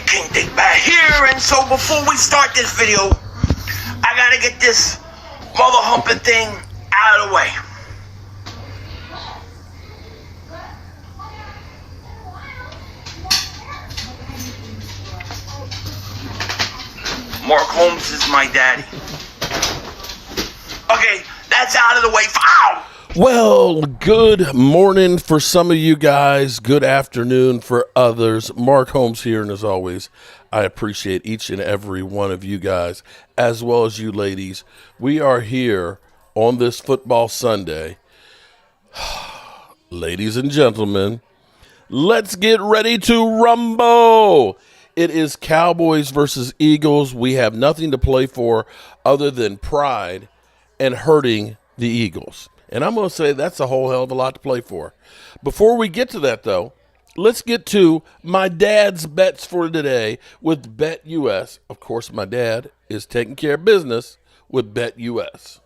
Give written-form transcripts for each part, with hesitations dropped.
King Dick back here, and so before we start this video, I gotta get this mother humping thing out of the way. Mark Holmes is my daddy. Okay, that's out of the way. Ow! Well, good morning for some of you guys. Good afternoon for others. Mark Holmes here, and as always, I appreciate each and every one of you guys, as well as you ladies. We are here on this football Sunday. Ladies and gentlemen, let's get ready to rumble. It is Cowboys versus Eagles. We have nothing to play for other than pride and hurting the Eagles. And I'm going to say that's a whole hell of a lot to play for. Before we get to that, though, let's get to my dad's bets for today with BetUS. Of course, my dad is taking care of business with BetUS.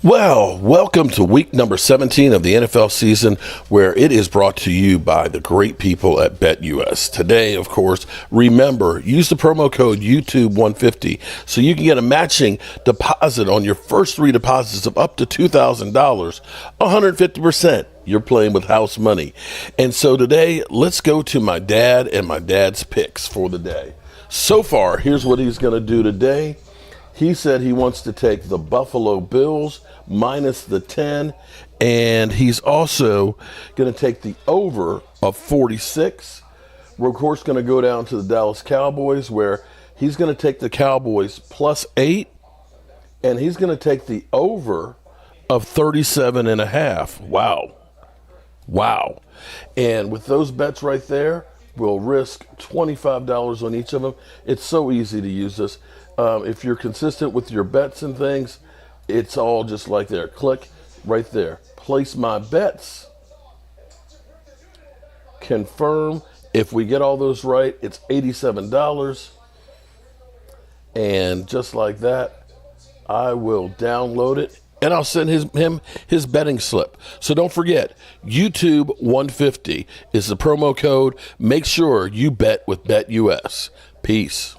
Well, welcome to week number 17 of the NFL season, where it is brought to you by the great people at BetUS. Today, of course, remember, use the promo code YouTube150 so you can get a matching deposit on your first three deposits of up to $2,000, 150%. You're playing with house money. And so today, let's go to my dad and my dad's picks for the day. So far, here's what he's going to do today. He said he wants to take the Buffalo Bills minus the 10, and he's also going to take the over of 46. We're, of course, going to go down to the Dallas Cowboys, where he's going to take the Cowboys plus 8, and he's going to take the over of 37.5. Wow. And with those bets right there, we'll risk $25 on each of them. It's so easy to use this. If you're consistent with your bets and things, it's all just like there. Click right there. Place my bets. Confirm. If we get all those right, it's $87. And just like that, I will download it and I'll send him his betting slip. So don't forget, YouTube 150 is the promo code. Make sure you bet with BetUS. Peace.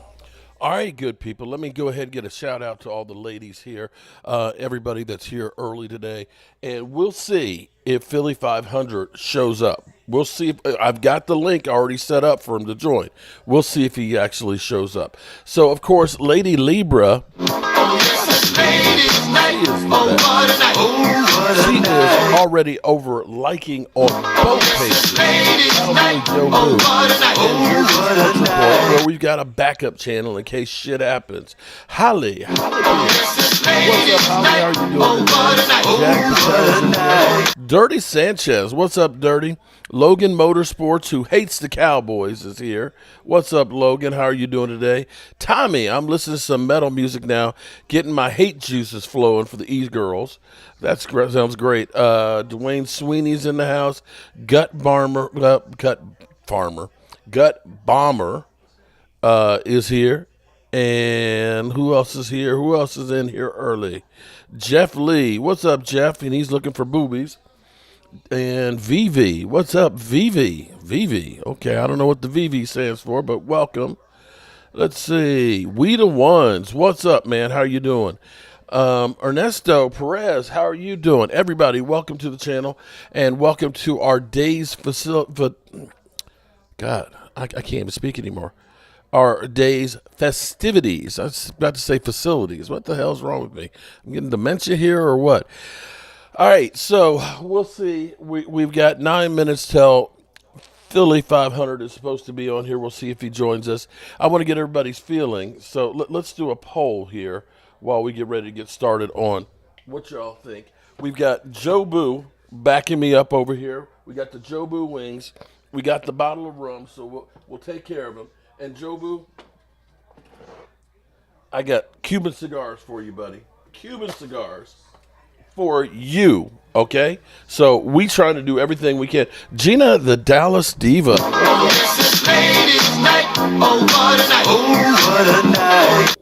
All right, good people. Let me go ahead and get a shout out to all the ladies here, everybody that's here early today, and we'll see if Philly 500 shows up. We'll see if I've got the link already set up for him to join. We'll see if he actually shows up. So, of course, Lady Libra. She is already over liking on both pages. Where we've got a backup channel in case shit happens. Holly. What's up, Holly? How are you doing? Jack, Dirty Sanchez. What's up, Dirty? Logan Motorsports, who hates the Cowboys, is here. What's up, Logan? How are you doing today? Tommy, I'm listening to some metal music now, getting my hate juices flowing for the E-girls. That sounds great. Dwayne Sweeney's in the house. Gut Bomber is here. And who else is here? Who else is in here early? Jeff Lee. What's up, Jeff? And he's looking for boobies. And VV. What's up, VV? VV. Okay, I don't know what the VV stands for, but welcome. Let's see. We the Ones. What's up, man? How are you doing? Ernesto Perez, how are you doing? Everybody, welcome to the channel, and welcome to our day's facility. God, I can't even speak anymore. Our day's festivities. I was about to say facilities. What the hell's wrong with me? I'm getting dementia here or what? All right, so we'll see. We've got 9 minutes till Philly 500 is supposed to be on here. We'll see if he joins us. I want to get everybody's feeling, so let's do a poll here while we get ready to get started on what y'all think. We've got Joe Boo backing me up over here. We got the Joe Boo wings. We got the bottle of rum, so we'll take care of them. And Joe Boo, I got Cuban cigars for you, buddy. Cuban cigars for you, okay? So we trying to do everything we can. Gina, the Dallas Diva. Oh, this is ladies' night. Oh, what a night. Oh, what a night.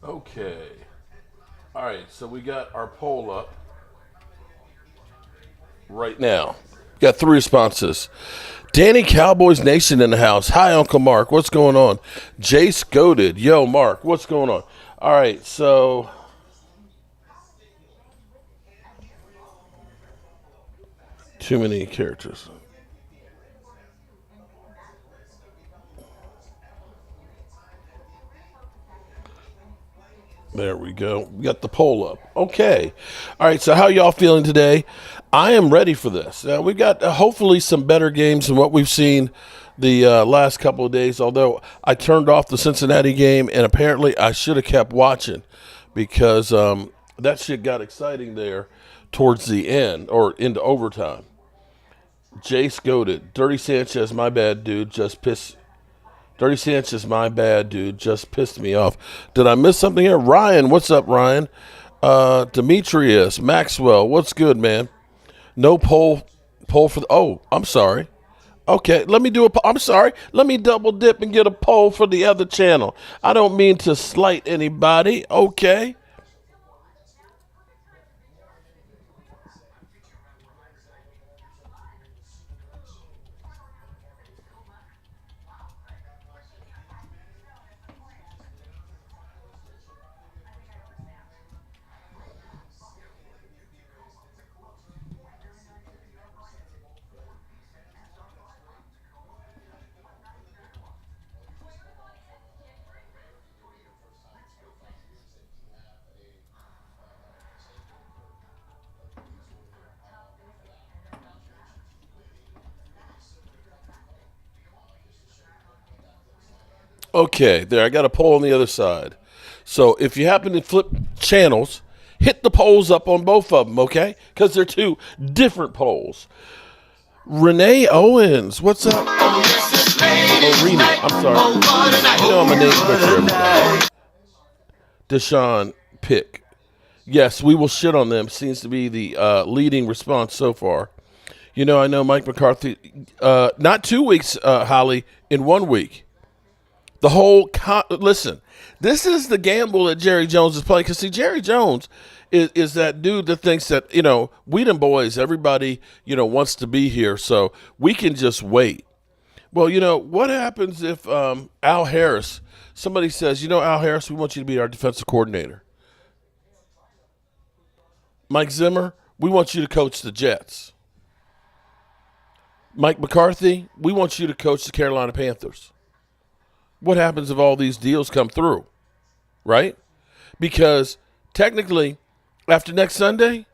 Okay. All right, so we got our poll up right now. Got 3 responses. Danny Cowboys Nation in the house. Hi, Uncle Mark. What's going on? Jace Goaded. Yo, Mark. What's going on? All right, so too many characters. There we go. We got the poll up. Okay. All right. So how y'all feeling today? I am ready for this. We've got hopefully some better games than what we've seen the last couple of days. Although I turned off the Cincinnati game, and apparently I should have kept watching because that shit got exciting there towards the end or into overtime. Jace Goaded. Dirty Sanchez, my bad, dude. Dirty Sanchez, my bad, dude. Just pissed me off. Did I miss something here? Ryan, what's up, Ryan? Demetrius, Maxwell, what's good, man? No poll for the. Oh, I'm sorry. Okay, let me do a. I'm sorry. Let me double dip and get a poll for the other channel. I don't mean to slight anybody. Okay. Okay, there. I got a poll on the other side. So if you happen to flip channels, hit the polls up on both of them, okay? Because they're 2 different polls. Renee Owens, what's up? Oh, Rena, I'm sorry. You know I'm a name butcher every day. Deshaun Pick. Yes, we will shit on them. Seems to be the leading response so far. You know, I know Mike McCarthy, not 2 weeks, Holly, in 1 week. The whole listen, this is the gamble that Jerry Jones is playing. Because, see, Jerry Jones is that dude that thinks that, we them boys, everybody, wants to be here, so we can just wait. Well, what happens if Al Harris, somebody says, Al Harris, we want you to be our defensive coordinator. Mike Zimmer, we want you to coach the Jets. Mike McCarthy, we want you to coach the Carolina Panthers. What happens if all these deals come through, right? Because technically, after next Sunday,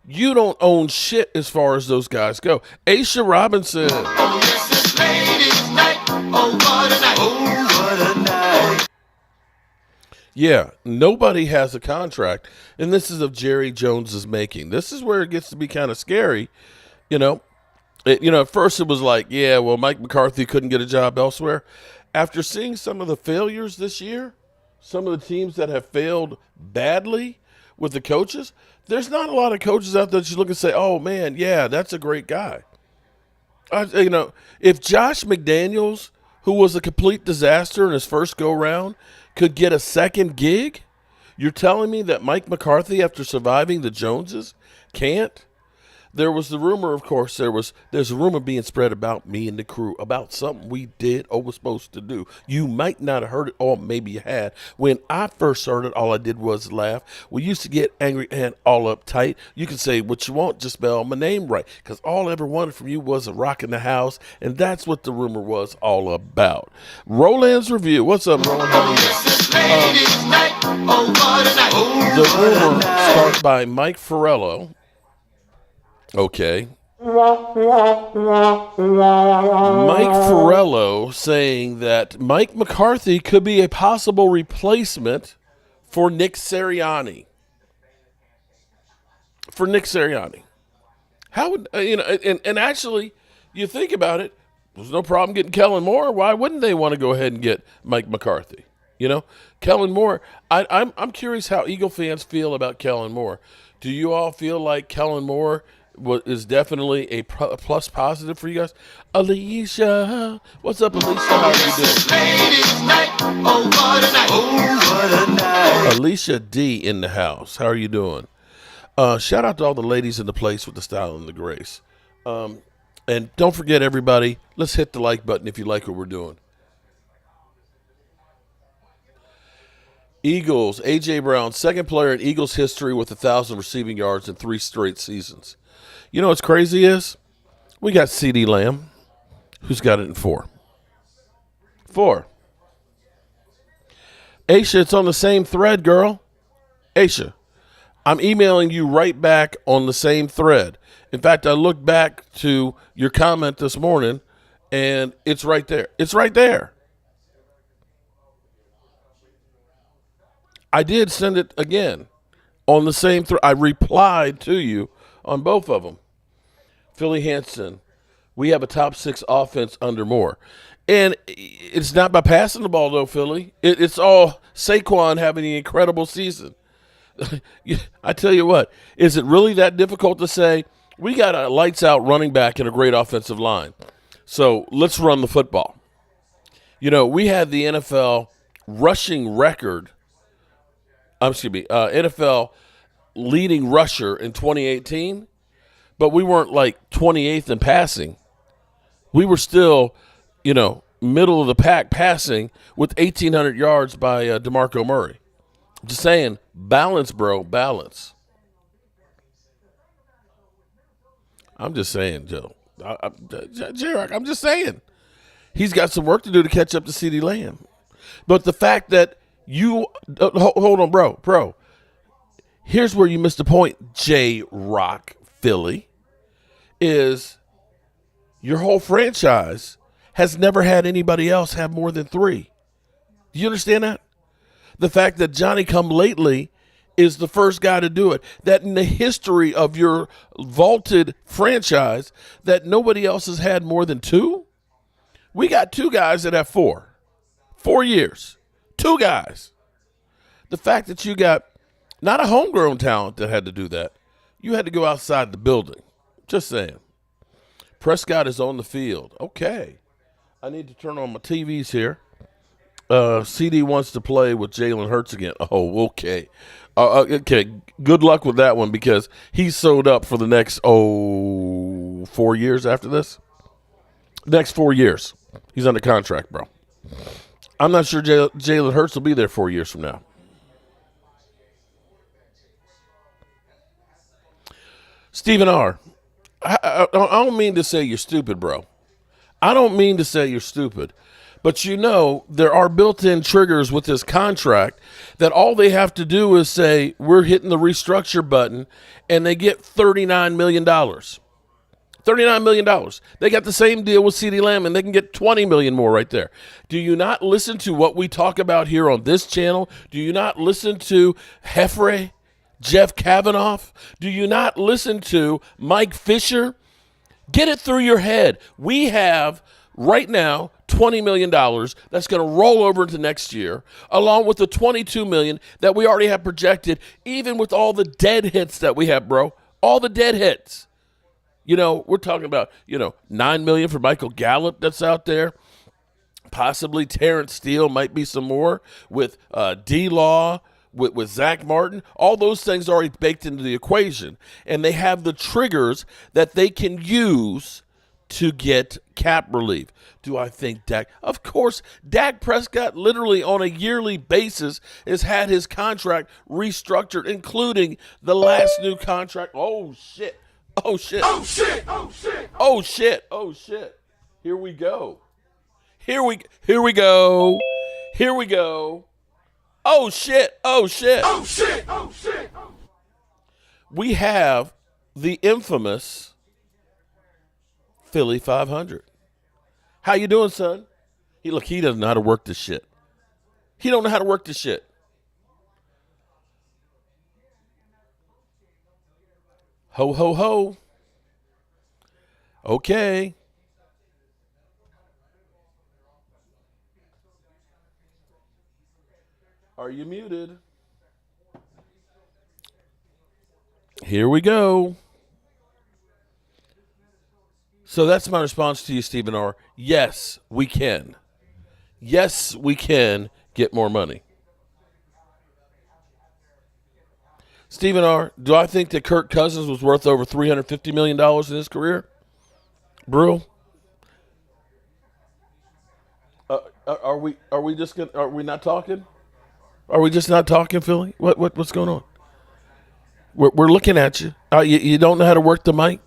you don't own shit as far as those guys go. Aisha Robinson. Oh, yes, it's ladies' night. Oh, what a night. Oh, what a night. Yeah, nobody has a contract, and this is of Jerry Jones's making. This is where it gets to be kind of scary, At first it was like, yeah, well, Mike McCarthy couldn't get a job elsewhere. After seeing some of the failures this year, some of the teams that have failed badly with the coaches, there's not a lot of coaches out there that you look and say, oh, man, yeah, that's a great guy. If Josh McDaniels, who was a complete disaster in his first go-round, could get a second gig, you're telling me that Mike McCarthy, after surviving the Joneses, can't? There was the rumor, of course, there's a rumor being spread about me and the crew, about something we did or was supposed to do. You might not have heard it, or maybe you had. When I first heard it, all I did was laugh. We used to get angry and all uptight. You can say what you want, just spell my name right, because all I ever wanted from you was a rock in the house, and that's what the rumor was all about. Roland's Review. What's up, Roland? How are you? The rumor started by Mike Farello. Okay. Mike Farello saying that Mike McCarthy could be a possible replacement for Nick Sirianni. How would, and actually, you think about it, there's no problem getting Kellen Moore. Why wouldn't they want to go ahead and get Mike McCarthy? Kellen Moore, I'm curious how Eagle fans feel about Kellen Moore. Do you all feel like Kellen Moore is definitely a plus positive for you guys. Alicia, what's up, Alicia? How are you doing? Ladies' night. Oh, what a night. Oh, what a night. Alicia D in the house. How are you doing? Shout out to all the ladies in the place with the style and the grace. And don't forget, everybody, let's hit the like button if you like what we're doing. Eagles, A.J. Brown, second player in Eagles history with 1,000 receiving yards in 3 straight seasons. You know what's crazy is we got C.D. Lamb, who's got it in 4. 4. Aisha, it's on the same thread, girl. Aisha, I'm emailing you right back on the same thread. In fact, I looked back to your comment this morning, and it's right there. It's right there. I did send it again on the same thread. I replied to you on both of them. Philly Hansen, we have a top 6 offense under Moore. And it's not by passing the ball, though, Philly. It's all Saquon having an incredible season. I tell you what, is it really that difficult to say, we got a lights-out running back and a great offensive line, so let's run the football? You know, we had the NFL rushing record, NFL leading rusher in 2018, but we weren't like 28th in passing. We were still, middle of the pack passing with 1,800 yards by DeMarco Murray. Just saying, balance, bro, balance. I'm just saying, Joe. J-Rock, I'm just saying. He's got some work to do to catch up to CeeDee Lamb. But the fact that you hold on, bro. Here's where you missed the point, J-Rock Philly, is your whole franchise has never had anybody else have more than 3. Do you understand that? The fact that Johnny come lately is the first guy to do it. That in the history of your vaulted franchise, that nobody else has had more than 2? We got 2 guys that have 4. 4 years. 2 guys. The fact that you got not a homegrown talent that had to do that. You had to go outside the building. Just saying. Prescott is on the field. Okay. I need to turn on my TVs here. CD wants to play with Jalen Hurts again. Oh, okay. Okay, good luck with that one because he's sewed up for the next, 4 years after this. Next 4 years. He's under contract, bro. I'm not sure Jalen Hurts will be there 4 years from now. Stephen R., I don't mean to say you're stupid, bro. I don't mean to say you're stupid. But there are built-in triggers with this contract that all they have to do is say, we're hitting the restructure button, and they get $39 million. $39 million. They got the same deal with CeeDee Lamb, and they can get $20 million more right there. Do you not listen to what we talk about here on this channel? Do you not listen to Heffrey, Jeff Kavanaugh? Do you not listen to Mike Fisher? Get it through your head. We have right now $20 million that's going to roll over into next year, along with the $22 million that we already have projected, even with all the dead hits that we have, bro. All the dead hits. We're talking about, $9 million for Michael Gallup that's out there. Possibly Terrence Steele might be some more with D-Law, with Zach Martin. All those things are already baked into the equation. And they have the triggers that they can use to get cap relief. Do I think Dak? Of course, Dak Prescott literally on a yearly basis has had his contract restructured, including the last new contract. Oh, shit. Oh, shit. Oh, shit. Oh, shit. Oh, shit. Oh, shit. Here we go. Here we go. Here we go. Oh, shit. Oh, shit. Oh, shit. Oh, shit. We have the infamous Philly 500. How you doing, son? He doesn't know how to work this shit. He don't know how to work this shit. Ho, ho, ho. Okay. Are you muted? Here we go. So that's my response to you, Stephen R. Yes, we can. Yes, we can get more money. Stephen R., do I think that Kirk Cousins was worth over $350 million in his career? Brew? Are we just gonna? Are we not talking? Are we just not talking, Philly? What's going on? We're looking at you. You don't know how to work the mic.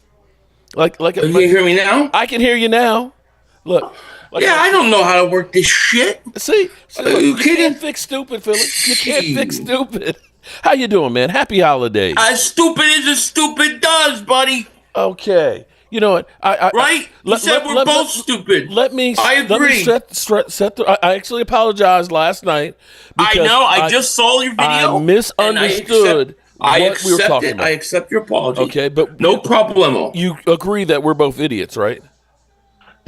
Like you can hear me now? I can hear you now. Look. I don't know how to work this shit. See, Are you kidding? Can't fix stupid, Philly. You can't fix stupid. How you doing, man? Happy holidays. As stupid as a stupid does, buddy. Okay. You know what? Right? You said we're both stupid. I agree. I actually apologized last night. I know. I just saw your video. I misunderstood what we were talking about. I accept your apology. Okay, but no problemo. You agree that we're both idiots, right?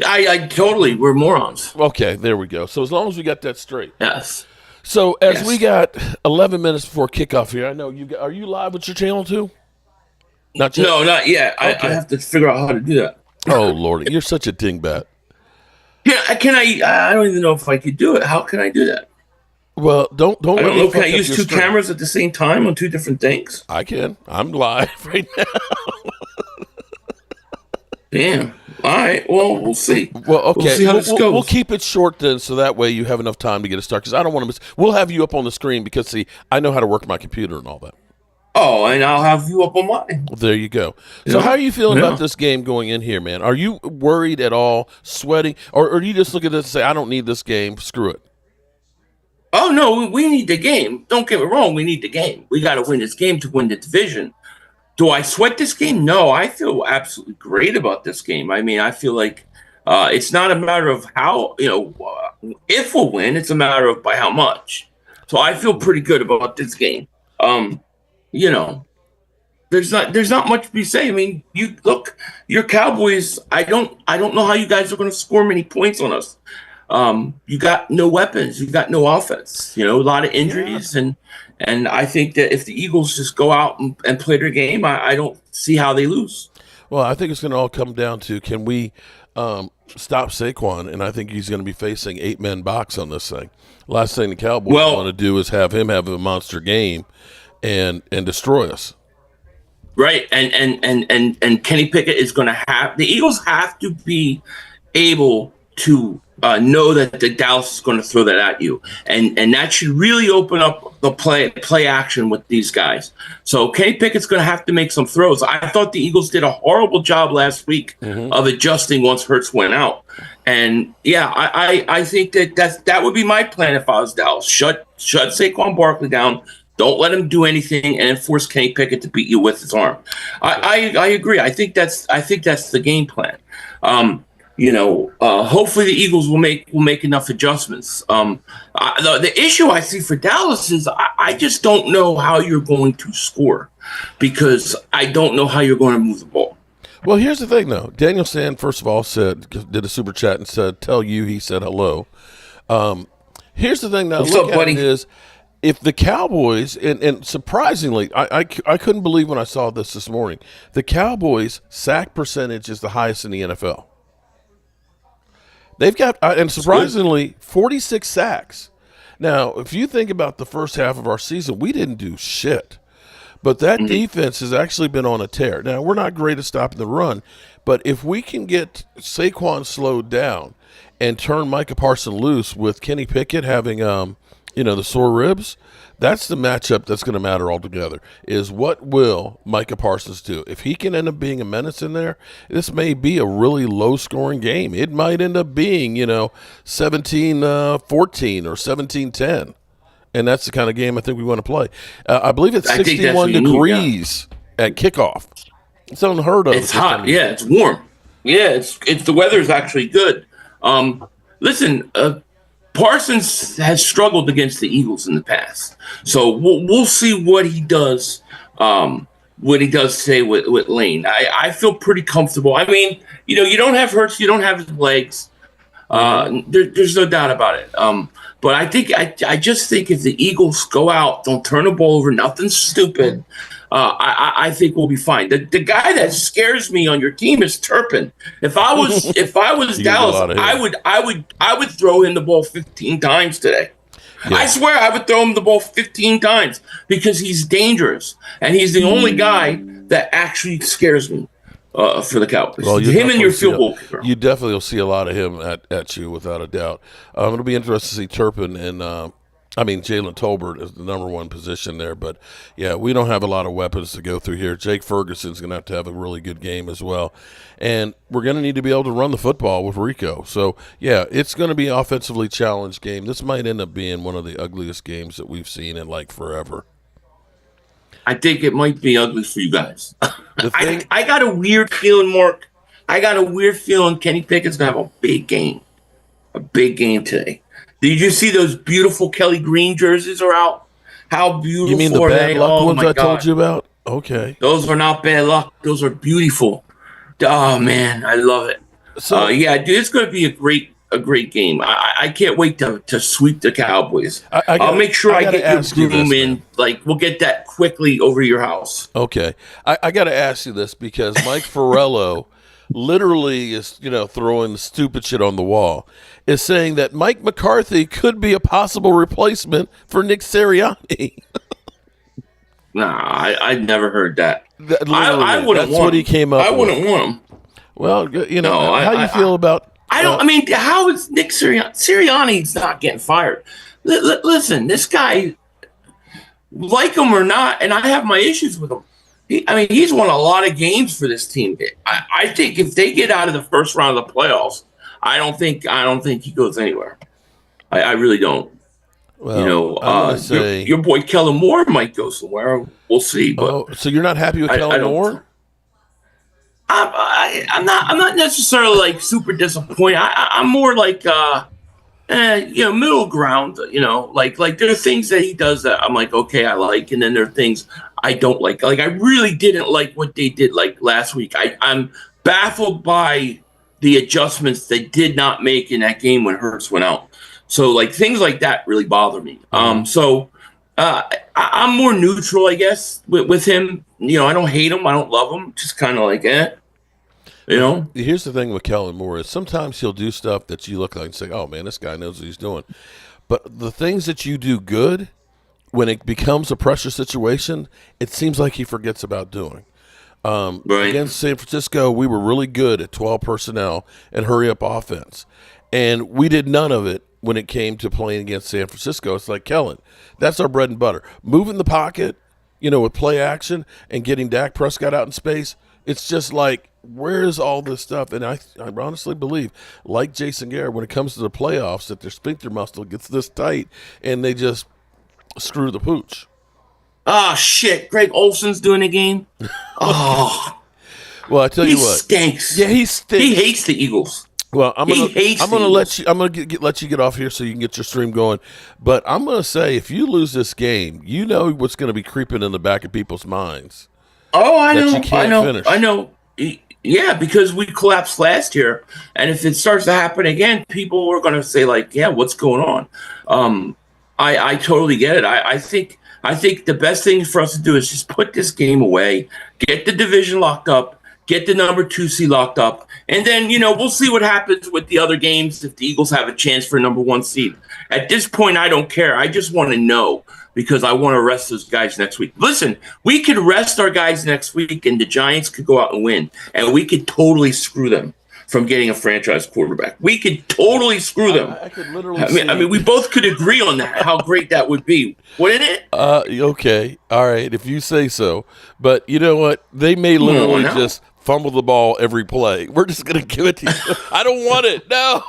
I totally. We're morons. Okay, there we go. So as long as we got that straight. Yes. So as we got 11 minutes before kickoff here, I know are you live with your channel too? Not yet? No, not yet. Okay. I have to figure out how to do that. Oh, Lordy. You're such a dingbat. Yeah, I don't even know if I could do it. How can I do that? Well, don't. I don't know. Can I use two cameras at the same time on two different things? I can. I'm live right now. Damn. All right. Well, we'll see. Well, okay. We'll see how this goes. We'll keep it short then, so that way you have enough time to get it started. Because I don't want to miss. We'll have you up on the screen because, see, I know how to work my computer and all that. Oh, and I'll have you up on mine. Well, there you go. So how are you feeling about this game going in here, man? Are you worried at all, sweating? Or do you just look at this and say, I don't need this game, screw it? Oh, no, we need the game. Don't get me wrong, we need the game. We got to win this game to win the division. Do I sweat this game? No, I feel absolutely great about this game. I mean, I feel like it's not a matter of how, if we'll win, it's a matter of by how much. So I feel pretty good about this game. There's not much to be said. I mean, you look, your Cowboys. I don't know how you guys are going to score many points on us. You got no weapons. You got no offense. A lot of injuries, and I think that if the Eagles just go out and play their game, I don't see how they lose. Well, I think it's going to all come down to can we stop Saquon, and I think he's going to be facing 8-man box on this thing. Last thing the Cowboys want to do is have him have a monster game and destroy us. Right, and Kenny Pickett is going to have the Eagles have to be able to know that the Dallas is going to throw that at you, and that should really open up the play action with these guys. So Kenny Pickett's going to have to make some throws. I thought the Eagles did a horrible job last week of adjusting once Hurts went out, and I think that would be my plan if I was Dallas. Shut Saquon Barkley down. Don't let him do anything, and force Kenny Pickett to beat you with his arm. I agree. I think that's the game plan. Hopefully the Eagles will make enough adjustments. The issue I see for Dallas is I just don't know how you're going to score because I don't know how you're going to move the ball. Well, here's the thing, though. Daniel Sand, first of all, did a super chat and said, "Tell you," he said hello. Here's the thing that What's I look up, buddy? at is if the Cowboys, and surprisingly, I couldn't believe when I saw this morning, the Cowboys' sack percentage is the highest in the NFL. They've got, and surprisingly, 46 sacks. Now, if you think about the first half of our season, we didn't do shit. But that defense has actually been on a tear. Now, we're not great at stopping the run, but if we can get Saquon slowed down and turn Micah Parsons loose with Kenny Pickett having, the sore ribs, that's the matchup that's going to matter altogether, is what will Micah Parsons do? If he can end up being a menace in there, this may be a really low-scoring game. It might end up being, 17-14 or 17-10. And that's the kind of game I think we want to play. I believe it's 61 degrees at kickoff. It's unheard of. It's hot. Yeah, it's warm. Yeah, it's the weather's actually good. Listen, Parsons has struggled against the Eagles in the past, so we'll see what he does. What he does today with Lane. I feel pretty comfortable. I mean, you don't have Hurts, you don't have his legs. There's no doubt about it. But I just think if the Eagles go out, don't turn the ball over, nothing stupid, I think we'll be fine. The guy that scares me on your team is Turpin. If I was You get a Dallas, lot of him. I would throw him the ball 15 times today. Yeah. I swear I would throw him the ball 15 times because he's dangerous and he's the only guy that actually scares me for the Cowboys. Well, Him and your field goal kicker. You definitely will see a lot of him at you without a doubt. It'll be interesting to see Turpin and Jalen Tolbert is the number one position there. But, yeah, we don't have a lot of weapons to go through here. Jake Ferguson's going to have a really good game as well. And we're going to need to be able to run the football with Rico. So, yeah, it's going to be an offensively challenged game. This might end up being one of the ugliest games that we've seen in, forever. I think it might be ugly for you guys. I got a weird feeling, Mark. I got a weird feeling Kenny Pickett's going to have a big game. A big game today. Did you see those beautiful Kelly Green jerseys are out? How beautiful You mean the are bad they? luck Oh, ones my I God. told you about? Okay. Those are not bad luck. Those are beautiful. Oh, man. I love it. So, yeah, dude, it's going to be a great game. I can't wait to sweep the Cowboys. I'll make sure I get your broom in. We'll get that quickly over your house. Okay. I got to ask you this because Mike Farello literally is, throwing the stupid shit on the wall, is saying that Mike McCarthy could be a possible replacement for Nick Sirianni. Nah, I'd never heard that. I wouldn't want what he came up with. I wouldn't want him. Well, how do you feel about... how is Nick Sirianni? Sirianni's not getting fired. Listen, this guy, like him or not, and I have my issues with him. He's won a lot of games for this team. I think if they get out of the first round of the playoffs, I don't think he goes anywhere. I really don't. Well, your boy Kellen Moore might go somewhere. We'll see. But so you're not happy with Kellen Moore? I'm not necessarily super disappointed. I'm more middle ground. There are things that he does that I'm like, okay, I like, and then there are things I don't like. I really didn't like what they did last week. I'm baffled by the adjustments they did not make in that game when Hurts went out. So things like that really bother me. So I'm more neutral, I guess, with him. I don't hate him. I don't love him. Just kind of Here's the thing with Kellen Moore is sometimes he'll do stuff that you look like and say, oh, man, this guy knows what he's doing. But the things that you do good, when it becomes a pressure situation, it seems like he forgets about doing. Right. Against San Francisco, we were really good at 12 personnel and hurry-up offense. And we did none of it when it came to playing against San Francisco. It's like, Kellen, that's our bread and butter. Moving the pocket, with play action and getting Dak Prescott out in space, it's just like, where's all this stuff? And I honestly believe, like Jason Garrett, when it comes to the playoffs, that their sphincter muscle gets this tight and they just screw the pooch. Oh, shit. Greg Olson's doing a game? Oh. Well, I tell you what. He stinks. Yeah, he stinks. He hates the Eagles. Well, I'm gonna let you get off here so you can get your stream going. But I'm gonna say, if you lose this game, you know what's gonna be creeping in the back of people's minds. Oh, I know. You can't finish. I know. Yeah, because we collapsed last year, and if it starts to happen again, people are gonna say yeah, what's going on? I totally get it. I think the best thing for us to do is just put this game away, get the division locked up. Get the number 2 seed locked up. And then, we'll see what happens with the other games if the Eagles have a chance for number 1 seed. At this point, I don't care. I just want to know because I want to rest those guys next week. Listen, we could rest our guys next week and the Giants could go out and win. And we could totally screw them from getting a franchise quarterback. We could totally screw them. I could literally we both could agree on that, how great that would be. Wouldn't it? Okay. All right. If you say so. But you know what? They may literally just fumble the ball every play. We're just going to give it to you. I don't want it. No.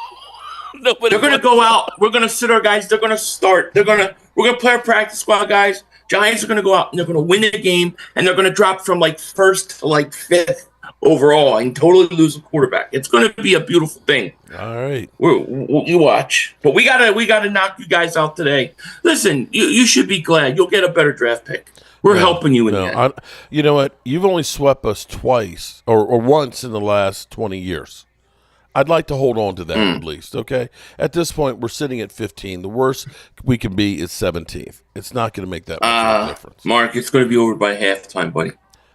Nobody. They're going to go out. We're going to sit our guys. They're going to start. We're going to play our practice squad guys. Giants are going to go out and they're going to win the game and they're going to drop from first to fifth overall and totally lose a quarterback. It's going to be a beautiful thing. All right. You watch. But we gotta knock you guys out today. Listen, you should be glad. You'll get a better draft pick. We're helping you in that. You know what? You've only swept us twice or once in the last 20 years. I'd like to hold on to that at least, okay? At this point, we're sitting at 15. The worst we can be is 17th. It's not going to make that much of a difference. Mark, it's going to be over by halftime, buddy.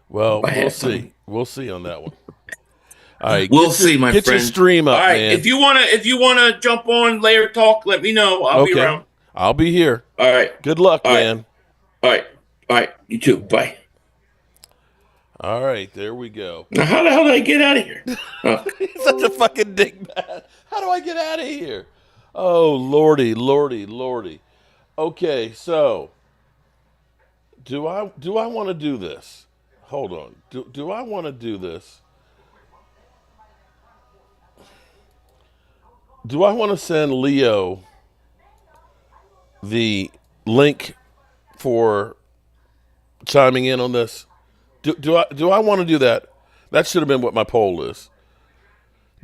Well, by we'll halftime. see. We'll see on that one. All right, We'll see, my get friend. your stream up, all right, man. if you wanna jump on later talk, let me know. I'll be around. I'll be here. All right. Good luck, All right. man. All right. You too. Bye. All right, there we go. Now, how the hell did I get out of here? Oh. He's such a fucking dingbat. How do I get out of here? Oh, lordy. Okay, so do I want to do this? Hold on. Do I want to do this? Do I want to send Leo the link for chiming in on this? Do I want to do that? That should have been what my poll is.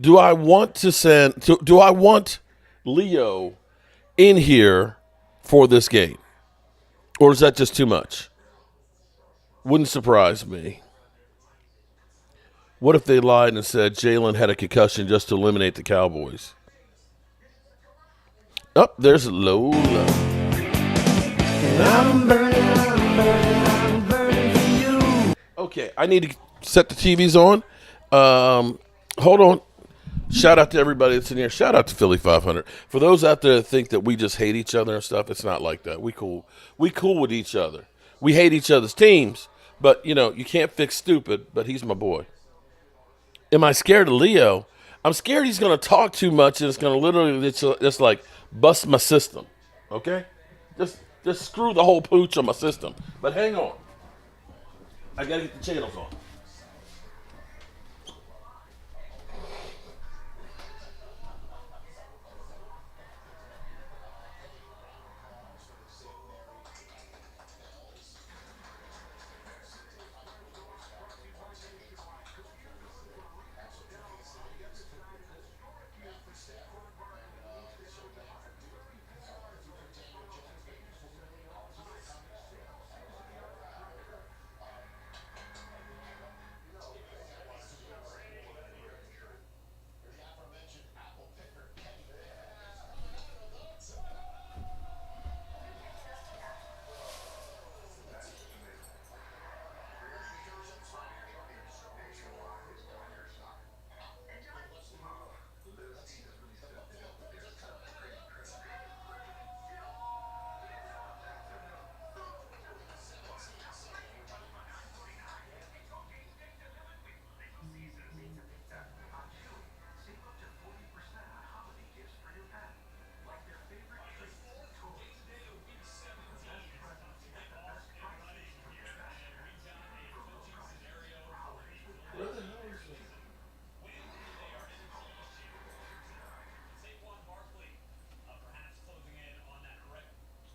Do I want to send? Do I want Leo in here for this game, or is that just too much? Wouldn't surprise me. What if they lied and said Jalen had a concussion just to eliminate the Cowboys? Oh, there's Lola. I'm burning for you. Okay, I need to set the TVs on. Hold on. Shout out to everybody that's in here. Shout out to Philly 500. For those out there that think that we just hate each other and stuff, it's not like that. We cool with each other. We hate each other's teams, but, you can't fix stupid, but he's my boy. Am I scared of Leo? I'm scared he's going to talk too much and it's going to literally just like bust my system. Okay? Just screw the whole pooch on my system. But hang on. I got to get the channels on.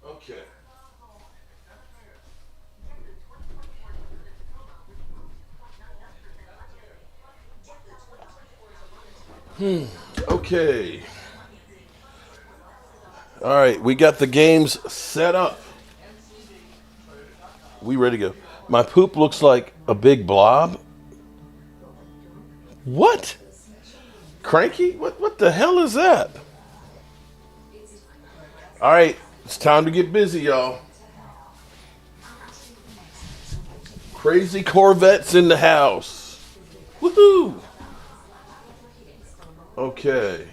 Okay. Okay. All right, we got the games set up. We ready to go. My poop looks like a big blob. What? Cranky? What the hell is that? All right, it's time to get busy, y'all. Crazy Corvettes in the house. Woohoo! Okay.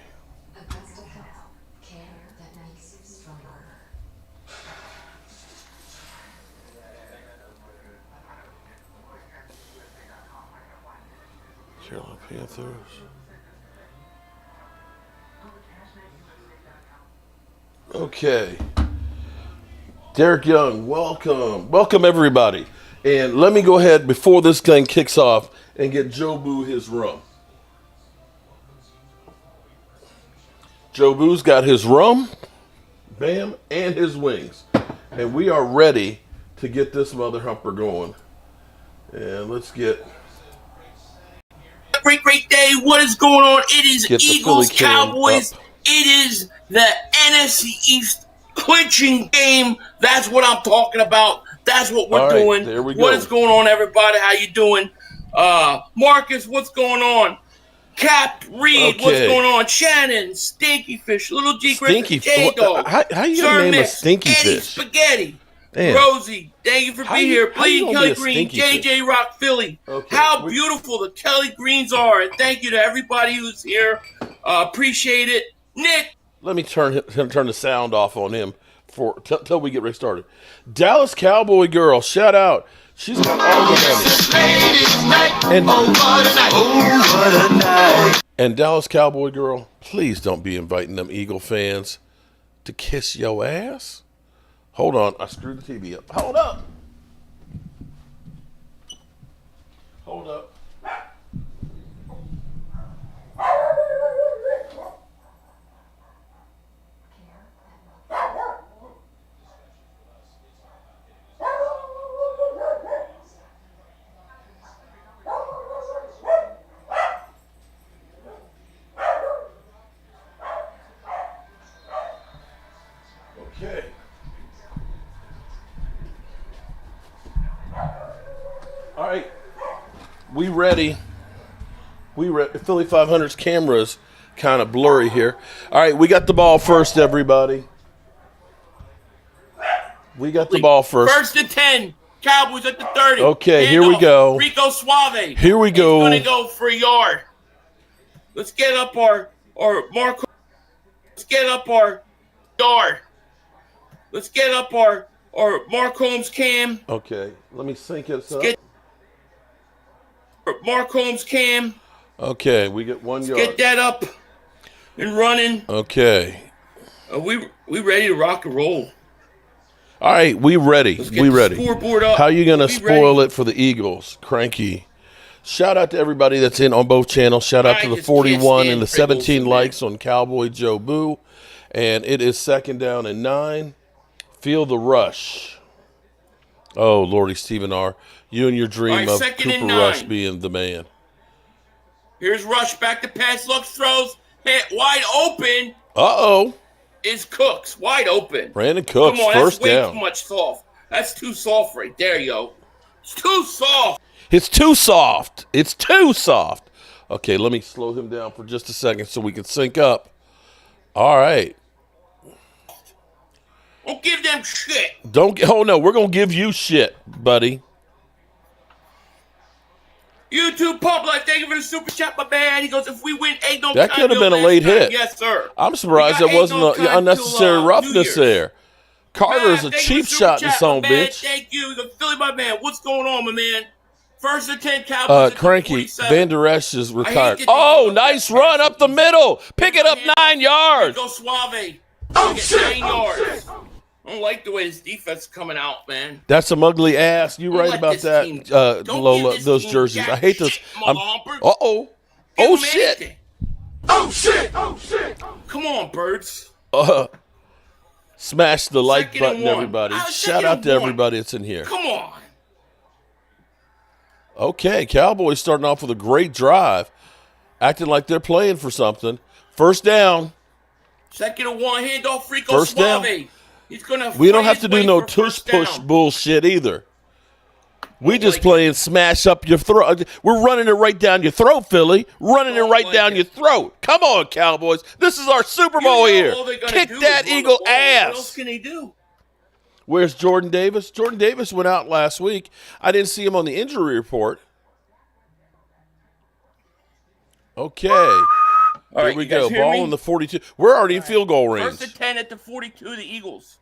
Carolina Panthers. Okay. Derek Young, welcome. Welcome, everybody. And let me go ahead before this thing kicks off and get Joe Boo his rum. Joe Boo's got his rum, bam, and his wings. And we are ready to get this mother humper going. And let's get... Great day. What is going on? It is Eagles, Cowboys. Up. It is the NFC East clinching game. That's what I'm talking about. That's what we're doing. There we go. What is going on, everybody? How you doing? Marcus, what's going on? Cap, Reed, Okay. what's going on? Shannon, Stinky Fish, Little G Griffin, Stinky. J-Dog, How you Sir gonna name a Mix, stinky Eddie fish? Spaghetti, Damn. Rosie, thank you for being here. how you Bleeding gonna be Kelly a Green, stinky JJ fish? Rock Philly. Okay, How beautiful the Kelly Greens are. And thank you to everybody who's here. Appreciate it. Nick. Let me turn the sound off on him till we get restarted. Dallas Cowboy Girl, shout out. She's got all the money. And Dallas Cowboy Girl, please don't be inviting them Eagle fans to kiss your ass. Hold on, I screwed the TV up. Hold up. Hold up. Okay. All right. We ready. Philly 500's camera's kind of blurry here. All right, we got the ball first, everybody. We got the ball first. First and 10. Cowboys at the 30. Okay, here we go. Rico Suave. Here we go. He's going to go for a yard. Let's get up our Marco. Let's get up our yard. Let's get up our Mark Holmes cam. Okay, let me sync it up. Mark Holmes cam. Okay, we get 1 yard. Get that up and running. Okay. We ready to rock and roll. All right, we ready. Let's get We the ready. scoreboard up. How you gonna We spoil ready. it for the Eagles? Cranky. Shout out to everybody that's in on both channels. Shout out I to the just can't 41 stand and the Pringles, 17 man. likes on Cowboy Joe Boo. And it is 2nd down and 9. Feel the rush. Oh, Lordy Stephen R. You and your dream All right, of 2nd and Cooper 9. Rush being the man. Here's Rush back to pass. Looks, throws. Hit wide open Uh-oh. is Cooks. Wide open. Brandon Cooks, Come on, first that's way down. too much soft. That's too soft right there, yo. It's too soft. It's too soft. It's too soft. Okay, let me slow him down for just a second so we can sync up. All right. Don't give them shit. Oh, no, we're going to give you shit, buddy. YouTube Public, thank you for the super chat, my man. He goes, if we win, egg don't That count could have till been a last late time. hit. Yes, sir. I'm surprised We got there wasn't egg don't count unnecessary till, roughness New Year's. there. Carter's a Matt, thank you cheap for the super shot in chat, his own my man. bitch. Thank you. He goes, Philly, my man. What's going on, my man? First and 10 Cowboys. Cranky, Van Der Esch is retired. that they Oh, give up nice that run pass. up the middle. Pick it up 9 yards. Go Suave. Oh, shit. 9 yards. I don't like the way this defense is coming out, man. That's some ugly ass. You Don't right let about this that, team- don't give Lola, this those team jerseys. jack I hate those. shit, mother humper. Uh-oh. Give Oh, them shit. anything. Oh shit! Oh shit! Come on, birds. Smash the like 2nd and button, 1. everybody. Ah, Shout 2nd out and to 1. everybody that's in here. Come on. Okay, Cowboys starting off with a great drive, acting like they're playing for something. First down. 2nd and 1. Handoff, Rico First down. Suave. He's gonna. We don't fight have his to do way no for tush first push down. bullshit either. We just like playing smash up your throat. We're running it right down your throat, Philly. Running it Don't right like down it. your throat. Come on, Cowboys. This is our Super You know Bowl here. all they're gonna Kick do that is run the Eagle ball. What else ass. can he do? Where's Jordan Davis? Jordan Davis went out last week. I didn't see him on the injury report. Okay. All Here right, we you guys go. hear Ball me? in the 42. We're already in field goal range. First and 10 at the 42. The Eagles.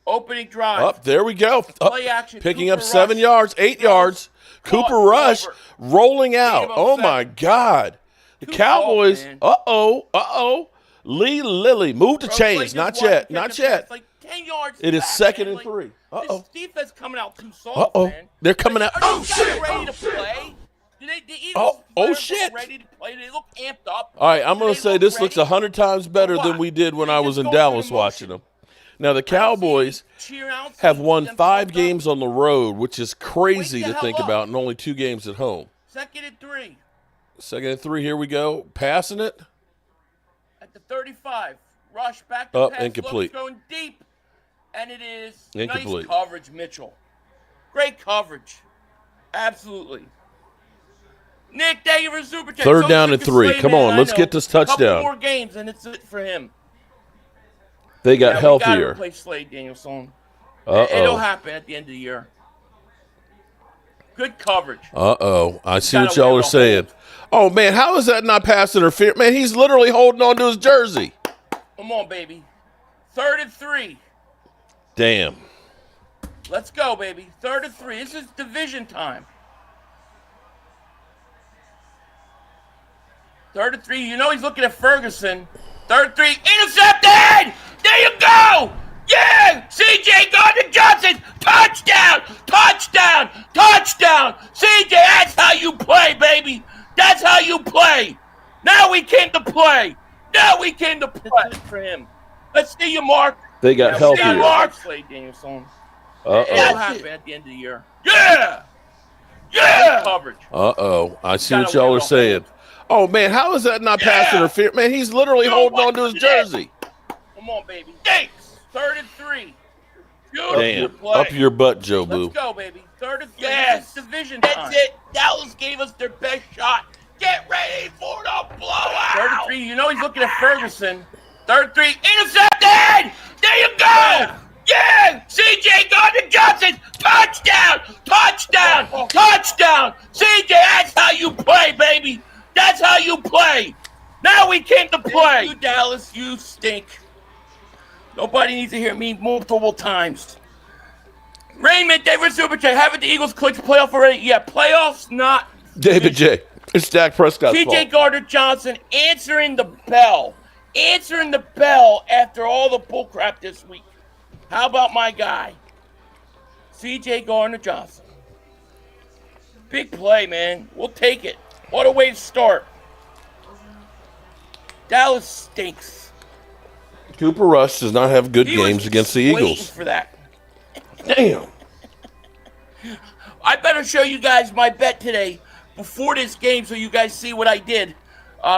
Opening drive. Up there we go. Up, Play action. picking Cooper up 7 Rush. yards, 8 yards. Caught. Cooper Rush Over. rolling out. him up Oh 7. my God. The Too Cowboys. soft, man. Uh-oh. Lee Lilly. Move the Bro, chains. like Not just watch yet. the Not pass, yet. Like 10 yards. It is back, 2nd man. and Like, 3. Uh-oh. This defense coming out too soft, Uh-oh. man. They're coming out. Are these guys ready to play? The Eagles players shit. look ready to play. They look amped up. All right, I'm going to They say look this looks ready. 100 times better For than what? we did when They I just was in go through Dallas the watching motion. them. Now, the Cowboys Cheer out, have see won them 5 pumped up. games on the road, which is crazy Wake the to think hell up. about, and only 2 games at home. 2nd and 3 2nd and 3, here we go. Passing it. at the 35. Rush back to Oh, pass. incomplete. Looks going deep, and it is Incomplete. nice coverage, Mitchell. Great coverage, absolutely. Nick, thank you for the super chat. Third down and 3. Come on, let's get this touchdown. Couple more games, and it's it for him. They got We healthier. gotta replace Slade Danielson. It'll happen at the end of the year. Good coverage. I see what y'all are saying. Oh, man, how is that not pass interference? Man, he's literally holding on to his jersey. Come on, baby. 3rd and 3. Damn. Let's go, baby. 3rd and 3. This is division time. 3rd and 3. You know he's looking at Ferguson. 3rd and 3. Intercepted! There you go! Yeah! CJ Gardner-Johnson! Touchdown! Touchdown! Touchdown! CJ, that's how you play, baby! That's how you play! Now we came to play! Now we came to play for him. Let's see you, Mark. They got healthier. Mark. Slade Danielson. It'll happen at the end of the year. Yeah! Yeah! Coverage. I see what y'all are saying. Oh, man, how is that not pass interference? Man, he's literally holding on to his jersey. Come on, baby. Thanks. 3rd and 3. Beautiful Damn. play. Up your butt, Joe Boo. Let's go, baby. 3rd and 3. Yes. Division time. That's it. Dallas gave us their best shot. Get ready for the blowout. 3rd and 3. You know he's looking at Ferguson. 3rd and 3. Intercepted! There you go! Yeah! CJ Gardner-Johnson! Touchdown! Touchdown! Touchdown! CJ, that's how you play, baby! That's how you play! Now we came to play! You, Dallas, you stink. Nobody needs to hear me multiple times. Raymond, David Super Chat, haven't the Eagles clinched playoff already? Yeah, playoffs not. David J. It's Dak Prescott's fault. CJ Gardner-Johnson answering the bell. Answering the bell after all the bullcrap this week. How about my guy? CJ Gardner-Johnson. Big play, man. We'll take it. What a way to start. Dallas stinks. Cooper Rush does not have good games against the Eagles. For that. Damn. I better show you guys my bet today before this game so you guys see what I did.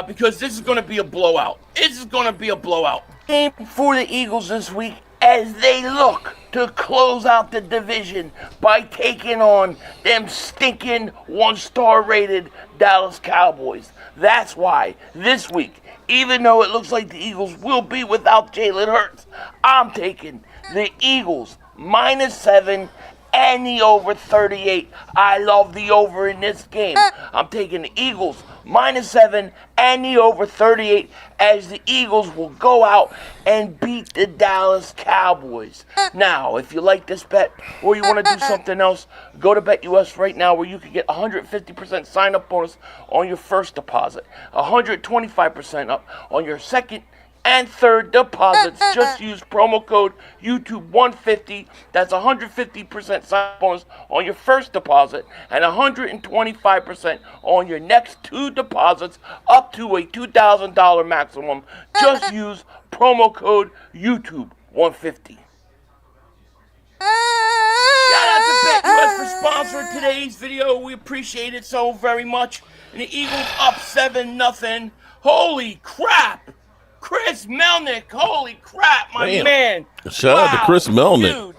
Because this is going to be a blowout. This is going to be a blowout. Game for the Eagles this week as they look to close out the division by taking on them stinking one-star rated Dallas Cowboys. That's why this week, even though it looks like the Eagles will be without Jalen Hurts, I'm taking the Eagles -7 and the over 38. I love the over in this game. I'm taking the Eagles -7 and the over 38 as the Eagles will go out and beat the Dallas Cowboys. Now, if you like this bet or you want to do something else, go to BetUS right now where you can get 150% sign-up bonus on your first deposit, 125% up on your second and third deposits. Just use promo code YouTube150. That's 150% sign bonus on your first deposit and 125% on your next 2 deposits up to a $2,000 maximum. Just use promo code YouTube150. Shout out to BetUS for sponsoring today's video. We appreciate it so very much. And the Eagles up 7-0. Holy crap! Chris Melnick, holy crap, my man. Shout out to Chris Melnick. Dude.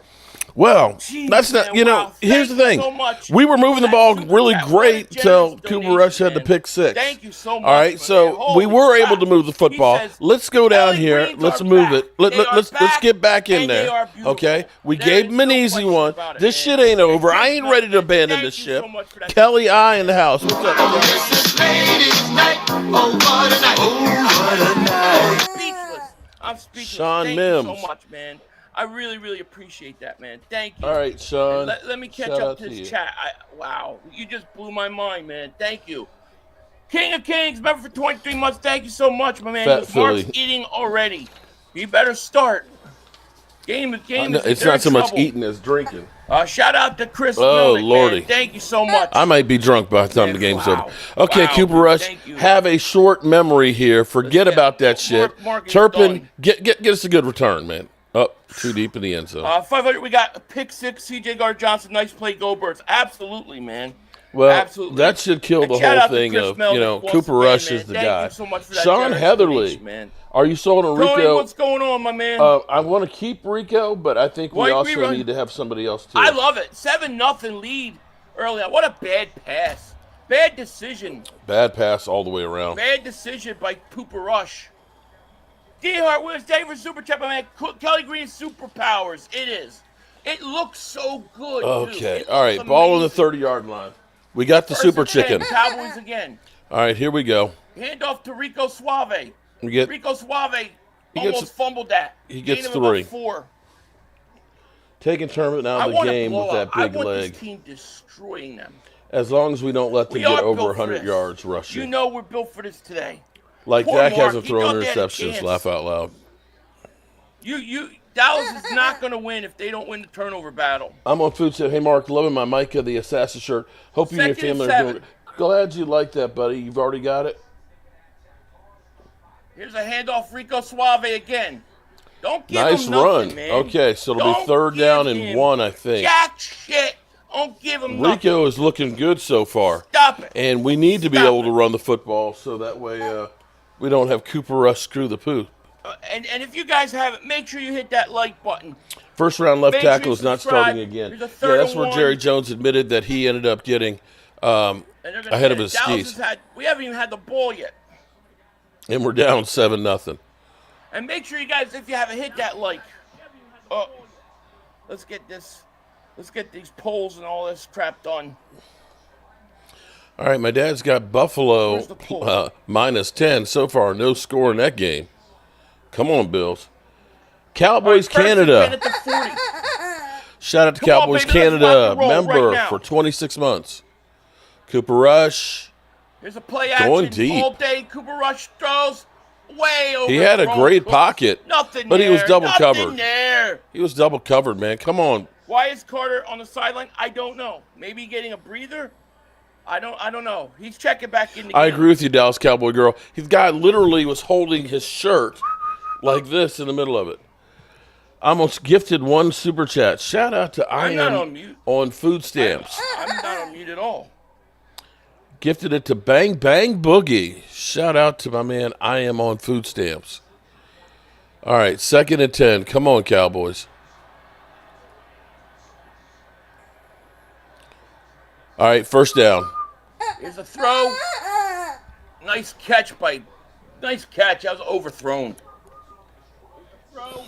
Well, Jeez, that's not, man, you know, wow. here's the Thank thing. you so much We were moving the for ball that really super chat. great What a till generous Cooper Rush had the donation, pick 6. Thank you so much. All right, man. so Holy we were crap. able to move the football. He says, Let's go down "Ellie here. Greens Let's are move back. it. They are Let's back, get back in and they there. are beautiful. Okay? We There gave is him an no easy question one. about it, This man. shit ain't over. I Chris ain't ready to Melnick, abandon thank this you ship. so much for that. Kelly I in the house. What's up, Kelly? This is ladies' night. Oh, what a night. Oh, what a night. Speechless. I'm speechless. Sean Thank Mims. you so much, man. I really, really appreciate that, man. Thank you. All right, Sean. Let me catch Shout up out to to this you. chat. Wow, you just blew my mind, man. Thank you. King of Kings, member for 23 months. Thank you so much, my man. Fat This Mark's Philly. eating already. You better start. Game is It's they're not in so much trouble. eating as drinking. Shout out to Chris. Oh, Melnick, Lordy. man. Thank you so much. I might be drunk by the time Man, the game's wow. over. Okay, Wow, Cooper dude, Rush, thank you. have a short memory here. Forget Yeah, about that shit. Mark is Turpin, done. get us a good return, man. Up too deep in the end zone. 500. We got a pick 6. CJ Gardner-Johnson. Nice play. Go Birds. Absolutely, man. Well, Absolutely. that should kill And the shout whole out to thing Chris of, Melnick once Cooper again, Rush man. is the Thank guy. you so much for that Sean generous Heatherly, donation, man. are you sold on Tony, Rico? what's going on, my man? I want to keep Rico, but I think we Why also rerun? need to have somebody else too. I love it. 7-0 lead early on. What a bad pass. Bad decision. Bad pass all the way around. Bad decision by Pooper Rush. D. Hart Williams, thank you for super chat, my man. Kelly Green's superpowers. It is. It looks so good. Okay. All right. Ball on the 30-yard line. We got the super chicken. Cowboys again. All right. Here we go. Handoff to Rico Suave. We Rico Suave almost fumbled that. He gets Gain of about 3. 4. Taking Tournament out of the game with that big I want leg. this team destroying them. As long as we don't let them We get are over built for 100 this. yards rushing. You know we're built for this today. Like Poor Dak Mark, hasn't he thrown thought they had a interceptions. chance. Laugh out loud. Dallas is not going to win if they don't win the turnover battle. I'm on food set. Hey, Mark, loving my Micah the Assassin shirt. Hope you and your Second and family are doing 7. it. Glad you like that, buddy. You've already got it. Here's a handoff, Rico Suave again. Don't give Nice him nothing, run. man. Okay, so it'll be Don't 3rd down give and him 1, I think. Jack shit. Don't give him nothing. Rico is looking good so far. Stop it. And we need to be Stop able it. to run the football so that way we don't have Cooper Rush screw the poo. And if you guys haven't, make sure you hit that like button. First round left Make sure tackle you is not subscribe. starting again. There's a Yeah, third that's and where 1. Jerry Jones admitted that he ended up getting And they're gonna ahead of hit his it. Dallas skis. we haven't even had the ball yet. And we're down 7-0. And make sure you guys, if you haven't hit that like. Oh, let's get this. Let's get these polls and all this crap done. All right, my dad's got Buffalo Where's the poll? minus 10 so far. No score in that game. Come on, Bills. Cowboys All right, Canada. Ferguson, 10 at the 40. Shout out to Come on, Cowboys baby, let's Canada rock and roll member right now. for 26 months. Cooper Rush. Here's a play action Going deep. all day. Cooper Rush throws way over. He had the a wrong great foot. pocket, Nothing but there. he was double Nothing covered. there. He was double covered, man. Come on. Why is Carter on the sideline? I don't know. Maybe getting a breather. I don't know. He's checking back in the I game. agree with you, Dallas Cowboy girl. His guy literally was holding his shirt like this in the middle of it. I almost gifted 1 super chat. Shout out to I I'm not Am on mute. on food stamps. I'm not on mute at all. Gifted it to Bang Bang Boogie. Shout out to my man I Am on food stamps. All right, 2nd and 10. Come on, Cowboys. All right, 1st down. Here's a throw. Nice catch. That was overthrown. Throw.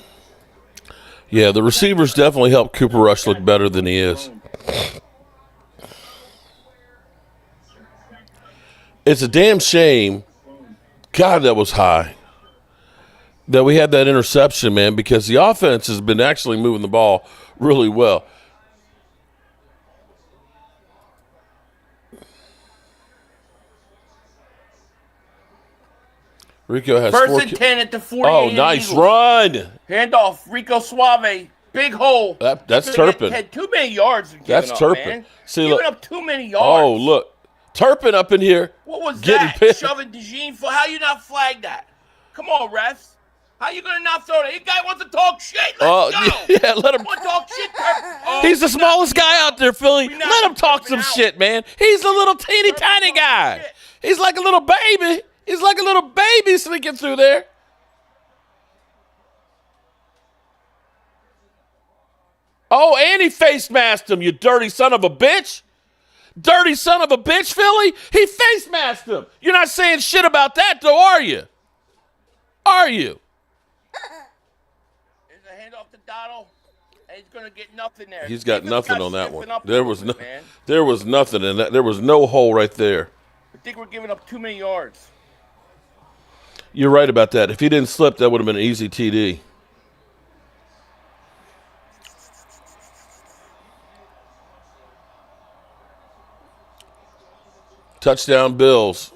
Yeah, the receivers definitely helped Cooper Rush look better than he is. It's a damn shame. God, that was high. That we had that interception, man, because the offense has been actually moving the ball really well. Rico has 1st and 10 at the 48. Oh, nice Eagles. run. Handoff. Rico Suave. Big hole. That's He's gonna Turpin. Had too many yards. That's up, Turpin. Man. See, giving look. up too many yards. Oh, look. Turpin up in here. What was getting that? pissed. Shoving DeJean for how you not flag that? Come on, refs. How you gonna not throw that? You guy wants to talk shit. Let's go. Yeah, let him. Want to talk shit? Oh, He's the smallest guy out there, Philly. We not Let him talk Turpin some out. shit, man. He's a little teeny Turpin tiny talking guy. shit. He's like a little baby. He's like a little baby sneaking through there. Oh, and he face masked him, you dirty son of a bitch. Dirty son of a bitch, Philly. He face masked him. You're not saying shit about that, though, are you? Are you? There's a handoff to Donald, and he's gonna get nothing there. He's got Defense nothing got on that stiffened one. up a There little was bit, no, man. there was nothing in that. There was no hole right there. I think we're giving up too many yards. You're right about that. If he didn't slip, that would have been an easy TD. Touchdown, Bills.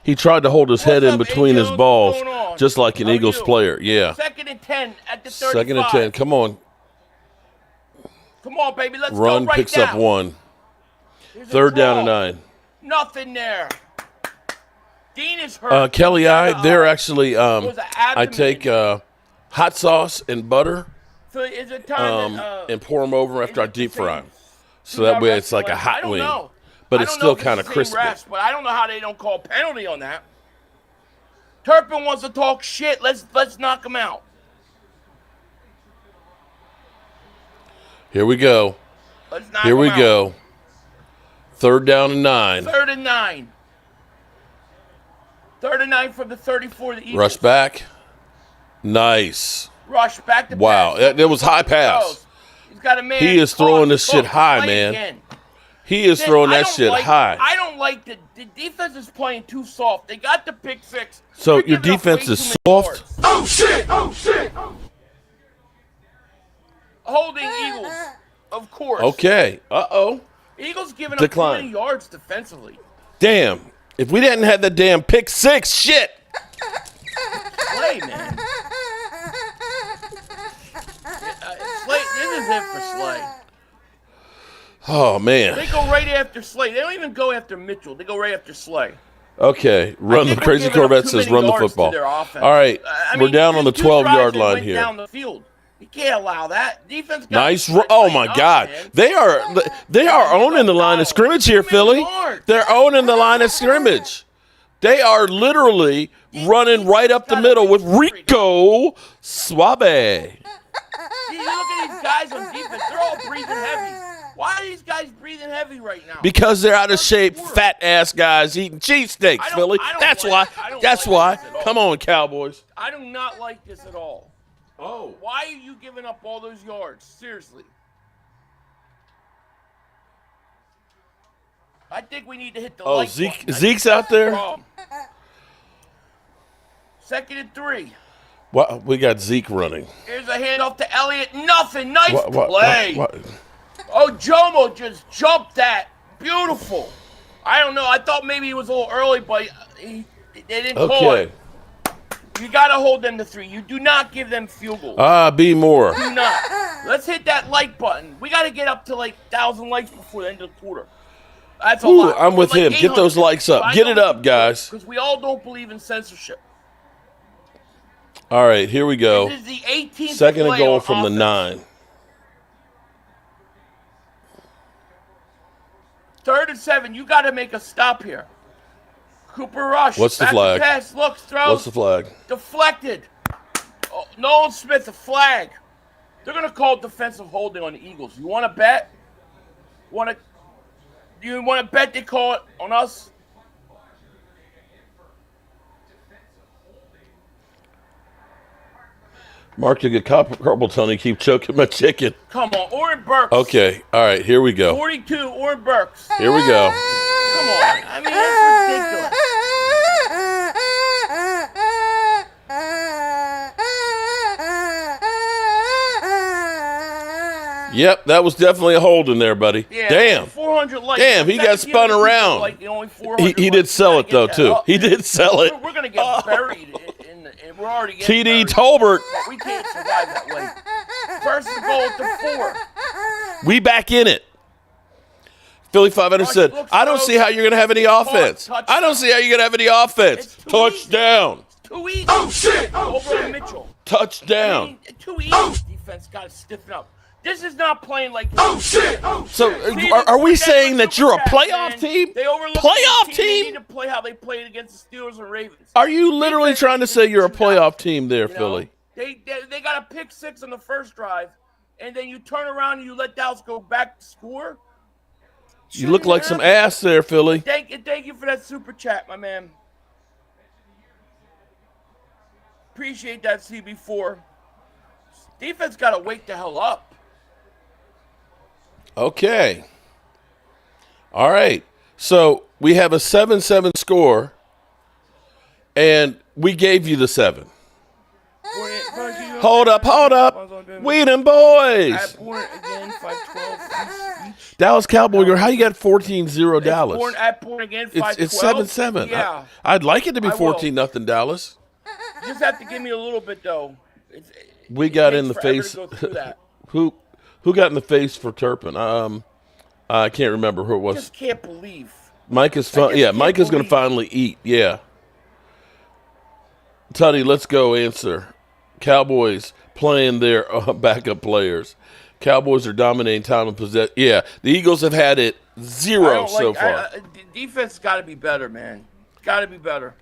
He tried to hold his head What's in up, between his Angels? balls, What's going on? just like an How are Eagles you? player. Yeah. 2nd and 10 at the 35. 2nd and 10. Come on. Come on, baby. Let's Run go right picks now. up 1. Here's a 3rd down draw. and 9. Nothing there. Dean is hurt. Kelly, they're actually, was an I take hot sauce and butter So is it time and pour them over after I is it deep the fry. same- So that way it's like a I hot don't wing. know. But I it's don't still know if kind of the same crispy. refs, but I don't know how they don't call penalty on that. Turpin wants to talk shit. Let's knock him out. Here we go. Let's knock Here we him out. go. 3rd down and 9. 3rd and 9. 3rd and 9 from the 34 of the Eagles. Rush back. Nice. Rush back to Wow, pass. that was high pass. He's got a man. He is throwing this shit high, Play man. again. He is throwing that shit high. I don't like the defense is playing too soft. They got the pick 6. So They're your giving up defense way is too many soft? yards. Oh shit! Oh shit! Holding Eagles, of course. Okay. Uh-oh. Eagles giving Decline. up too many yards defensively. Damn. If we didn't have the damn pick 6, shit. Slay, man. Slay, this is it for Slay. Oh, man. They go right after Slay. They don't even go after Mitchell. They go right after Slay. Okay. Run. The think we're crazy giving up Corvette too says many run the yards to football. their offense. All right. I We're mean, down on the there's 2 drives 12-yard they line went here. Down the field. You can't allow that. Defense got Nice. to Oh, play my up, God. man. They are owning the line of scrimmage here, Philly. They're owning the line of scrimmage. They are literally running right up the middle with Rico Suave. You look at these guys on defense. They're all breathing heavy. Why are these guys breathing heavy right now? Because they're out of shape, fat-ass guys eating cheesesteaks, I don't- Philly. I don't That's like- why. I don't That's like why. this at all. Come on, Cowboys. I do not like this at all. Oh. Why are you giving up all those yards? Seriously. I think we need to hit the Oh, like Zeke, button. I Zeke's think out that's the there? problem. 2nd and 3. What? We got Zeke running. Here's a handoff to Elliott. Nothing. Nice What? play. Oh, Jomo just jumped that. Beautiful. I don't know. I thought maybe he was a little early, but they didn't call Okay. it. You got to hold them to 3. You do not give them field goals. Be more. Do not. Let's hit that like button. We got to get up to like 1,000 likes before the end of the quarter. That's a Ooh, lot. I'm with Like him. Get those 800. likes up. Get it up, guys. Because we all don't believe in censorship. All right, here we go. This is the 18th 2nd and play goal on from the offense. 9. 3rd and 7. You got to make a stop here. Cooper Rush. What's the back to flag? pass. Looks, throws. What's the flag? Deflected. Oh, Nolan Smith, a flag. They're going to call defensive holding on the Eagles. You want to bet? Do you want to bet they call it on us? Mark took a carpal tunnel. Keep choking my chicken. Come on, Oren Burks. Okay, all right, here we go. 42, Oren Burks. Here we go. Come on. I mean, that's ridiculous. Yep, that was definitely a hold in there, buddy. Yeah, Damn. 400 likes. Damn, he got spun around. Like only 400 He did likes. sell We it, gotta though, get too. that up. He did sell it. We're going to get buried. We're already getting TD buried. Tolbert. But we can't survive that way. 1st and goal at the 4. We back in it. Philly 500 said, I don't see how you're going to have any offense. I don't see how you're going to have any offense. It's too Touchdown. Too easy. Oh shit! Over on Mitchell. Touchdown. I mean, too easy. Defense got to stiffen up. This is not playing like. Oh shit! Oh So See, are we look at saying the that you're a Super Chat, playoff man. team? They overlook Playoff the They team? need to play how they played against the Steelers and Ravens. Are you literally Defense trying to needs say you're a shoot out, playoff team there, you know? Philly? They got a pick 6 on the first drive, and then you turn around and you let Dallas go back to score. You look like some ass there, Philly. Thank you for that super chat, my man. Appreciate that, CB4. Defense got to wake the hell up. Okay. All right. So we have a 7-7 score, and we gave you the 7. Hold up. We them boys. Again, 512 each. Dallas Cowboy, how you got 14-0 Dallas? Born again, It's 512. 7-7. Yeah. I'd like it to be I will. 14-0 Dallas. You just have to give me a little bit, though. We It got takes in the forever face. to go through that. Who got in the face for Turpin? I can't remember who it I was. just can't believe. Mike is I just can't Mike is going to believe- finally eat. Yeah. Tuddy, let's go answer. Cowboys playing their backup players. Cowboys are dominating time and possession. Yeah, the Eagles have had it I 0 don't so like- far. Defense got to be better, man. Got to be better.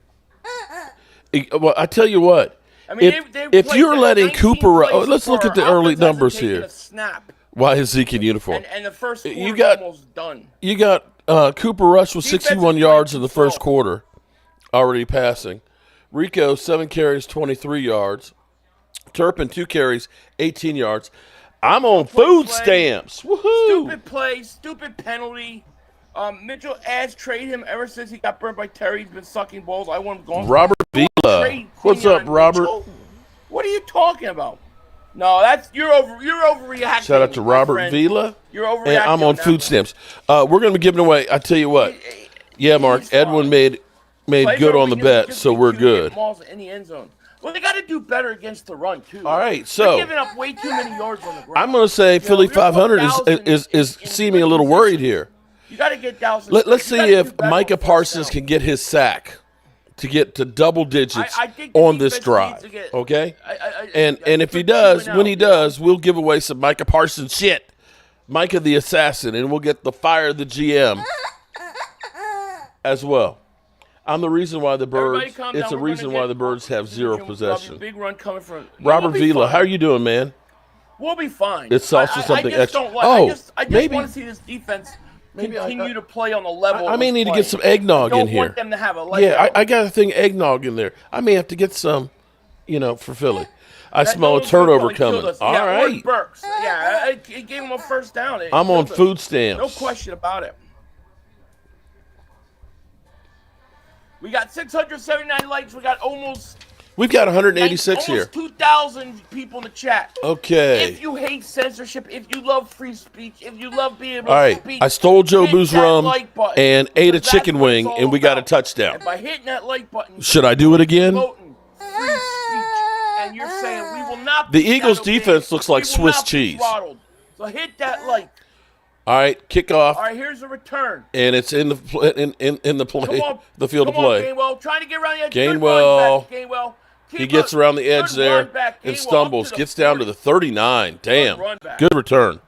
Well, I tell you what. I mean, If you're letting 19 Cooper, plays let's so look far. at the Our early offense hasn't numbers taken here. a snap. Why is Zeke in uniform? And the first quarter You got- almost done. You got Cooper Rush with Defense 61 is yards playing in the first control. quarter, already passing. Rico, 7 carries, 23 yards. Turpin, 2 carries, 18 yards. I'm on food play. stamps. Woohoo! Stupid play, stupid penalty. Mitchell has traded him ever since he got burned by Terry. He's been sucking balls. I want him gone. Robert Vila. Trade What's Kenyon up, Robert? Mitchell? What are you talking about? No, you're overreacting. Shout out to my Robert friend. Vila. You're overreacting. And I'm on food stamps. We're going to be giving away. I tell you what. Yeah, Mark. He's fine. Edwin made Plays good are on the weakness, bet, just so make we're sure you good. get balls in the end zone. Well, they got to do better against the run too. All right, They're so giving up way too many yards on the ground. I'm going to say Philly you're 500 4,000 is in seeming a good little worried position. here. You got to get Dallas. Let's see if Micah Parsons can get his sack to get to double digits I think the on this defense drive. needs to get- Okay? I And if he put does, two and when out, he does, we'll give away some Micah Parsons shit. Micah the assassin, and we'll get the fire the GM as well. I'm the reason why the Everybody Birds. calm It's down. a We're reason gonna why get- the Birds have zero Jim, possession. Big run coming from Robert We'll be Vila, fine. how are you doing, man? We'll be fine. It's also something I just extra. Don't like, Oh, I just maybe- want to see this defense Maybe continue to play on the level. I may it was need to playing. get some eggnog I in don't here. want them to have a leg Yeah, out. I got a thing eggnog in there. I may have to get some, for Philly. I That smell a Nolan's turnover probably killed coming. us. All Yeah, or right. Burks. Yeah, it gave him a first down. It I'm on killed us. food stamps. No question about it. We got 679 likes. We got almost We've got 186 almost here. 2,000 people in the chat. Okay. If you hate censorship, if you love free speech, if you love being able All to right. speak, I stole Joe hit Boo's that rum like button, and ate a because chicken that's what wing, it's and all we got a about. touchdown. And by hitting that like button, Should I do it again? voting free speech, and you're saying we will not. The be Eagles' disobeyed. defense looks like We will Swiss not be cheese. throttled. So hit that like. All right, kickoff, All right, here's the return. and it's in the in the play, Come on, the field come of play. On, Gainwell, trying to get around the edge. Gainwell. Good run back, Gainwell. Keep He gets up. around the edge Good there run back, and Gainwell, stumbles, up to gets down to the 39. Damn, run back. good return.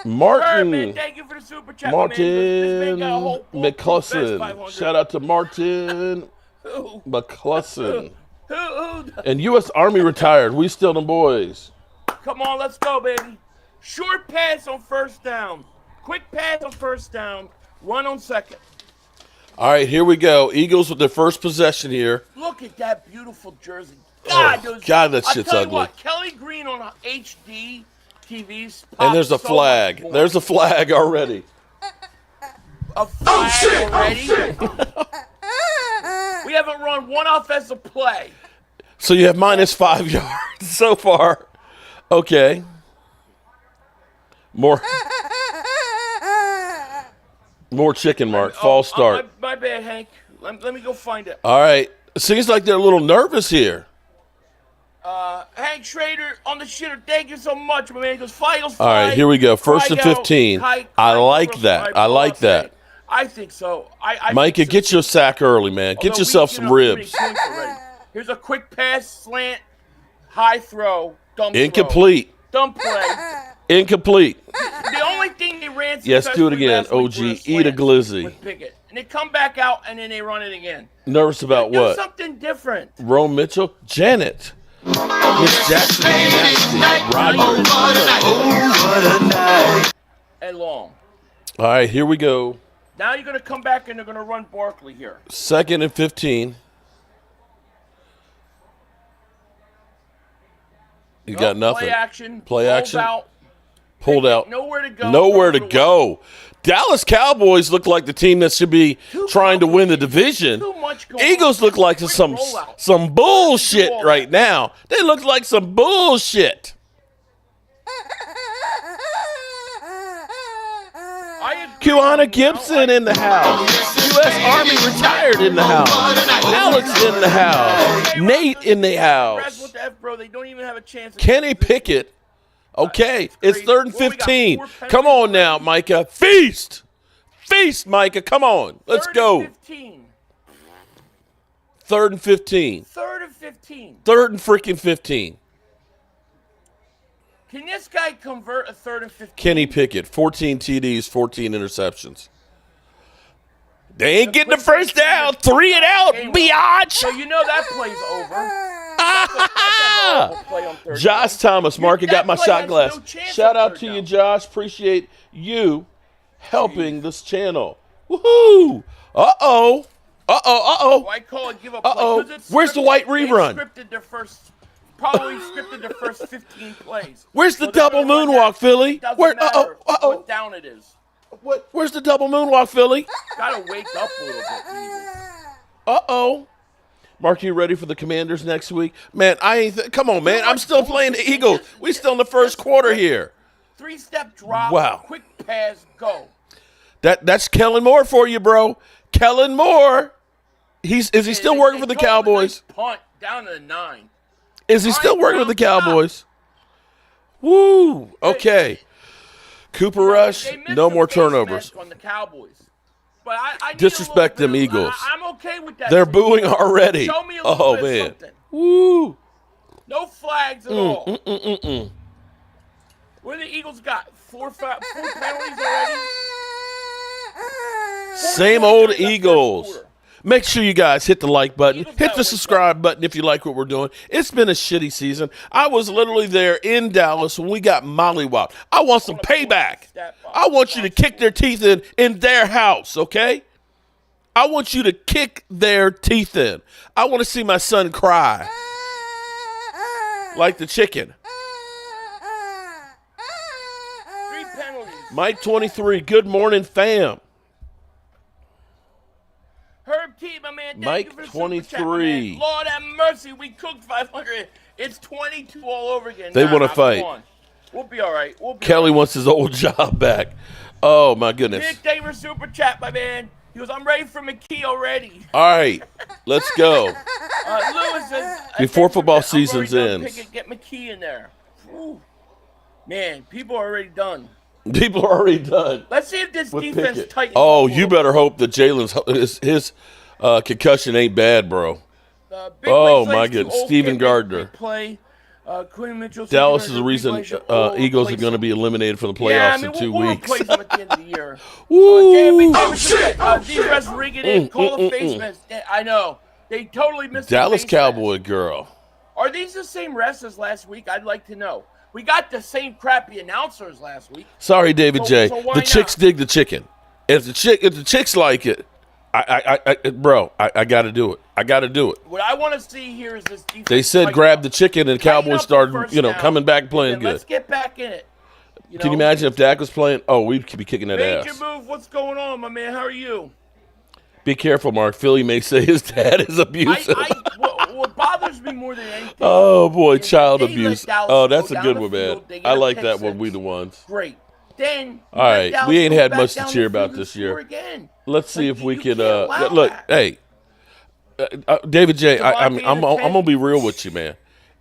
Martin. Man, thank you for the super chat, my man. This man got a whole best McClussen. 500. Shout out to Martin Who? McClussen. Who? And U.S. Army retired. We still them boys. Come on, let's go, baby. Short pass on first down. Quick pass on first down. Run on second. All right, here we go. Eagles with their first possession here. Look at that beautiful jersey. God, Oh, God, that shit's I'll tell you ugly. what, Kelly Green on HD TVs. And there's a pops so flag. much more. There's a flag already. A flag already. We haven't run one offensive play. So you have minus 5 yards so far. Okay. More chicken, Mark. False start. My bad, Hank. Let me go find it. All right. Seems like they're a little nervous here. Hank Schrader on the shitter. Thank you so much, my man. He goes, fly, All right, here we go. First and 15. I like that. I like that. I think so. I Micah, think so. get your sack early, man. Get Although yourself we've some given up too many ribs. points already. Here's a quick pass, slant, high throw, dump throw. Incomplete. Dump play. Incomplete. The only thing they ran Yes, do it successfully again, last week OG. was Eat a slant glizzy. with Pickett. And they come back out, and then they run it again. Nervous about Do what? something different. Rome Mitchell? Janet. Miss Jackson. Rodney. And long. All right, here we go. Now you're going to come back, and they're going to run Barkley here. Second and 15. You got nothing. Play action. Play Rolls action. Out. Pulled out. Nowhere to go. Nowhere to Throws it go. Dallas Cowboys look like the team that should be trying to win the division. Too much going Eagles on. look like Quick some rollout. bullshit all right that. now. They look like some bullshit. I agree. Kiwana Gibson in the house. U.S. Army retired in the house. Alex in the house. Nate in the Congrats house. with the F, bro. They don't even have a chance. Kenny Pickett. Okay, it's crazy. 3rd and Well, we got 15. 4 penalties Come on already. now, Micah. Feast. Feast, Micah. Come on. Let's Third go. and 15. 3rd and 15. 3rd and 15. 3rd and freaking 15. Can this guy convert a 3rd and 15? Kenny Pickett, 14 TDs, 14 interceptions. They ain't getting the first down. 3 and out, Game biatch. So you know that play's over. horrible play on third Josh down. Thomas, Mark, I got my That play shot has glass. no chance Shout on out third to you, down. Josh. Appreciate you helping this channel. Woohoo! Uh-oh. I call it give up. Uh-oh. Play, 'cause it's Where's the scripted. white They rewrun? Probably scripted their first 15 plays. Where's the So they're double gonna run moonwalk, that. Philly? Doesn't Where? matter Uh-oh. what down it is. Where's the double moonwalk, Philly? Gotta wake up a little bit, Eagles. Uh-oh. Mark, you ready for the Commanders next week? Man, come on, man. I'm still playing the Eagles. We still in the first quarter here. 3-step drop. Wow. Quick pass. Go. That's Kellen Moore for you, bro. Kellen Moore. Is he still working for the Cowboys? Nice punt down to the 9. Is he still working with the Cowboys? Woo. Okay. Cooper Rush, They missed no the more face turnovers. mask on the Cowboys. But I need Disrespect a little them, bit of- Eagles. I'm okay with that. They're booing already. Show me a little Oh, bit man. of something. Woo. No flags at all. What do the Eagles got? Four penalties already? Same 4 old penalties in the first Eagles. quarter. Make sure you guys hit the like button. Eagles Hit gotta the wake subscribe button if you like what we're doing. It's been a shitty season. I was literally there in Dallas when we got mollywopped. I want some payback. I want you to kick their teeth in their house, okay? I want you to kick their teeth in. I want to see my son cry like the chicken. 3 penalties. Mike 23, good morning, fam. Herb T, my man. Thank Mike you for the super chat, my 23. man. Lord have mercy. We cooked 500. It's 22 all over again. They wanna come fight. on. We'll be all right. Kelly wants his old job back. Oh, my goodness. Nick, thank you for super chat, my man. He goes, I'm ready for McKee already. All right, let's go. Lewis says, Before football I'm already season's done ends. picking- Get McKee in there. Whew. Man, people are already done. People are already done. Let's see if this with defense Pickett. tightens Oh, up a you little better hope that Jalen's his concussion ain't bad, bro. Big Oh, Wayne my Slade's goodness. too old, Steven can't Gardner. Play. Quinn Mitchell. Dallas is Steven the reason Gardner, Big Eagles are replace going to him. be eliminated from the playoffs Yeah, I mean, in 2 we'll weeks. replace them at the end of the year. Woo! These refs rig it in. Call the face mask. I know. They totally missed Dallas the face Cowboy mask. girl. Are these the same refs as last week? I'd like to know. We got the same crappy announcers last week. Sorry, David So- J. so why The chicks not? dig the chicken. If the chicks like it, I got to do it. I got to do it. What I want to see here is this defense. They said tighten grab up. the chicken, and Tighten Cowboys up the started, first down, coming back playing and good. Let's get back in it. Can you imagine if Dak was playing? Oh, we'd be kicking that Major ass. move. What's going on, my man? How are you? Be careful, Mark. Philly may say his dad is abusive. What bothers me more than anything. Oh, boy, is child they let abuse. Dallas Oh, go that's a down good the one, man. field, they get I a like pick that when six. we the ones. Great. Then All right, Dallas we ain't go had back much to down the cheer field about and this score year. again. Let's see Like, if we you can can't allow look. that. Hey, David J. I'm Devontae I'm in the gonna be real with you, man.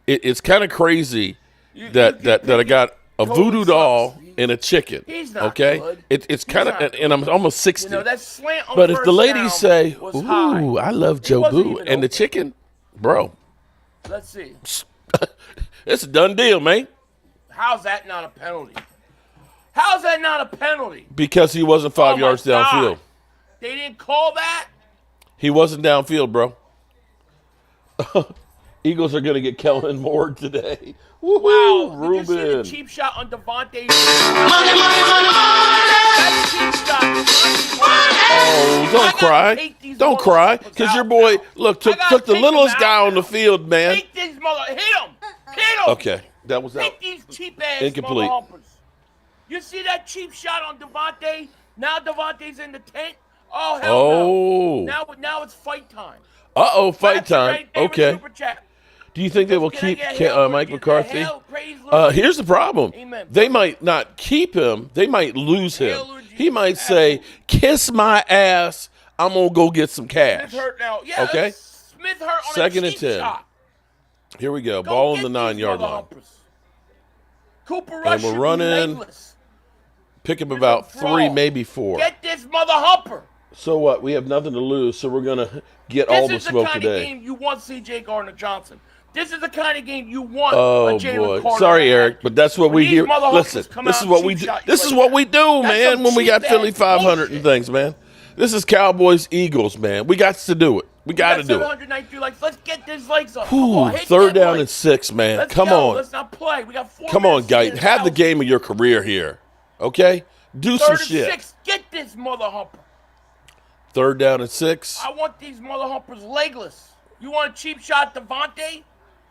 It's kind of crazy You that can I got a totally voodoo sucks. doll and a chicken. He's not okay. good. It's kind not of, and I'm almost 60. You know, that slant on But if the first ladies down say, was "Ooh, high. I love It Joe wasn't Boo," even and the open. chicken, bro, Let's see. it's a done deal, man. How's that not a penalty? How's that not a penalty? Because he wasn't 5 Oh my yards God. downfield. They didn't call that? He wasn't downfield, bro. Eagles are going to get Kellen Moore today. Woo-hoo, Wow. Did you see the Ruben. cheap shot on Devontae? Money, money, money, money. That cheap shot. Oh, don't I gotta cry. take these Don't cry. motherfuckers Because your out boy, now. look, I took gotta the take littlest them guy out on the now. field, man. Take these hit him. Hit him. Okay, that was out. Take these cheap ass Incomplete. motherfuckers. You see that cheap shot on Devontae? Now Devontae's in the tent. Oh hell Oh. no! Now it's fight time. Uh-oh, fight That's a time. great favorite Okay. super chat. Do you think they will Can I keep get hell? Mike Get the McCarthy? hell? Praise Lord. Here's the problem. Amen. They might not keep him. They might lose him. Hallelujah. He might say, "Kiss my ass. I'm going to go get some cash." Smith hurt now. Yeah, Okay. Smith hurt on Second a and cheap 10. shot. Here we go. Go Ball on get the these 9-yard line. motherfuckers. Cooper Rush we're should be running. legless. Pick him Here's about a fraud. 3, maybe 4. Get this mother humper. So what? We have nothing to lose, so we're going to get all the This is the smoke kind of today. game you want C.J. Gardner-Johnson. This is the kind of game you want Oh a Jalen boy, Carter. sorry, Eric, but that's what When we these hear. motherfuckers Listen, come this out is what and we cheap do. shot you This is like what that. we do, That's man. some When we got cheap Philly ass 500 and bullshit. things, man. This is Cowboys Eagles, man. We got to do it. We got to do it. 793 likes. Let's get these legs up. Ooh, Hit third that down leg. and 6, man. Let's Come go. on. Let's not play. We got 4 Come on, minutes guys. in Have the house. game of your career here. Okay? Do some Third and shit. 6. Get this mother humper. Third down and 6. I want these mother humpers legless. You want a cheap shot, Devontae?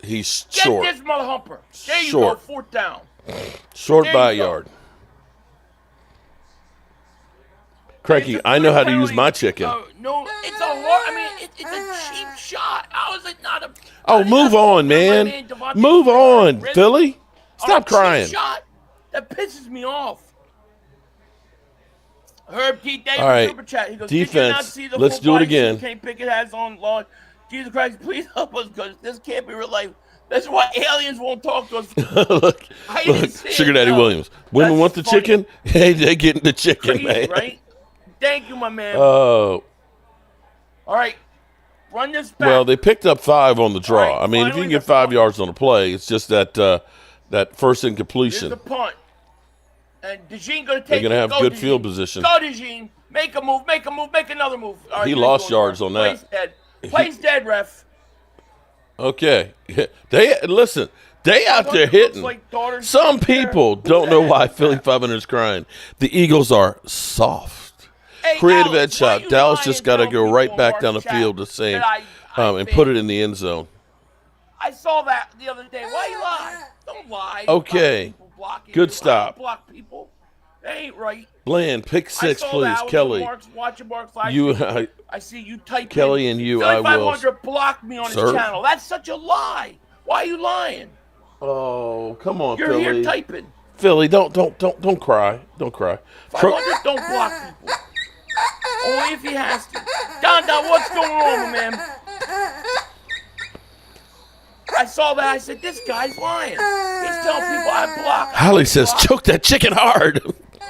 He's Get short. this mother humper. There you Short. go. 4th down. Short There by a you go. yard. Cranky, I know how to use my chicken. No, it's a hard. I mean, it's a cheap shot. How is it not a? Oh, move on, man. Devontae Move on, Really? Philly. Stop On a cheap crying. Shot? That pisses me off. Herb T, thank you All for right. Super Chat. He goes, Defense. Did you not see the Let's full do it body again. suit Kenny Pickett has on lawn? Jesus Christ, please help us, because this can't be real life. That's why aliens won't talk to us. look, I didn't see Sugar it, Daddy no. Williams. Women That's want the funny. chicken. Hey, they getting the chicken, Crazy, man. right? Thank you, my man. Oh, All right. Run this back. well, they picked up 5 on the draw. All right, I mean, if you finally can get the 5 punt. yards on a play, it's just that that first Here's incompletion. the punt. And DeJean going to take They're going to have Go, good DeJean. field position. Go, DeJean. Make a move. Make a move. Make another move. All right, He good lost going, yards ref. on that. Play's dead. Play's dead, ref. Okay. They listen. They out there Looks hitting. like daughters Some there. people don't know why Philly 500 is crying. The Eagles are soft. Hey, Creative Alex, head why shot. you Dallas lying just got to telling go people right in back Mark's down the chat field the same that I and think? put it in the end zone. I saw that the other day. Why you lie? Don't lie. Okay. About people blocking Good you. I stop. don't block people. That ain't right. Bland, pick I 6, saw please. that. I was Kelly. watching Mark's live You, stream. I see you type Kelly in, and you, Philly I will 500 blocked me on serve. his channel. That's such a lie. Why are you lying? Oh, come on, You're Philly. here typing. Philly, don't cry. Don't cry. 500 don't block people. Only if he has to. Don, what's going on, man? I saw that. I said, this guy's lying. He's telling people I block. Holly says, choke that chicken hard.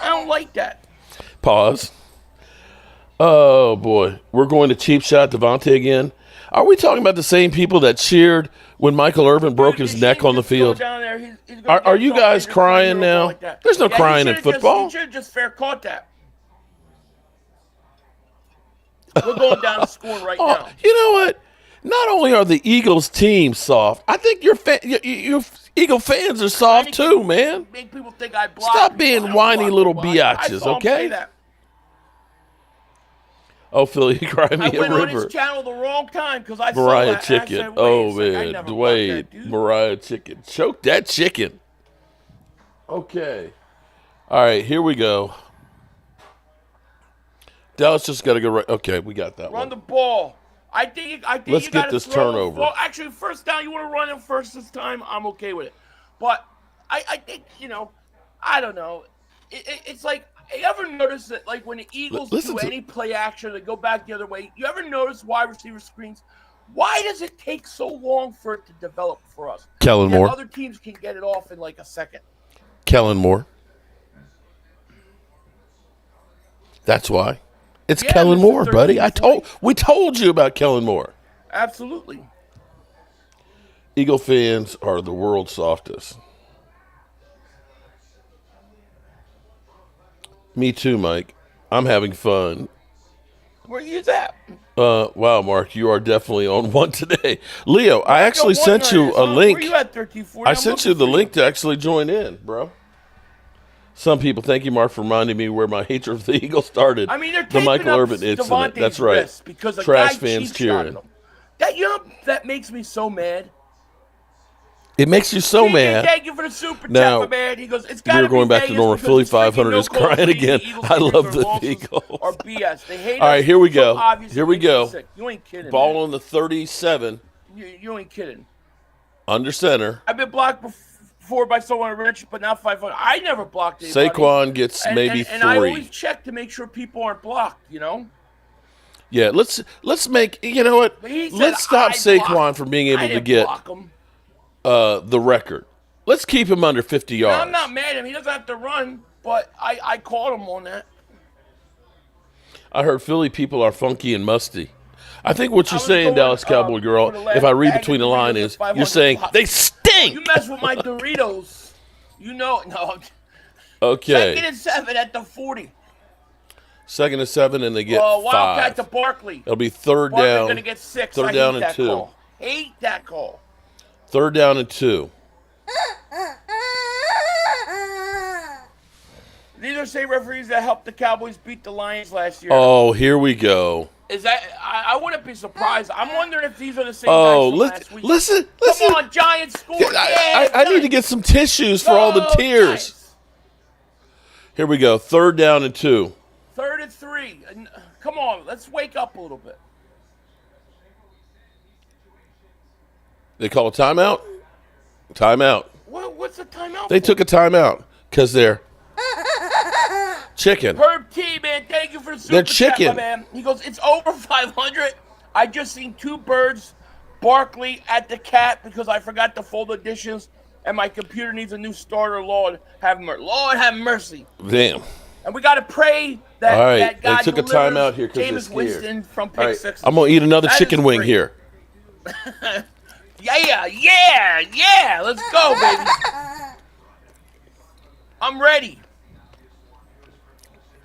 I don't like that. Pause. Oh, boy. We're going to cheap shot Devontae again. Are we talking about the same people that cheered when Michael Irvin broke his neck on the field? Are you guys crying now? There's no crying in football. He should have just fair caught that. We're going down the score right now. You know what? Not only are the Eagles team soft, I think your Eagle fans are soft too, man. Make people think I block. Stop being whiny little biatches, okay? Oh, Philly, you cry me I a went on river. his channel the wrong time because I saw Mariah that. Chicken. And I said, Oh, wait a second, I man. never blocked Dwayne, that dude. Mariah Chicken. Choke that chicken. Okay. All right, here we go. Dallas just got to go right. Okay, we got that Run one. the ball. I think Let's you get gotta this throw the turnover. ball. Actually, first down, you want to run it first this time, I'm okay with it. But I think, I don't know. It's like, you ever notice that, like, when the Eagles do any play action, they go back the other way, you ever notice wide receiver screens? Why does it take so long for it to develop for us? Kellen Yet Moore. Other teams can get it off in like a second. Kellen Moore. That's why. It's Yeah, Kellen Mr. Moore, buddy. 1340. We told you about Kellen Moore. Absolutely. Eagle fans are the world's softest. Me too, Mike. I'm having fun. Where you at? Wow, Mark, you are definitely on one today. Leo, I actually sent you a link. Where you at, 1340? I sent you the link to actually join in, bro. Some people, thank you, Mark, for reminding me where my hatred of the Eagles started. I mean, they're the taking Michael up Irvin incident. Devontae's That's right. wrist because a Trash guy fans cheap shotted cheering. him. That makes me so mad. It makes you so TJ, mad. Thank you for the super Now, chat, my man. He goes, it's gotta we're going be back to Vegas normal. because Philly it's freaking 500 is no calls crying for again. Eagles I love or the losses Eagles. Or BS. They hate All right, us here we so go. obviously Here we makes me go. sick. You ain't kidding. Ball man. on the 37, You ain't kidding. under center. I've been blocked before by someone rich, but now 500. I never blocked anybody. Saquon gets maybe and I 3. always check to make sure people aren't blocked, Yeah, let's make, you know what? But he said, Let's stop I Saquon blocked from being him. able I to didn't get block him. the record. Let's keep him under 50 yards. I'm not mad at him. He doesn't have to run, but I caught him on that. I heard Philly people are funky and musty. I think what you're was saying, going, Dallas Cowboy girl, for the last if I read bag between of the line, Doritos is at 500 you're saying pop. they stink. You mess with my Doritos, no. Okay. 2nd and 7 at the 40. 2nd and 7, and they get Wildcat 5. to Barkley. It'll be third Barkley down. going to get 6. Third I down hate and that 2. call. Hate that call. 3rd down and 2. These are the same referees that helped the Cowboys beat the Lions last year. Oh, here we go. Is that? I wouldn't be surprised. I'm wondering if these are the same Oh, guys from last week. listen. Come on, Giants score. I need to get some tissues for all the tears. Giants. Here we go. 3rd down and 2. 3rd and 3. Come on, let's wake up a little bit. They call a timeout? Timeout. What's the timeout? They for? took a timeout because they're chicken. Herb T, man, thank you for the super They're chat, chicken. my man. He goes, it's over 500. I just seen 2 birds, Barkley at the cat because I forgot to fold the dishes, and my computer needs a new starter. Lord have mercy. Damn. And we got to pray that, All right, that God they took a delivers timeout here 'cause they're Jameis scared. Winston from pick All right, 6. I'm going to eat another That chicken is wing great. here. Yeah. Let's go, baby. I'm ready.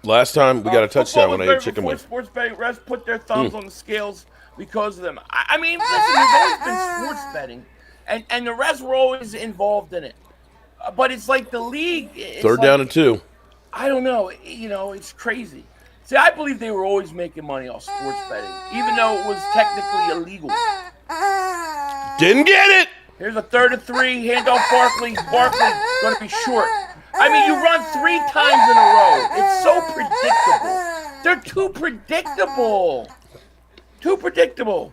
Last time we got a touchdown when I ate chicken wing. Sports betting refs put their thumbs on the scales because of them. I mean, listen, there's always been sports betting, and the refs were always involved in it. But it's like the league. 3rd down and 2. I don't know. It's crazy. See, I believe they were always making money off sports betting, even though it was technically illegal. Didn't get it. Here's a 3rd and 3. Handoff Barkley. Barkley going to be short. I mean, you run 3 times in a row. It's so predictable. They're too predictable. Too predictable.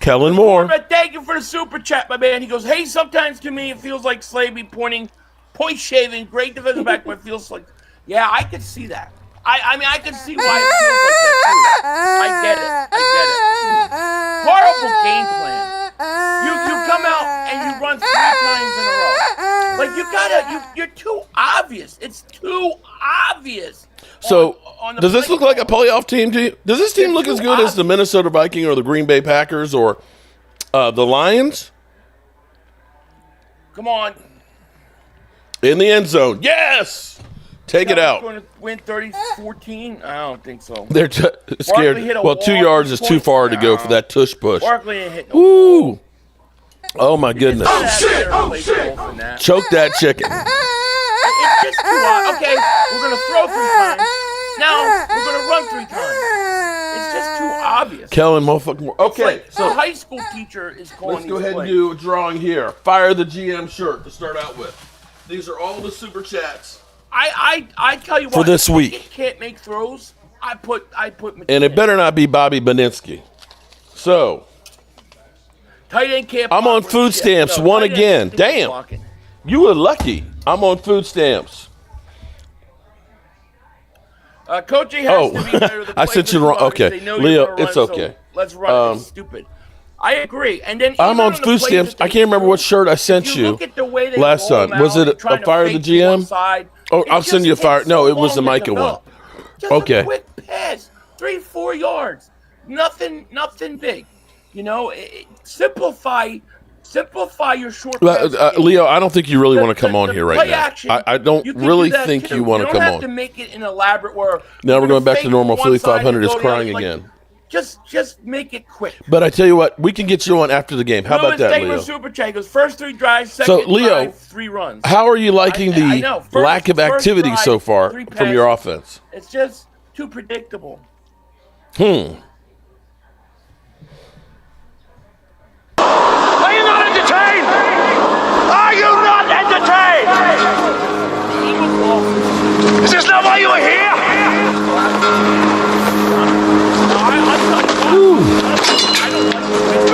Kellen Moore. But thank you for the super chat, my man. He goes, hey, sometimes to me it feels like Slavy point shaving. Great defensive back, but it feels like, yeah, I could see that. I mean, I can see why it feels like that, too. I get it. Horrible game plan. You come out and you run 3 times in a row. Like, you're too obvious. It's too obvious. So, on the does this play look like a call. playoff team to you? Does this team look as good as the Minnesota Vikings or the Green Bay Packers or the Lions? Come on. In the end zone. Yes! Take it out. Going to win 30-14? I don't think so. They're scared. hit a Well, 2 wall, yards is too far to go for that tush push. Barkley ain't hitting no Woo! Oh, my goodness. shit! Choke that chicken. It's just too hot. Okay, we're going to throw 3 times. Now, we're going to run 3 times. It's just too obvious. Kellen, motherfucking more. It's Okay, like so a high school teacher is calling let's go these ahead and plays. do a drawing here. Fire the GM shirt to start out with. These are all the super chats. I tell you what. For this week. If he can't make throws, I put And it better not be Bobby Beninsky. So, tight end can't I'm block on for food shit. stamps No, one tight end again. stinks Damn. blocking. you were lucky. I'm on food stamps. Coach A has Oh, to be better than I sent you the wrong. Okay, They know Leo, you're gonna it's run, okay. So let's run. It's stupid. I agree. And then I'm even on the food plays stamps. that they I can't remember threw, what shirt I sent if you look at the way they last roll time. them Was out, it trying a to Fire the fake to one GM? side, Oh, it I'll send you a just fire. takes No, so it was long the to Micah one. develop. Just Okay. a quick pass, 3-4 yards, nothing big. Simplify your short passes. Leo, I don't think you really want to come on here right play now. action, I don't you can really do that think too. you want to come You don't have to on. make it an elaborate where Now we're going back to normal. Philly Philly 500 is crying again. Just make it quick. But I tell you what, we can get you on after the game. How about that, Thank you Leo? for Super Chat. Goes first 3 drives, second Leo, drive, 3 runs. How are you liking I the know. lack of First activity drive, so far 3 from your passes. offense? It's just too predictable. Are you not entertained? Are you not entertained? Is this not why you were here?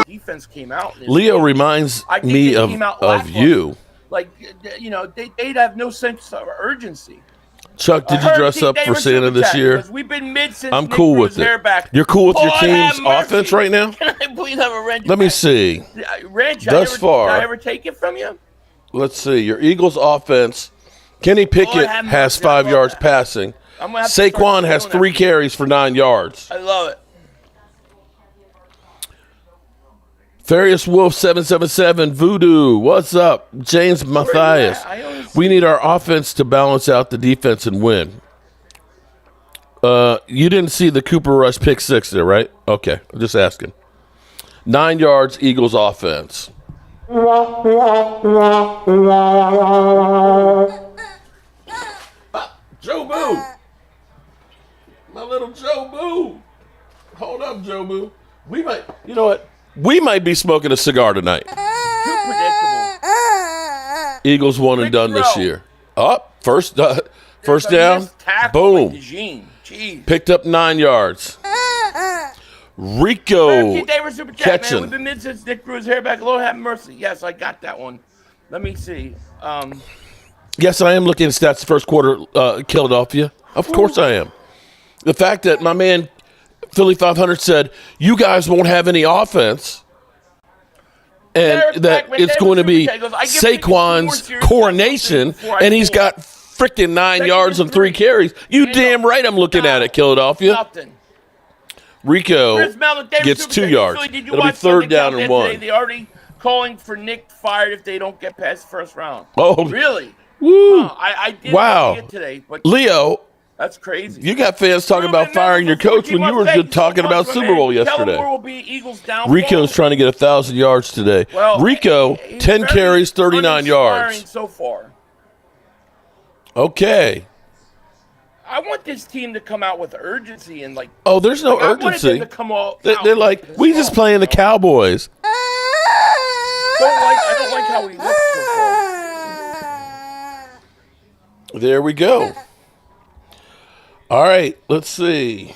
Defense came out. Leo reminds I think me they of came out you. Like, they'd have no sense of urgency. Chuck, did you dress up for Santa this year? We've been mid since I'm Nick cool grew with his hair it. back. You're cool with your Lord team's have mercy. offense right now? Can I please have a wrench? Let me back? see. Wrench, Thus far. Did I ever take it from you? Let's see. Your Eagles offense. Kenny Pickett have has mercy. I 5 love yards that. passing. I'm gonna have to start Saquon has doing 3 that. carries for 9 yards. I love it. Farius Wolf 777 Voodoo. What's up? James Matthias. I always We need our offense to balance out the defense and win. You didn't see the Cooper Rush pick 6 there, right? Okay, I'm just asking. 9 yards, Eagles offense. Joe Boo. My little Joe Boo. Hold up, Joe Boo. You know what? We might be smoking a cigar tonight. Too predictable. Eagles one and done this year. Up, first down. Boom. Jeez. Picked up 9 yards. Rico catching. We've been mid since Nick Cruz hair back. Lord have mercy. Yes, I got that one. Let me see. Yes, I am looking at stats first quarter, Philadelphia. Of course I am. The fact that my man Philly 500 said, you guys won't have any offense, and that it's going to be Saquon's coronation, and he's got freaking 9 yards and 3 carries. You damn right I'm looking at it, Philadelphia. Nothing. Rico gets 2 yards. It'll be third down and 1. They already calling for Nick fired if they don't get past the first round. Oh, really? Woo! I did wow. See it today, but Leo, that's crazy. You got fans talking about firing your coach when you were just talking about Super Bowl yesterday. Will be Eagles Rico's trying to get 1,000 yards today. Well, Rico, 10 carries, 39 yards. So far. Okay. I want this team to come out with urgency and like. Oh, there's no urgency. To come out they're like, we just playing the Cowboys. I don't like how he looks so far. There we go. All right, let's see.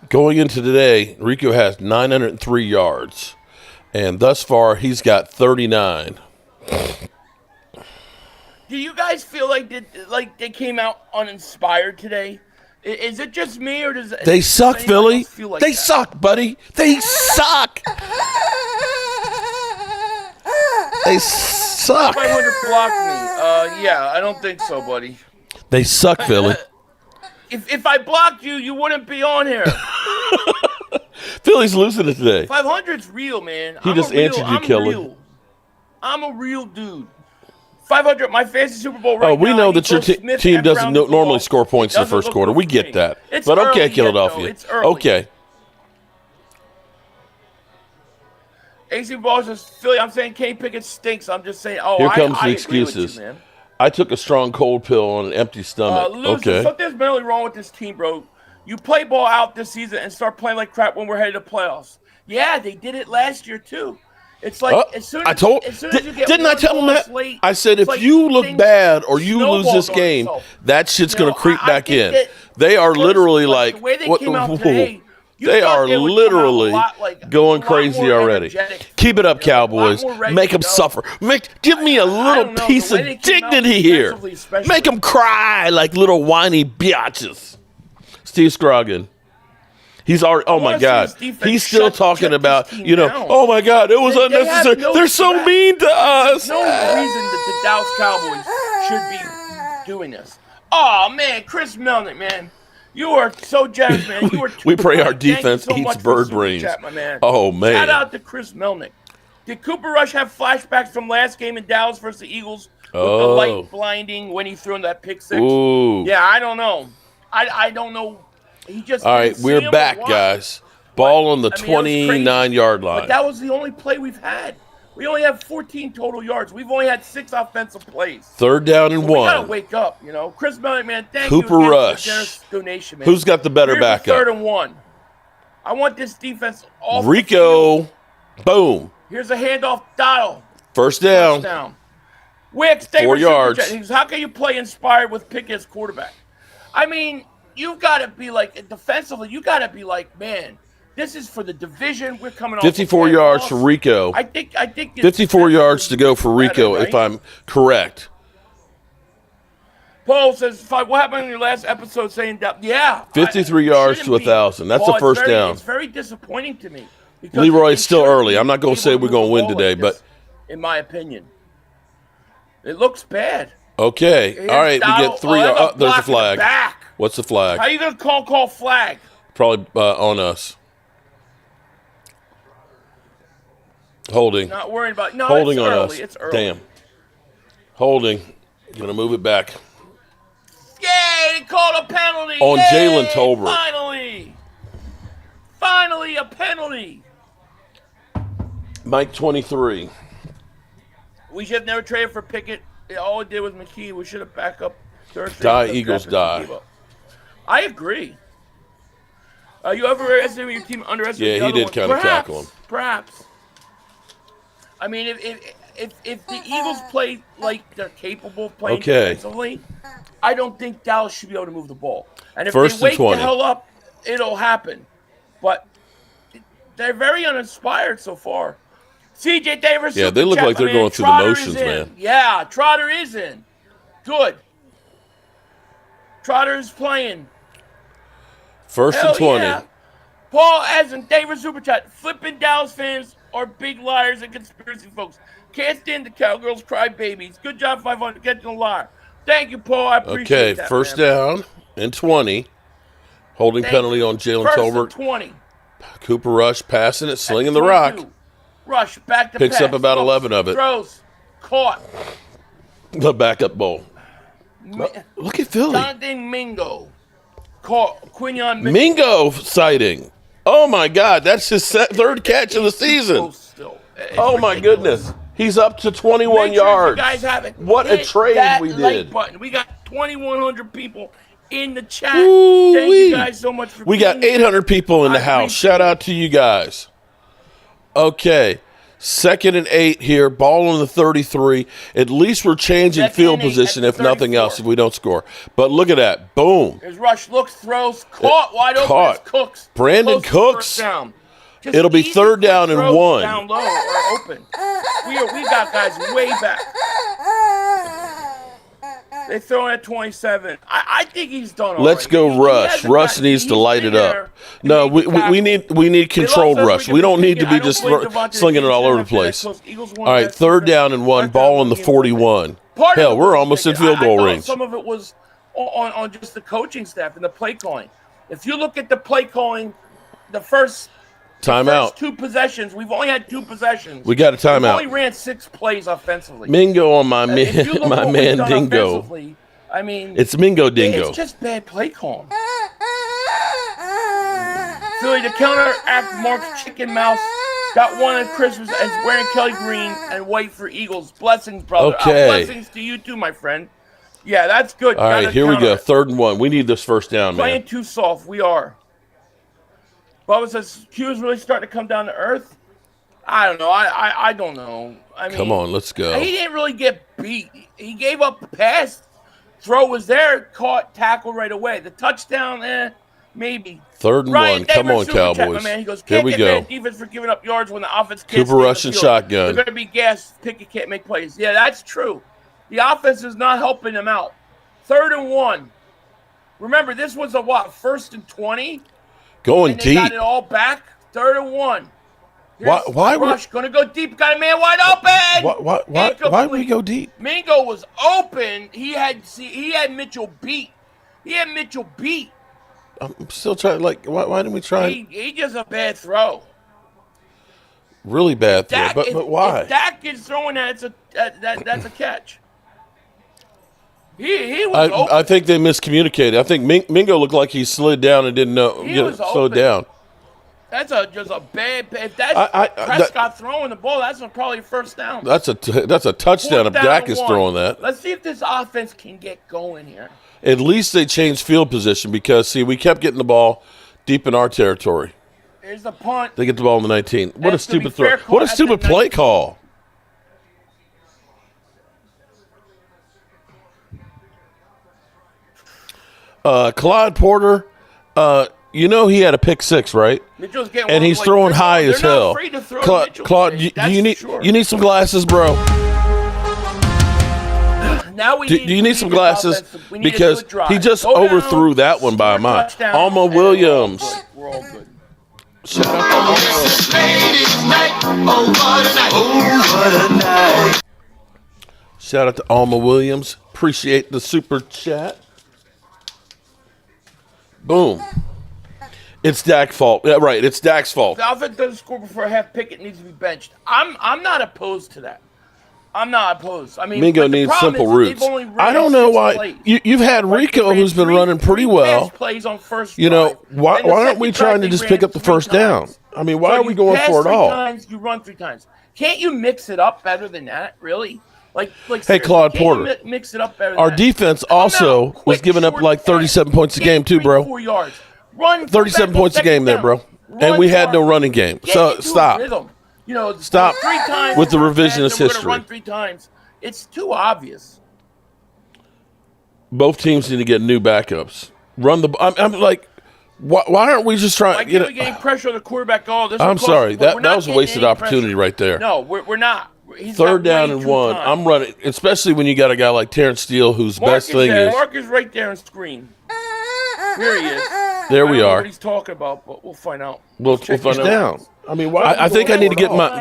Going into today, Rico has 903 yards, and thus far he's got 39. Do you guys feel like they came out uninspired today? Is it just me, or does they suck, Philly? Like they that? Suck, buddy. They suck. They suck. 500 blocked me. Yeah, I don't think so, buddy. They suck, Philly. If I blocked you, you wouldn't be on here. Philly's losing it today. 500's real, man. He just answered you, Kelly. I'm a real dude. 500, my fantasy Super Bowl right now. Oh, we know that your team doesn't normally score points in the first quarter. We get that. But okay, Philadelphia. It's early. Okay. AC Ball says, Philly, I'm saying Kenny Pickett stinks. I'm just saying, Here comes the I excuses. agree with you, man. I took a strong cold pill on an empty stomach. Okay. Something's mentally wrong with this team, bro. You play ball out this season and start playing like crap when we're headed to playoffs. Yeah, they did it last year, too. It's like as soon as you get didn't I tell them that? late, I said if like you look bad or you lose this game, that shit's going to creep back in. They are literally like the way they came out today, they are literally going crazy already. Keep it up, Cowboys. Make them suffer. Give me a little piece of dignity here. Make them cry like little whiny biatches. Steve Scroggin. He's already. Oh my God. He's still talking about. Oh my God. It was unnecessary. They're so mean to us. No reason that the Dallas Cowboys should be doing this. Oh man, Chris Melnick, man. You are so jazzed, man. You are we pray our defense eats bird brains. Oh, man. Shout out to Chris Melnick. Did Cooper Rush have flashbacks from last game in Dallas versus the Eagles with the light blinding when he threw in that pick 6? Ooh. Yeah, I don't know. I don't know. He just all right, we're back, guys. Ball on the 29-yard line. But that was the only play we've had. We only have 14 total yards. We've only had 6 offensive plays. Third down and 1. We gotta wake up, Chris Melnick, man, thank you Cooper Rush. for the generous donation, man. Who's got the better backup? Third and 1. I want this defense off Rico, the field. Boom. Here's a handoff, Dial. First down. Wicks, 4 yards. How can you play inspired with Pickett as quarterback? I mean, you've got to be like, defensively, you got to be like, man, this is for the division. We're coming off 54 yards for Rico. I think 54 yards to go for Rico, right? If I'm correct. Paul says, what happened in your last episode saying that? Yeah. 53 yards to 1,000. That's a first down. It's very disappointing to me. Leroy's still early. I'm not going to say we're going to win today, but. In my opinion. It looks bad. Okay. All right. We get 3. There's a flag. What's the flag? How are you going to call flag? Probably on us. Holding. Not worrying about. No, Holding it's on early. us. It's early. Damn. Holding. Gonna move it back. Yay! They called a penalty. On Yay, Jalen Tolbert. Finally a penalty. Mike 23. We should have never traded for Pickett. All it did was McKee. We should have back up. Die, Eagles, die. I agree. You overestimated your team, underestimated Yeah, the he other did one? kind of tackle him. Perhaps. I mean, if the Eagles play like they're capable of playing defensively, I don't think Dallas should be able to move the ball. And if First they and wake 20. the hell up, it'll happen. But they're very uninspired so far. CJ Davis. Yeah, they look like they're going through the motions, man. Yeah, Trotter is in. Good. Trotter is playing. First and 20. Yeah. Paul Eisen, David Super Chat. Flipping Dallas fans are big liars and conspiracy folks. Can't stand the cowgirls cry babies. Good job, 500. Catching a liar. Thank you, Paul. I appreciate that. First man. down and 20. Holding penalty on Jalen Tolbert. 20. Cooper Rush passing it, slinging the rock. Rush back to Picks pass. up about 11 of it. Throws. Caught. The backup bowl. Look at Philly. Jonathan Mingo. Caught. Quinion Mingo sighting. Oh, my God. That's his third catch of the season. Oh, my goodness. He's up to 21 yards. You guys haven't what a trade we did. Button. We got 2,100 people in the chat. Ooh-wee. Thank you guys so much for We got 800 people in the house. Shout out to you guys. Okay. 2nd and 8 here. Ball on the 33. At least we're changing field position, if nothing else, if we don't score. But look at that. Boom. There's Rush. Looks, throws. Caught. Wide open. Caught. Cooks. Brandon Cooks. Down. It'll be 3rd down and 1. Down low or open. We got guys way back. They throw it at 27. I think he's done already. Let's go Rush. Rush needs to light it up. No, we need controlled Rush. We don't need to be just slinging it all over the place. All right, 3rd down and 1. Ball in the 41. Hell, we're almost in field goal range. Some of it was on just the coaching staff and the play calling. If you look at the play calling, the first timeout. 2 possessions. We've only had 2 possessions. We got a timeout. We only ran 6 plays offensively. Mingo on my man Dingo. I mean, it's Mingo Dingo. It's just bad play calling. Philly to counteract Mark's chicken mouse. Got one at Christmas as wearing Kelly Green and white for Eagles. Blessings, brother. Okay. Blessings to you too, my friend. Yeah, that's good. All right, here we go. 3rd and 1. We need this first down, man. Playing too soft. We are. Bubba says Q is really starting to come down to earth. I don't know. I don't know. I mean, come on, let's go. He didn't really get beat. He gave up a pass. Throw was there. Caught, tackle right away. The touchdown, maybe. 3rd and 1. Come on, Cowboys. Man. He goes, here we go. Defense for giving up yards when the offense can't. Cooper Rush and shotgun. They're going to be gassed. Pickett can't make plays. Yeah, that's true. The offense is not helping them out. 3rd and 1. Remember, this was a what? 1st and 20. Going and they deep. Got it all back. 3rd and 1. Why Rush going to go deep? Got a man wide open. Why would we go deep? Mingo was open. He had Mitchell beat. I'm still trying. Like, why didn't we try? He just a bad throw. Really bad throw. But why? If Dak is throwing that, that's a catch. He was open. I think they miscommunicated. I think Mingo looked like he slid down and didn't know. Slowed down. That's just a bad. If that's Prescott throwing the ball, that's probably a 1st down. That's a touchdown if Dak is throwing that. Let's see if this offense can get going here. At least they changed field position because, see, we kept getting the ball deep in our territory. Here's the punt. They get the ball in the 19. What a stupid throw. What a stupid play call. Clyde Porter, he had a pick 6, right? Mitchell's getting and he's throwing high as hell. Claude, you need some glasses, bro. Now do you need some glasses? Because he just overthrew that one by a mile. Alma Williams. We're all good. Shout out to Alma Williams. Appreciate the super chat. Boom. It's Dak's fault. Yeah, right. It's Dak's fault. If the offense doesn't score before half, Pickett needs to be benched. I'm not opposed to that. I'm not opposed. I mean, Mingo but the needs problem simple is that roots. they've only ran I don't know 6 why. plays. You've had Like, Rico, they who's been ran running pretty three well. pass plays on first You drive. know, why And the aren't we second trying drive, to they just ran pick up the 3 first down? times. I mean, why So are we you going pass for it 3 all? times, you run 3 times. Can't you mix it up better than that? Really? Like Hey, seriously, Claude can't you Porter. mix it up better than Our that? defense Come also out, was quick, giving up short like pass. 37 points a Get game too, 3, bro. 4 yards. Run. 37 points a game there, bro. And we had no running game. Get So into a stop. rhythm. You know, Stop 3 times with the we're gonna pass, revisionist and we're gonna history. Run 3 times. It's too obvious. Both teams need to get new backups. Run the. I'm like, why aren't we just trying? Like You know, we're getting pressure on the quarterback. Oh, this I'm will cost sorry. us, but we're That not was a getting wasted any opportunity pressure. right there. No, we're not. He's Third got down way and too 1. time. I'm running, especially when you got a guy like Terrence Steele, whose Mark best is thing there. is. Mark is right there on screen. Here he is. There I we don't know are. what he's talking about, but we'll find out. We'll check find it out. out. I mean, I think I need to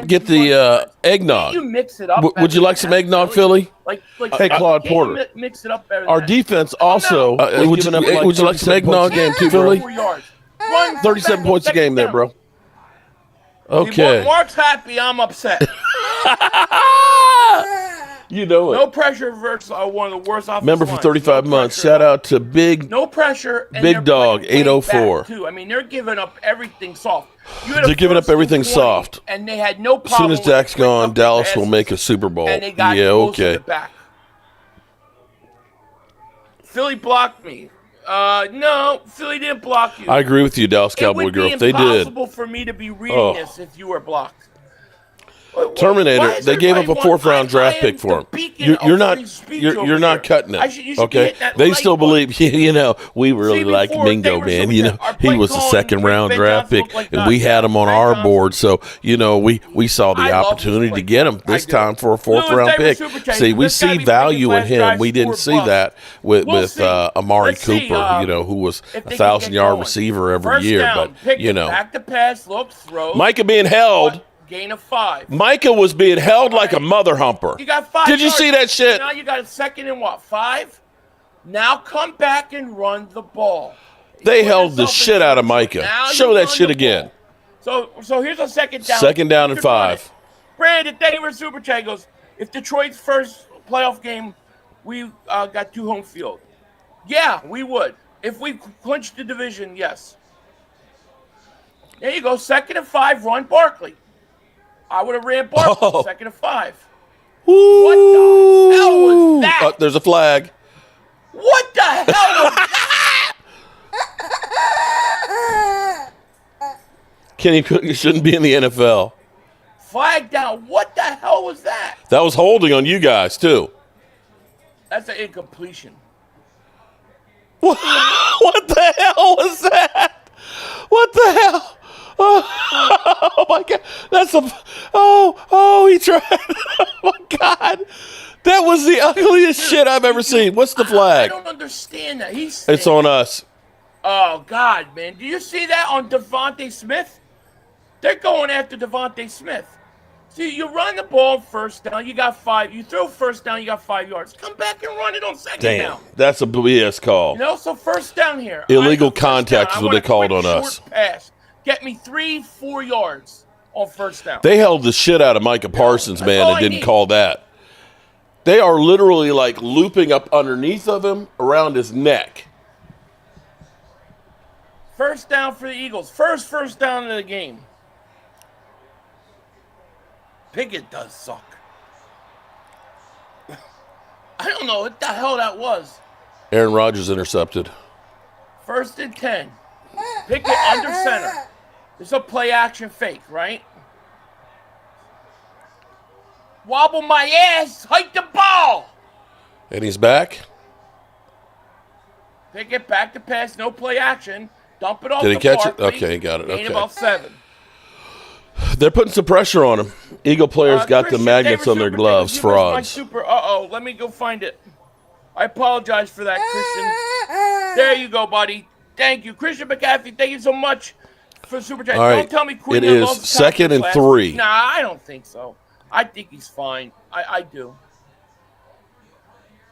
get the eggnog. You mix it up. Would you better like than some that, eggnog, really? Philly? Like, Hey, Claude can't you Porter. Mix it up better than Our that? defense also. Would you like some eggnog game too, Philly? 4 yards. Run 37 points a game there, down. bro. See, Okay. Mark's happy. I'm upset. You know it. No pressure versus one of the worst offensive Member for lines. 35 No months. pressure. Shout out to Big. No pressure. And Big they're Dog, playing way 804. back, too. I mean, they're giving up everything soft. You had a They're giving up first and everything 20, soft. And they had no As problem. soon as Dak's with gone, picking up the Dallas will passes, make a Super Bowl. And they got Yeah, most of okay. it back. Philly blocked me. No, Philly didn't block you. I agree with you, Dallas Cowboy girl. It They would be did. impossible for me to be reading this if you were blocked. Terminator. Why does They gave up a everybody want- 4th-round draft I pick am for him. the beacon of You're not. free speech You're over not here. cutting it. You should be Okay. hitting that They like still button. believe. You know, we really See, like before Mingo, they were man. so You know, our he play was a calling, 2nd-round Ben draft Johnson pick, looked like and that. we had him on Ben our Johnson. board. So you know, we saw the I love opportunity this to play. get him this I do. time for a 4th-round Lewis, they were pick. super chasing. See, we This guy see be value picking in him. flash We didn't drives, see score that with We'll see. Amari Let's see, Cooper. You know, who was if they a can 1,000-yard get receiver every First year. down, But pick you it, know, back to pass, look, throw. Micah being held. Gain of 5. Micah was being held like a mother humper. You got 5 Did you yards. see that shit? Now you got a 2nd and what? 5. Now come back and run the ball. They Put held the yourself in shit out of position. Micah. Now Show you that run shit the again. ball. So here's a 2nd down. 2nd down You and could run 5. it. Brandon, thank you for Super Chat. Goes, if Detroit's first playoff game, we got 2 home field. Yeah, we would. If we clinched the division, yes. There you go. 2nd and 5, run Barkley. I would have ran Barkley. Oh. 2nd and 5. Ooh. What the hell was that? Oh, there's a flag. What the hell was that? Kenny Pickett shouldn't be in the NFL. Flag down. What the hell was that? That was holding on you guys, too. That's an incompletion. What the hell was that? What the hell? Oh my God. That's a. He tried. Oh my God. That was the ugliest shit I've ever seen. What's the I flag? don't understand that. It's on us. Oh, God, man. Do you see that on Devontae Smith? They're going after Devontae Smith. See, you run the ball 1st down, you got 5. You throw 1st down, you got 5 yards. Come back and run it on 2nd Damn. down. That's a BS call. You know, so 1st down here. Illegal I go 1st contact down. is what I they want a called quick on short us. Pass. Get me 3-4 yards on 1st down. They held the shit out of Micah Parsons, that's man, all and I didn't need. call that. They are literally like looping up underneath of him around his neck. 1st down for the Eagles. First down of the game. Pickett does suck. I don't know what the hell that was. Aaron Rodgers intercepted. 1st and 10. Pickett under center. It's a play action fake, right? Wobble my ass. Hike the ball. And he's back. Pickett back to pass. No play action. Dump it off Did he to catch it? Barkley. Okay, he got it. Gain Okay. about 7. They're putting some pressure on him. Eagle players got the Christian, magnets David on their Super gloves, Davis, you missed my frauds. super. Let me go find it. I apologize for that, Christian. There you go, buddy. Thank you, Christian McCaffrey. Thank you so much for super chat. All right. Don't tell me Quinn It is loves 2nd and last 3. week. Nah, I don't think so. I think he's fine. I do.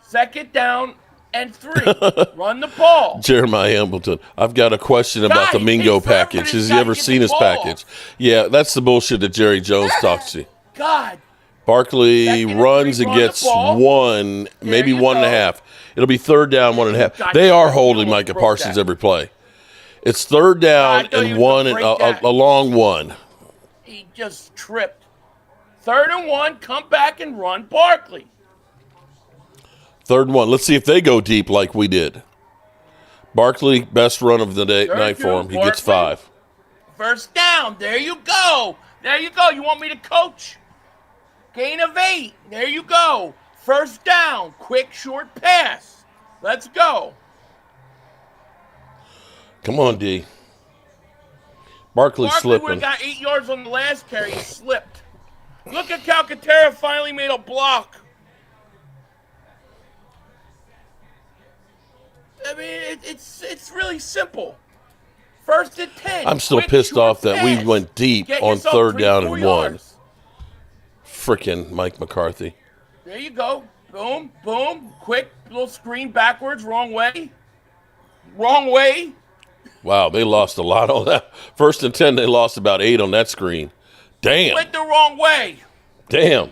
2nd down and 3. Run the ball. Jeremiah Embleton. I've got a question about the God, Mingo his vermin package. has Has he gotta ever get seen the his ball. package? Yeah, that's the bullshit that Jerry Jones talks to. God. Barkley Second and runs 3, and run the gets ball. 1, maybe you 1.5. go. It'll be 3rd down, 1.5. God, They are you holding almost Micah broke Parsons that. every play. It's 3rd down I thought he and was gonna 1, and break that. a long 1. He just tripped. 3rd and 1, come back and run Barkley. 3rd and 1. Let's see if they go deep like we did. Barkley, best run of the night for him. He gets 5. First down. There you go. There you go. You want me to coach? Gain of 8. There you go. First down. Quick, short pass. Let's go. Come on, D. Barkley Barkley would slipping. have got 8 yards on the last carry. He slipped. Look at Calcaterra finally made a block. I mean, it's really simple. 1st and 10. I'm still Quick, pissed short off that we pass. went deep Get on yourself 3rd down 3-4 and 1. yards. Frickin' Mike McCarthy. There you go. Boom, boom. Quick little screen backwards. Wrong way. Wrong way. Wow, they lost a lot on that. 1st and 10, they lost about 8 on that screen. Damn. Went the wrong way. Damn.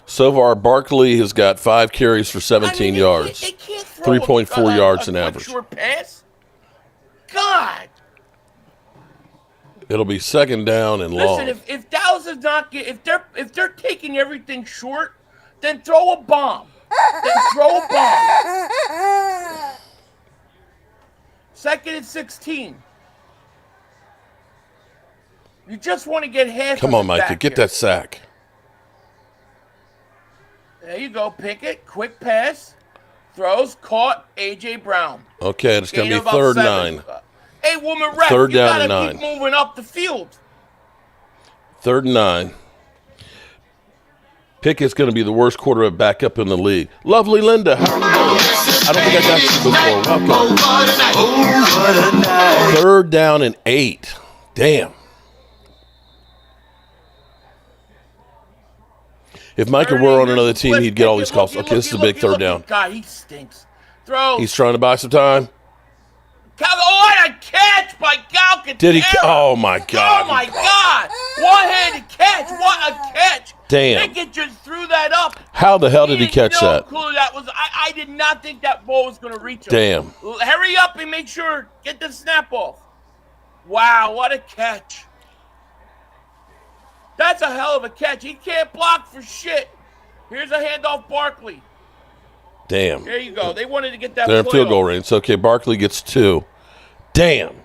So far, Barkley has got 5 carries for 17 yards. They can't throw 3.4 yards in quick average. Short pass. God. It'll be 2nd down and long. Listen, if Dallas is not if they're taking everything short, then throw a bomb. Then throw a bomb. 2nd and 16. You just want to get half. Come of on, it Micah, back get here. that sack. There you go. Pick it. Quick pass. Throws. Caught. A.J. Brown. Okay, it's going Gain to be of about 3rd 7. 9. Hey, woman ref, 3rd you down and gotta keep 9. moving up the field. 3rd and 9. Pickett's going to be the worst quarterback backup in the league. Lovely Linda, how are you doing? I don't think I got you before. Welcome. 3rd down and 8. Damn. If Micah were on another team, he'd get all these calls. Okay, this is a big 3rd down. God, he stinks. Throw. He's trying to buy some time. What a catch by Calcaterra. Did he? Oh, my God. Oh, my God. One-handed catch. What a catch. Damn. Pickett just threw that up. How the hell did he catch no that? Clue that was. I did not think that ball was going to reach him. Damn. Hurry up and make sure. Get the snap off. Wow, what a catch. That's a hell of a catch. He can't block for shit. Here's a handoff, Barkley. Damn. There you go. They wanted to get that They're in play field goal off. range. Okay, Barkley gets 2. Damn.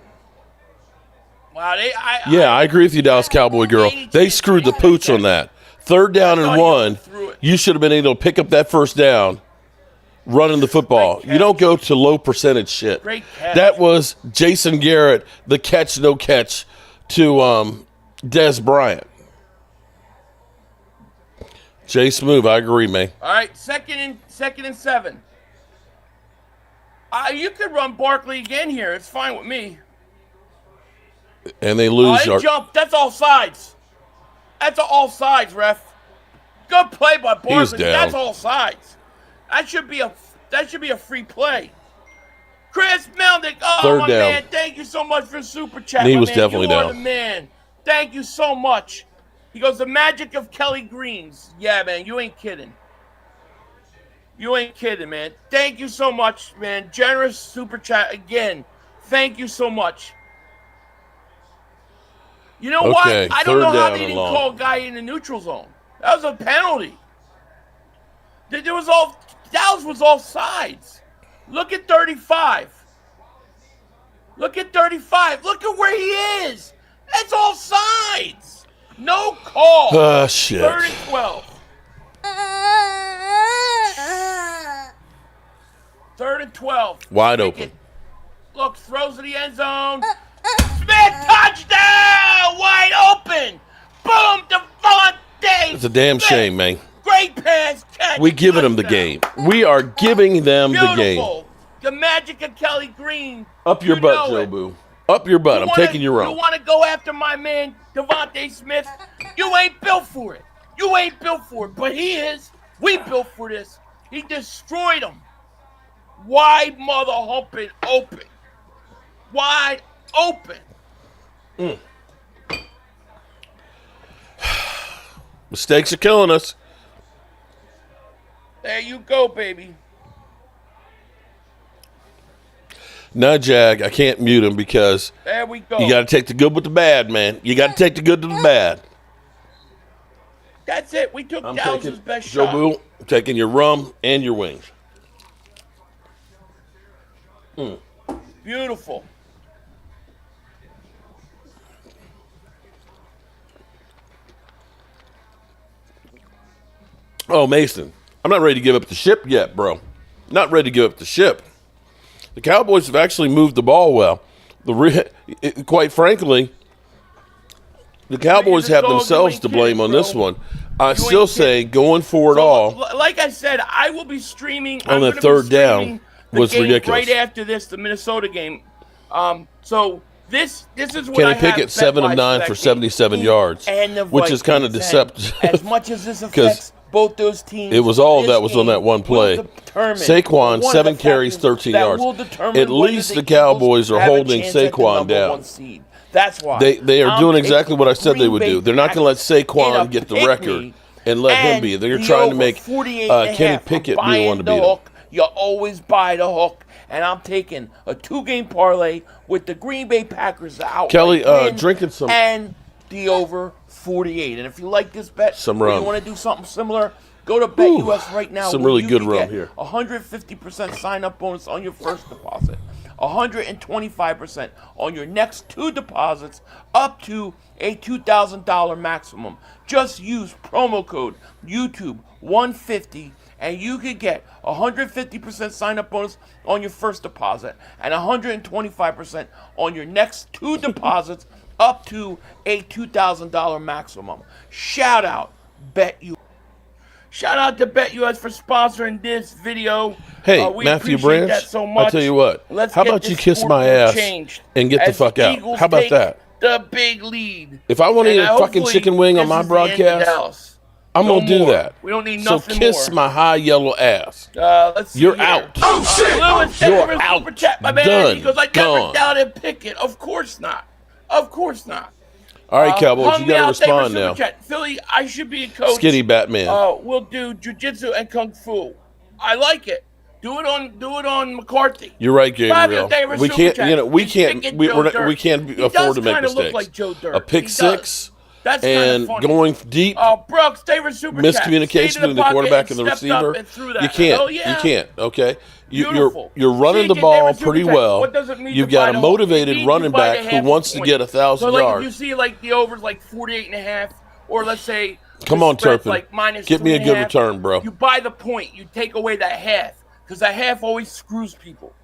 Wow, I agree with you, Dallas Cowboy girl. They screwed the pooch on that. 3rd down I and thought he 1. threw it. You should have been able to pick up that 1st down, running the football. Great You don't catch. go to low percentage shit. Great catch. That was Jason Garrett, the catch, no catch to Des Bryant. Jay Smoove, I agree, man. All right, second and 7. You could run Barkley again here. It's fine with me. And they lose. They jumped. That's all sides. That's all sides, ref. Good play by Barkley. was down. That's all sides. That should be a free play. Chris Melnick, 3rd my down. man, thank you so much for the super chat. He my was man. definitely you are down. the man. Thank you so much. He goes, the magic of Kelly Greens. Yeah, man, you ain't kidding. You ain't kidding, man. Thank you so much, man. Generous super chat again. Thank you so much. You know what? Okay, I don't 3rd know how down they and didn't long. call a guy in the neutral zone. That was a penalty. Dallas was all sides. Look at 35. Look at 35. Look at where he is. That's all sides. No call. Ah, shit. 3rd and 12. 3rd and 12. Wide open. Look, throws to the end zone. Smith, touchdown! Wide open. Boom, Devontae. It's a damn shame, man. Great pass, catch. We giving them the touchdown. game. We are giving them the game. Beautiful. The magic of Kelly Green. Up your You butt, know Joe it. Boo. Up your butt. I'm taking you You wrong. want to go after my man, Devontae Smith? You ain't built for it. You ain't built for it, but he is. We built for this. He destroyed him. Wide mother humping open. Wide open. Mistakes are killing us. There you go, baby. No, Jag, I can't mute him because There we go. you got to take the good with the bad, man. You got to take the good to the bad. That's it. We took I'm Dallas's taking best Joe shot. Boo, taking your rum and your wings. Beautiful. Oh, Mason, I'm not ready to give up the ship yet, bro. Not ready to give up the ship. The Cowboys have actually moved the ball well. Quite frankly, the Cowboys have themselves to blame on this one. I still say going for it all. Like I said, I will be streaming on the third down was ridiculous. Right after this, the Minnesota game. So this is what Kenny I have Pickett 7 of 9 for 77 yards, which is kind of deceptive. As much as this affects both those teams, it was all that was on that one play. Saquon 7 carries, 13 yards. At least the Cowboys are holding Saquon down. That's why they are doing exactly what I said they would do. They're not going to let Saquon get the record and let him be. They're trying to make Kenny Pickett be the one to beat him. You always buy the hook, and I'm taking a 2-game parlay with the Green Bay Packers out. Kelly, drinking some and the over 48. And if you like this bet, some rum. You want to do something similar, go to BetUS right now. Some really good rum here. 150% sign-up bonus on your first deposit. 125% on your next 2 deposits, up to a $2,000 maximum. Just use promo code YouTube150 and you could get 150% sign-up bonus on your first deposit and 125% on your next 2 deposits, up to a $2,000 maximum. Shout out BetUS. Shout out to BetUS for sponsoring this video. Hey, we Matthew appreciate Branch, that so much. I'll tell you what. How about you kiss my ass and get the fuck out? How about that? The big lead. If I want to eat a fucking chicken wing on my broadcast, I'm going to do that. We don't need nothing more. So kiss my high yellow ass. Let's see. You're out. Oh, shit. Lewis, you're out. My man, done. Because I never doubted Pickett. Of course not. Of course not. All right, Cowboys, you got to respond now. Philly, I should be a coach. Skinny Batman. We'll do jiu-jitsu and kung fu. I like it. Do it on McCarthy. You're right, Gabriel. We can't, we can't afford to make mistakes. Like Joe Dirt. A pick six. That's and going deep, Brooks, super miscommunication between the quarterback and the receiver. You can't. You can't. Okay, you're running the ball pretty well. You've got a motivated running back who wants to get 1,000 yards. You see, like the overs, like 48.5, or let's say, come on, Turpin, like get me a good return, bro. You buy the point. You take away that half because that half always screws people.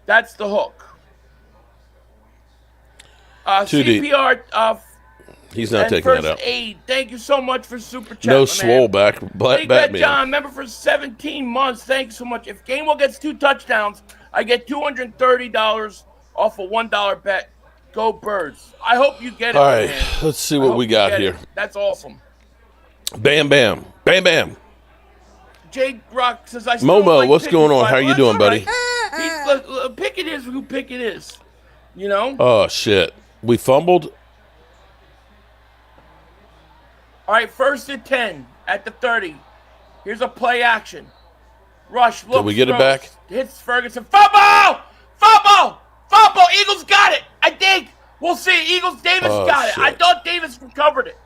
That's the hook. CPR. He's not taking that out. Aid. Thank you so much for super chat. No swole back, Batman. John, member for 17 months. Thank you so much. If Gainwell gets 2 touchdowns, I get $230 off a $1 bet. Go Birds. I hope you get it. All right, man. Let's see what we got here. That's awesome. Bam, bam, bam, bam. Jay Rock says I. Momo, like what's going on? How you doing, buddy? Right. Pickett is who Pickett is. You know. Oh shit, we fumbled. All right, 1st and 10 at the 30. Here's a play action. Rush, looks, did we get it back? Hits Ferguson. Fumble! Fumble! Fumble! Eagles got it, I think. We'll see. Eagles, Davis got it. I thought Davis recovered it.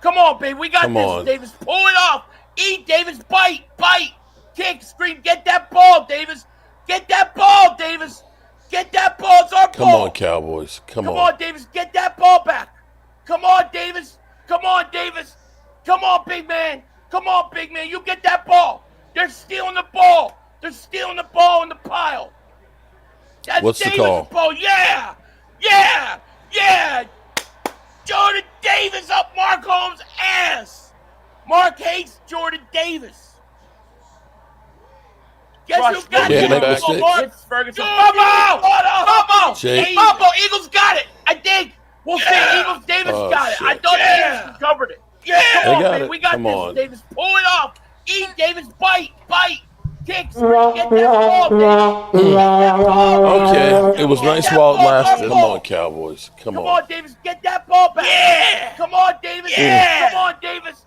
Come on, baby. We got this, Davis. Pull it off. Eat, Davis. Bite. Kick, scream. Get that ball, Davis. Get that ball, Davis. Get that ball. It's our ball. Come on, Cowboys. Come on. Come on, Davis. Get that ball back. Come on, Davis. Come on, Davis. Come on, big man. Come on, big man. You get that ball. They're stealing the ball. They're stealing the ball in the pile. That's What's Davis' the call? Ball. Yeah. Jordan Davis up Mark Holmes' ass. Mark hates Jordan Davis. Guess who got that? Mark Ferguson. Fumble. Eagles got it. I think. We'll see. Eagles. Davis got it. I thought Davis recovered it. Come on, baby. We got this. Davis, pull it off. Eat, Davis. Bite. Kick, get that ball, baby. Get that ball, baby. Okay, it was Get nice that while it ball, lasted. ball. Come on, Cowboys. Come Come on. on, Davis. Get that ball back. Yeah. Come on, Davis. Yeah. Come on, Davis.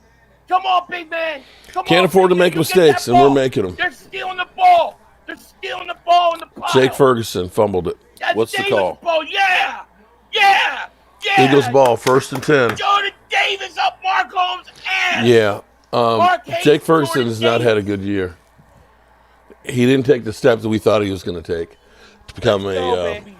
Come on, big man. Come Can't on, afford to big man. make You get mistakes, that and we're ball. making them. They're stealing the ball. They're stealing the ball in the pile. Jake Ferguson fumbled it. That's What's the Davis' call? ball. Yeah. Yeah. Yeah. Eagles ball, 1st and 10. Jordan Davis up Mark Holmes' ass. Yeah. Mark Hayes, Jake Ferguson Jordan has not Davis. had a good year. He didn't take the steps that we thought he was going to take to become Go, a baby.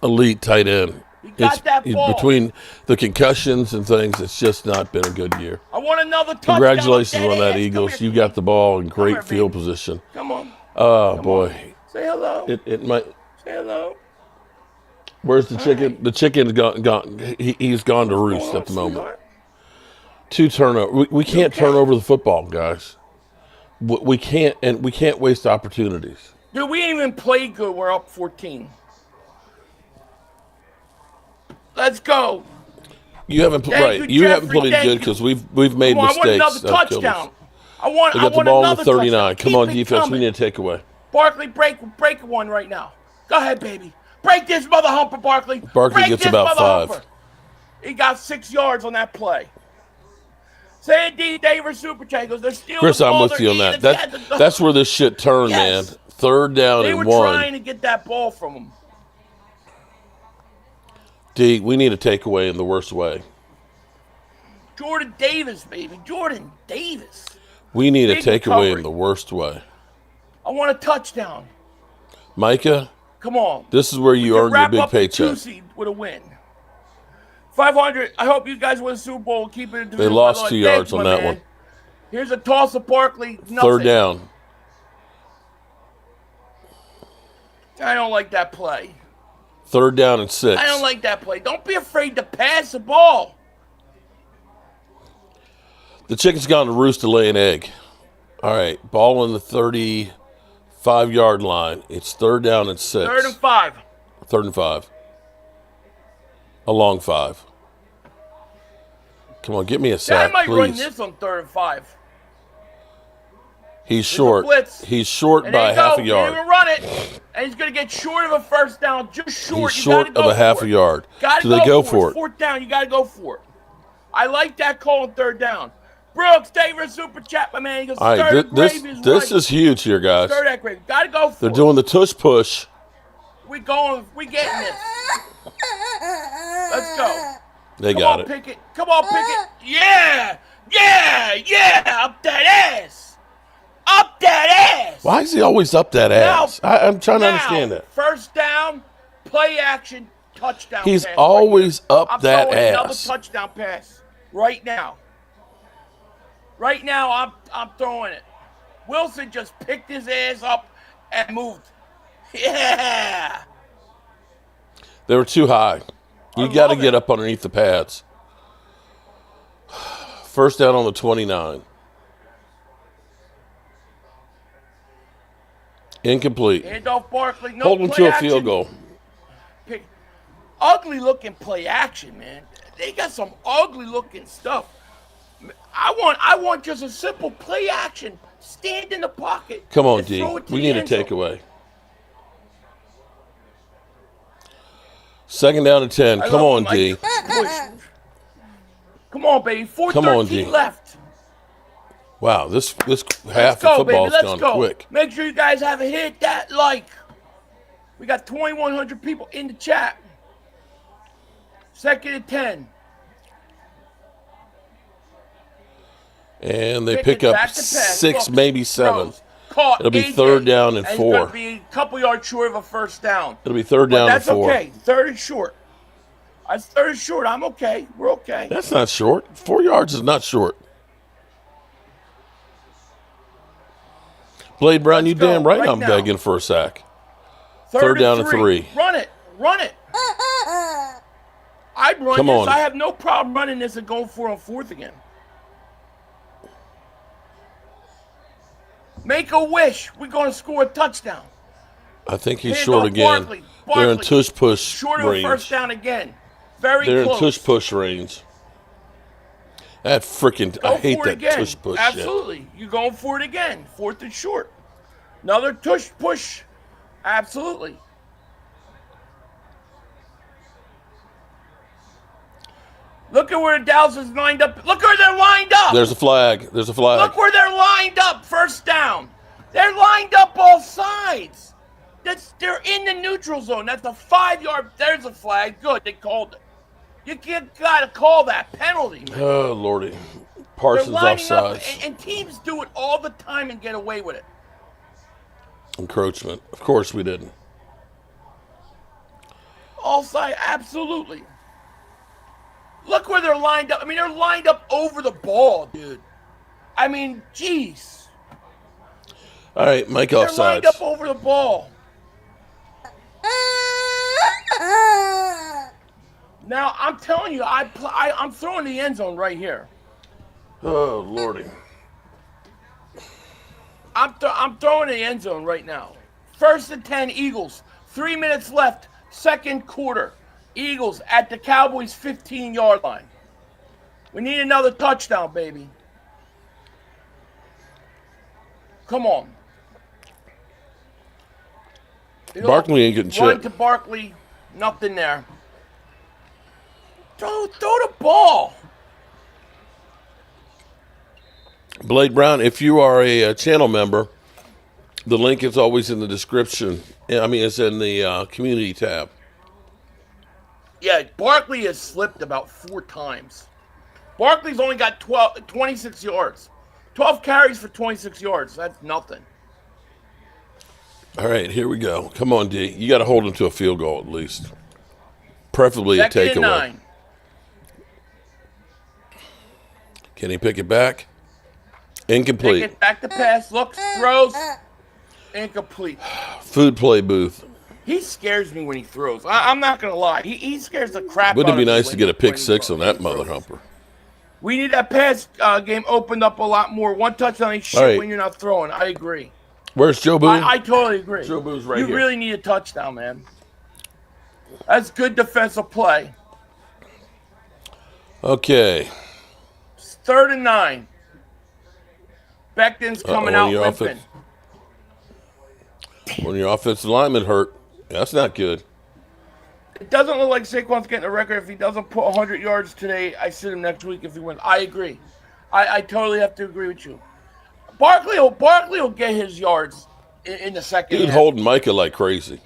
elite tight end. He got that ball. Between the concussions and things, it's just not been a good year. I want another touchdown. Congratulations on that, ass. Eagles. Come here. You got the ball in great here, field baby. position. Come on. Oh, Come boy. on. Say hello. It might. Say hello. Where's the chicken? right. The chicken's gone. He's gone to roost Hold on, at the moment. sweetheart. 2 turnovers. We can't okay? turn over the football, guys. We can't, and we can't waste opportunities. Dude, we ain't even played good. We're up 14. Let's go. You haven't Thank right. you, You haven't Jeffrey, played thank good you. because we've made Come on, I want mistakes. another that killed us. touchdown. I want They got the another ball on the 39. touchdown. Come on, Keep it defense. coming. We need to take away. Barkley, break one right now. Go ahead, baby. Break this mother humper, Barkley. Barkley Break gets this about mother 5. humper. He got 6 yards on that play. Say it, D. Davis Super Chat goes, they're stealing Chris, the ball. I'm with They're you on eating that. the cat. That's where this shit turned, Yes. man. 3rd down They and were 1. trying to get that ball from him. D, we need a takeaway in the worst way. Jordan Davis, baby. Jordan Davis. We need a Big takeaway recovery. in the worst way. I want a touchdown. Micah, Come on. this is where you Can earn your wrap big up the 2 paycheck. seed with a win. 500. I hope you guys win the Super Bowl and keep it in division. lost by the way. 2 Thanks, yards on my that man. one. Here's a toss of Barkley. Nothing. 3rd down. I don't like that play. 3rd down and 6. I don't like that play. Don't be afraid to pass the ball. The chicken's gone to roost to lay an egg. All right, ball on the 35-yard line. It's 3rd down and 6. 3rd and 5. 3rd and 5. A long 5. Come on, get me a I sack, might run please. this on 3rd and 5. He's short. blitz. He's short And by there you half go. a He yard. didn't even run it. And he's going to get short of a first down. Just short. He's You short gotta of go a half for a it. yard. Gotta Do they go for for it? it? 4th down. You got to go for it. I like that call on 3rd down. Brooks, David Super Chat, my man. He goes, All right, stir the this gravy is this right. is huge here, guys. Stir that gravy. Got to go for They're it. doing the tush push. We getting this. Let's go. They Come got on, it. Pickett. Come on, Pickett. Yeah. Yeah. Yeah. Up that ass. Up that ass. Why is he always up that ass? I'm trying to Now, understand that. First down, play action, touchdown. He's pass always right here. up I'm that throwing another ass. touchdown pass right now. Right now, I'm throwing it. Wilson just picked his ass up and moved. Yeah. They were too high. You I got to love get it. up underneath the pads. First down on the 29. Incomplete. Handoff Barkley. No Hold him play to a action. field goal. Ugly looking play action, man. They got some ugly looking stuff. I want just a simple play action. Stand in the pocket. Come on, and D. throw it to We the need a end zone. takeaway. 2nd down and 10. I Come love on, him. D. Push. Come on, baby. 4:13 Come on, D. left. Wow, this half Let's of go, baby. football's Let's gone go. quick. Make sure you guys have hit that like. We got 2,100 people in the chat. 2nd and 10. And they Pickett pick up back to pass. 6, Look, maybe 7. throws. Caught It'll be AJ, 3rd down and It's 4. going to be a couple yards short of a first down. It'll be 3rd But down and that's 4. okay. 3rd and short. That's 3rd and short. I'm okay. We're okay. That's not short. 4 yards is not short. Blade Brown, Let's you go, damn right, right I'm now. begging for a sack. 3rd down and 3. Run it. Run it. I'd run Come this. on. I have no problem running this and going for it on 4th again. Make a wish. We're going to score a touchdown. I think he's Handoff short again. Barkley. They're in Barkley. tush push Short of a first range. down again. Very They're in close. tush push range. That freaking, Go I hate for that it again. tush push shit. Absolutely. You're going for it again. 4th and short. Another push. Absolutely. Look at where Dallas is lined up. Look where they're lined up. There's a flag. There's a flag. Look where they're lined up. First down. They're lined up all sides. They're in the neutral zone. That's a 5-yard. There's a flag. Good. They called it. You got to call that penalty, man. Oh, Lordy. Parsons offsides. And teams do it all the time and get away with it. Encroachment. Of course we didn't. Offside, absolutely. Look where they're lined up. I mean, they're lined up over the ball, dude. I mean, jeez. All right, Mike offsides. They're lined up over the ball. Now, I'm telling you, I'm throwing the end zone right here. Oh, Lordy. I'm throwing the end zone right now. 1st and 10, Eagles. 3 minutes left, second quarter. Eagles at the Cowboys' 15-yard line. We need another touchdown, baby. Come on. Barkley ain't getting Run shit. to Barkley, nothing there. Throw the ball. Blade Brown, if you are a channel member, the link is always in the description. I mean, it's in the community tab. Yeah, Barkley has slipped about 4 times. Barkley's only got 26 yards. 12 carries for 26 yards. That's nothing. All right, here we go. Come on, D. You got to hold him to a field goal at least. Preferably a Second and takeaway. 9. Can he pick it back? Incomplete. Pick it back to pass. Looks, throws. Incomplete. Food play booth. He scares me when he throws. I'm not going to lie. He scares the crap Wouldn't out it of be me nice to get a pick when he 6 on throws. that mother humper? We need that pass game opened up a lot more. One touchdown ain't shit right. when you're not throwing. I agree. Where's Joe Boone? I totally agree. Joe Boone's right you here. really need a touchdown, man. That's good defensive play. Okay. 3rd and 9. Becton's coming out your limping. When your offensive lineman hurt, that's not good. It doesn't look like Saquon's getting a record. If he doesn't put 100 yards today, I sit him next week if he wins. I agree. I totally have to agree with you. Barkley will get his yards in the second Dude half. holding Micah like crazy.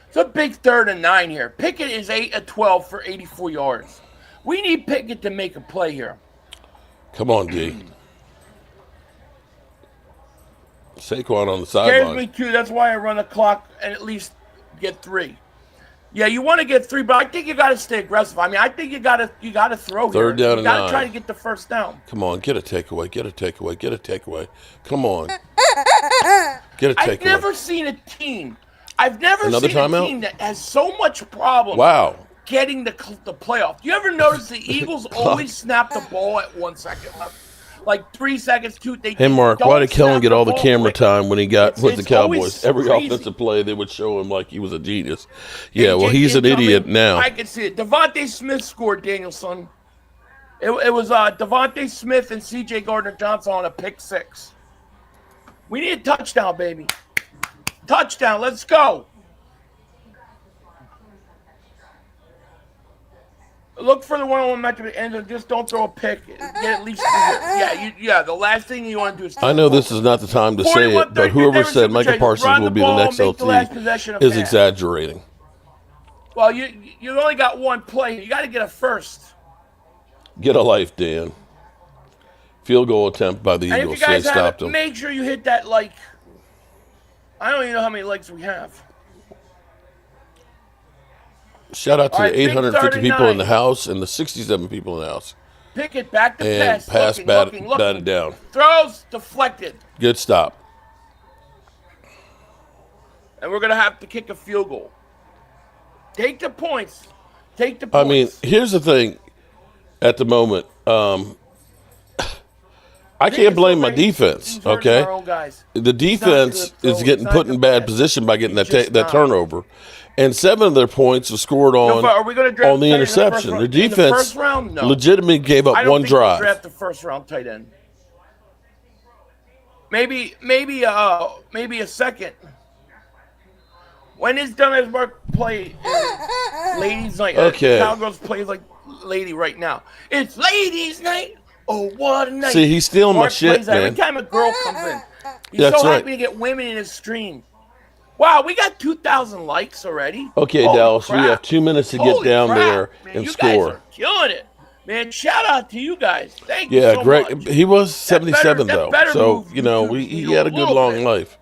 It's a big 3rd and 9 here. Pickett is 8 of 12 for 84 yards. We need Pickett to make a play here. Come on, D. Saquon on the Scares sideline. me too. That's why I run the clock and at least get 3. Yeah, you want to get 3, but I think you got to stay aggressive. I mean, I think you got to throw here. 3rd down You and got to 9. try to get the first down. Come on, get a takeaway. Get a takeaway. Get a takeaway. Come on. Get a takeaway. I've never seen a team. I've never Another seen a timeout? team that has so much problem Wow. getting the playoff. You ever notice the Eagles always snap the ball at 1 second left? Like 3 seconds, 2. Hey, Mark, why did Kellen get all the camera time when he got with the it's Cowboys? always Every crazy. offensive play, they would show him like he was a genius. Yeah, well, AJ he's an incoming. idiot now. I can see it. Devontae Smith scored, Danielson. It was Devontae Smith and C.J. Gardner-Johnson on a pick 6. We need a touchdown, baby. Touchdown. Let's go. Look for the one-on-one matchup at the end and just don't throw a pick. Get at least yeah. The last thing you want to do is. I know this is not the time to say it, but whoever said Micah Parsons will be the next LT is exaggerating. Well, you only got one play. You got to get a first. Get a life, Dan. Field goal attempt by the And if Eagles. you They guys stopped have it, him. make sure you hit that like. I don't even know how many likes we have. Shout out to All right, the big 850 people 39. in the house and the 67 people in the house. Pick it back to And pass. Looking. batted down. Throws deflected. Good stop. And we're going to have to kick a field goal. Take the points. I mean, here's the thing at the moment. I think can't it's blame my already- defense. he's hurting Okay, our own guys. the defense good is throw. getting He's put not in good bad pass. position by getting He's that just that not. turnover, and 7 of their points were scored on Are we going to draft on the tight end in first interception. round- The in the defense first round? No. legitimately gave up I don't one think we'll drive. draft the first round tight end. Maybe a second. When is Dundas Mark play? Ladies' night. Okay. Cowgirls plays like lady right now. It's ladies' night. Oh, what a night! See, he's stealing my Mark shit, plays that man. Every time a girl comes in, he's That's so right. happy to get women in his stream. Wow, we got 2,000 likes already. Okay, Holy Dallas, we crap. have 2 minutes to get Holy down crap, there man, and you guys score. are killing it, man. Shout out to you guys. Thank you Yeah, so great. much. He was 77 that though, better so move you know YouTube he needle had a a good little long bit. life.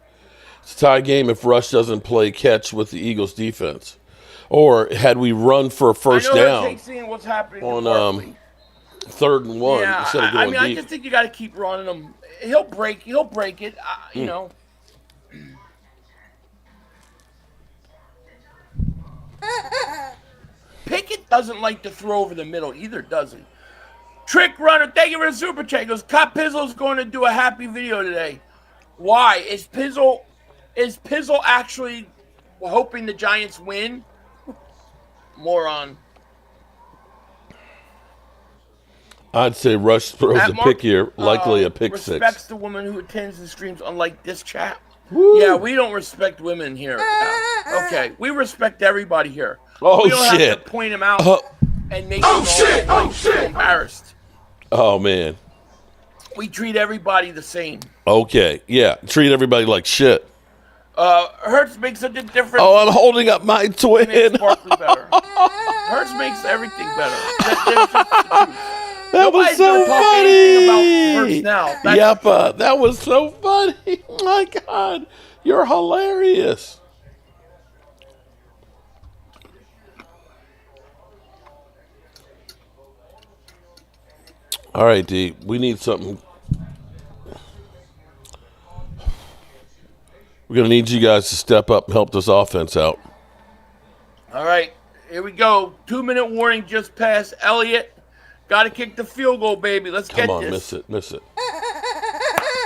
It's a tie game if Rush doesn't play catch with the Eagles defense, or had we run for a first I know down seeing what's happening on in Barkley. 3rd and 1 Yeah, instead of I going mean, I deep. just think you got to keep running him. He'll break it. You know. Pickett doesn't like to throw over the middle either, does he? Trick runner, thank you for the super chat. He goes, Cop Pizzle's going to do a happy video today. Why? Is Pizzle actually hoping the Giants win? Moron. I'd say Rush throws At a Mark, pick here, likely a pick respects six. the woman who attends the streams, unlike this chat. Woo. Yeah, we don't respect women here. Okay, we respect everybody here. Oh, we don't shit. have to point them out and make Oh, them all shit. embarrassed. Oh man. We treat everybody the same. Okay, yeah. Treat everybody like shit. Hurts makes such a difference. Oh, I'm holding up my Makes twin. Barkley better. Hurts makes everything better. That's just the truth. That was Nobody's so gonna talk anything about funny. Hurts now. That's Yep, that was so funny. My God, you're hilarious. All right, D, we need something. We're going to need you guys to step up and help this offense out. All right, here we go. 2-minute warning just passed. Elliott, got to kick the field goal, baby. Let's Come get on, this. miss it.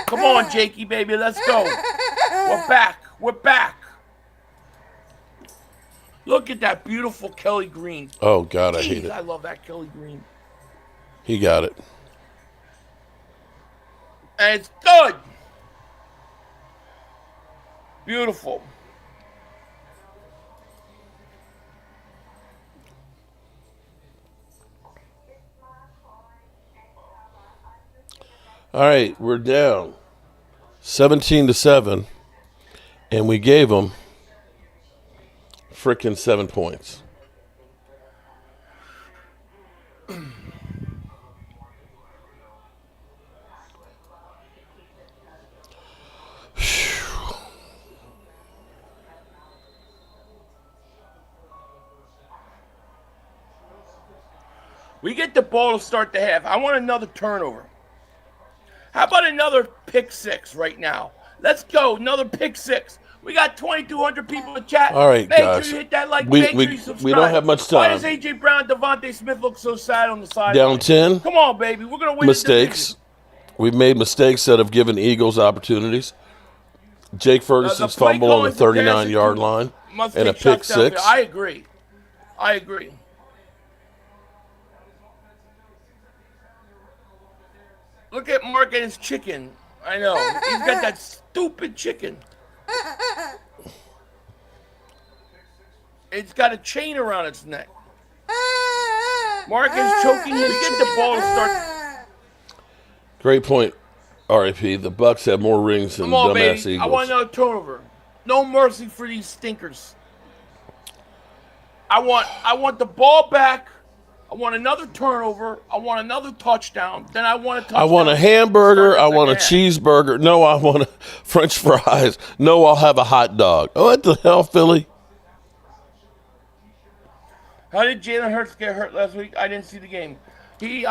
Come on, Jakey, baby. Let's go. We're back. We're back. Look at that beautiful Kelly Green. Oh, God, I Jeez, hate it. I love that Kelly Green. He got it. And it's good. Beautiful. All right, we're down 17-7, and we gave them frickin' 7 points. We get the ball to start the half. I want another turnover. How about another pick six right now? Let's go. Another pick six. We got 2,200 people in chat. All right, Make guys. sure you hit that like. We- Make we- sure you subscribe. we don't have much Why time. does A.J. Brown and Devontae Smith look so sad on the side? Down 10. Come on, baby. We're going to win Mistakes. We've made mistakes that have given Eagles opportunities. Jake Ferguson's play fumble on the calling comparison 39-yard to- line Must and a take pick shots down there. six. I agree. Look at Mark and his chicken. I know. He's got that stupid chicken. It's got a chain around its neck. Mark is choking his get the ball to start. Great point, RIP. The Bucks have more rings than Come on, dumbass baby. Eagles. I want another turnover. No mercy for these stinkers. I want the ball back. I want another turnover. I want another touchdown. Then I want a touchdown. I want a hamburger. Start I the want a second half. cheeseburger. No, I want a French fries. No, I'll have a hot dog. Oh, what the hell, Philly? How did Jalen Hurts get hurt last week? I didn't see the game. He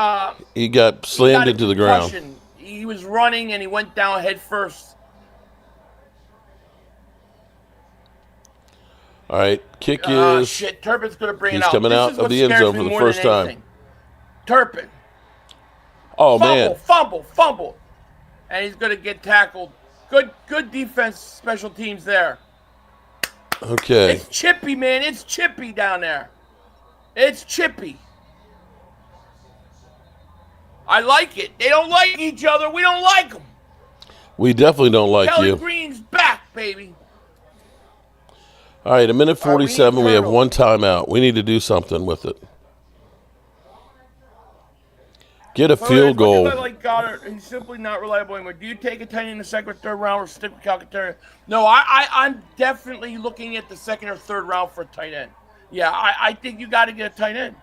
He got slammed got a into the ground. concussion. He was running and he went down head first. All right, kick is Shit, Turpin's going to bring he's it out. coming This out is of what the end scares zone me for the more first than time. anything. Turpin. oh Fumble, man, fumble, fumble. And he's going to get tackled. Good defense, special teams there. Okay. It's chippy, man. It's chippy down there. It's chippy. I like it. They don't like each other. We don't like them. We definitely don't like Kelly you. Green's back, baby. All right, a minute 47. We have turnover. one timeout. We need to do something with it. Get a field goal. I like Goddard. He's simply not reliable anymore. Do you take a tight end in the second or third round or stick with Calcaterra? No, I'm definitely looking at the second or third round for a tight end. Yeah, I think you got to get a tight end.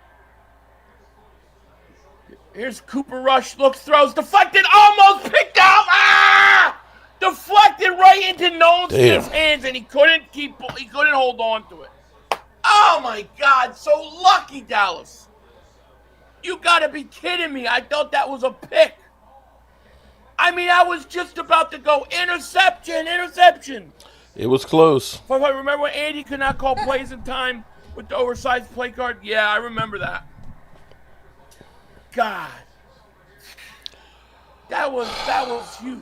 Here's Cooper Rush. Looks, throws, deflected, almost picked out. Ah! Deflected right into Nolan Smith's hands, and he couldn't hold on to it. Oh my God! So lucky, Dallas. You gotta be kidding me. I thought that was a pick. I mean, I was just about to go interception. It was close. If I remember when Andy could not call plays in time with the oversized play card. Yeah, I remember that. God. That was huge.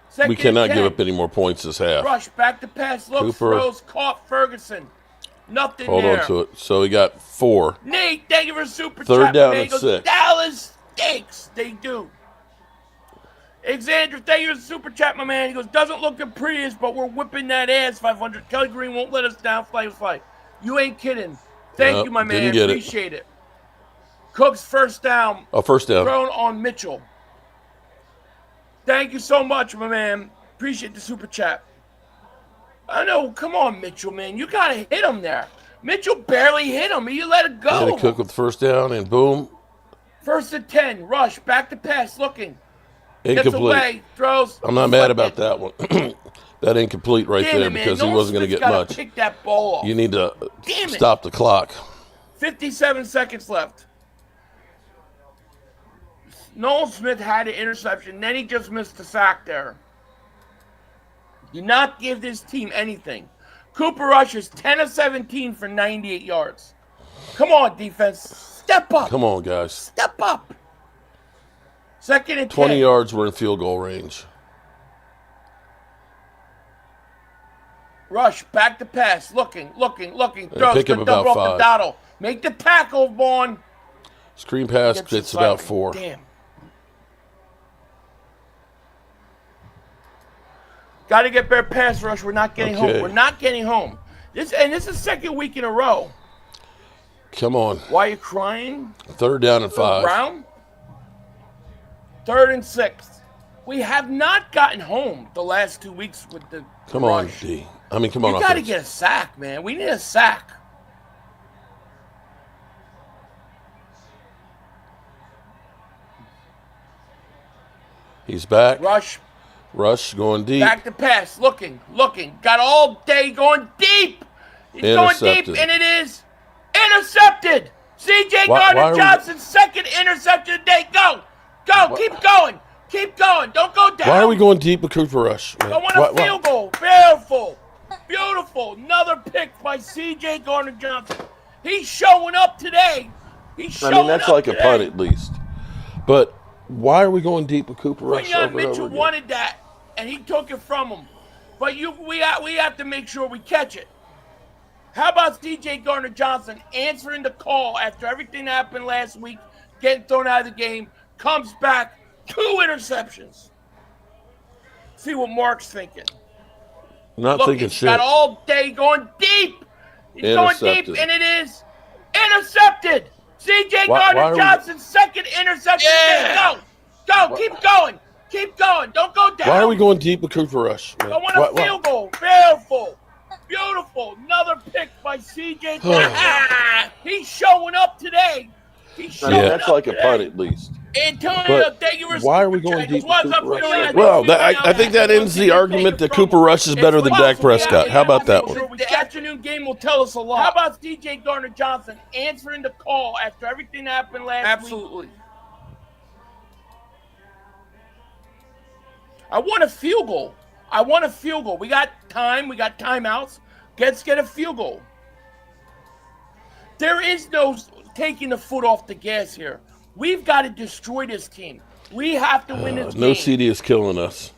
Second We cannot give 10. up any more points this half. Rush, back to pass, looks, Cooper. throws, caught Ferguson. Nothing Hold there. on to it. So he got 4. Nate, thank you for super Third chat. down man. and Goes, 6. Dallas stinks. They do. Alexander, thank you for the super chat, my man. He goes, doesn't look the prettiest, but we're whipping that ass, 500. Kelly Green won't let us down, fly. You ain't kidding. Thank you, my man. Didn't get Appreciate it. Cook's first down. Oh, first down. Thrown on Mitchell. Thank you so much, my man. Appreciate the super chat. I know. Come on, Mitchell, man. You got to hit him there. Mitchell barely hit him. You let it go. And Cook with first down, and boom. First and 10. Rush. Back to pass. Looking. Gets Incomplete. away. Throws. I'm not mad about that one. That incomplete right Damn there it, man. because he Nolan wasn't going to Smith's get gotta much. Pick that ball off. You need to Damn it. stop the clock. 57 seconds left. Nolan Smith had an interception. Then he just missed the sack there. Do not give this team anything. Cooper Rush is 10 of 17 for 98 yards. Come on, defense. Step up. Come on, guys. Step up. Second and 20 10. yards, we're in field goal range. Rush, back to pass. Looking. Throws pick up the about double off 5. the Dottle. Make the tackle, Vaughn. Screen pass Gets gets the about side. 4. Damn. Got to get better pass rush. We're not getting home. We're not getting home. This is second week in a row. Come on. Why are you crying? Third down and 5. Brown? Third and 6. We have not gotten home the last 2 weeks with the Come on, rush. D. I mean, come on. You got to offense. get a sack, man. We need a sack. He's back. Rush, going deep. back to pass. Looking. Got all day going deep. He's going deep, and it is intercepted. C.J. Gardner-Johnson's second interception today. Go. Keep going. Don't go down. Why are we going deep with Cooper Rush? Man? I want a field goal. Beautiful. Another pick by C.J. Gardner-Johnson. He's showing up today. That's like a punt at least. But why are we going deep with Cooper Rush? Quinyon Mitchell wanted that, and he took it from him. But we have to make sure we catch it. How about C.J. Gardner-Johnson answering the call after everything that happened last week, getting thrown out of the game, comes back, 2 interceptions. See what Mark's thinking. Thinking shit. Got all day going deep. He's going deep, and it is intercepted. C.J. Gardner-Johnson's second interception. Yeah. Go. Keep going. Don't go down. Why are we going deep with Cooper Rush? Man? I want a field goal. Beautiful. Another pick by C.J. He's showing up today. That's like a punt at least. Antonio, thank you for why are we going deep with Cooper Rush? Well, I think that ends the argument that Cooper Rush is better than Dak Prescott. How about that one? The afternoon game will tell us a lot. How about C.J. Gardner-Johnson answering the call after everything that happened last week? Absolutely. I want a field goal. We got time. We got timeouts. Let's get a field goal. There is no taking the foot off the gas here. We've got to destroy this team. We have to win this No game. CD is killing us.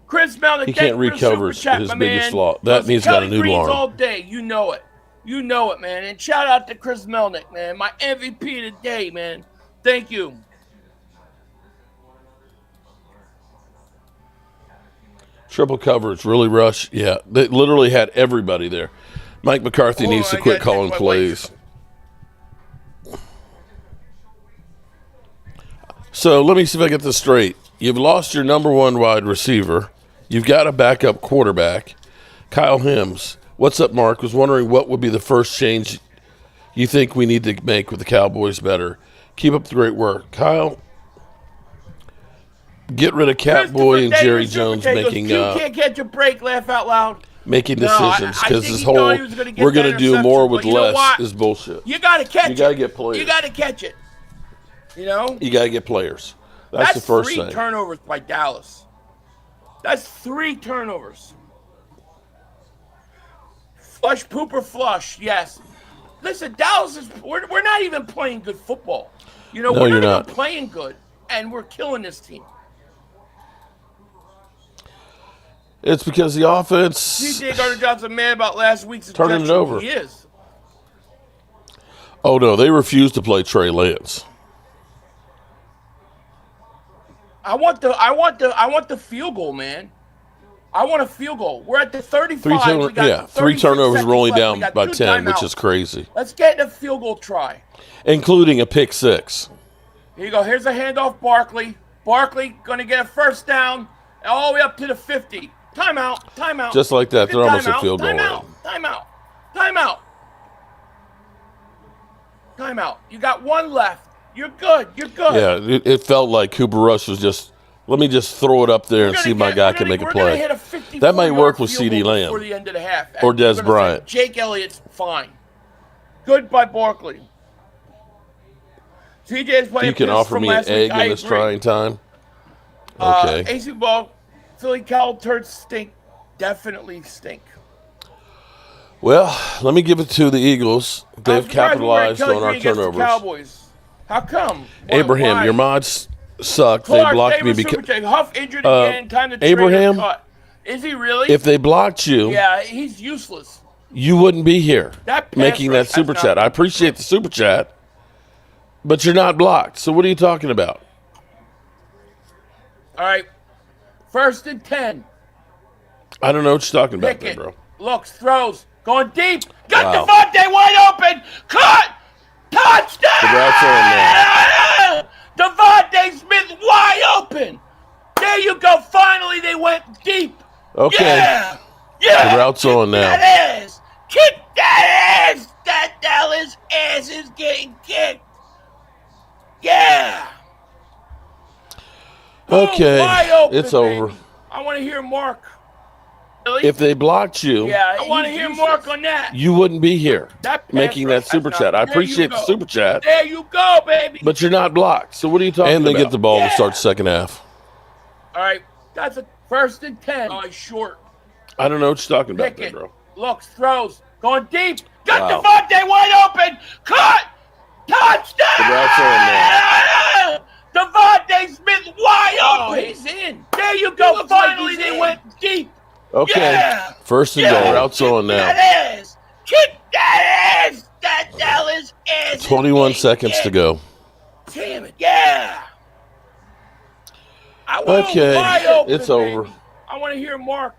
Chris Melnick, He can't recover his biggest man. flaw. That means got a new Greens arm. all day. You know it. You know it, man. And shout out to Chris Melnick, man. My MVP of the day, man. Thank you. Triple coverage, really rush. Yeah, they literally had everybody there. Mike McCarthy needs to quit calling plays. So let me see if I get this straight. You've lost your number one wide receiver. You've got a backup quarterback, Kyle Hims. What's up, Mark? Was wondering what would be the first change you think we need to make with the Cowboys better. Keep up the great work. Kyle, get rid of Catboy and Jerry Jones making you can't catch a break, laugh out loud. Making decisions, because this whole we're going to do more with less is bullshit. You got to catch it. You got to get players. You got to catch it. You know? You got to get players. That's the first thing. 3 turnovers by Dallas. That's 3 turnovers. Flush, pooper, flush. Yes. Listen, Dallas is. We're not even playing good football. You know, we're not even playing good, and we're killing this team. It's because the offense. CJ Gardner-Johnson mad about last week's turning it over. He is. Oh no, they refuse to play Trey Lance. I want the field goal, man. I want a field goal. We're at the 35. 3 turnovers. We're only down by 10, timeouts. which is crazy. Let's get in a field goal try, including a pick 6. Here you go. Here's a handoff, Barkley. Barkley going to get a first down all the way up to the 50. Timeout. Just like that, they're almost a field goal. Timeout. You got 1 left. You're good. Yeah, it felt like Cooper Rush was just, let me just throw it up there and see if my guy can make a play. That might work with CD Lamb before the end of the half. or Des Bryant. Jake Elliott's fine. Good by Barkley. CJ's playing. You can offer me an egg in this trying time. Okay. AC ball. Philly Cow turds stink. Definitely stink. Well, let me give it to the Eagles. They've capitalized on our turnovers. Cowboys. How come? Abraham, your mods suck. Clark, they blocked me because Huff injured again. Time to Abraham. Cut. Is he really? If they blocked you, yeah, he's useless. You wouldn't be here making that super chat. I appreciate the super chat, but you're not blocked. So what are you talking about? All right, 1st and 10. I don't know what you're talking about, there, bro. Looks, throws, going deep. Got Devontae wide open. Cut. Touchdown! Congrats on that. Devontae Smith wide open. There you go. Finally, they went deep. Okay. Yeah. Congrats on that. That ass. Kick that ass. That Dallas ass is getting kicked. Yeah. Okay. Wide open, it's over. baby. I want to hear Mark. If they blocked you, I want to hear Mark on that. You wouldn't be here making that super chat. I appreciate the super chat. There you go, baby. But you're not blocked. So what are you talking about? And they get the ball to start the second half. All right. That's a 1st and 10. Oh, he's short. I don't know what you're talking about, bro. Looks, throws, going deep. Got Devontae wide open. Cut. Touchdown. Congrats on that. Devontae Smith wide open. He's in. There you go. Finally, they went deep. Okay. Yeah. 1st and goal. Routes on now. That ass. Kick that ass. That Dallas ass. 21 seconds to go. Damn it. Yeah. It's over. I want to hear Mark.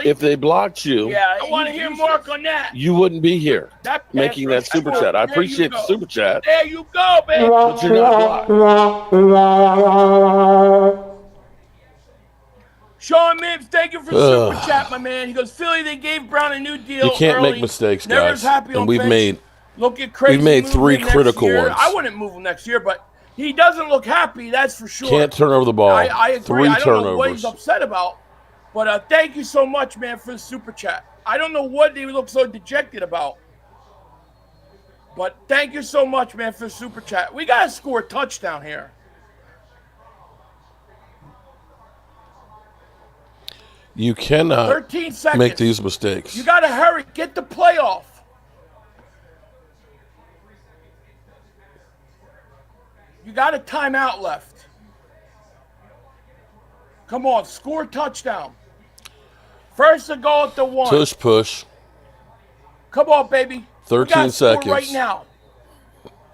If they blocked you, I want to hear Mark on that. You wouldn't be here making that super chat. I appreciate the super chat. There you go, baby. But you're not blocked. Sean Mims, thank you for the super chat, my man. He goes, Philly, they gave Brown a new deal. You can't make mistakes, guys. And we've made 3 critical ones. I wouldn't move him next year, but he doesn't look happy, that's for sure. Can't turn over the ball. I agree. 3 I turnovers. don't know what he's upset about. But thank you so much, man, for the super chat. I don't know what they look so dejected about. But thank you so much, man, for the super chat. We got to score a touchdown here. You cannot 13 seconds. make these mistakes. You got to hurry. Get the playoff. You got a timeout left. Come on, score touchdown. First and goal at the 1. Tush push. Come on, baby. 13 score seconds. right now.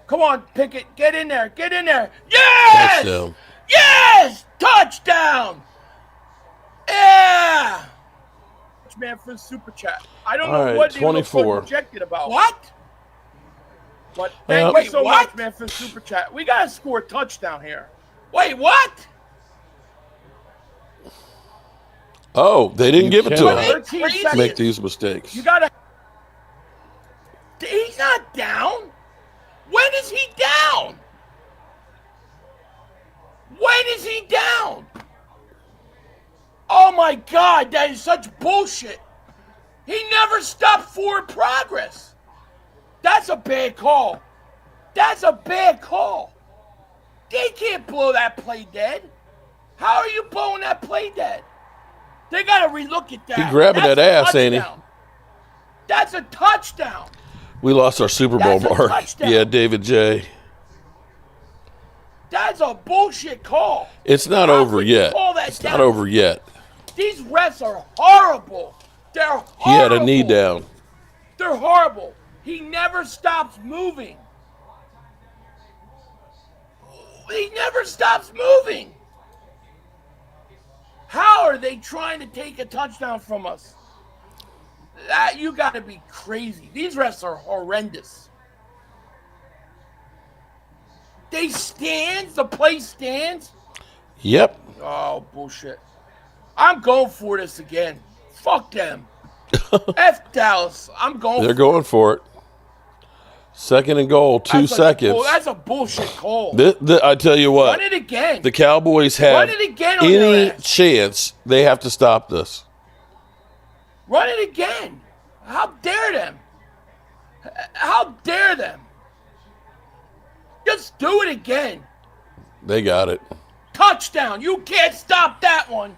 Come on, Pickett. Get in there. Get in there. Yes! Touchdown. Yes! Touchdown! Yeah! Man, for the super chat. I don't know right, what he looks so 24. dejected about. What? But thank you so much, man, for the super chat. We got to score a touchdown here. Wait, what? Oh, they didn't give it to him. 13 seconds. Make these mistakes. You got to... He's not down. When is he down? When is he down? Oh, my God. That is such bullshit. He never stopped forward progress. That's a bad call. That's a bad call. They can't blow that play dead. How are you blowing that play dead? They got to relook at that. He grabbing that ass, ain't he? That's a touchdown. We lost our Super Bowl mark. Touchdown. Yeah, David J. That's a bullshit call. It's not over yet. It's not over yet. These refs are horrible. They're horrible. He had a knee down. They're horrible. He never stops moving. He never stops moving. How are they trying to take a touchdown from us? You got to be crazy. These refs are horrendous. They stands. The play stands. Yep. Oh, bullshit. I'm going for this again. Fuck them. F Dallas. I'm going They're going for it. Second and goal, 2 seconds. That's a bullshit call. I tell you what. Run it again. The Cowboys have Run it again on any their ass. chance, they have to stop this. Run it again. How dare them? How dare them? Just do it again. They got it. Touchdown. You can't stop that one.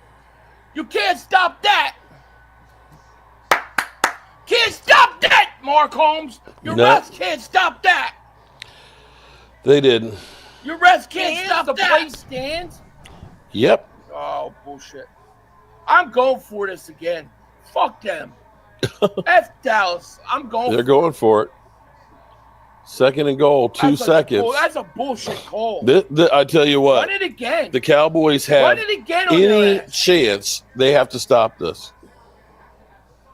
You can't stop that. Can't stop that, Mark Holmes. Your refs can't stop that. They didn't. Your refs can't stop the play stands. Yep. Oh, bullshit. I'm going for this again. Fuck them. F Dallas. I'm going They're going for it. Second and goal, 2 seconds. That's a bullshit call. I tell you what. Run it again. The Cowboys have Run it again on their any ass. chance, they have to stop this.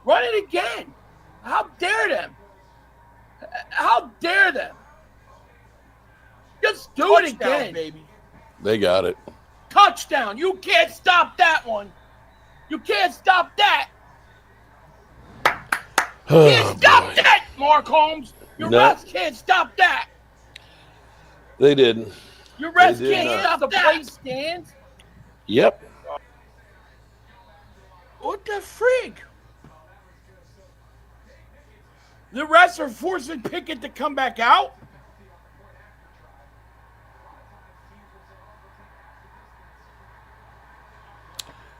Run it again. How dare them? How dare them? Just do it again, baby. They got it. Touchdown. You can't stop that one. You can't stop that. Can't stop that, Mark Holmes. Your refs can't stop that. They didn't. Your refs can't stop the play stands. Yep. What the frig? The refs are forcing Pickett to come back out?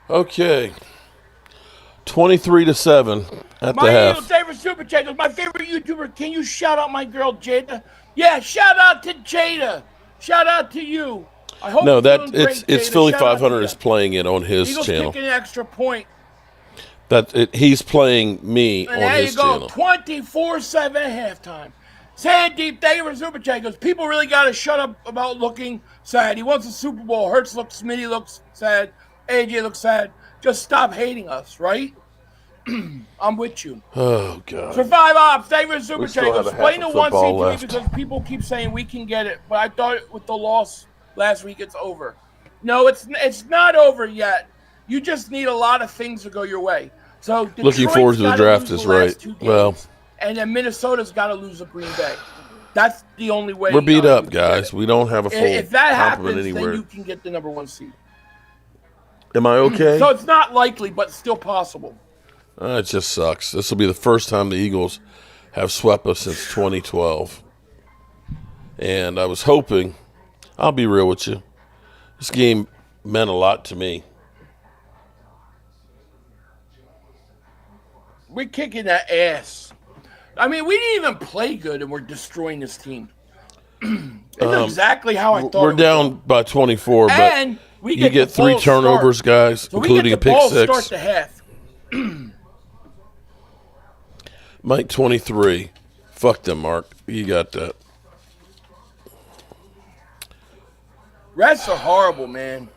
Okay. 23-7 at the half. favorite super chat goes, my favorite YouTuber, can you shout out my girl Jada? Yeah, shout out to Jada. Shout out to you. I hope No, you're that doing great, it's Jada. Philly Shout out to 500 you. is playing it on his Eagles channel. kicking an extra point. He's playing me And on there his you go, channel. 24-7 at halftime. Sandeep, thank you for super chat. Goes, people really got to shut up about looking sad. He wants a Super Bowl. Hurts looks, Smitty looks sad. AJ looks sad. Just stop hating us, right? I'm with you. Oh God. Survive Ops, thank you for super We chat. still have Goes, a play half the of one football seed left. because people keep saying we can get it, but I thought with the loss last week it's over. No, it's not over yet. You just need a lot of things to go your way. So Looking Detroit's forward to the gotta draft lose is the last right. 2 games, Well, and then Minnesota's got to lose to Green Bay. That's the only way. we're beat you up, can guys. get it. We don't have a full If that complement happens, anywhere. then you can get the number 1 seed. Am I okay? So it's not likely, but still possible. It just sucks. This will be the first time the Eagles have swept us since 2012. And I was hoping, I'll be real with you, this game meant a lot to me. We're kicking that ass. I mean, we didn't even play good, and we're destroying this team. It's exactly how I thought. We're down by 24, but and we you get 3 turnovers, guys, so including a pick six. Start the half. Mike 23. Fuck them, Mark. You got that. Refs are horrible, man.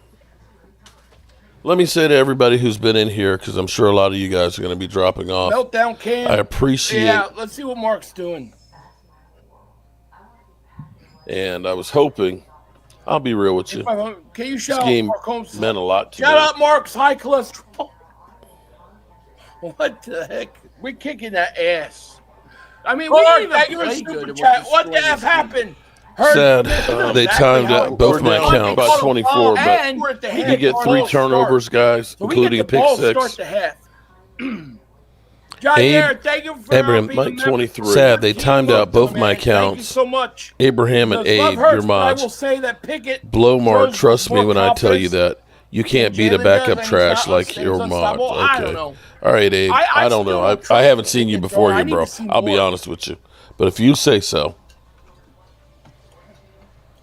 Let me say to everybody who's been in here, because I'm sure a lot of you guys are going to be dropping off. Meltdown Cam. I appreciate. Yeah, let's see what Mark's doing. And I was hoping. I'll be real with you. Can you shout This game out Mark Holmes? meant a lot to me. Shout out Mark's high cholesterol. What the heck? We're kicking that ass. I mean, we didn't even play good. What the F happened? Sad. They timed out both my accounts by 24, but and you get 3 turnovers, guys, including a pick six. Abraham, Mike 23. Sad, they timed out both my accounts. So much. Abraham and Abe, your mods. I will say that Pickett Blow Mark, trust me when I tell you that. You can't beat a backup trash like your mods. Okay. All right, Abe. I don't know. I haven't seen you before here, bro. I'll be honest with you. But if you say so.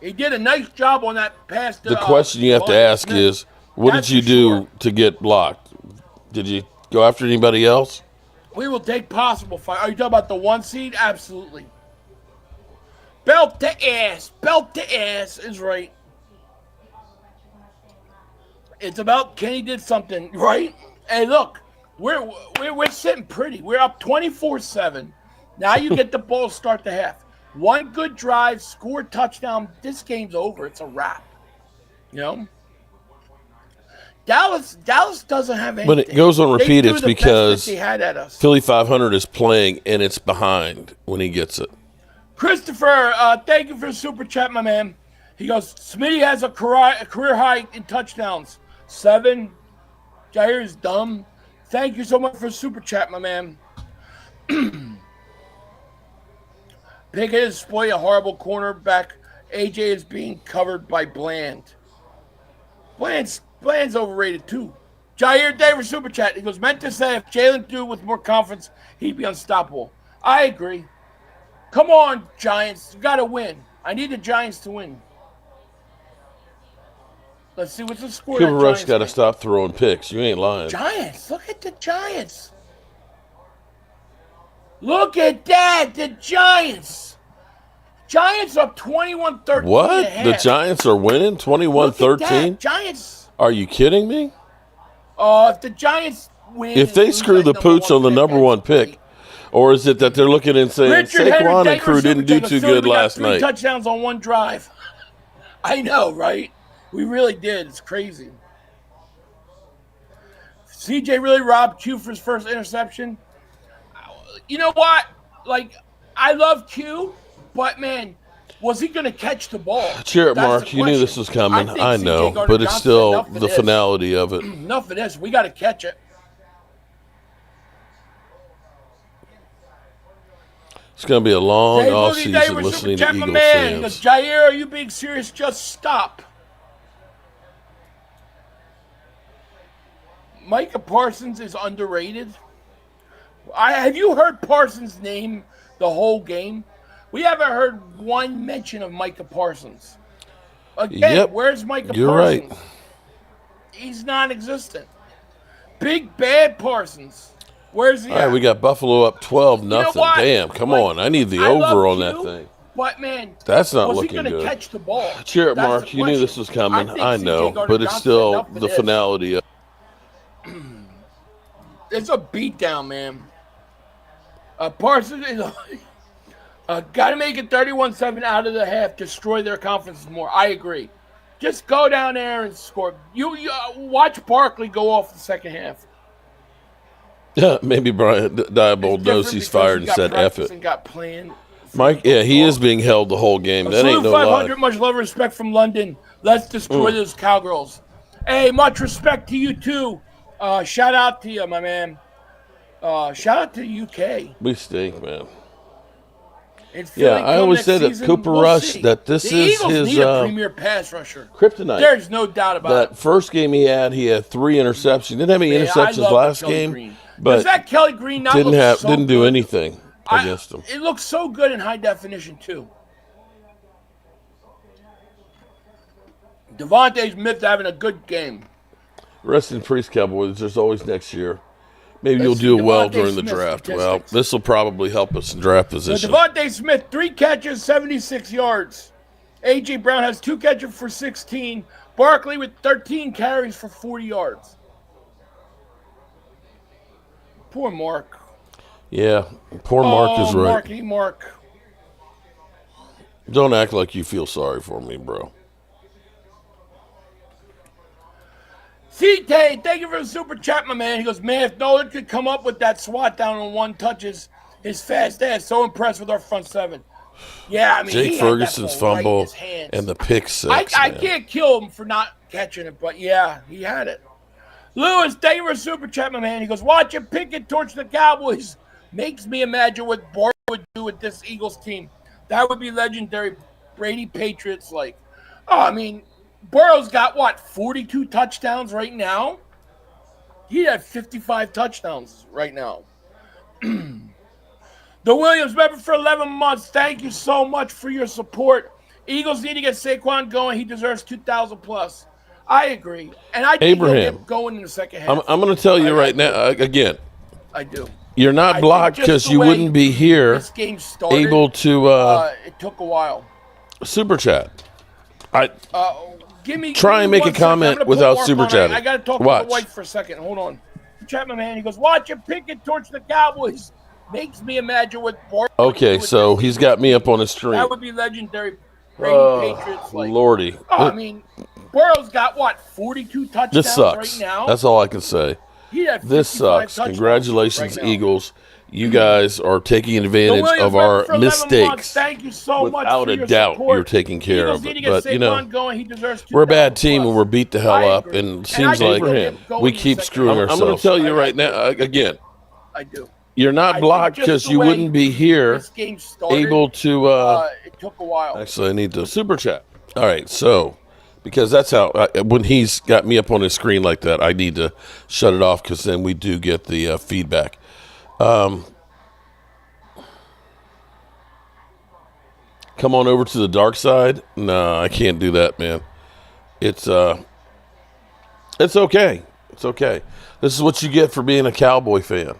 He did a nice job on that pass. The question you have to ask is, what did you do to get blocked? Did you go after anybody else? We will take possible fight. Are you talking about the 1 seed? Absolutely. Belt to ass. Belt to ass is right. It's about Kenny did something, right? Hey, look, we're sitting pretty. We're up 24-7. Now you get the ball, start the half. 1 good drive, score touchdown. This game's over. It's a wrap. You know? Dallas doesn't have anything. When it goes on repeat, it's because they had at us. Philly 500 is playing and it's behind when he gets it. Christopher, thank you for the super chat, my man. He goes, Smitty has a career high in touchdowns. 7. Jair is dumb. Thank you so much for the super chat, my man. Pickett is spoiling a horrible cornerback. AJ is being covered by Bland. Bland's overrated too. Jair Davis super chat. He goes, meant to say if Jalen threw with more confidence, he'd be unstoppable. I agree. Come on, Giants. You got to win. I need the Giants to win. Let's see what's the score. Cooper Rush got to stop throwing picks. You ain't lying. Giants. Look at the Giants. Look at that. The Giants. Giants up 21-13. What? The Giants are winning 21-13? Giants. Are you kidding me? If the Giants win. If they screw the pooch on the number 1 pick, or is it that they're looking and saying Saquon and crew didn't do too good last night? 3 touchdowns on 1 drive. I know, right? We really did. It's crazy. CJ really robbed Q for his first interception. You know what? Like, I love Q, but, man, was he going to catch the ball? Cheer it, Mark. You knew this was coming. I know, but it's still the finality of it. Enough of this. We got to catch it. It's going to be a long offseason listening to Eagles fans. Goes, Jair, are you being serious? Just stop. Micah Parsons is underrated. Have you heard Parsons' name the whole game? We haven't heard 1 mention of Micah Parsons. Again, where's Micah Parsons? You're right. He's non-existent. Big bad Parsons. Where's he? All right, we got Buffalo up 12-0. You know damn, come on. I need the over on that thing. But, man, that's not looking good. Was he going to catch the ball? Cheer it, Mark. You knew this was coming. I know, but it's still the finality of it's a beatdown, man. Parsons is got to make it 31-7 out of the half, destroy their confidence more. I agree. Just go down there and score. You watch Barkley go off the second half. Yeah, maybe Brian Diebold knows he's fired and said F it. Got playing. Mike, yeah, he is being held the whole game. That ain't no 500, lie. Much love and respect from London. Let's destroy those Cowgirls. Hey, much respect to you too. Shout out to you, my man. Shout out to the UK. We stink, man. Yeah, I always say that Cooper Rush, that this is his need a premier pass rusher. Kryptonite. There's no doubt about it. That first game he had 3 interceptions. Didn't have any interceptions last game, but that Kelly Green didn't do anything against him. It looks so good in high definition too. Devontae Smith having a good game. Rest in peace, Cowboys. There's always next year. Maybe Let's you'll see, do well Devontae during the Smith draft. Well, statistics. this will probably help us in draft So position. Devontae Smith, 3 catches, 76 yards. A.J. Brown has 2 catches for 16. Barkley with 13 carries for 40 yards. Poor Mark. Yeah, poor Mark is right. Mark. Don't act like you feel sorry for me, bro. C-Tay, thank you for the super chat, my man. He goes, man, if Nolan could come up with that swat down on 1 touches, his fast ass. So impressed with our front 7. Yeah, I mean, Jake he Ferguson's had that ball right in fumble his hands. and the pick six. I can't kill him for not catching it, but yeah, he had it. Lewis, thank you for a super chat, my man. He goes, watching Pickett torch the Cowboys makes me imagine what Bart would do with this Eagles team. That would be legendary. Brady Patriots, like, oh, I mean, Burrow's got, 42 touchdowns right now? He had 55 touchdowns right now. The Williams member for 11 months. Thank you so much for your support. Eagles need to get Saquon going. He deserves 2,000 plus. I agree. And I think he'll get going in the second half. I'm going to tell you right now, again. I do. You're not blocked because you wouldn't be here this game started, able to it took a while. super chat. Give me and make a comment without super chatting. I got to talk to my wife for a second. Hold on. Chat, my man. He goes, watching Pickett torch the Cowboys makes me imagine what Bart Okay, so he's got me up on his stream. That would be legendary. Brady Patriots. Like, Lordy. Oh, I mean, Burrow's got, 42 touchdowns This sucks. right now? That's all I can say. This sucks. Congratulations, Eagles. You guys are taking advantage of our mistakes. Thank you so much. Without a doubt, you're taking care of it. But, you know, we're a bad team and we're beat the hell up. And it seems like we keep screwing ourselves. I'm going to tell you right now, again. I do. You're not blocked because you wouldn't be here able to. It took a while. Actually, I need to super chat. All right, so because that's how when he's got me up on his screen like that, I need to shut it off because then we do get the feedback. Come on over to the dark side. No, I can't do that, man. It's okay. It's okay. This is what you get for being a Cowboy fan.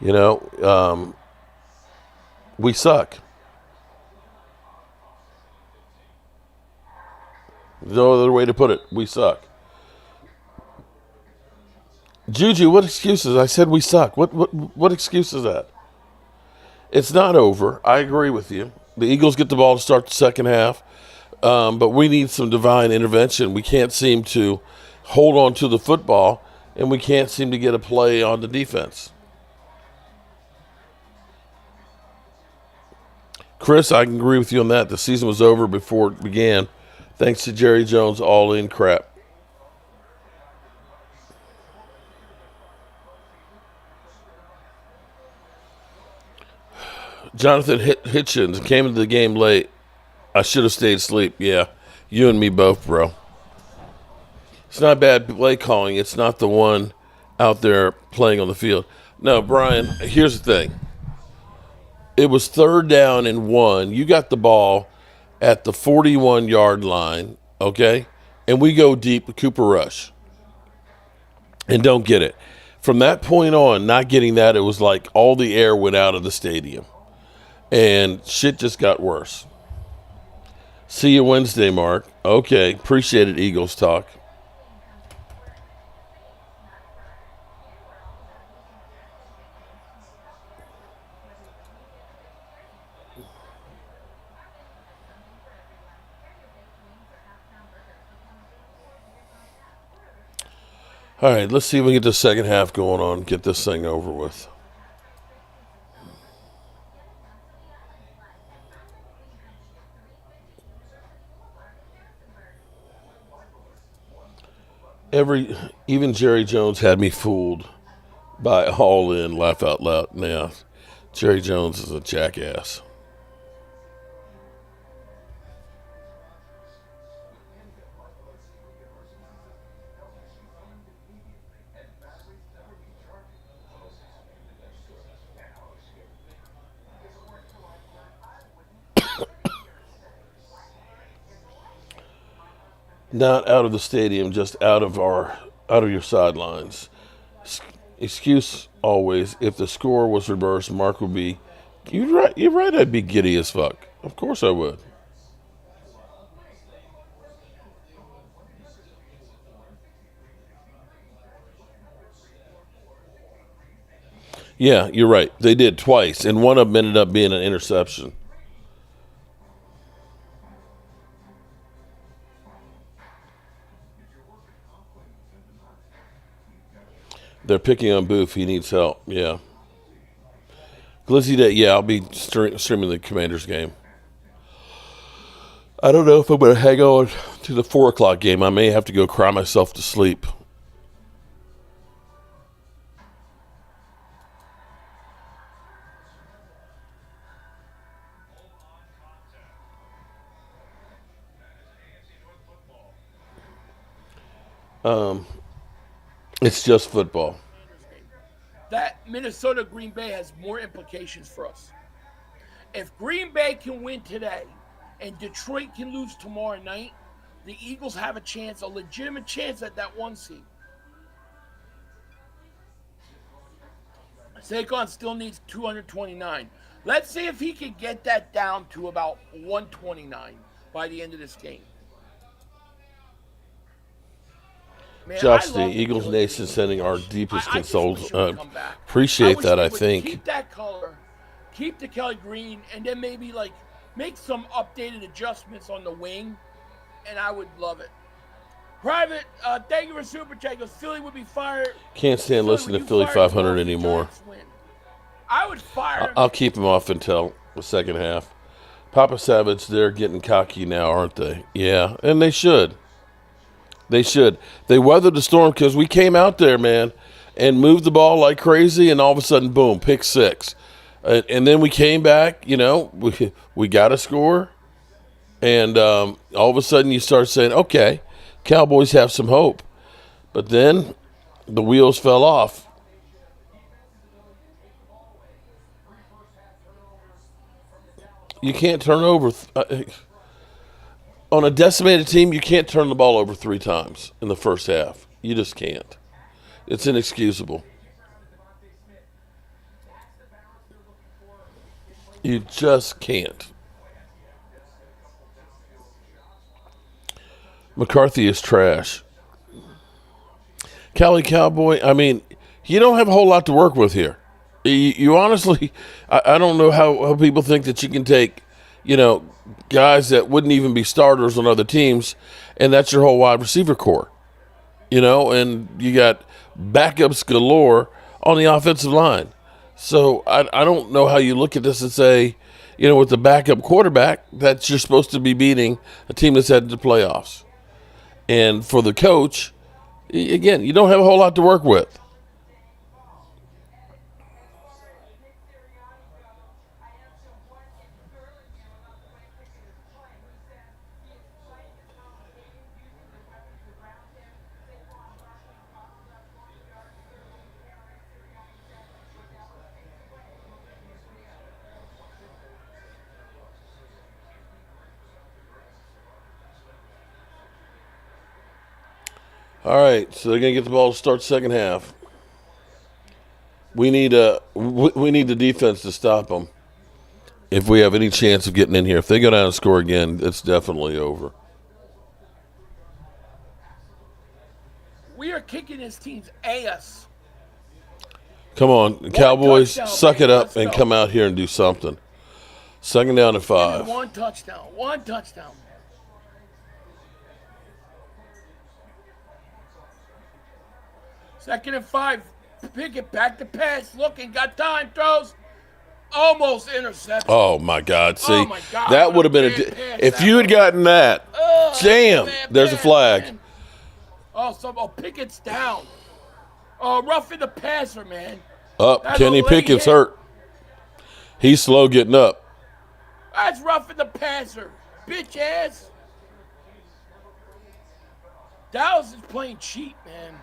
You know, we suck. There's no other way to put it. We suck. Juju, what excuses? I said we suck. What excuse is that? It's not over. I agree with you. The Eagles get the ball to start the second half, but we need some divine intervention. We can't seem to hold on to the football, and we can't seem to get a play on the defense. Chris, I can agree with you on that. The season was over before it began, thanks to Jerry Jones' all-in crap. Jonathan Hitchens came into the game late. I should have stayed asleep. Yeah, you and me both, bro. It's not bad play calling. It's not the one out there playing on the field. No, Brian, here's the thing. It was 3rd down and 1. You got the ball at the 41-yard line, okay? And we go deep with Cooper Rush and don't get it. From that point on, not getting that, it was like all the air went out of the stadium. And shit just got worse. See you Wednesday, Mark. Okay, appreciate it, Eagles talk. All right, let's see if we can get the second half going on, get this thing over with. Even Jerry Jones had me fooled by all in, laugh out loud. Now, Jerry Jones is a jackass. Not out of the stadium, just out of your sidelines. Excuse always. If the score was reversed, Mark would be. You're right. You're right. I'd be giddy as fuck. Of course I would. Yeah, you're right. They did twice, and one of them ended up being an interception. They're picking on Booth. He needs help. Yeah. Glizzy Day. Yeah, I'll be streaming the Commanders game. I don't know if I'm going to hang on to the 4 o'clock game. I may have to go cry myself to sleep. It's just football. That Minnesota Green Bay has more implications for us. If Green Bay can win today and Detroit can lose tomorrow night, the Eagles have a legitimate chance at that 1 seed. Saquon still needs 229. Let's see if he can get that down to about 129 by the end of this game. Man, Justin, Eagles Nation sending our deepest consoles. Appreciate that, I think. Keep that color, keep the Kelly Green, and then maybe make some updated adjustments on the wing, and I would love it. Private, thank you for Super Chat. Goes, Philly would be fired. Can't stand listening to Philly 500 anymore. I would fire him. I'll keep him off until the second half. Papa Savage, they're getting cocky now, aren't they? Yeah, and they should. They should. They weathered the storm because we came out there, man, and moved the ball like crazy, and all of a sudden, boom, pick 6. And then we came back, we got a score, and all of a sudden you start saying, okay, Cowboys have some hope. But then the wheels fell off. You can't turn over. On a decimated team, you can't turn the ball over 3 times in the first half. You just can't. It's inexcusable. You just can't. McCarthy is trash. Cali Cowboy, I mean, you don't have a whole lot to work with here. You honestly, I don't know how people think that you can take, guys that wouldn't even be starters on other teams, and that's your whole wide receiver core. And you got backups galore on the offensive line. So I don't know how you look at this and say, with the backup quarterback, that you're supposed to be beating a team that's headed to playoffs. And for the coach, again, you don't have a whole lot to work with. All right, so they're going to get the ball to start second half. We need the defense to stop them if we have any chance of getting in here. If they go down and score again, it's definitely over. We are kicking this team's ass. Come on, Cowboys, suck it up and come out here and do something. 2nd down and 5. One touchdown. Second and 5. Pickett back to pass. Looking, got time. Throws. Almost intercepted. Oh, my God. See, oh my God, that would have been if you had gotten that. Damn, there's a flag. Man. Pickett's down. Roughing the passer, man. Kenny Pickett's hurt. He's slow getting up. That's roughing the passer. Bitch ass. Dallas is playing cheat, man.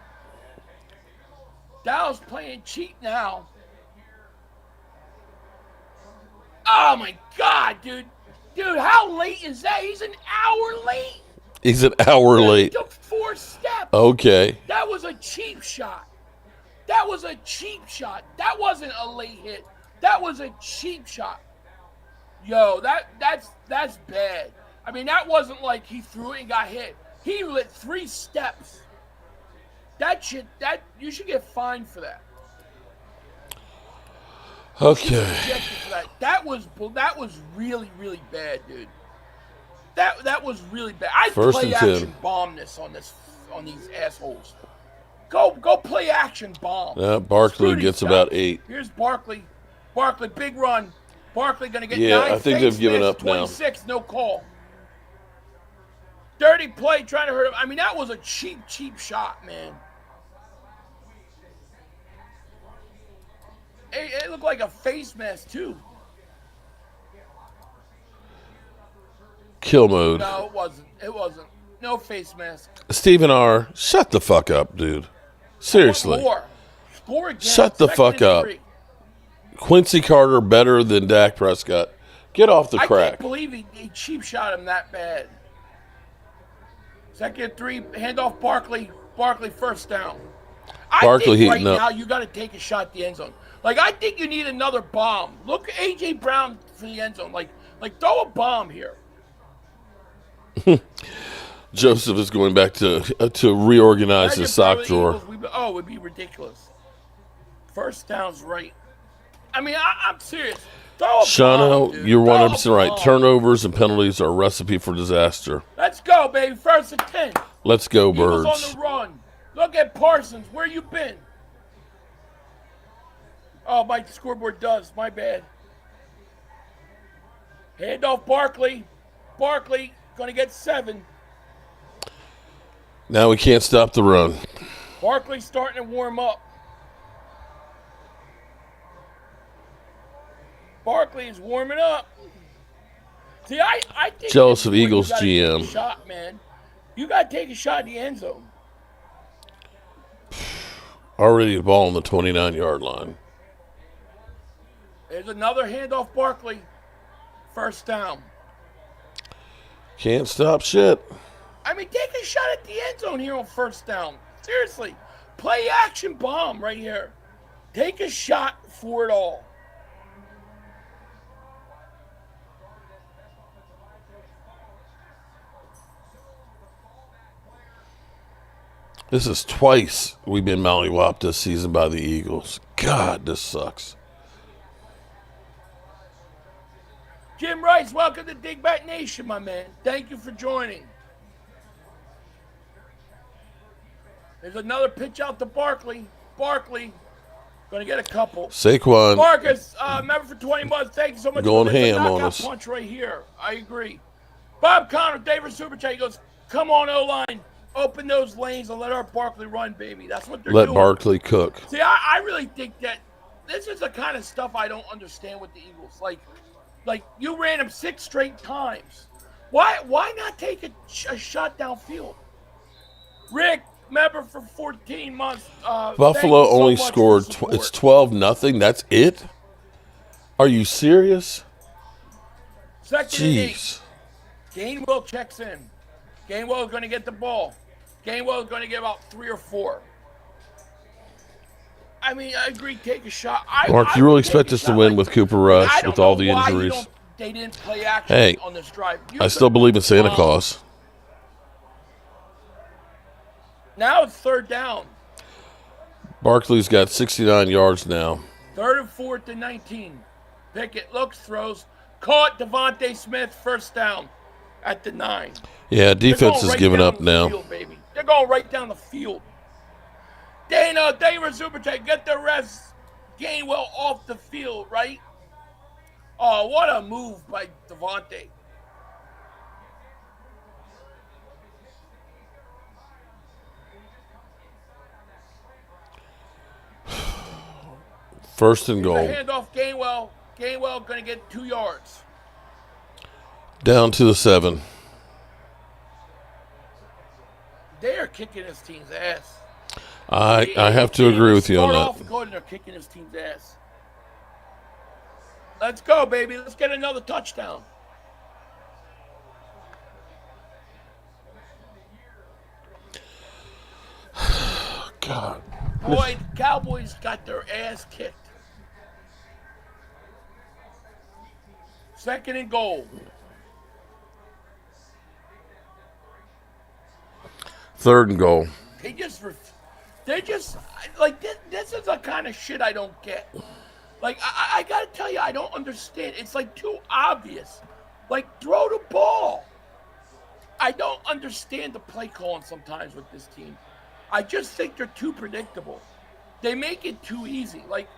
Dallas playing cheat now. Oh, my God, dude. Dude, how late is that? He's an hour late. He's an hour He late. took 4 steps. Okay. That was a cheap shot. That was a cheap shot. That wasn't a late hit. That was a cheap shot. Yo, that's bad. I mean, that wasn't like he threw it and got hit. He lit 3 steps. That you should get fined for that. Okay. For that. That was really, really bad, dude. That was really bad. I play action bomb this on these assholes. Go play action bomb. Barkley gets about 8. Here's Barkley. Barkley, big run. Barkley gonna get 9. I think they've given up 26, now. No call. Dirty play trying to hurt him. I mean, that was a cheap shot, man. It looked like a face mask, too. Kill mode. No, it wasn't. It wasn't. No face mask. Stephen R., shut the fuck up, dude. Seriously. Score again. Shut the fuck up. 3. Quincy Carter better than Dak Prescott. Get off the crack. I can't believe he cheap shot him that bad. 2nd and 3, handoff Barkley. Barkley first down. Barkley I think heating up. Now you got to take a shot at the end zone. Like, I think you need another bomb. Look at A.J. Brown for the end zone. Like throw a bomb here. Joseph is going back to reorganize his sock drawer. It would be ridiculous. First down's right. I mean, I'm serious. Throw a Shano, bomb, you're Throw 100% right. Turnovers and penalties are a recipe for disaster. Let's go, baby. 1st and 10. Let's go, Eagles Birds. on the run. Look at Parsons. Where you been? Oh, my scoreboard does. My bad. Handoff Barkley. Barkley going to get 7. Now we can't stop the run. Barkley starting to warm up. Barkley is warming up. See, I think Jealous of Eagles you gotta GM. take a shot, man. You got to take a shot in the end zone. Already the ball on the 29-yard line. There's another handoff Barkley. First down. Can't stop shit. I mean, take a shot at the end zone here on first down. Seriously. Play action bomb right here. Take a shot for it all. This is twice we've been mollywopped this season by the Eagles. God, this sucks. Jim Rice, welcome to Digback Nation, my man. Thank you for joining. There's another pitch out to Barkley. Barkley going to get a couple. Saquon. Marcus, member for 20 months. Thank you so much. Going for this. ham A on knockout us. Punch right here. I agree. Bob Connor, David Superchat. He goes, come on, O-line. Open those lanes and let our Barkley run, baby. That's what they're doing. Let Barkley cook. See, I really think that this is the kind of stuff I don't understand with the Eagles. Like you ran him 6 straight times. Why not take a shot downfield? Rick, member for 14 months. Buffalo only scored. It's 12-0. That's it. Are you serious? 2nd and 8. Jeez. Gainwell checks in. Gainwell is going to get the ball. Gainwell is going to get about 3 or 4. I mean, I agree. Take a shot. Mark, you really expect us to win with Cooper Rush with all the injuries? They didn't play action on this drive. I still believe in Santa Claus. Now it's 3rd down. Barkley's got 69 yards now. 3rd and 4th and 19. Pickett looks, throws. Caught Devontae Smith, first down at the 9. Yeah, defense is giving up now. Baby. They're going right down the field. Dana, David Superchat, get the rest. Gainwell off the field, right? Oh, what a move by Devontae. First and goal. Handoff Gainwell. Gainwell going to get 2 yards. Down to the 7. They are kicking his team's ass. I have to agree with you on that. Good, and they're kicking his team's ass. Let's go, baby. Let's get another touchdown. God. Boy, the Cowboys got their ass kicked. 2nd and goal. 3rd and goal. They just like this is the kind of shit I don't get. Like I gotta tell you, I don't understand. It's like too obvious. Like throw the ball. I don't understand the play calling sometimes with this team. I just think they're too predictable. They make it too easy. Like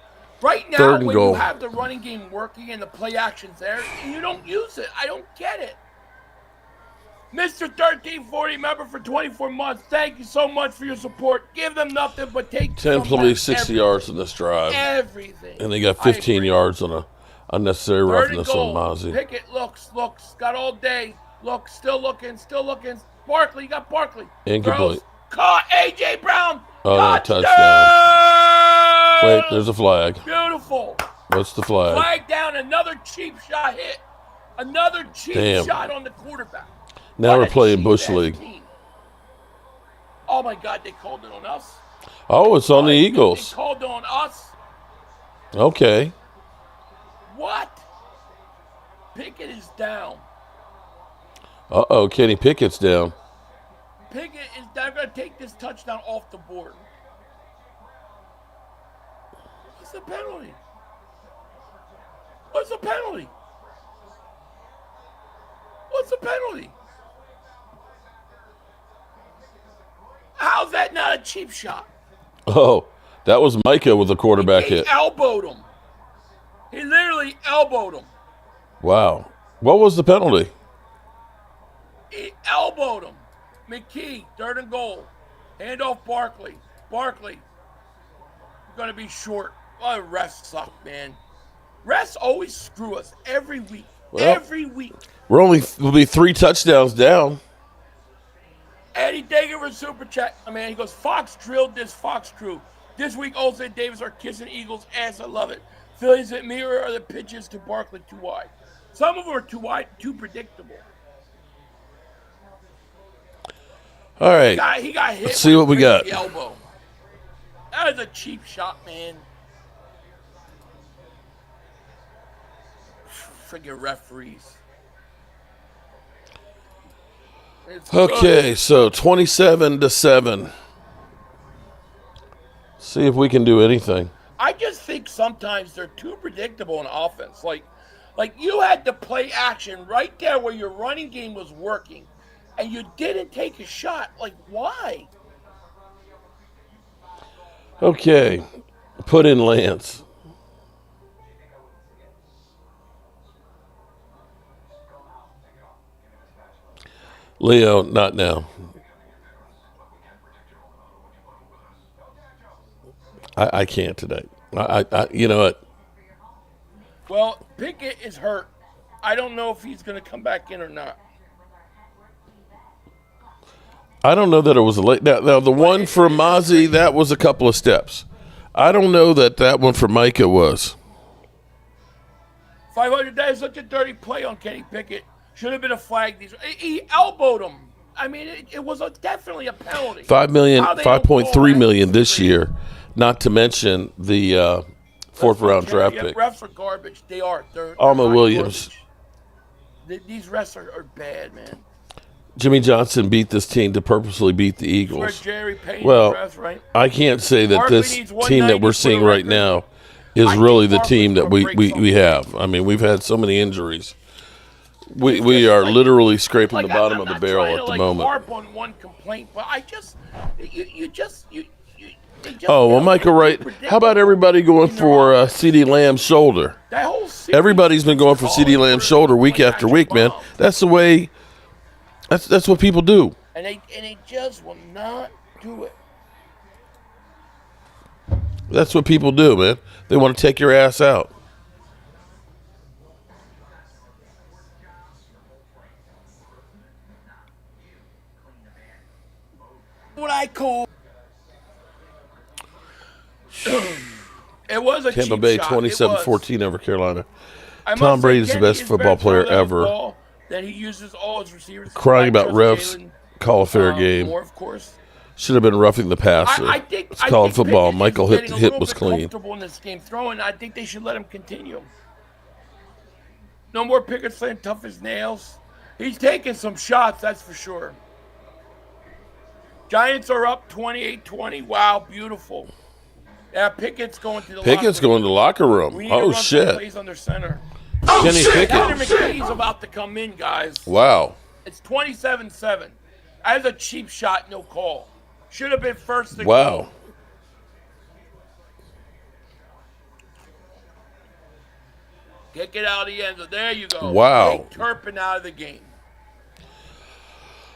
right now, 3rd and when goal. you have the running game working and the play action's there, you don't use it. I don't get it. Mr. 1340 member for 24 months. Thank you so much for your support. Give them nothing but take 10 plays, 60 yards in this drive. Everything. And they got 15 yards on a unnecessary 3rd and roughness goal. on Mozzie. Pickett looks, got all day. Look, still looking. Barkley, you got Barkley. Incomplete. Throws. Caught A.J. Brown. Oh, no, Touchdown! Wait, there's a flag. Beautiful. What's the flag? Flag down, another cheap shot hit. Another cheap shot on the quarterback. Now What we're a playing Bush cheap-ass League. team. Oh, my God, they called it on us. Oh, it's on the Eagles. They called it on us. Okay. What? Pickett is down. Uh-oh, Kenny Pickett's down. Pickett is they're going to take this touchdown off the board. What's the penalty? What's the penalty? What's the penalty? How's that not a cheap shot? Oh, that was Micah with a quarterback He hit. elbowed him. He literally elbowed him. Wow. What was the penalty? He elbowed him. McKee, 3rd and goal. Hand off Barkley. Barkley. Going to be short. Oh, refs suck, man. Refs always screw us every week. Well, every week. We'll be 3 touchdowns down. Eddie Dagan for Super Chat. Man, he goes, Fox drilled this Fox crew. This week, Olsen and Davis are kissing Eagles' ass. I love it. Phillies at me, or are the pitches to Barkley too wide? Some of them are too wide, too predictable. All right. He got hit. Let's see what we got. The elbow. That is a cheap shot, man. Friggin' referees. It's Okay, good. so 27-7. See if we can do anything. I just think sometimes they're too predictable in offense. Like you had to play action right there where your running game was working, and you didn't take a shot. Like, why? Okay, put in Lance. Leo, not now. I can't today. You know what? Well, Pickett is hurt. I don't know if he's going to come back in or not. I don't know that it was a late. Now the one for Mozzie, that was a couple of steps. I don't know that one for Micah was. 500 days, such a dirty play on Kenny Pickett. Should have been a flag. He elbowed him. I mean, it was definitely a penalty. $5.3 million this year, not to mention the fourth-round draft pick. Refs are garbage. They are. They're Alma Williams. Garbage. These refs are bad, man. Jimmy Johnson beat this team to purposely beat the Eagles. Jerry Payne Well, refs, right? I can't say that Barkley this needs team that 190 we're for seeing the right record. now is I really think the Barkley's team that gonna we break something. have. I mean, we've had so many injuries. We are literally scraping the bottom of the barrel at the moment. I'm not trying to harp on one complaint, but I just you just. Oh, well, Michael Wright, how about everybody going for CeeDee Lamb's shoulder? That whole series Everybody's been going for CeeDee Lamb's shoulder week after week, man. That's the way. That's what people do. And they just will not do it. That's what people do, man. They want to take your ass out. What I call it was a Tampa cheap Bay shot. 27-14 over Carolina. I must Tom say, Brady's the Kenny best is football better player than the ever. ball, that he uses all his receivers. Crying I about trust refs. Jalen, Call a fair game. More, of course. Should have been roughing the passer. I think It's called I think football. Pickett Michael is hit getting a hit little was bit clean. comfortable in this game throwing. I think they should let him continue. No more Pickett slaying tough as nails. He's taking some shots, that's for sure. Giants are up 28-20. Wow, beautiful. Yeah, Pickett's going to the Pickett's locker room. going to the locker room. We need to Oh run some shit! plays under center. Kenny Tanner Pickett. McKee's about to come in, guys. Wow. It's 27-7. As a cheap shot, no call. Should have been first to Wow. go. Kick it out of the end zone. There you go. Wow. Take Turpin out of the game.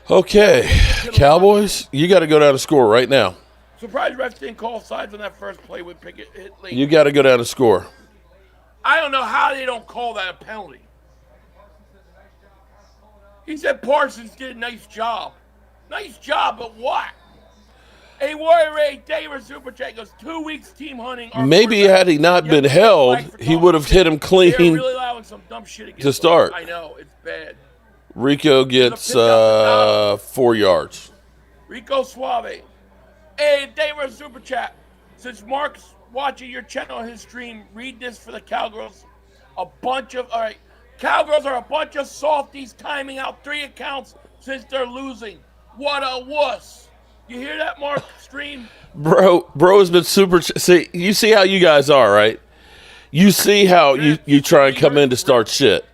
Okay, Cowboys, you got to go down and score right now. Surprised refs didn't call sides on that first play with Pickett hit late. You got to go down and score. I don't know how they don't call that a penalty. He said Parsons did a nice job. Nice job, but what? A Warrior Ray Davis Super Chat goes 2 weeks team hunting. Maybe had he not been held, he would have hit him They're clean. really allowing some dumb shit against to start. them. I know, it's bad. Rico gets 4 yards. Rico Suave. Hey, Davis Super Chat. Since Mark's watching your channel on his stream, read this for the Cowgirls. Cowgirls are a bunch of softies timing out 3 accounts since they're losing. What a wuss. You hear that, Mark? Stream? Bro has been super. See, you see how you guys are, right? You see how you try and come in to start shit.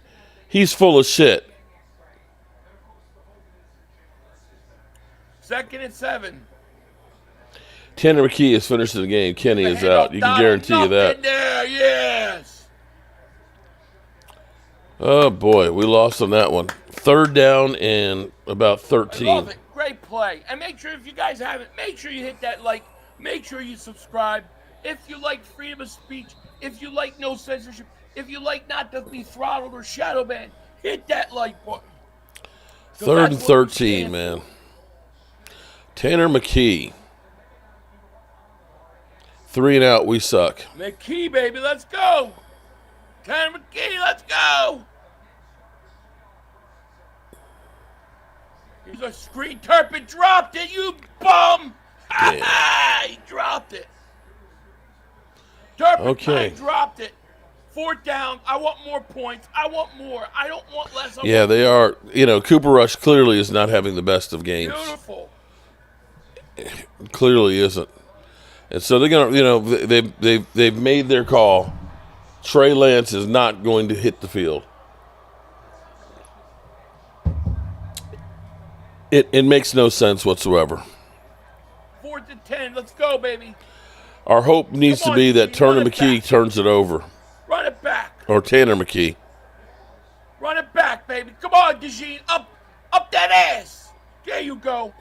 He's full of shit. 2nd and 7. Tanner McKee is finished the game. Kenny is out. You can guarantee you that. There, yes. Oh, boy. We lost on that one. 3rd down and about I 13. love it. Great play. And make sure, if you guys haven't, make sure you hit that like. Make sure you subscribe. If you like freedom of speech, if you like no censorship, if you like not to be throttled or shadow banned, hit that like button. 3rd and 13, man. Tanner McKee. 3 and out, we suck. McKee, baby, let's go. Tanner McKee, let's go. He's a screen. Turpin dropped it, you bum. He dropped it. Turpin dropped it. 4th down. I want more points. I want more. I don't want less. Yeah, they are. You know, Cooper Rush clearly is not having the best of games. Beautiful. Clearly isn't. And so they're gonna, you know, they've made their call. Trey Lance is not going to hit the field. It makes no sense whatsoever. 4th and 10. Let's go, baby. Our hope needs to be that Turner McKee turns it over. Run it back. Or Tanner McKee. Run it back, baby. Come on, DeJean. Up that ass. There you go.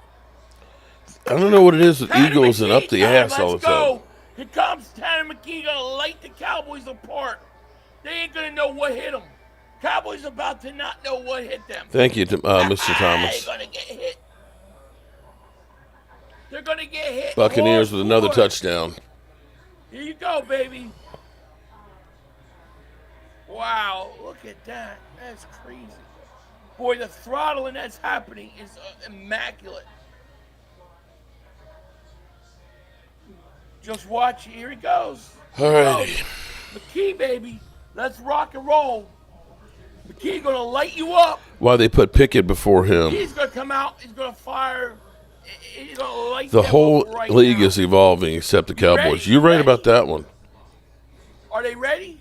I don't know what it is with Tanner Eagles and McKee up the time. ass all the Let's time. go. Here comes Tanner McKee. Gonna light the Cowboys apart. They ain't gonna know what hit them. Cowboys about to not know what hit them. Thank you, Mr. Thomas. They're gonna get hit. They're gonna get hit. Buccaneers with another hard. touchdown. Here you go, baby. Wow, look at that. That's crazy. Boy, the throttling that's happening is immaculate. Just watch. Here he goes. All right. McKee, baby. Let's rock and roll. McKee gonna light you up. Why they put Pickett before him? He's gonna come out. He's gonna fire. He's gonna light The them whole up right league now. is evolving except the Cowboys. ready? You're right Ready? about that one. Are they ready?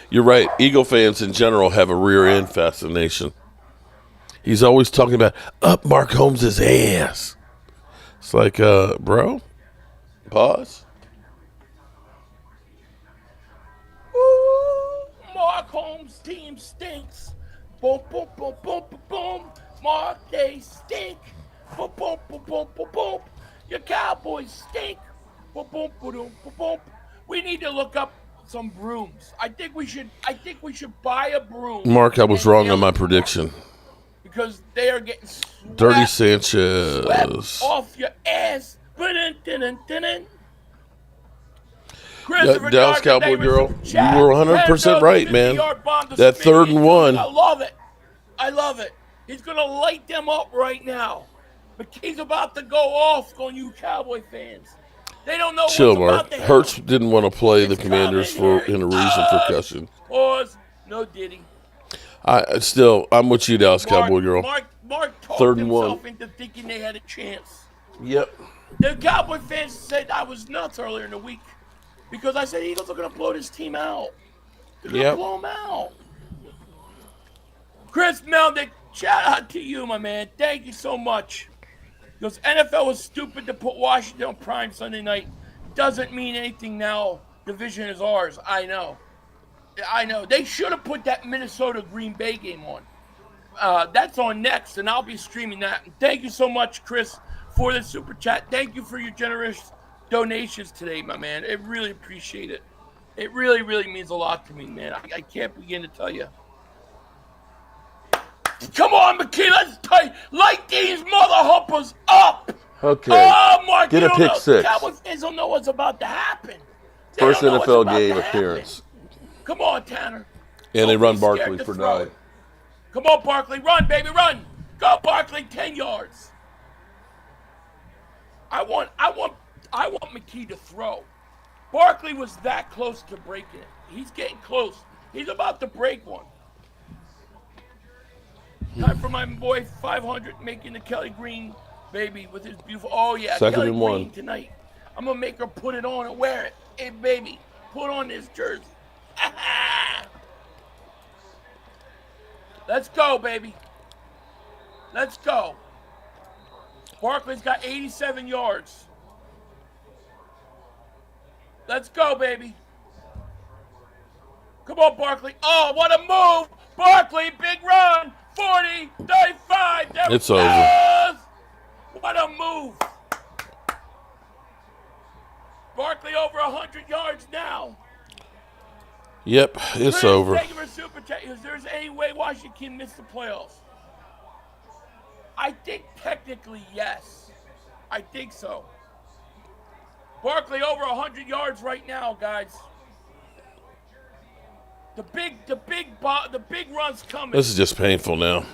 You're right. Eagle fans in general have a rear end fascination. He's always talking about up Mark Holmes' ass. It's like, bro, pause. Ooh, Mark Holmes' team stinks. Boom, boom, boom, boom, boom, boom. Mark, they stink. Boom, boom, boom, boom, boom, boom. Your Cowboys stink. Boom, boom, boom, boom, boom, boom. We need to look up some brooms. I think we should buy a broom. Mark, I was and wrong nail on my it prediction. because they are getting swept, Dirty swept Sanchez. off your ass. Dun-dun-dun-dun-dun. Christopher Dallas Dark, Cowboy Davis, girl, Chad, you were 100% right, man. 50-yard bomb to That Smitty. 3rd and 1. I love it. I love it. He's going to light them up right now. McKee's about to go off on you Cowboy fans. They don't know Chill, what's Mark. about to Hertz happen. didn't want to play the It's Commanders coming for here. in a reason for cussing. Pause. No diddy. I'm with you, Dallas Cowboy girl. Mark talked 3rd and 1. himself into thinking they had a chance. Yep. The Cowboy fans said I was nuts earlier in the week because I said Eagles are going to blow this team out. They're going to blow them out. Chris Melnick, shout out to you, my man. Thank you so much. Because NFL was stupid to put Washington on prime Sunday night. Doesn't mean anything now. Division is ours. I know. They should have put that Minnesota Green Bay game on. That's on next, and I'll be streaming that. And thank you so much, Chris, for the super chat. Thank you for your generous donations today, my man. I really appreciate it. It really, really means a lot to me, man. I can't begin to tell you. Come on, McKee, let's light these mother humpers up. Okay. Oh, Mark, Get a pick six. Cowboy fans don't know what's about to happen. First NFL game appearance. Come on, Tanner. And they run Barkley for 9. Come on, Barkley. Run, baby, run. Go, Barkley, 10 yards. I want McKee to throw. Barkley was that close to breaking it. He's getting close. He's about to break one. Time for my boy 500 making the Kelly Green baby with his beautiful. Oh yeah, 2nd Kelly and Green 1 tonight. I'm gonna make her put it on and wear it. Hey baby, put on this jersey. Let's go, baby. Let's go. Barkley's got 87 yards. Let's go, baby. Come on, Barkley. Oh, what a move. Barkley, big run. 40, 35. There It's it over. goes. What a move. Barkley over 100 yards now. Yep, it's Chris, over. thank you for super chat. Is there any way Washington can miss the playoffs? I think technically yes. I think so. Barkley over 100 yards right now, guys. The big run's coming. This is just painful now.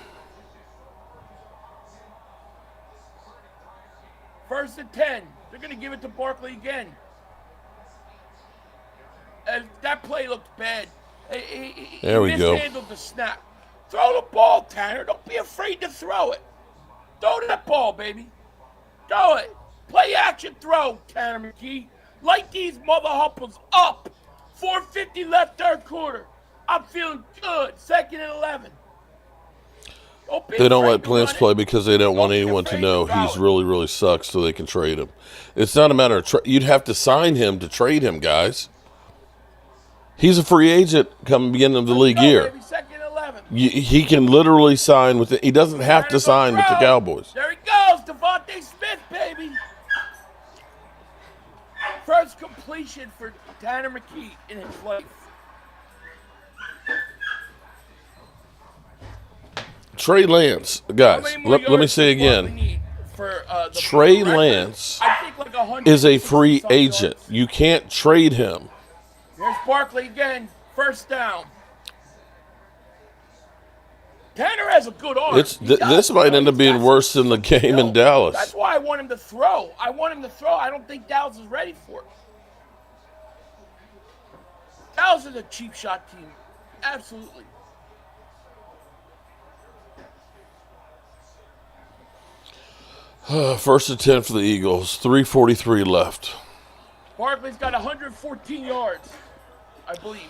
1st and 10. They're going to give it to Barkley again. And that play looked bad. There we go. He mishandled the snap. Throw the ball, Tanner. Don't be afraid to throw it. Throw that ball, baby. Throw it. Play action throw, Tanner McKee. Light these mother humpers up. 4:50 left, 3rd quarter. I'm feeling good. 2nd and 11. They don't let Plants play because they don't want anyone to know he's really, really sucks so they can trade him. It's not a matter of you'd have to sign him to trade him, guys. He's a free agent come beginning of the league year. Baby. 2nd and 11. He can literally sign with he doesn't have to sign with the Cowboys. There he goes. Devontae Smith, baby. First completion for Tanner McKee in his life. Trey Lance, guys, let me say again. Trey Lance is a free agent. You can't trade him. Here's Barkley again. 1st down. Tanner has a good arm. This might end up being worse than the game in Dallas. That's why I want him to throw. I don't think Dallas is ready for it. Dallas is a cheap shot team. Absolutely. First and 10 for the Eagles. 3:43 left. Barkley's got 114 yards, I believe.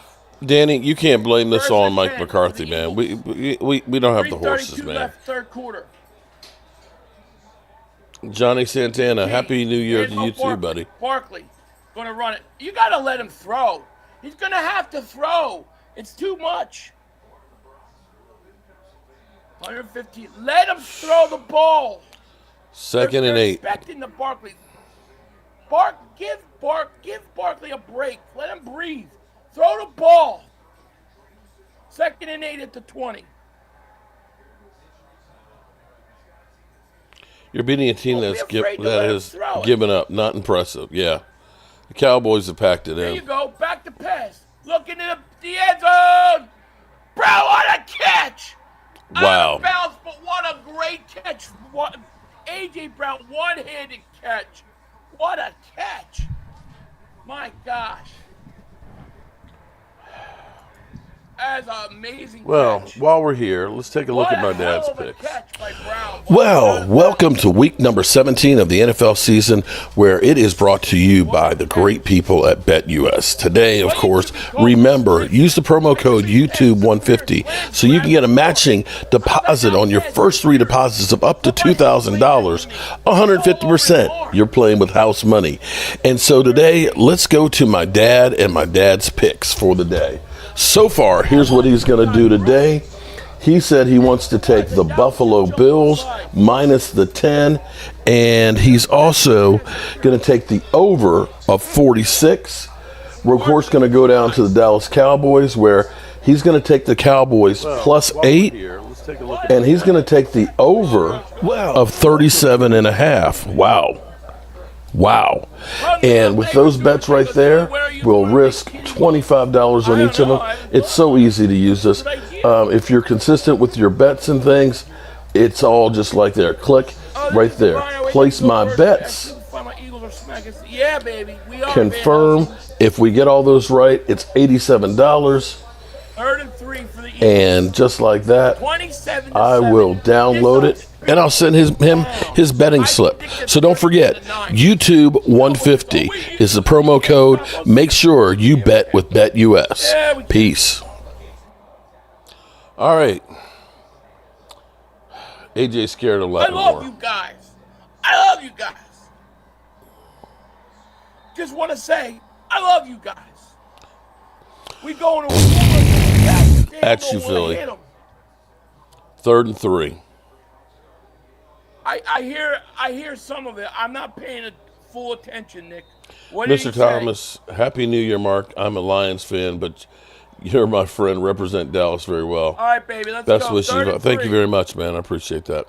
Danny, you can't blame this First on and Mike 10 McCarthy, for the man. Eagles. We don't have the horses, 3:32 man. left, 3rd quarter. Johnny Santana, Happy New Year to you too, buddy. Barkley, going to run it. You got to let him throw. He's going to have to throw. It's too much. 115. Let him throw the ball. 2nd and 8. Expecting the Barkley. Give Barkley a break. Let him breathe. Throw the ball. 2nd and 8 at the 20. You're beating a team that has given up. Not impressive. Yeah. The Cowboys have packed it There in. you go. Back to pass. Looking at the end zone. Bro, what a catch. Wow. Out of bounds, but what a great catch. What A.J. Brown, one-handed catch. What a catch. My gosh. That's an amazing Well, catch. while we're here, let's take a look What at my a hell dad's of a picks. catch by Brown. Well, welcome to week number 17 of the NFL season, where it is brought to you by the great people at BetUS. Today, of course, remember, use the promo code YouTube150 so you can get a matching deposit on your first 3 deposits of up to $2,000, 150%. You're playing with house money. And so today, let's go to my dad and my dad's picks for the day. So far, here's what he's going to do today. He said he wants to take the Buffalo Bills minus the 10, and he's also going to take the over of 46. We're, of course, going to go down to the Dallas Cowboys, where he's going to take the Cowboys plus 8, and he's going to take the over of 37.5. Wow. And with those bets right there, we'll risk $25 on each of them. It's so easy to use this. If you're consistent with your bets and things, it's all just like there. Click right there. Place my bets. Yeah, baby. We are, Confirm. If we get all those right, it's $87. 3rd and 3 for the Eagles. And just like that, 27 I will download it, and I'll send him his betting slip. So don't forget, YouTube 150 is the promo code. Make sure you bet with BetUS. Peace. All right. AJ scared a lot I love more. you guys. I love you guys. Just want to say, I love you guys. We going to At you, Philly. 3rd and 3. I hear some of it. I'm not paying full attention, Nick. What did Mr. he Thomas, Happy New Year, Mark. I'm a Lions fan, but you're my friend. Represent Dallas very well. All right, baby. Let's Best go. wishes. 3rd and Thank you 3. very much, man. I appreciate that.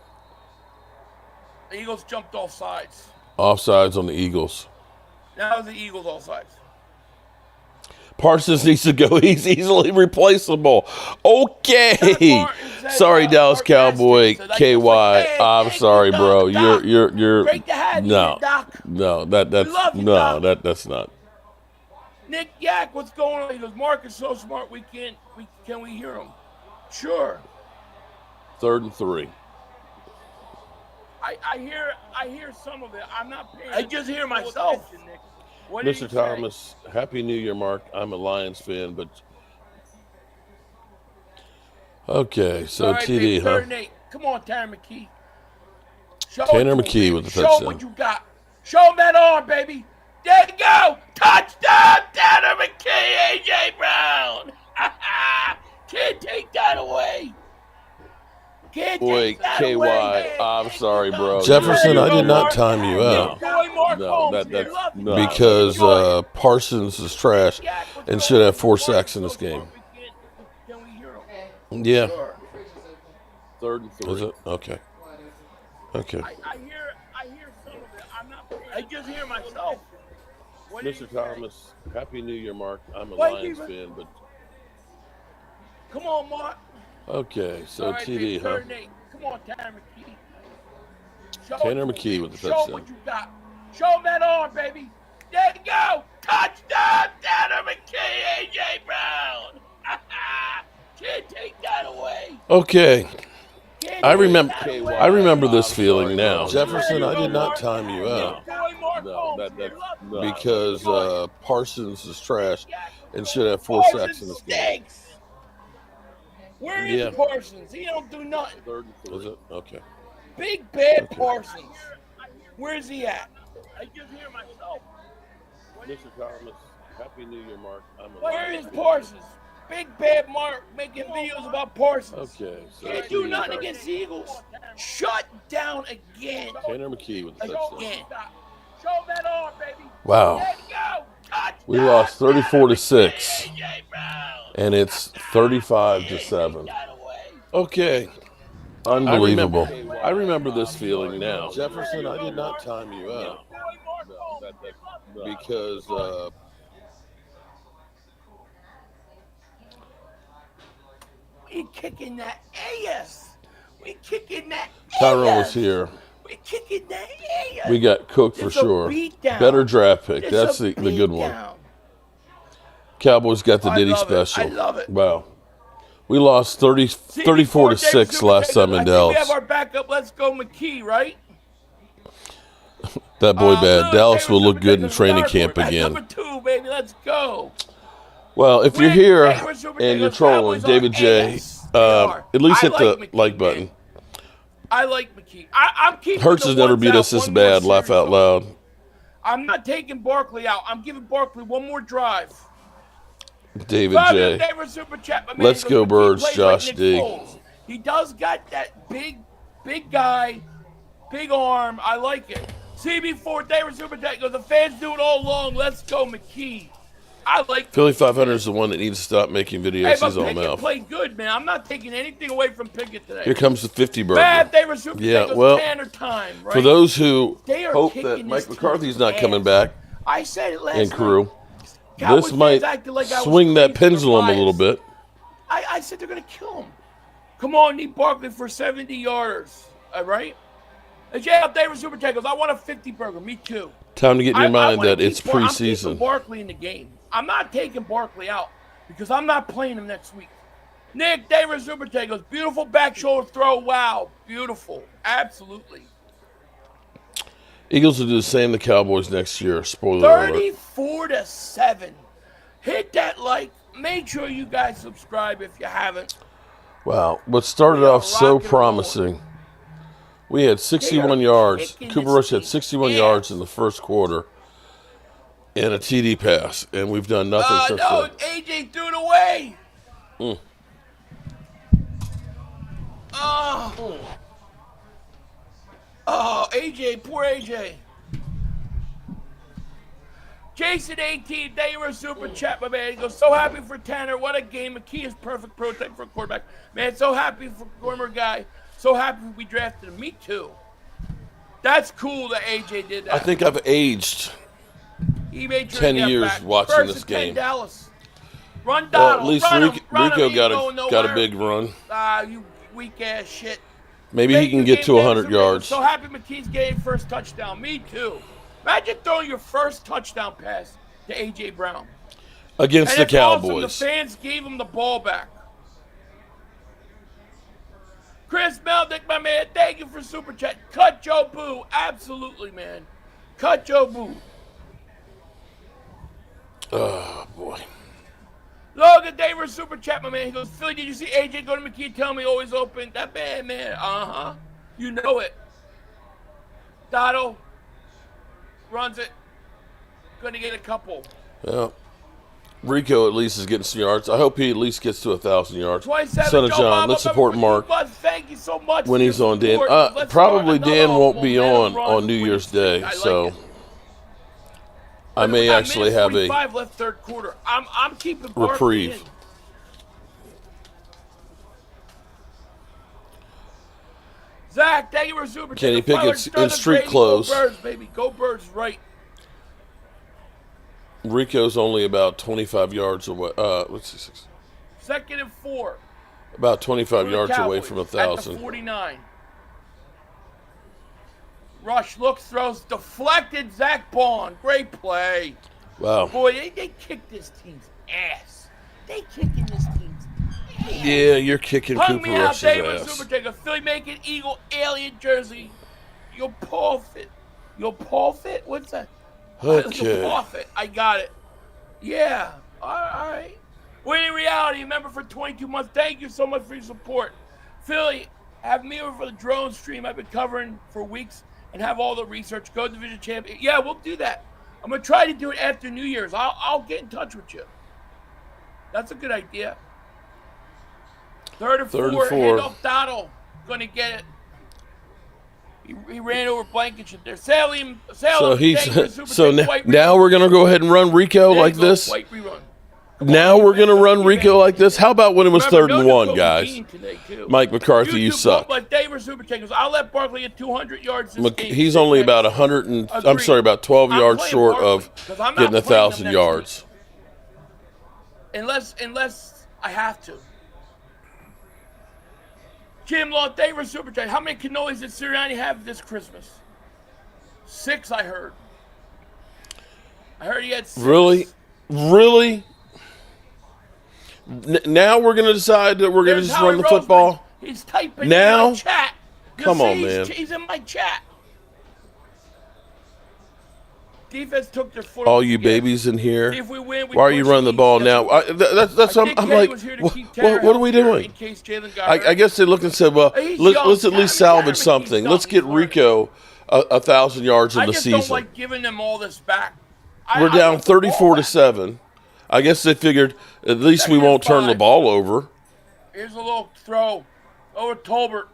The Eagles jumped off sides. Offsides on the Eagles. Now the Eagles all sides. Parsons needs to go. He's easily replaceable. Okay. Sorry, Dallas Cowboy KY. I'm sorry, bro. You're Great to have you, no, Doc. no. That's not. Nick Yak, what's going on? He goes, Mark is so smart. Can we hear him? Sure. 3rd and 3. I hear some of it. I'm not paying. I just hear myself. What did Mr. he say? Thomas, Happy New Year, Mark. I'm a Lions fan, but okay. So All right, TD, baby, huh? 3rd and 8. Come on, Tanner McKee. Tanner McKee with the Show touchdown. what you got. Show him that arm, baby. There you go. Touchdown, Tanner McKee, A.J. Brown. Can't take that away. Can't Boy, take that KY, away. I'm sorry, bro. Jefferson, I did not time you out. No, because Parsons is trash and should have 4 sacks in this game. Can we hear him? Yeah. Sure. 3rd and 3. Is it? Okay. Okay. I hear some of it. I'm not paying. I just hear myself. What did he Mr. say? Thomas, Happy New Year, Mark. I'm a What Lions did he- fan, but Come on, Mark. okay. So All right, TD, baby, huh? 3rd and 8. Come on, Tanner McKee. Show Tanner him- McKee with the Show him touchdown. what you got. Show him that arm, baby. There you go. Touchdown, Tanner McKee, A.J. Brown. Can't take that away. Okay. Can't I take remember. that away. I remember this feeling now. Jefferson, I did not time you out. Because Parsons is trash and should have 4 sacks in this game. Stinks. Where is Yeah. Parsons? He don't do nothing. 3rd and 3. Is it? Okay. Big bad Parsons. Where's he at? I just hear myself. Mr. Thomas, Happy New Year, Mark. I'm a Where Lions is fan. Parsons? Big bad Mark making videos about Parsons. Okay. So Can't do nothing against the Eagles. Shut down again. Tanner McKee with the touchdown. Again. Show that arm, baby. Wow. There you go. Touchdown, We lost 34-6, A.J. Brown. and it's 35-7. Okay. Unbelievable. I remember this feeling now. Jefferson, I did not time you out. Because We kicking that ass. We kicking that Tyrone was ass. here. We kicking that ass. We got cooked for It's a sure. beatdown. Better draft pick. It's That's a the good one. beatdown. Cowboys got the I Diddy love it. special. I love it. Wow. We lost 34 to 6 last time in I think we Dallas. have our backup. Let's go McKee, right? That boy bad. Dallas will look good in Davis training Supertaker. camp That's again. number 2, baby. Let's go. Well, if you're Win, here Davis Supertaker. and you're Cowboys trolling, David are J, ass. They are. at least I hit the McKee, like button. man. I like McKee. I'm keeping Hurts the has never ones beat out us this one more bad. Laugh series. out loud. I'm not taking Barkley out. I'm giving Barkley one more drive. David J. David Super Chat, my man. Let's He goes, go, McKee Birds. plays Josh like Nick D. Foles. He does got that big guy, big arm. I like it. CB4, David Super Chat goes, the fans do it all along. Let's go, McKee. I like Philly 500 is the one that needs to stop making Hey, videos. but He's all Pickett mouth. played good, man. I'm not taking anything away from Pickett today. Here comes the 50 burger. Bad David Super Yeah, Chat goes, well, Tanner time, right? For those who They are hope kicking that this Mike team's McCarthy's not ass. coming back I said it last and crew, night. Cowboys this fans might acted like I was swing that crazy or pendulum a little biased. bit. I said they're going to kill him. Come on, need Barkley for 70 yarders. All right? And yeah, David Super Chat goes, I want a 50 burger. Me too. Time to get in your mind wanna that it's keep I'm preseason. keeping Barkley in the game. I'm not taking Barkley out because I'm not playing him next week. Nick, David Super Chat goes, beautiful back shoulder throw. Wow. Beautiful. Absolutely. Eagles will do the same to Cowboys next year. Spoiler alert. 34-7. Hit that like. Make sure you guys subscribe if you haven't. Wow. What started We are off so rock and promising. We had 61 They are yards. kicking Cooper this Rush had team's 61 ass. yards in the first quarter and a TD pass, and we've done nothing since No, then. AJ threw it away. Mm. Oh, AJ, poor AJ. Jason 18, they were super chat, my man. He goes, so happy for Tanner. What a game. McKee is perfect protect for a quarterback. Man, so happy for former guy. So happy we drafted him. Me too. That's cool that AJ did that. I think I've aged He made sure 10 to get years back. watching First this and 10 game. Dallas. Run Well, Donald. at least run him, run him. Rico He got ain't going got a nowhere. big run. You weak ass shit. Maybe he can get to 100 yards. So happy McKee's getting first touchdown. Me too. Imagine throwing your first touchdown pass to AJ Brown. Against And the it's awesome Cowboys. the fans gave him the ball back. Chris Meldick, my man, thank you for super chat. Cut Joe Boo. Absolutely, man. Cut Joe Boo. Oh, boy. Logan Davis super chat, my man. He goes, Philly, did you see AJ go to McKee? Tell me always open. That bad, man. Uh-huh. You know it. Dotto runs it. Gonna get a couple. Yeah. Rico at least is getting some yards. I hope he at least gets to 1,000 yards. 27. Son of Joe John, Mama, let's support remember, Mark Buzz, thank you so much when for he's your on Dan. support. Let's Probably start Dan another won't be momentum run on New with Year's this. Day, I like so it. I may actually have a 45 left third quarter. I'm keeping Barkley reprieve. in. Zach, thank you for super chat. Kenny The Flowers Pickett's started in street Brady. clothes. Go Birds, baby. Go Birds, right. Rico's only about 25 yards away. Let's see, Second and 4. about 25 for the yards away Cowboys from At the 1,000. 49. Rush looks, throws, deflected. Zach Bond. Great play. Wow. Boy, they kicked this team's ass. They kicking this team's ass. Yeah, you're kicking Hung Cooper me out, Rush's David ass. Super Taker. Philly make it Eagle alien jersey. Your paw fit. Your paw fit? What's that? Your Okay. paw fit. I got it. Yeah. All right. Winning reality. Member for 22 months. Thank you so much for your support. Philly, have me over for the drone stream I've been covering for weeks and have all the research. Go division champion. Yeah, we'll do that. I'm going to try to do it after New Year's. I'll get in touch with you. That's a good idea. Third and four. Handoff Donald. Going to get it. He ran over Blankenship there. Salem. So he's so now we're gonna go ahead and run Rico like this. White rerun. Now we're gonna run Rico like this. How about when it was third and one, guys? Mike McCarthy, you suck. But David Super Tankers, I'll let Barkley get 200 yards this game. He's only about 100 and I'm sorry, about 12 yards short of getting 1,000 yards. Unless I have to. Jim Law, thank you for super chat. How many cannolis did Sirianni have this Christmas? 6, I heard. I heard he had 6. Really? Now we're going to decide that we're going to just run the football? He's typing now? in my chat. Come on, man. He's in my chat. Defense took their foot. All you babies in here. If we win, why are you running the ball now? I'm like, what are we doing? I guess they looked and said, well, let's at least salvage something. Let's get Rico 1,000 yards in the season. I just don't like giving them all this back. We're down 34-7. I guess they figured at least we won't turn the ball over. Here's a little throw over Tolbert.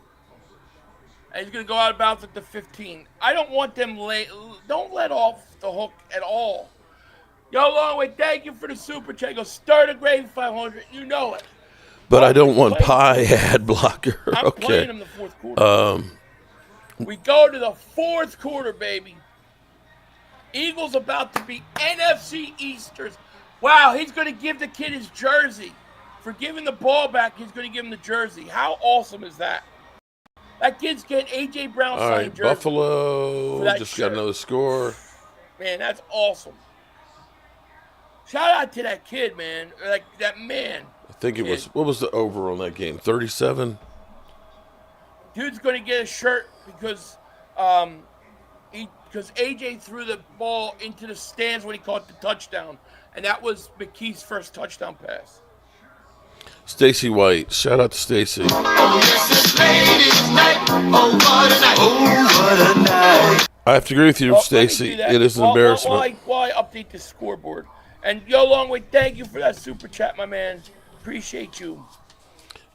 And he's going to go out of bounds at the 15. I don't want them late. Don't let off the hook at all. Yo, Longway, thank you for the super chat. Go start a grade 500. You know it. But I don't want pie ad blocker. I'm playing him the fourth quarter. We go to the fourth quarter, baby. Eagles about to be NFC Easters. Wow, he's going to give the kid his jersey. For giving the ball back, he's going to give him the jersey. How awesome is that? That kid's getting A.J. Brown signed right, jersey. Buffalo just got another score. Man, that's awesome. Shout out to that kid, man. Like, that man. I think it was, what was the over on that game? 37? Dude's going to get a shirt because A.J. threw the ball into the stands when he caught the touchdown. And that was McKee's first touchdown pass. Stacy White. Shout out to Stacy. Oh, yes, it's ladies' night. Oh, what a night. Oh, what a night. I have to agree with you, Stacy. It is an embarrassment. Why update the scoreboard? And yo, Longway, thank you for that super chat, my man. Appreciate you.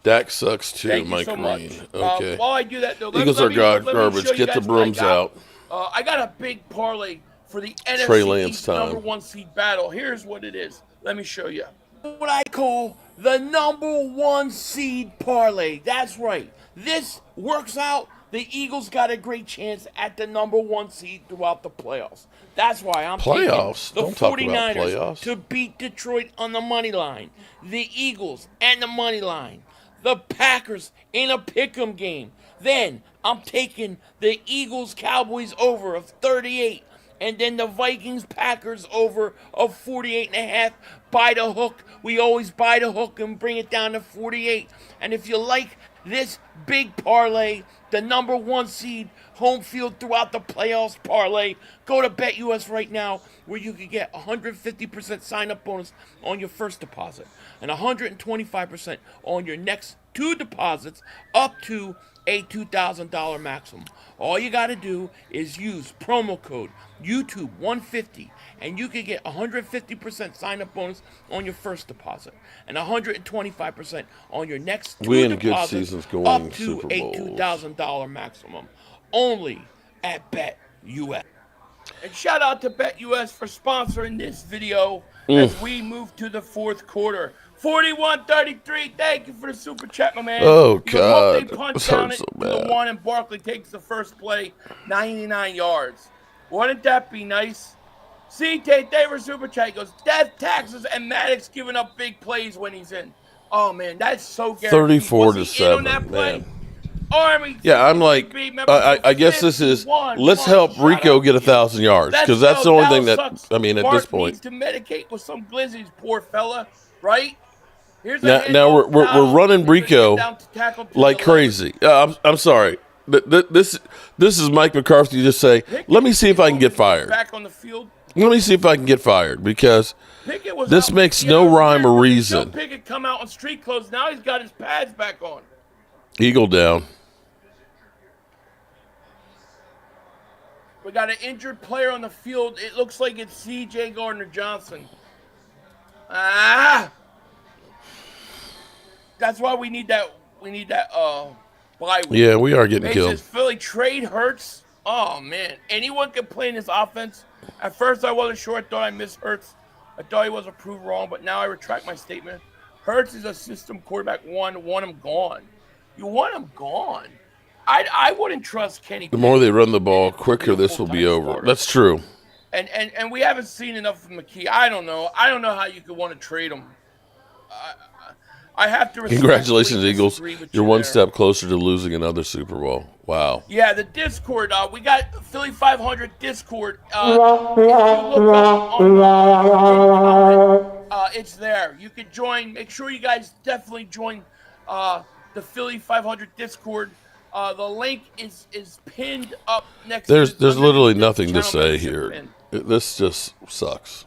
Dak sucks too, thank Mike you so Green. much. Okay. While I do that, though, Eagles are garbage. Get the brooms out. I got a big parlay for the Trey NFC Lance East time. number 1 seed battle. Here's what it is. Let me show you. What I call the number 1 seed parlay. That's right. This works out. The Eagles got a great chance at the number 1 seed throughout the playoffs. That's why I'm playoffs. taking the Don't talk 49ers about playoffs. to beat Detroit on the money line. The Eagles and the money line. The Packers in a pick'em game. Then I'm taking the Eagles Cowboys over of 38. And then the Vikings-Packers over of 48.5. Buy the hook. We always buy the hook and bring it down to 48. And if you like this big parlay, the number 1 seed, home field throughout the playoffs parlay, go to BetUS right now where you can get 150% sign-up bonus on your first deposit and 125% on your next 2 deposits up to a $2,000 maximum. All you got to do is use promo code YouTube150 and you can get 150% sign-up bonus on your first deposit and 125% on your next 2 deposits up to a $2,000 maximum. Only at BetUS. And shout out to BetUS for sponsoring this video as we move to the fourth quarter. 41-33. Thank you for the super chat, my man. Oh, God. They punch down it to the 1 and Barkley takes the first play, 99 yards. Wouldn't that be nice? CJ, thank you for super chat. He goes, death, taxes, and Maddox giving up big plays when he's in. Oh, man, that's so guaranteed. 34-7, man. Army. Yeah, I'm like, I guess this is, let's help Rico get 1,000 yards, because that's the only thing that, I mean, at this point. Needs to medicate with some glizzies, poor fella, right? Here's now we're running Rico like crazy. I'm sorry. This is Mike McCarthy just say, let me see if I can get fired. Back on the field. Let me see if I can get fired, because this makes no rhyme or reason. Pickett come out on street clothes. Now he's got his pads back on. Eagle down. We got an injured player on the field. It looks like it's C.J. Gardner-Johnson. That's why we need that. We need that. Bye week. Yeah, we are getting killed. Philly trade Hurts. Oh man, anyone can play in this offense. At first, I wasn't sure. I thought I missed Hurts. I thought he was approved wrong, but now I retract my statement. Hurts is a system quarterback. Want him gone. You want him gone. I wouldn't trust Kenny. The more they run the ball, quicker this will be over. Starter. That's true. And we haven't seen enough of McKee. I don't know. I don't know how you could want to trade him. I have to Congratulations, respectfully Eagles. disagree with You're you one there. step closer to losing another Super Bowl. Wow. Yeah, the Discord. We got Philly 500 Discord. If you look up on it's there. You can join. Make sure you guys definitely join the Philly 500 Discord. The link is pinned up next to There's literally the nothing to channel say membership here. pin. This just sucks.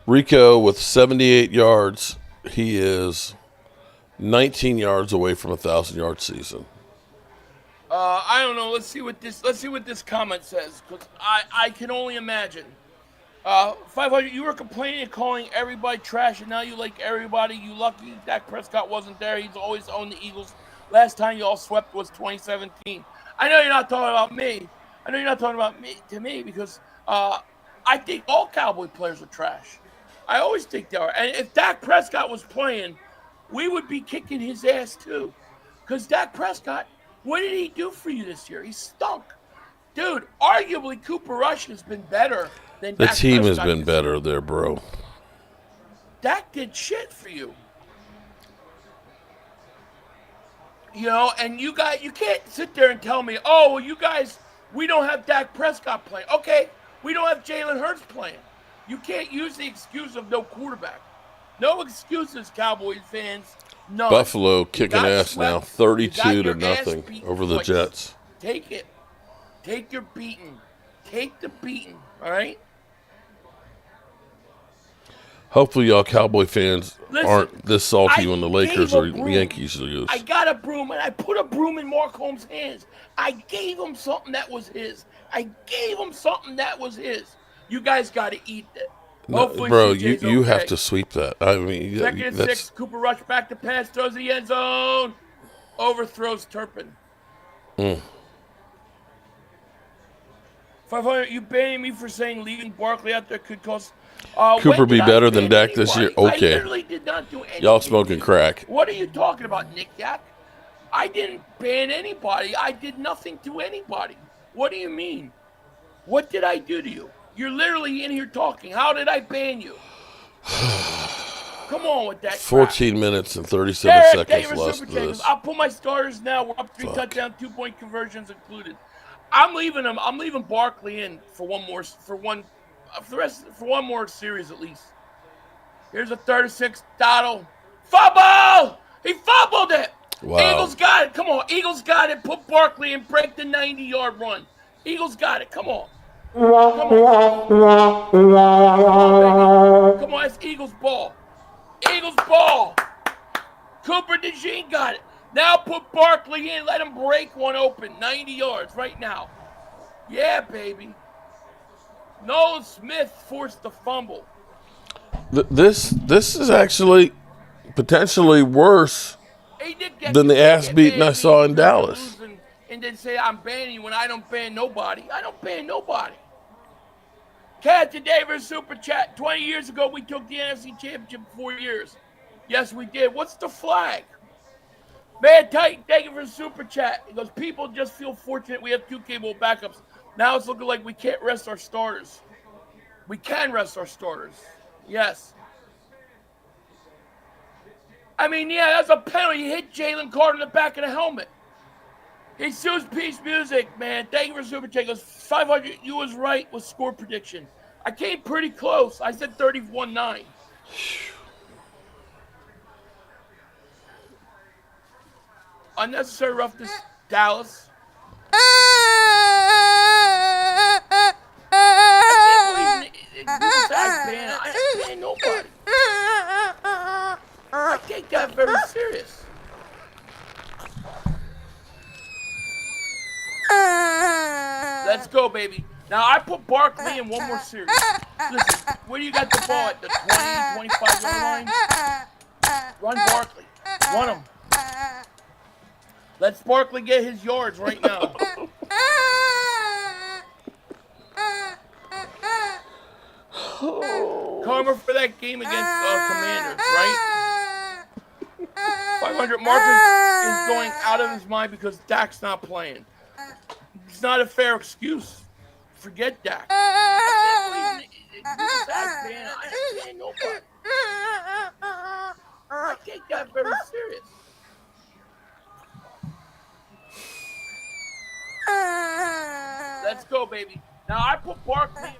Rico with 78 yards. He is 19 yards away from a 1,000-yard season. I don't know. Let's see what this comment says, because I can only imagine. 500. You were complaining and calling everybody trash, and now you like everybody. You lucky Dak Prescott wasn't there. He's always owned the Eagles. Last time you all swept was 2017. I know you're not talking about me. I know you're not talking about me because I think all Cowboy players are trash. I always think they are. And if Dak Prescott was playing, we would be kicking his ass too. Because Dak Prescott, what did he do for you this year? He stunk. Dude, arguably Cooper Rush has been better than The Dak team has Prescott been this better year. there, bro. Dak did shit for you. You know, and you can't sit there and tell me, oh, well, you guys, we don't have Dak Prescott playing. Okay, we don't have Jalen Hurts playing. You can't use the excuse of no quarterback. No excuses, Cowboys fans. None. Buffalo kicking ass swept. now, You 32 to got your ass nothing beaten over the twice. Jets. Take it. Take your beating. Take the beating, all right? Hopefully, y'all Cowboy fans Listen, aren't this salty I when the Lakers gave a or broom. Yankees lose. I got a broom, and I put a broom in Mark Holmes' hands. I gave him something that was his. You guys got to eat that. No, Hopefully, bro, CJ's you okay. have to sweep that. I mean, Second and 6, Cooper Rush back to pass, throws the end zone, overthrows Turpin. 500, you banning me for saying leaving Barkley out there could cause... Cooper be better than Dak this year? I Okay. literally did not do anything. Y'all smoking crack. What are you talking about, Nick Yak? I didn't ban anybody. I did nothing to anybody. What do you mean? What did I do to you? You're literally in here talking. How did I ban you? Come on with that 14 minutes and 37 Derek, seconds David left Super of Chambers. this. I'll put my starters now. We're up 3 touchdown, 2-point conversions included. I'm leaving him. I'm leaving Barkley in for one more series at least. Here's a 36. Donald. Fumble! He fumbled it. Wow. Eagles got it. Come on. Eagles got it. Put Barkley in. Break the 90-yard run. Eagles got it. Come on. Come on, baby. Come on, it's Eagles ball. Eagles ball. Cooper DeJean got it. Now put Barkley in. Let him break one open. 90 yards right now. Yeah, baby. Nolan Smith forced the fumble. This is actually potentially worse than the ass beating I saw in Dallas. And then say I'm banning you when I don't ban nobody. I don't ban nobody. Cat today for Super Chat. 20 years ago, we took the NFC Championship 4 years. Yes, we did. What's the flag? Man Titan, thank you for the Super Chat. He goes, people just feel fortunate we have 2 capable backups. Now it's looking like we can't rest our starters. We can rest our starters. Yes. I mean, yeah, that's a penalty. You hit Jalen Carter in the back of the helmet. Jesus Peace Music, man. Thank you for Super Chat. He goes, 500, you was right with score prediction. I came pretty close. I said 31-9. Unnecessary roughness, Dallas. I can't believe I ain't ban nobody. I take that very serious. Let's go, baby. Now, I put Barkley in one more series. Listen, where do you got the ball at? The 20, 25-yard line? Run Barkley. Run him. Let Barkley get his yards right now. Karma for that game against Commanders, right? 500 Marcus is going out of his mind because Dak's not playing. It's not a fair excuse. Forget Dak. I can't take that very serious. Let's go, baby. Now I put Barkley.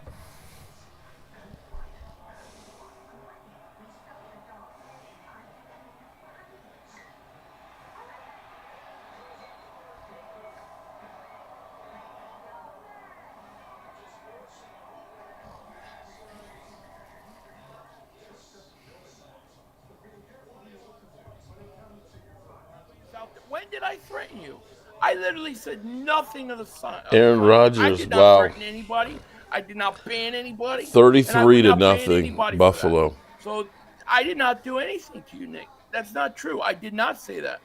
When did I threaten you? I literally said nothing of the sign. Aaron Rodgers, I did not wow. threaten anybody. I did not ban anybody. 33-0, Buffalo. So I did not do anything to you, Nick. That's not true. I did not say that.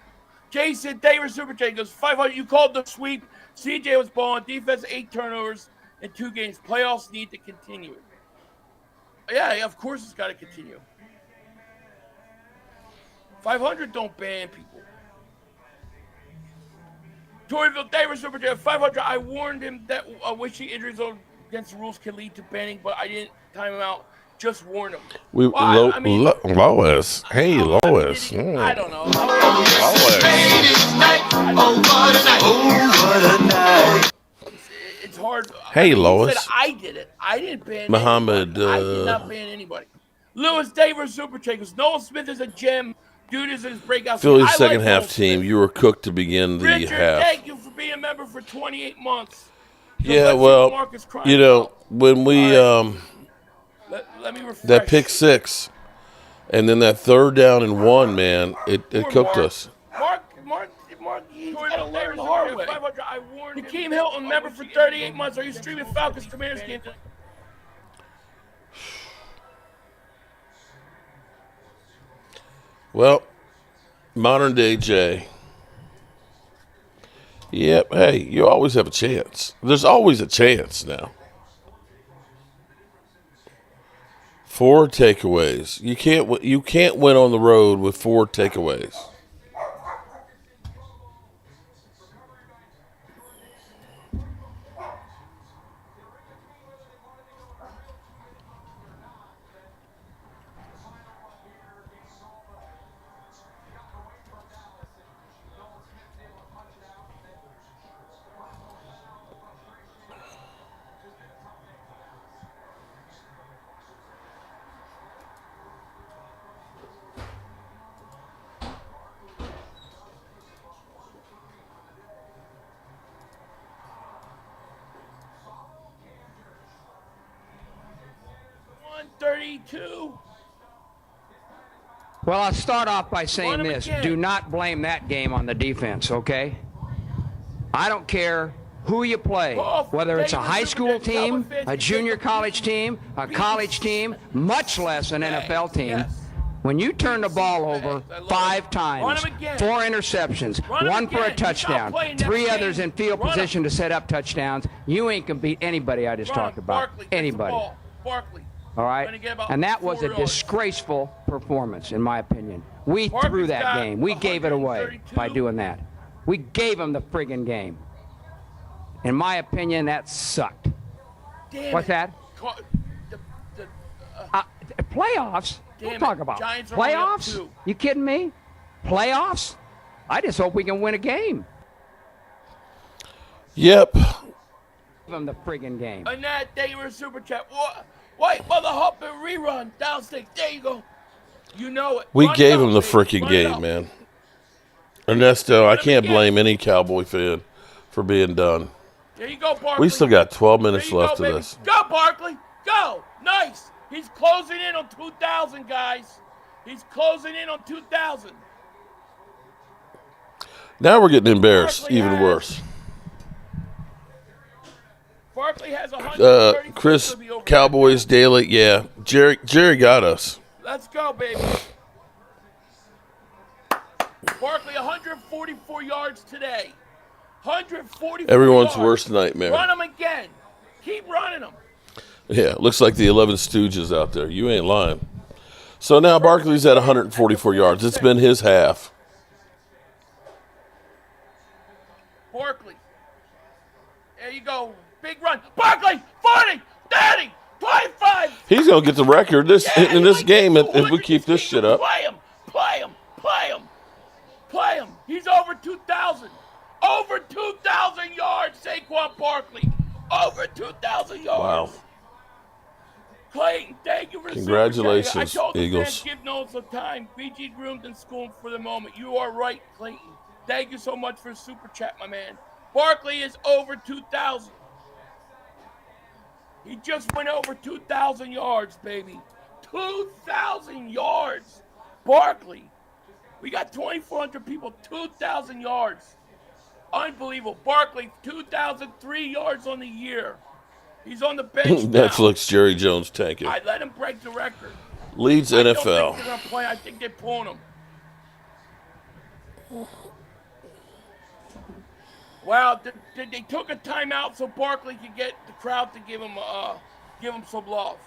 Jason Davis Super J goes 500. You called the sweep. CJ was balling. Defense 8 turnovers in 2 games. Playoffs need to continue. Yeah, of course it's got to continue. 500 don't ban people. Toryville Davis Super J 500. I warned him that wishing injuries against the rules can lead to banning, but I didn't time him out. Just warn him. Lois. Hey, Lois. I don't know. It's hard. Hey, Lois. Said I did it. I didn't ban Muhammad. I did not ban anybody. Lewis Davis Super J goes, Nolan Smith is a gem. Dude is in his breakout. Philly's second half team. You were cooked to begin the Richard, half. thank you for being a member for 28 months. Yeah, well, you know, when we let me refresh. that pick 6, and then that 3rd down and 1, man, it cooked us. Mark, he's got to learn the hard way. Hakeem Hilton, member for 38 months. Are you streaming Falcons Commanders game? Well, modern day Jay. Yep. Hey, you always have a chance. There's always a chance now. 4 takeaways. You can't win on the road with 4 takeaways. Well, I'll start off by saying this. Do not blame that game on the defense, okay? I don't care who you play, whether it's a high school team, a junior college team, a college team, much less an NFL team. When you turn the ball over 5 times, 4 interceptions, 1 for a touchdown, 3 others in field position to set up touchdowns, you ain't going to beat anybody I just talked about. Anybody. All right? And that was a disgraceful performance, in my opinion. We threw that game. We gave it away by doing that. We gave them the friggin' game. In my opinion, that sucked. What's that? Playoffs? Don't talk about playoffs. You kidding me? Playoffs? I just hope we can win a game. Yep. Give them the friggin' game. And that day we're super chat. Wait, mother hop and rerun. Downsticks. There you go. You know it. We gave him the freaking game, man. Ernesto, I can't blame any Cowboy fan for being done. There you go, Barkley. We still got 12 minutes left of this. Go, Barkley. Go. Nice. He's closing in on 2,000, guys. He's closing in on 2,000. Now we're getting embarrassed. Even worse. Barkley has 130. Chris, Cowboys Daily. Yeah. Jerry got us. Let's go, baby. Barkley, 144 yards today. 144 Everyone's yards. worst nightmare. Run them again. Keep running them. Yeah, looks like the 11 Stooges out there. You ain't lying. So now Barkley's at 144 yards. It's been his half. Barkley. There you go. Big run. Barkley, 40, 30, 25. He's going to get the record in this game if we keep this shit up. Play him. Play him. He's over 2,000. Over 2,000 yards, Saquon Barkley. Over 2,000 yards. Wow. Clayton, thank you for the Congratulations, super chat. I told the Eagles. fans give Nolan some time. BG groomed and schooled for the moment. You are right, Clayton. Thank you so much for the super chat, my man. Barkley is over 2,000. He just went over 2,000 yards, baby. 2,000 yards. Barkley. We got 2,400 people, 2,000 yards. Unbelievable. Barkley, 2,003 yards on the year. He's on the bench now. Netflix Jerry Jones tanking. I let him break the record. Leads I NFL. don't think they're going to play. I think they're pulling him. Wow, they took a timeout so Barkley could get the crowd to give him some love.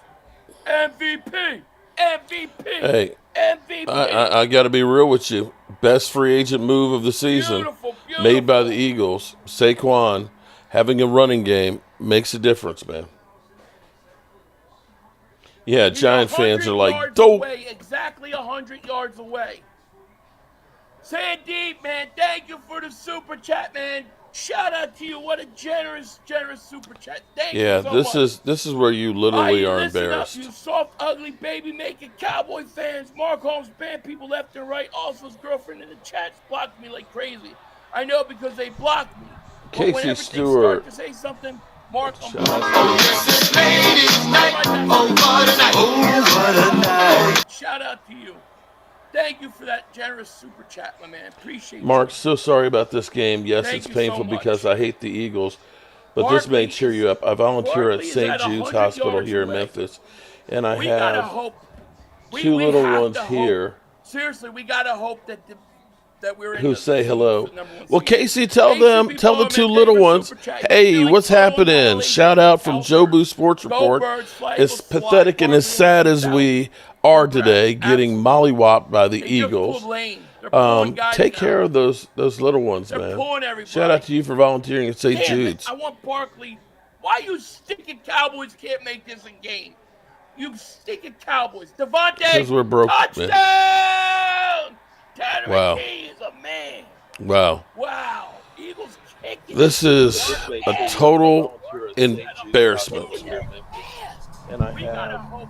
MVP. Hey, MVP. I got to be real with you. Best free agent move of the season, Beautiful. made by the Eagles. Saquon having a running game makes a difference, man. Yeah, Giant fans are like, dope. Exactly 100 yards away. Sandeep, man, thank you for the super chat, man. Shout out to you. What a generous super chat. Thank you so much. This is where you literally are listen embarrassed. Up, you soft, ugly, baby-making Cowboy fans. Mark Holmes banned people left and right. Also, his girlfriend in the chats blocked me like crazy. I know because they blocked me. But Casey whenever Stewart. they start to say something, Mark, I'm Ladies' night. Oh, what a night. Oh, what a night. Shout out to you. Thank you for that generous super chat, my man. Appreciate it. Mark, so sorry about this game. Yes, Thank it's you painful so much. because I hate the Eagles, but Barkley this may cheer you up. I volunteer at Barkley is St. at Jude's 100 Hospital yards here in away. Memphis, and I We gotta have hope. two we little have ones to hope. here Seriously, we gotta hope that we're in who the say hello. number one Well, seed. Casey, tell Casey, them, be tell the following two me, little thank you for ones, super chat. hey, Billy what's Cole, happening? Billy Shout out from Cowbird. Jobu Sports Go Report. Birds, fly, As Eagles, fly, pathetic and as Barkley, sad as we are today, Absolutely. getting mollywopped by the They just Eagles. pulled Lane. They're pulling guys Take now. care of those little ones, They're man. pulling everybody. Shout out to you for volunteering at St. Damn it, Jude's. I want Barkley. Why you stinking Cowboys can't make this a game? You stinking Cowboys. Devontae, Because we're broke, man. touchdown! Tanner Wow. McKee is a man. Wow. Wow. Eagles kicking. This is a total embarrassment. And I We gotta have hope.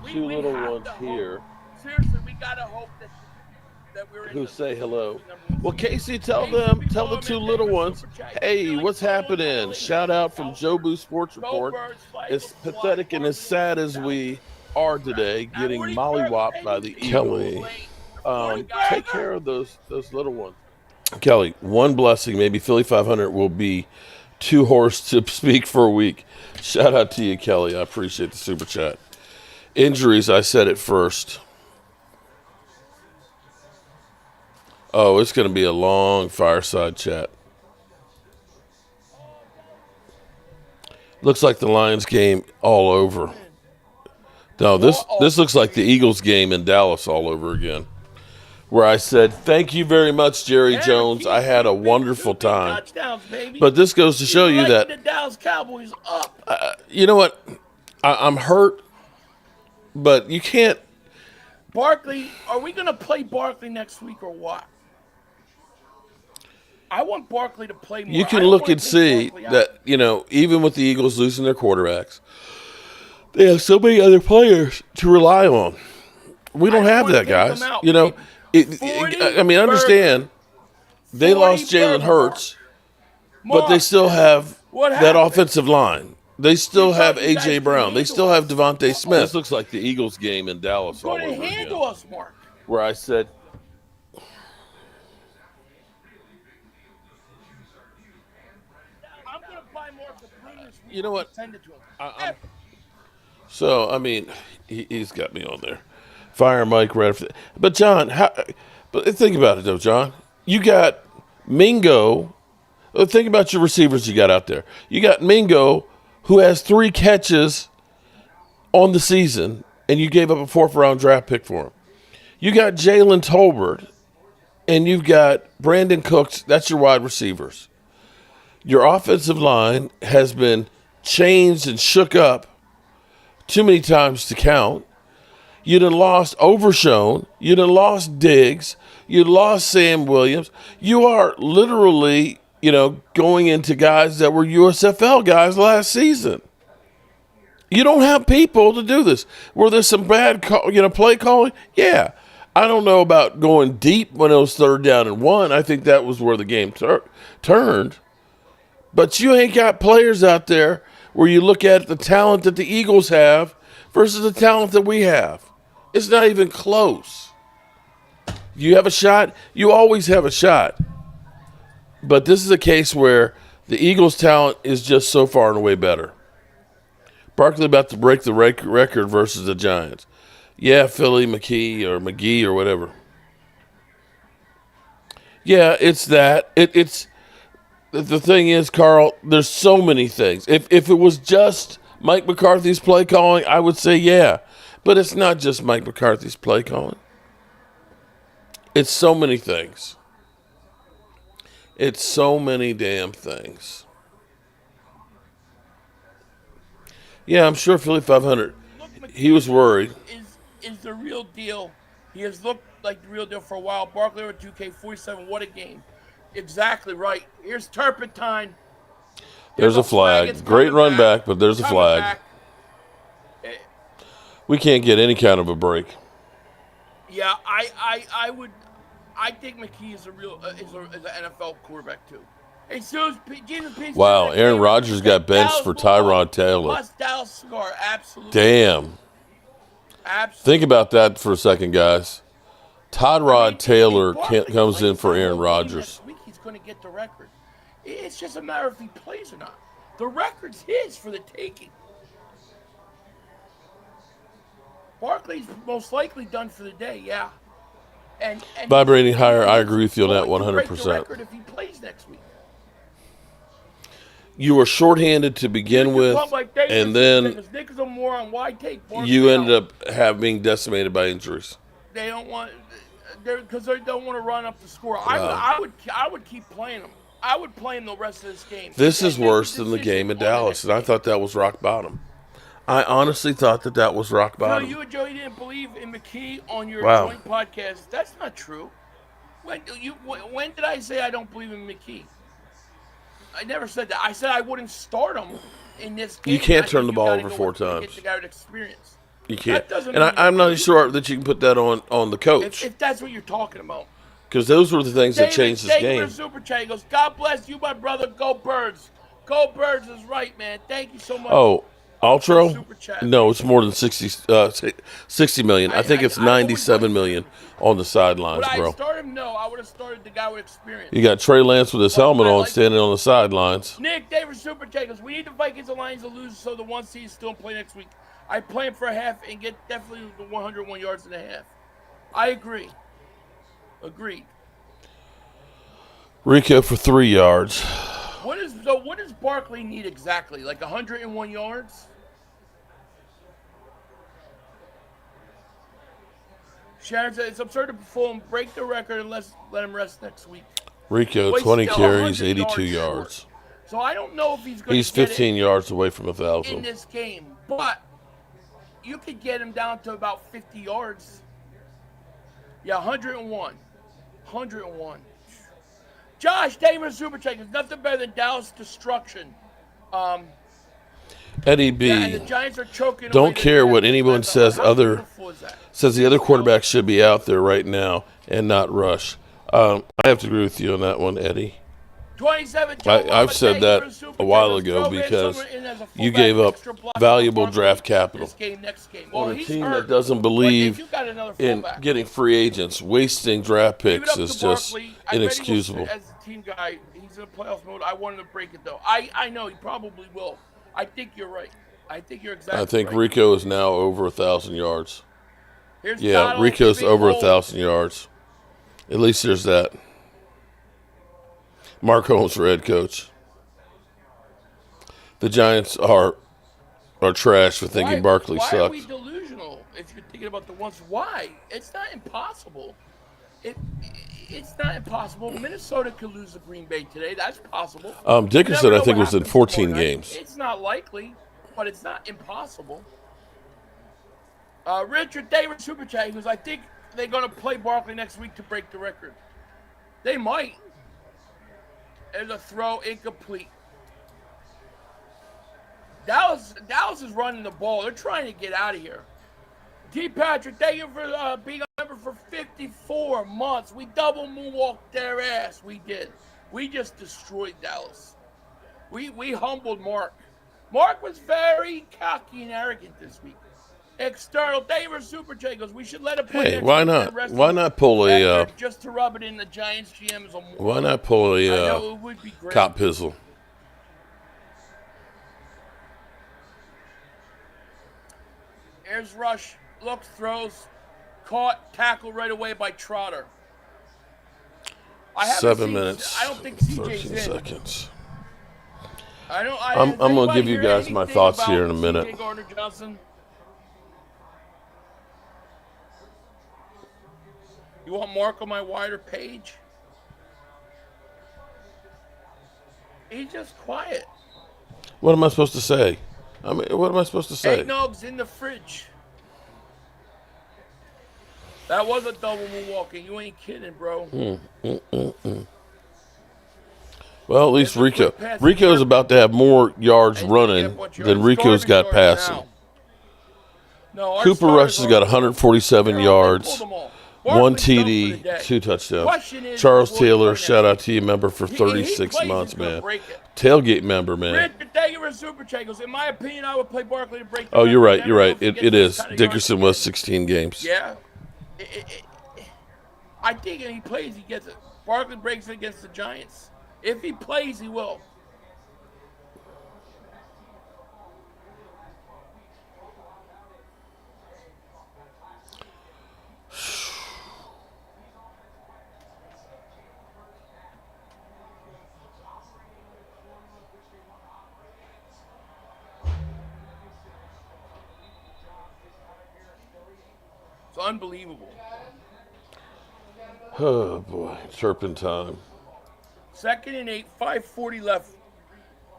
two we little have ones to hope. here Seriously, we gotta hope that we're in who the say hello. number one Well, seed. Casey, tell Casey, them, be tell the following two me, little thank you for ones, super chat. hey, Billy what's Cole, happening? Billy Shout out from Jobu Sports Go Report. Birds, fly, As Eagles, fly, pathetic and as sad as we are today, getting mollywopped by the Eagles. Take care of those little ones. Kelly, one blessing, maybe Philly 500 will be too hoarse to speak for a week. Shout out to you, Kelly. I appreciate the super chat. Injuries, I said it first. Oh, it's going to be a long fireside chat. Looks like the Lions game all over. No, this looks like the Eagles game in Dallas all over again. Where I said, thank you very much, Jerry Jones. I had a wonderful time. But this goes to show you that, the Dallas Cowboys up. you know what? I'm hurt, but you can't. Barkley, are we going to play Barkley next week or what? I want Barkley to play more. You can look and see that, even with the Eagles losing their quarterbacks, they have so many other players to rely on. We don't have that, guys. Understand, they lost Jalen Hurts, but they still have that offensive line. They still have A.J. Brown. They still have Devontae Smith. This looks like the Eagles game in Dallas all over again. Handle us, Mark. Where I said, I'm going to buy more for this week. You know what? Send it to him. He's got me on there. Fire Mike right after. But John, but think about it though, John. You got Mingo. Think about your receivers you got out there. You got Mingo, who has 3 catches on the season, and you gave up a 4th-round draft pick for him. You got Jalen Tolbert, and you've got Brandon Cooks. That's your wide receivers. Your offensive line has been changed and shook up too many times to count. You done lost Overshown. You done lost Diggs. You lost Sam Williams. You are literally, going into guys that were USFL guys last season. You don't have people to do this. Were there some bad, play calling? Yeah. I don't know about going deep when it was 3rd down and 1. I think that was where the game turned. But you ain't got players out there where you look at the talent that the Eagles have versus the talent that we have. It's not even close. You have a shot. You always have a shot. But this is a case where the Eagles' talent is just so far and away better. Barkley about to break the record versus the Giants. Yeah, Philly McGee or whatever. Yeah, it's that. It's the thing is, Carl, there's so many things. If it was just Mike McCarthy's play calling, I would say yeah. But it's not just Mike McCarthy's play calling. It's so many things. It's so many damn things. Yeah, I'm sure Philly 500. He was worried. Is the real deal. He has looked like the real deal for a while. Barkley over 2K47. What a game. Exactly right. Here's Turpentine. There's a flag. Great run back, but there's a flag. We can't get any kind of a break. Yeah, I think McKee is an NFL quarterback too. Wow, Aaron Rodgers got benched for Tyrod Taylor. Dallas scar, absolutely. Damn. Absolutely. Think about that for a second, guys. Tyrod Taylor comes in for Aaron Rodgers. Next week he's going to get the record. It's just a matter of if he plays or not. The record's his for the taking. Barkley's most likely done for the day, yeah. And vibrating higher, I agree with you on that 100%. Break the record if he plays next week. You were shorthanded to begin with, and then you ended up being decimated by injuries. They don't want, because they don't want to run up the score. I would keep playing them. I would play him the rest of this game. This is worse than the game in Dallas, and I thought that was rock bottom. I honestly thought that was rock bottom. So you and Joey didn't believe in McKee on your joint podcast. That's not true. When did I say I don't believe in McKee? I never said that. I said I wouldn't start him in this game. You can't turn the ball over 4 times. Get the guy with experience. You can't. And I'm not sure that you can put that on the coach. If that's what you're talking about. Because those were the things that changed this game. Super chat. He goes, God bless you, my brother. Go Birds. Go Birds is right, man. Thank you so much. Oh, Ultra? No, it's more than 60 million. I think it's 97 million on the sidelines, bro. Would I start him? No, I would have started the guy with experience. You got Trey Lance with his helmet on, standing on the sidelines. Nick Davis Super Chat goes, we need the Vikings and Lions to lose so the 1 seed still play next week. I play him for a half and get definitely the 101 yards and a half. I agree. Agreed. Rico for 3 yards. What does Barkley need exactly? Like 101 yards? Sharon said it's absurd to perform, break the record, and let him rest next week. Rico, 20 carries, 82 yards. So I don't know if he's going to He's 15 yards away from 1,000 in this game, but you could get him down to about 50 yards. Yeah, 101. 101. Josh Davis Super Chat. There's nothing better than Dallas destruction. Eddie B. Yeah, and the Giants are choking. Don't care what anyone says. Says the other quarterback should be out there right now and not rush. I have to agree with you on that one, Eddie. 27. I've said that a while ago because you gave up valuable draft capital on a team that doesn't believe in getting free agents. Wasting draft picks is just inexcusable. As a team guy, he's in playoff mode. I wanted to break it, though. I know he probably will. I think you're right. I think you're exactly right. I think Rico is now over 1,000 yards. Rico's over 1,000 yards. At least there's that. Mark Holmes for head coach. The Giants are trash for thinking Barkley sucks. Why are we delusional if you're thinking about the ones? Why? It's not impossible. It's not impossible. Minnesota could lose to Green Bay today. That's possible. Dickerson, I think, was in 14 games. It's not likely, but it's not impossible. Richard Davis Super Chat, he goes, I think they going to play Barkley next week to break the record? They might. There's a throw incomplete. Dallas is running the ball. They're trying to get out of here. D. Patrick, thank you for being a member for 54 months. We double moonwalked their ass. We did. We just destroyed Dallas. We humbled Mark. Mark was very cocky and arrogant this week. External, thank you for Super Chat. Goes, we should let it play. Hey, why not? Why not pull a just to rub it in the Giants GM's? Why not pull a cop pizzle? Here's Rush. Looks, throws, caught, tackled right away by Trotter. 7 minutes. I don't think CJ's 13 in. seconds. I'm going to give you guys my thoughts here in a minute. CJ Gardner-Johnson? You want Mark on my wider page? He's just quiet. What am I supposed to say? I mean, what am I supposed to say? Eggnog's in the fridge. That was a double moonwalking. You ain't kidding, bro. Well, at least Rico's about to have more yards running than Rico's got passing. No, Cooper Rush has got 147 yards, 1 TD, 2 touchdowns. Charles Taylor, shout out to you, member for 36 months, man. Tailgate member, man. Richard, thank you for Super Chat. Goes, in my opinion, I would play Barkley to break the Oh, you're right. record. You're right. It is. Dickerson was 16 games. Yeah. I think if he plays, he gets it. Barkley breaks it against the Giants. If he plays, he will. It's unbelievable. Oh, boy. Turpentine. 2nd and 8, 5:40 left.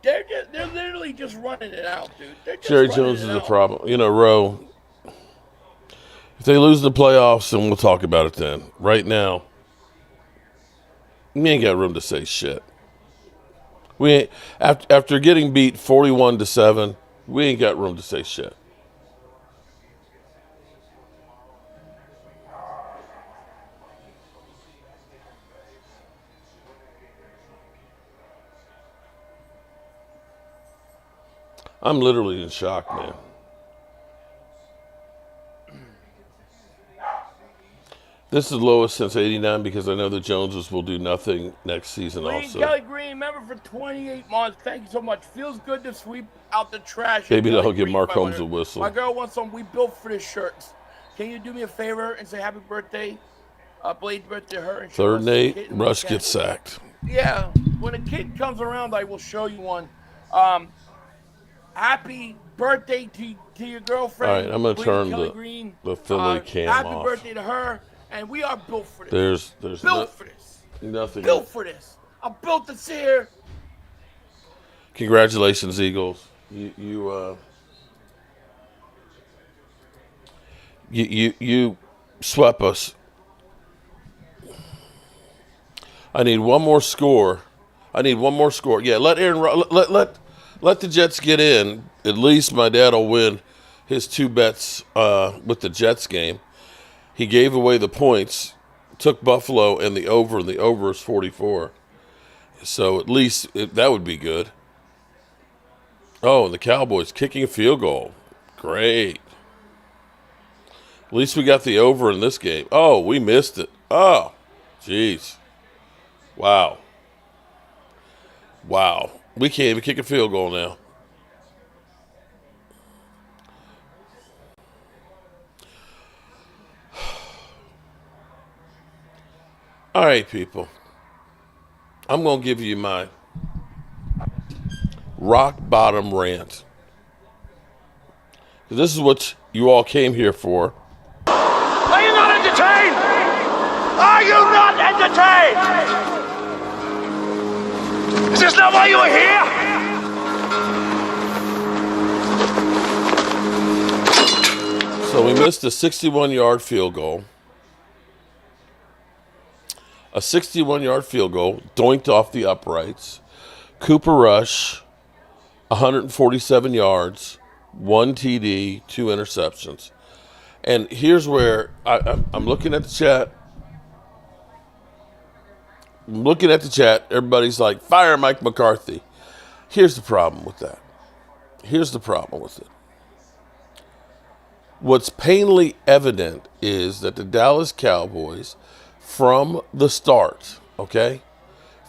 They're literally just running it out, dude. Jerry Jones is a problem. You know, Roe, if they lose the playoffs, then we'll talk about it then. Right now, we ain't got room to say shit. We ain't, after getting beat 41-7, we ain't got room to say shit. I'm literally in shock, man. This is the lowest since '89 because I know the Joneses will do nothing next season also. Kelly Green, member for 28 months. Thank you so much. Feels good to sweep out the trash. Maybe they'll give Mark Holmes a whistle. My girl wants some We Built for This shirts. Can you do me a favor and say happy birthday, belated birthday to her? And 3rd and 8, Rush gets sacked. Yeah, when a kid comes around, I will show you one. Happy birthday to your girlfriend. All right, I'm going to turn the Philly cam happy off. Happy birthday to her, and we are built for this. There's built for this. Nothing. Built for this. I'm built to sit here. Congratulations, Eagles. You swept us. I need one more score. Yeah, let Aaron let the Jets get in. At least my dad will win his 2 bets with the Jets game. He gave away the points, took Buffalo and the over is 44. So at least that would be good. Oh, and the Cowboys kicking a field goal. Great. At least we got the over in this game. Oh, we missed it. Oh, jeez. Wow. We can't even kick a field goal now. All right, people. I'm going to give you my rock bottom rant. This is what you all came here for. Are you not entertained? Are you not entertained? Is this not why you are here? So we missed a 61-yard field goal. a 61-yard field goal, doinked off the uprights. Cooper Rush, 147 yards, 1 TD, 2 interceptions. And here's where I'm looking at the chat. I'm looking at the chat. Everybody's like, fire Mike McCarthy. Here's the problem with that. Here's the problem with it. What's painfully evident is that the Dallas Cowboys, from the start, okay?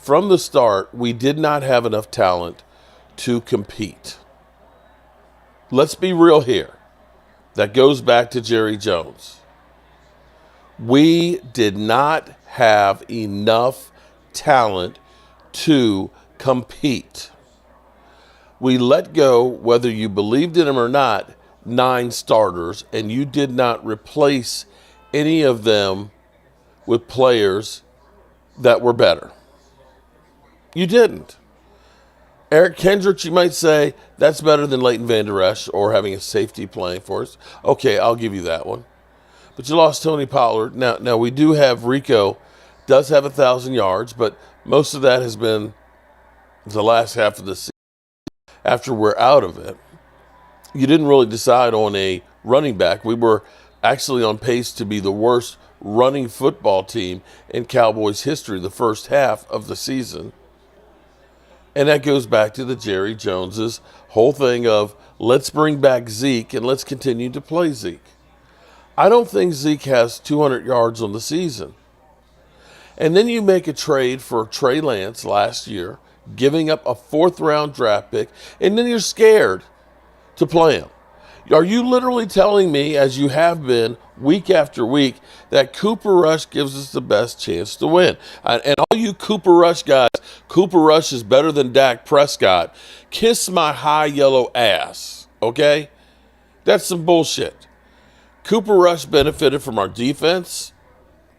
From the start, we did not have enough talent to compete. Let's be real here. That goes back to Jerry Jones. We did not have enough talent to compete. We let go, whether you believed in them or not, 9 starters, and you did not replace any of them with players that were better. You didn't. Eric Kendricks, you might say, that's better than Leighton Vander Esch or having a safety playing for us. Okay, I'll give you that one. But you lost Tony Pollard. Now we do have Rico, does have 1,000 yards, but most of that has been the last half of the season after we're out of it. You didn't really decide on a running back. We were actually on pace to be the worst running football team in Cowboys history the first half of the season. And that goes back to the Jerry Jones's whole thing of let's bring back Zeke and let's continue to play Zeke. I don't think Zeke has 200 yards on the season. And then you make a trade for Trey Lance last year, giving up a 4th-round draft pick, and then you're scared to play him. Are you literally telling me, as you have been week after week, that Cooper Rush gives us the best chance to win? And all you Cooper Rush guys, Cooper Rush is better than Dak Prescott. Kiss my high yellow ass, okay? That's some bullshit. Cooper Rush benefited from our defense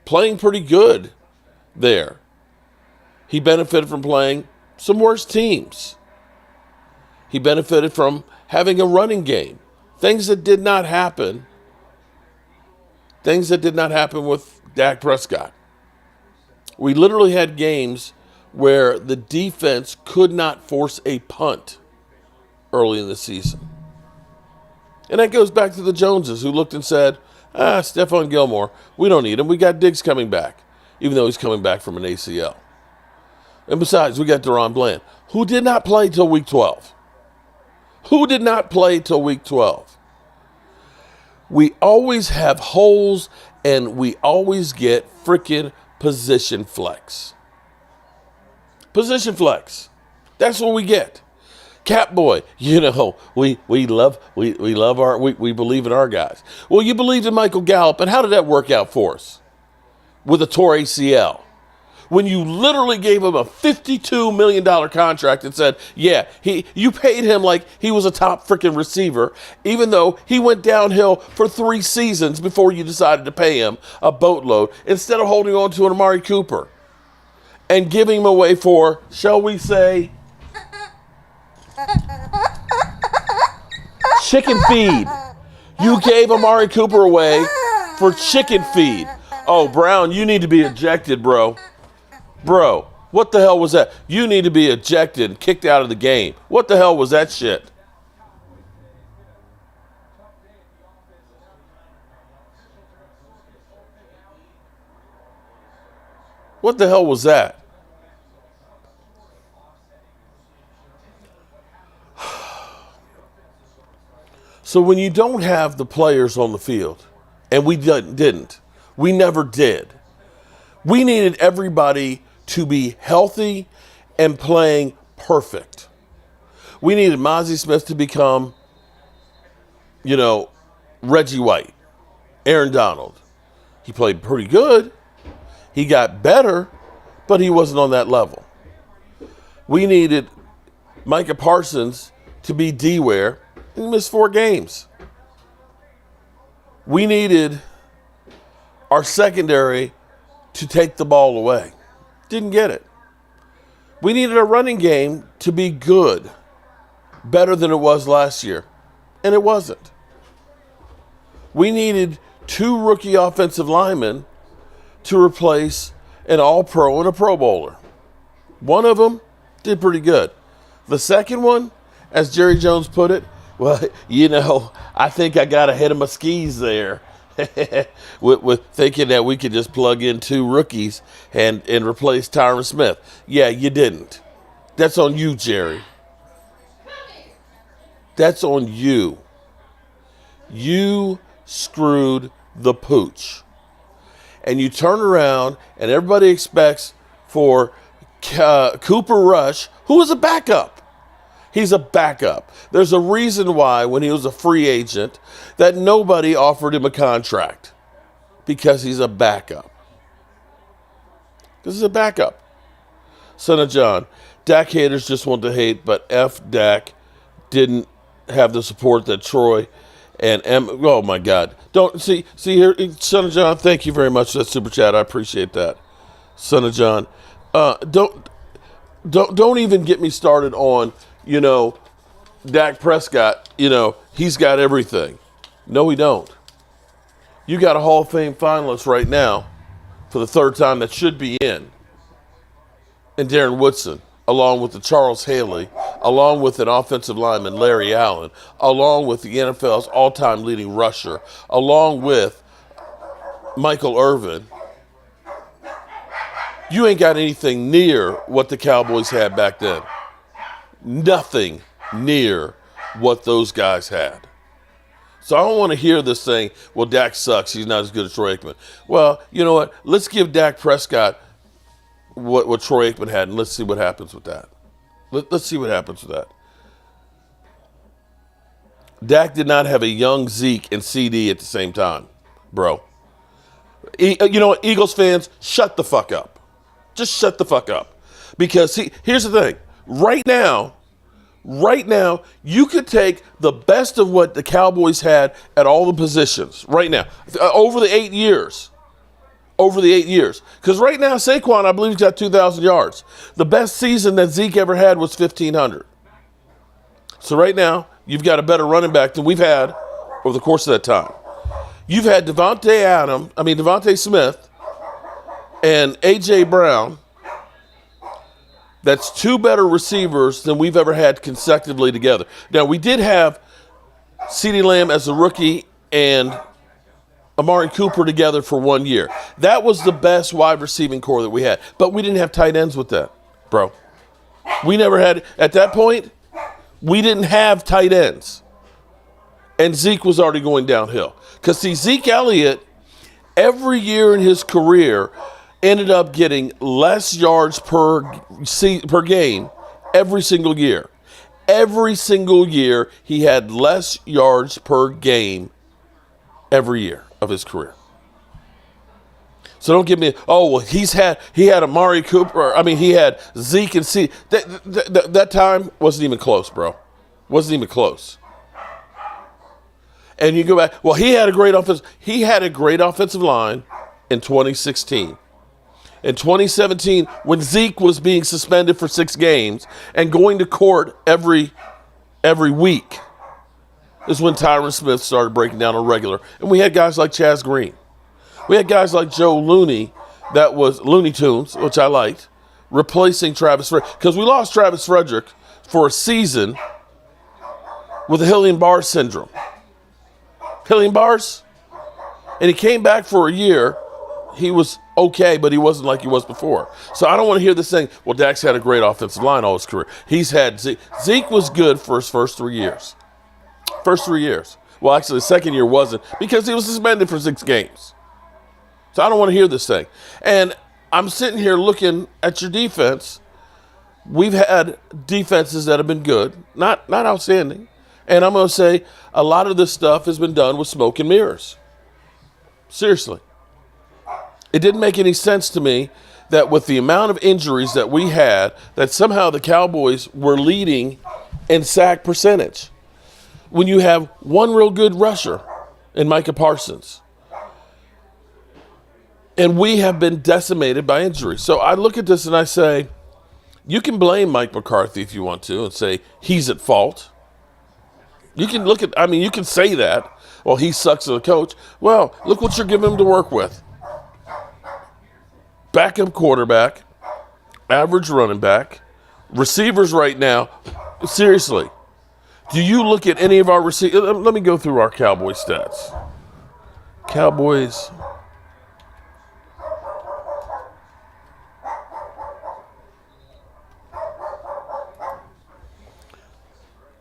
playing pretty good there. He benefited from playing some worse teams. He benefited from having a running game. Things that did not happen. Things that did not happen with Dak Prescott. We literally had games where the defense could not force a punt early in the season. And that goes back to the Joneses, who looked and said, Stephon Gilmore, we don't need him. We got Diggs coming back, even though he's coming back from an ACL. And besides, we got Deron Bland, who did not play till week 12. Who did not play till week 12? We always have holes, and we always get freaking position flex. Position flex. That's what we get. Catboy, we believe in our guys. Well, you believed in Michael Gallup, and how did that work out for us? With a torn ACL. When you literally gave him a $52 million contract and said, yeah, you paid him like he was a top freaking receiver, even though he went downhill for 3 seasons before you decided to pay him a boatload, instead of holding on to an Amari Cooper and giving him away for, shall we say, chicken feed. You gave Amari Cooper away for chicken feed. Oh, Brown, you need to be ejected, bro. Bro, what the hell was that? You need to be ejected and kicked out of the game. What the hell was that shit? What the hell was that? So when you don't have the players on the field, and we didn't, we never did. We needed everybody to be healthy and playing perfect. We needed Mozzie Smith to become, Reggie White, Aaron Donald. He played pretty good. He got better, but he wasn't on that level. We needed Micah Parsons to be D-Ware and missed 4 games. We needed our secondary to take the ball away. Didn't get it. We needed a running game to be good, better than it was last year, and it wasn't. We needed 2 rookie offensive linemen to replace an All-Pro and a Pro Bowler. One of them did pretty good. The second one, as Jerry Jones put it, well, I think I got ahead of my skis there with thinking that we could just plug in 2 rookies and replace Tyron Smith. Yeah, you didn't. That's on you, Jerry. That's on you. You screwed the pooch. And you turn around and everybody expects for Cooper Rush, who is a backup. He's a backup. There's a reason why when he was a free agent that nobody offered him a contract. Because he's a backup. This is a backup. Son of John, Dak haters just want to hate, but F Dak didn't have the support that Troy and oh my God. Don't see here, Son of John, thank you very much for that super chat. I appreciate that. Son of John. Don't even get me started on, Dak Prescott, he's got everything. No, he don't. You got a Hall of Fame finalist right now for the 3rd time that should be in. And Darren Woodson, along with the Charles Haley, along with an offensive lineman, Larry Allen, along with the NFL's all-time leading rusher, along with Michael Irvin. You ain't got anything near what the Cowboys had back then. Nothing near what those guys had. So I don't want to hear this thing, well, Dak sucks. He's not as good as Troy Aikman. Well, you know what? Let's give Dak Prescott what Troy Aikman had, and let's see what happens with that. Let's see what happens with that. Dak did not have a young Zeke and CD at the same time, bro. You know what, Eagles fans, shut the fuck up. Just shut the fuck up. Because here's the thing. Right now, you could take the best of what the Cowboys had at all the positions right now, over the 8 years. Because right now, Saquon, I believe, he's got 2,000 yards. The best season that Zeke ever had was 1,500. So right now, you've got a better running back than we've had over the course of that time. You've had Devontae Smith and A.J. Brown. That's 2 better receivers than we've ever had consecutively together. Now, we did have CeeDee Lamb as a rookie and Amari Cooper together for 1 year. That was the best wide receiving core that we had. But we didn't have tight ends with that, bro. We never had, at that point, we didn't have tight ends. And Zeke was already going downhill. Because, see, Zeke Elliott, every year in his career, ended up getting less yards per game every single year. Every single year, he had less yards per game every year of his career. So don't give me, he had Amari Cooper, he had Zeke and C. That time wasn't even close, bro. Wasn't even close. And you go back, he had a great offensive line in 2016. In 2017, when Zeke was being suspended for 6 games and going to court every week, is when Tyron Smith started breaking down on regular. And we had guys like Chaz Green. We had guys like Joe Looney, that was Looney Tunes, which I liked, replacing Travis Frederick. Because we lost Travis Frederick for a season with the Hillian-Barr syndrome. Hillian-Barr's? And he came back for a year. He was okay, but he wasn't like he was before. So I don't want to hear this thing, well, Dak's had a great offensive line all his career. He's had Zeke. Zeke was good for his first 3 years. First 3 years. Well, actually, the second year wasn't because he was suspended for 6 games. So I don't want to hear this thing. And I'm sitting here looking at your defense. We've had defenses that have been good, not outstanding. And I'm going to say a lot of this stuff has been done with smoke and mirrors. Seriously. It didn't make any sense to me that with the amount of injuries that we had, that somehow the Cowboys were leading in sack percentage. When you have one real good rusher in Micah Parsons. And we have been decimated by injury. So I look at this and I say, you can blame Mike McCarthy if you want to and say he's at fault. You can you can say that. Well, he sucks as a coach. Well, look what you're giving him to work with. backup quarterback, average running back, receivers right now. Seriously, do you look at any of our receivers? Let me go through our Cowboy stats. Cowboys.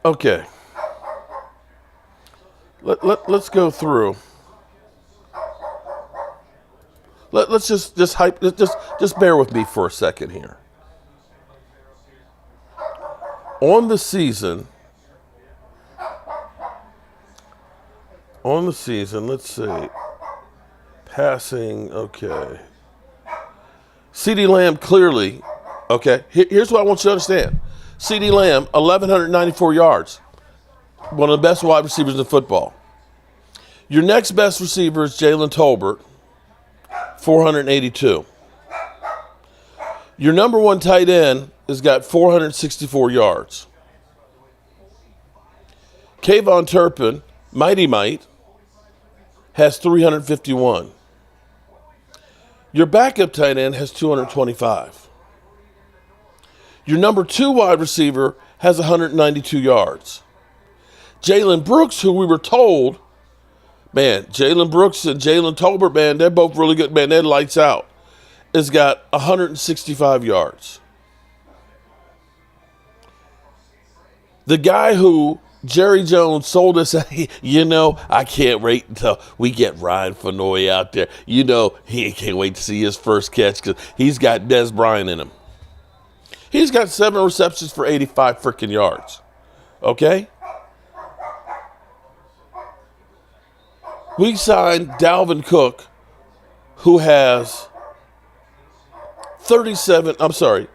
Okay. Let's go through. Let's just bear with me for a second here. On the season, let's see. Passing, okay. CeeDee Lamb clearly, okay. Here's what I want you to understand. CeeDee Lamb, 1,194 yards. One of the best wide receivers in football. Your next best receiver is Jalen Tolbert, 482. Your number one tight end has got 464 yards. Kayvon Turpin, Mighty Might, has 351. Your backup tight end has 225. Your number two wide receiver has 192 yards. Jalen Brooks, who we were told, man, Jalen Brooks and Jalen Tolbert, man, they're both really good, man, they're lights out, has got 165 yards. The guy who Jerry Jones sold us, you know, I can't wait until we get Ryan Fenoy out there. You know, he can't wait to see his first catch because he's got Des Bryant in him. He's got 7 receptions for 85 freaking yards. Okay? We signed Dalvin Cook, who has 37, I'm sorry.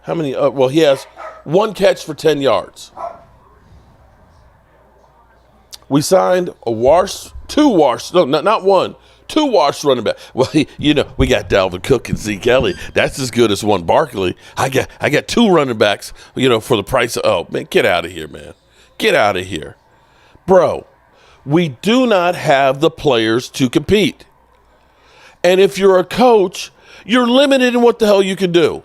How many? Well, he has 1 catch for 10 yards. We signed two washed running back. Well, you know, we got Dalvin Cook and Zeke Elliott. That's as good as one Barkley. I got 2 running backs, you know, for the price of, oh, man, get out of here, man. Get out of here. Bro, we do not have the players to compete. And if you're a coach, you're limited in what the hell you can do.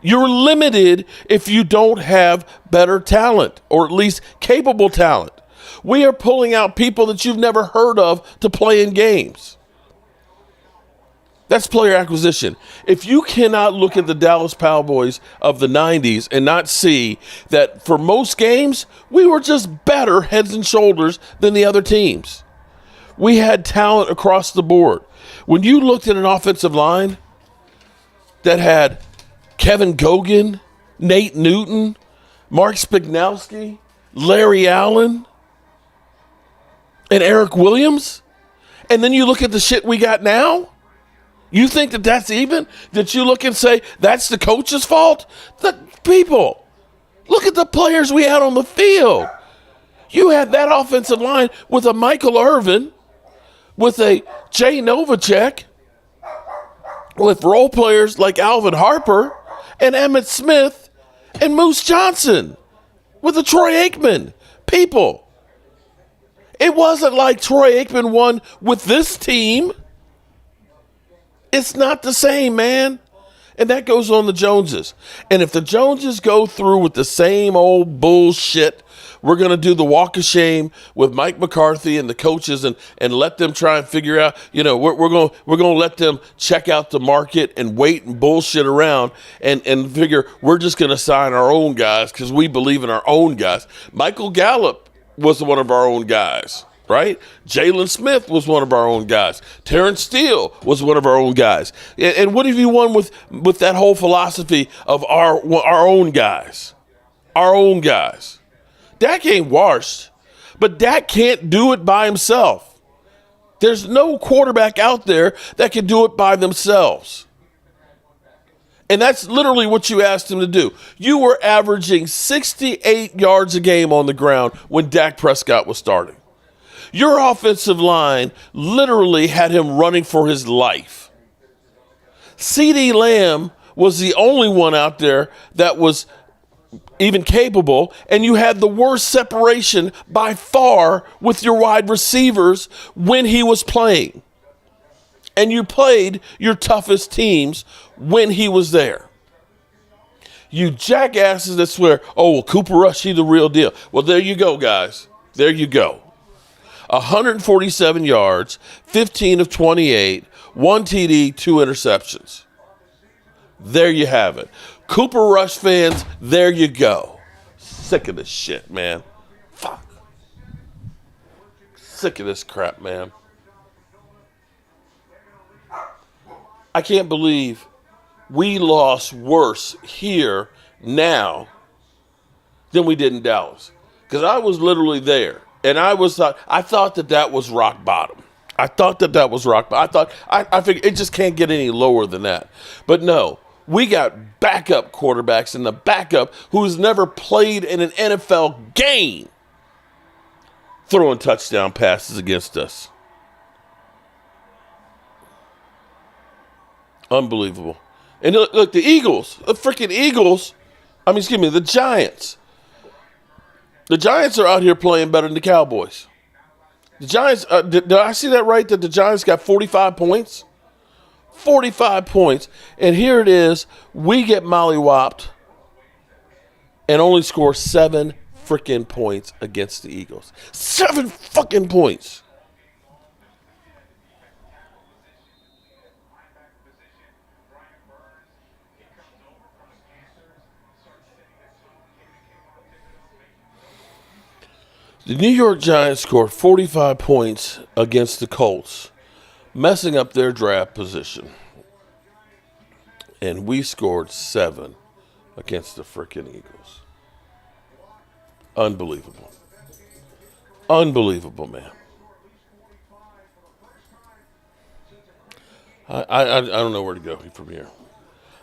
You're limited if you don't have better talent, or at least capable talent. We are pulling out people that you've never heard of to play in games. That's player acquisition. If you cannot look at the Dallas Cowboys of the 90s and not see that for most games, we were just better heads and shoulders than the other teams. We had talent across the board. When you looked at an offensive line that had Kevin Gogan, Nate Newton, Mark Spignowski, Larry Allen, and Eric Williams, and then you look at the shit we got now, you think that that's even? That you look and say that's the coach's fault? The people, look at the players we had on the field. You had that offensive line with a Michael Irvin, with a Jay Novacek, with role players like Alvin Harper and Emmett Smith and Moose Johnson, with a Troy Aikman. People, it wasn't like Troy Aikman won with this team. It's not the same, man. And that goes on the Joneses. And if the Joneses go through with the same old bullshit, we're going to do the walk of shame with Mike McCarthy and the coaches and let them try and figure out, you know, we're going to let them check out the market and wait and bullshit around and figure we're just going to sign our own guys because we believe in our own guys. Michael Gallup was one of our own guys, right? Jalen Smith was one of our own guys. Terrence Steele was one of our own guys. And what have you won with that whole philosophy of our own guys? Our own guys. Dak ain't washed, but Dak can't do it by himself. There's no quarterback out there that can do it by themselves. And that's literally what you asked him to do. You were averaging 68 yards a game on the ground when Dak Prescott was starting. Your offensive line literally had him running for his life. CeeDee Lamb was the only one out there that was even capable, and you had the worst separation by far with your wide receivers when he was playing. And you played your toughest teams when he was there. You jackasses that swear, oh, well, Cooper Rush, he's the real deal. Well, there you go, guys. There you go. 147 yards, 15 of 28, 1 TD, 2 interceptions. There you have it. Cooper Rush fans, there you go. Sick of this shit, man. Fuck. Sick of this crap, man. I can't believe we lost worse here now than we did in Dallas. Because I was literally there. And I thought that was rock bottom. I thought that was rock bottom. I figured it just can't get any lower than that. But no, we got backup quarterbacks in the backup who's never played in an NFL game throwing touchdown passes against us. Unbelievable. And look, the Giants. The Giants are out here playing better than the Cowboys. The Giants, did I see that right, that the Giants got 45 points? 45 points. And here it is, we get mollywopped and only score 7 freaking points against the Eagles. 7 fucking points. The New York Giants scored 45 points against the Colts, messing up their draft position. And we scored 7 against the freaking Eagles. Unbelievable. Unbelievable, man. I don't know where to go from here.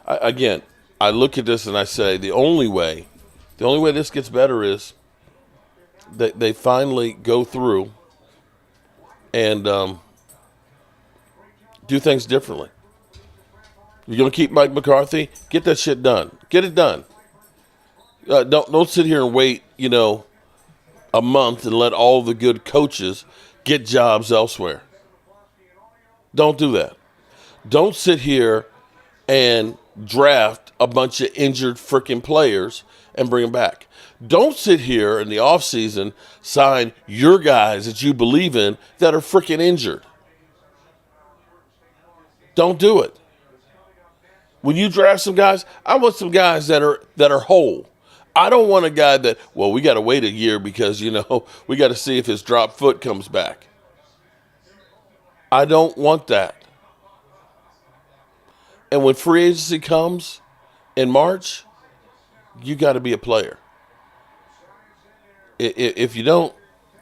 I look at this and I say the only way this gets better is they finally go through and do things differently. You're going to keep Mike McCarthy? Get that shit done. Get it done. Don't sit here and wait, a month and let all the good coaches get jobs elsewhere. Don't do that. Don't sit here and draft a bunch of injured freaking players and bring them back. Don't sit here in the offseason, sign your guys that you believe in that are freaking injured. Don't do it. When you draft some guys, I want some guys that are whole. I don't want a guy that, well, we got to wait a year because, we got to see if his drop foot comes back. I don't want that. And when free agency comes in March, you got to be a player. If you don't,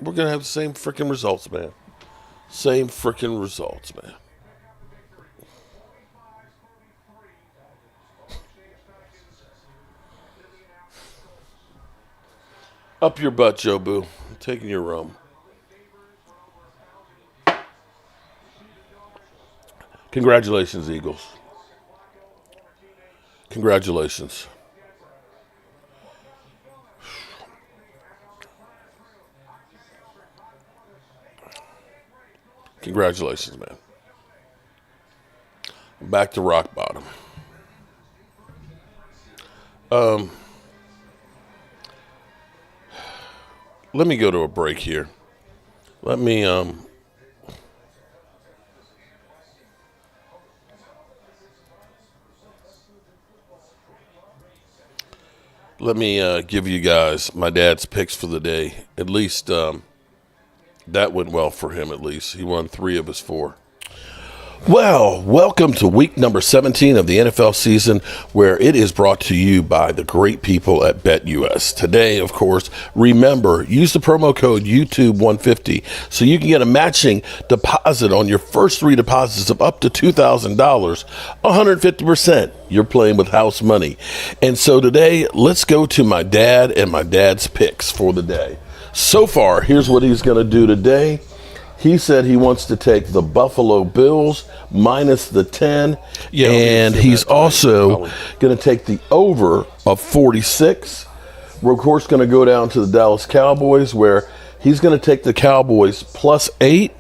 we're going to have the same freaking results, man. Same freaking results, man. Up your butt, Joe Boo. I'm taking your rum. Congratulations, Eagles. Congratulations. Congratulations, man. I'm back to rock bottom. Let me go to a break here. Let me give you guys my dad's picks for the day. At least that went well for him, at least. He won 3 of his 4. Well, welcome to week number 17 of the NFL season, where it is brought to you by the great people at BetUS. Today, of course, remember, use the promo code YouTube150 so you can get a matching deposit on your first 3 deposits of up to $2,000, 150%. You're playing with house money. And so today, let's go to my dad and my dad's picks for the day. So far, here's what he's going to do today. He said he wants to take the Buffalo Bills minus the 10, and he's also going to take the over of 46. We're, of course, going to go down to the Dallas Cowboys, where he's going to take the Cowboys plus 8,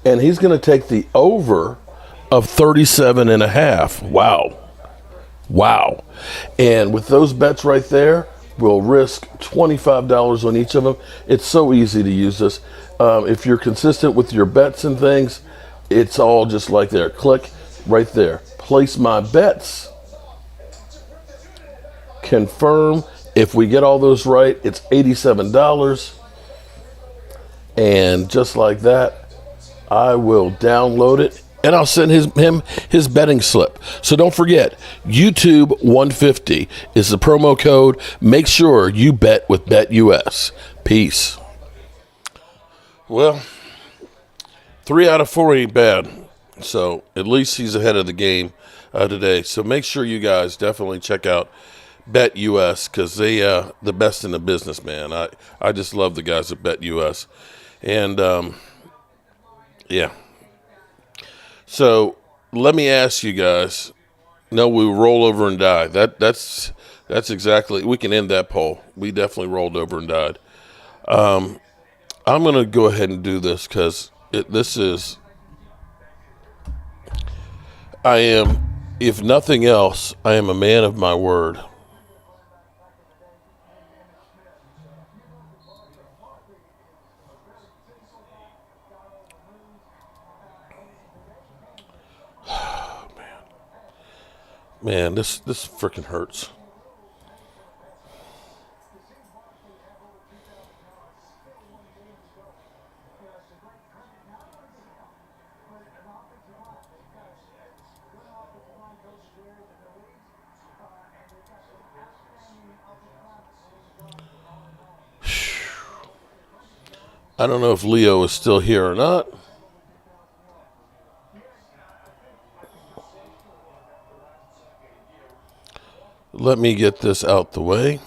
and he's going to take the over of 37.5. Wow. And with those bets right there, we'll risk $25 on each of them. It's so easy to use this. If you're consistent with your bets and things, it's all just like there. Click right there. Place my bets. Confirm. If we get all those right, it's $87. And just like that, I will download it and I'll send him his betting slip. So don't forget, YouTube 150 is the promo code. Make sure you bet with BetUS. Peace. Well, 3 out of 4 ain't bad. So at least he's ahead of the game today. So make sure you guys definitely check out BetUS because they the best in the business, man. I just love the guys at BetUS. And yeah. So let me ask you guys. No, we roll over and die. That's exactly. We can end that poll. We definitely rolled over and died. I'm gonna go ahead and do this because this is. I am, if nothing else, I am a man of my word. Man, this freaking hurts. I don't know if Leo is still here or not. Let me get this out the way.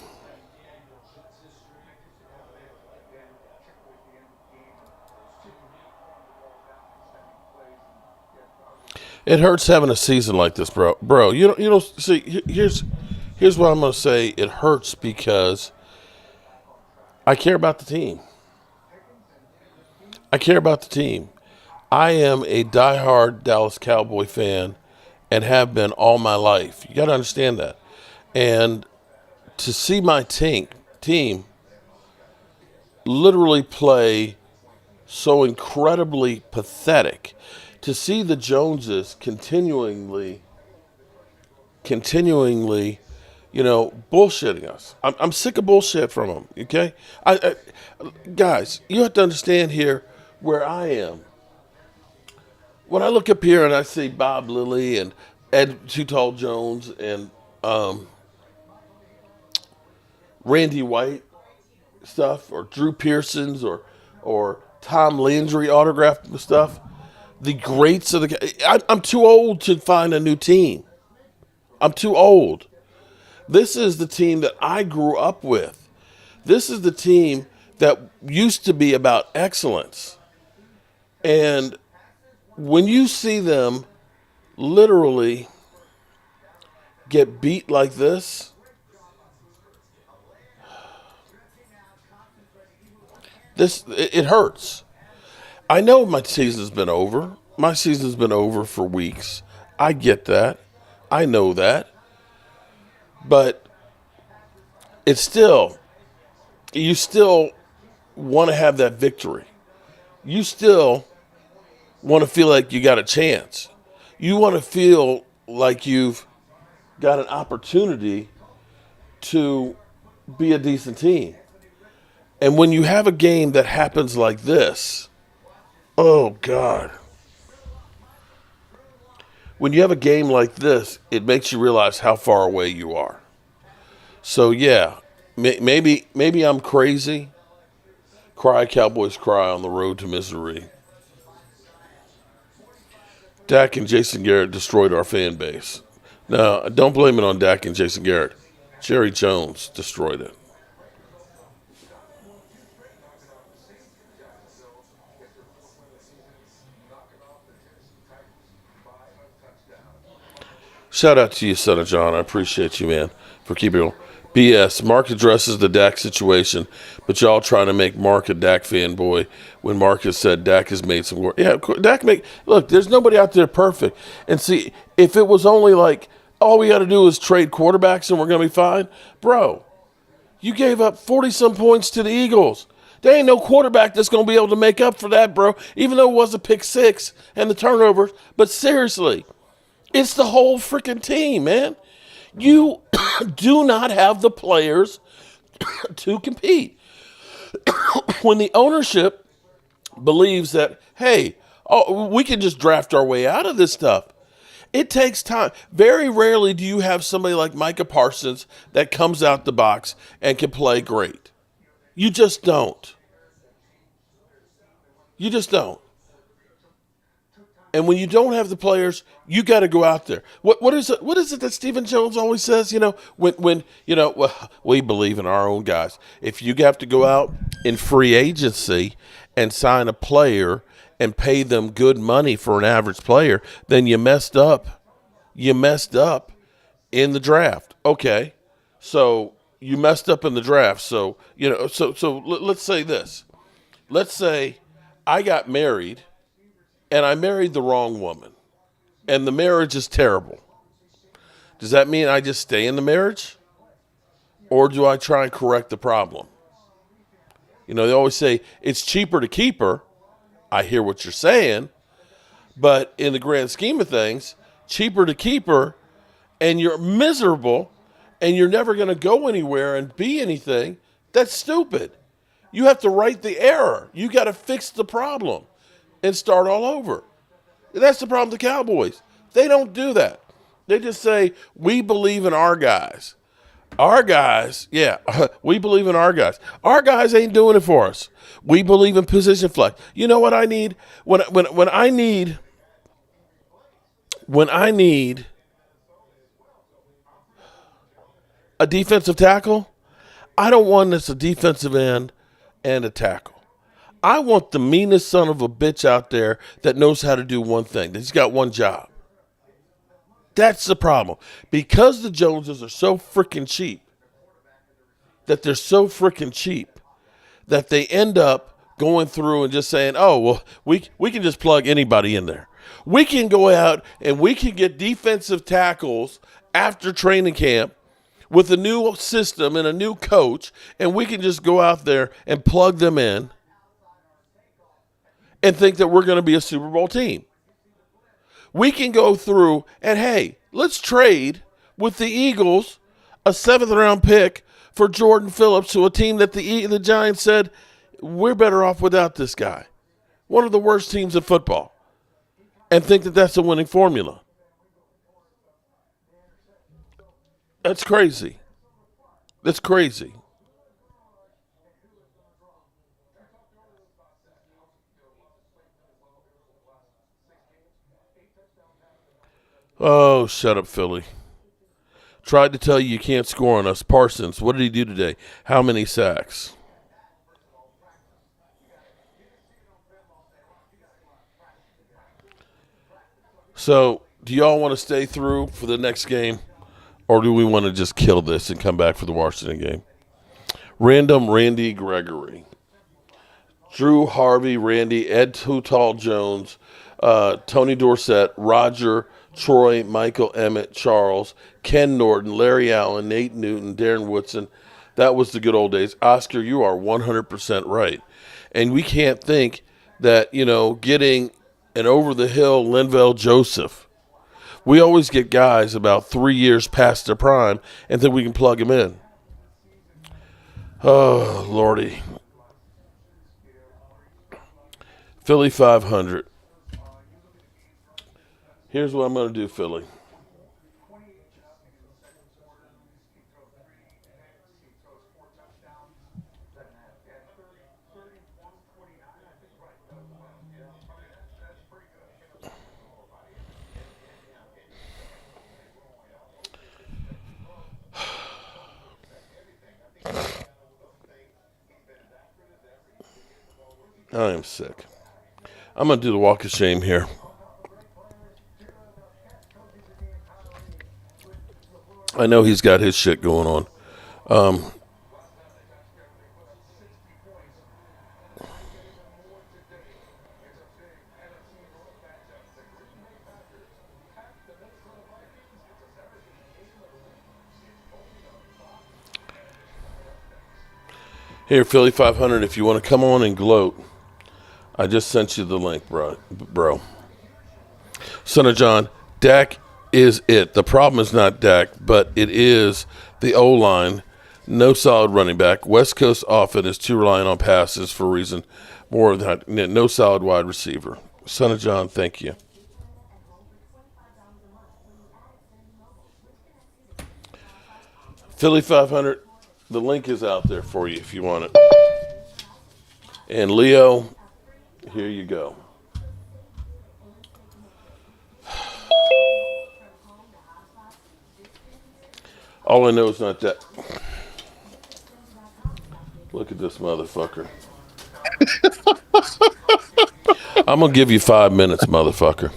It hurts having a season like this, bro. Bro, you know. See, here's what I'm gonna say. It hurts because I care about the team. I care about the team. I am a diehard Dallas Cowboy fan and have been all my life. You got to understand that. And to see my team literally play so incredibly pathetic, to see the Joneses continually, bullshitting us. I'm sick of bullshit from them, okay? Guys, you have to understand here where I am. When I look up here and I see Bob Lilly and Ed Too Tall Jones and Randy White stuff, or Drew Pearson's or Tom Landry autographed stuff, the greats of the... I'm too old to find a new team. I'm too old. This is the team that I grew up with. This is the team that used to be about excellence. And when you see them literally get beat like this, it hurts. I know my season's been over. My season's been over for weeks. I get that. I know that. But it's still, you still want to have that victory. You still want to feel like you got a chance. You want to feel like you've got an opportunity to be a decent team. And when you have a game that happens like this, oh God. When you have a game like this, it makes you realize how far away you are. So yeah, maybe I'm crazy. Cry, Cowboys cry on the road to misery. Dak and Jason Garrett destroyed our fan base. No, don't blame it on Dak and Jason Garrett. Jerry Jones destroyed it. Shout out to you, Son of John. I appreciate you, man, for keeping on. BS. Mark addresses the Dak situation, but y'all trying to make Mark a Dak fanboy when Mark has said Dak has made some work. Yeah, look, there's nobody out there perfect. And see, if it was only like, all we got to do is trade quarterbacks and we're going to be fine, bro, you gave up 40-some points to the Eagles. There ain't no quarterback that's going to be able to make up for that, bro, even though it was a pick six and the turnovers. But seriously, it's the whole freaking team, man. You do not have the players to compete. When the ownership believes that, hey, we can just draft our way out of this stuff, it takes time. Very rarely do you have somebody like Micah Parsons that comes out the box and can play great. You just don't. You just don't. And when you don't have the players, you got to go out there. What is it? What is it that Stephen Jones always says? When we believe in our own guys. If you have to go out in free agency and sign a player and pay them good money for an average player, then you messed up. You messed up in the draft. Okay, so you messed up in the draft. So let's say this. Let's say I got married. And I married the wrong woman, and the marriage is terrible. Does that mean I just stay in the marriage? Or do I try and correct the problem? They always say it's cheaper to keep her. I hear what you're saying. But in the grand scheme of things, cheaper to keep her, and you're miserable, and you're never going to go anywhere and be anything, that's stupid. You have to right the error. You got to fix the problem and start all over. That's the problem with the Cowboys. They don't do that. They just say, we believe in our guys. Our guys, yeah, we believe in our guys. Our guys ain't doing it for us. We believe in position flex. You know what I need? When I need a defensive tackle, I don't want that's a defensive end and a tackle. I want the meanest son of a bitch out there that knows how to do one thing. He's got one job. That's the problem. Because the Joneses are so freaking cheap, that they end up going through and just saying, oh, well, we can just plug anybody in there. We can go out and we can get defensive tackles after training camp with a new system and a new coach, and we can just go out there and plug them in and think that we're going to be a Super Bowl team. We can go through and, hey, let's trade with the Eagles a 7th-round pick for Jordan Phillips to a team that the Giants said, we're better off without this guy. One of the worst teams in football. And think that that's a winning formula. That's crazy. That's crazy. Oh, shut up, Philly. Tried to tell you can't score on us. Parsons, what did he do today? How many sacks? So, do y'all want to stay through for the next game? Or do we want to just kill this and come back for the Washington game? Random Randy Gregory. Drew Harvey, Randy, Ed Tootal Jones, Tony Dorsett, Roger, Troy, Michael, Emmett, Charles, Ken Norton, Larry Allen, Nate Newton, Darren Woodson. That was the good old days. Oscar, you are 100% right. And we can't think that, getting an over-the-hill Linval Joseph. We always get guys about 3 years past their prime and think we can plug them in. Oh, Lordy. Philly 500. Here's what I'm going to do, Philly. I am sick. I'm going to do the walk of shame here. I know he's got his shit going on. Here, Philly 500, if you want to come on and gloat, I just sent you the link, bro. Son of John, Dak is it. The problem is not Dak, but it is the O-line. No solid running back. West Coast offense is too reliant on passes for a reason. More than that, no solid wide receiver. Son of John, thank you. Philly 500, the link is out there for you if you want it. And Leo, here you go. All I know is not that. Look at this motherfucker. I'm going to give you 5 minutes, motherfucker.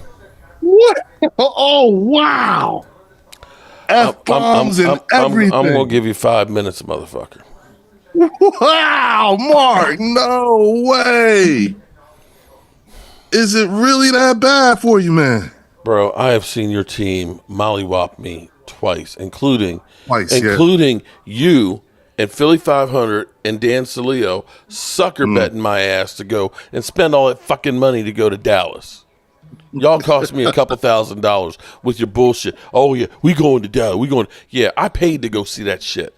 What? Oh, wow. F-bombs and everything. I'm going to give you 5 minutes, motherfucker. Wow, Mark. No way. Is it really that bad for you, man? Bro, I have seen your team mollywop me twice, including you and Philly 500 and Dan Salio sucker betting my ass to go and spend all that fucking money to go to Dallas. Y'all cost me a couple $1,000s with your bullshit. Oh, yeah, we going to Dallas. Yeah, I paid to go see that shit.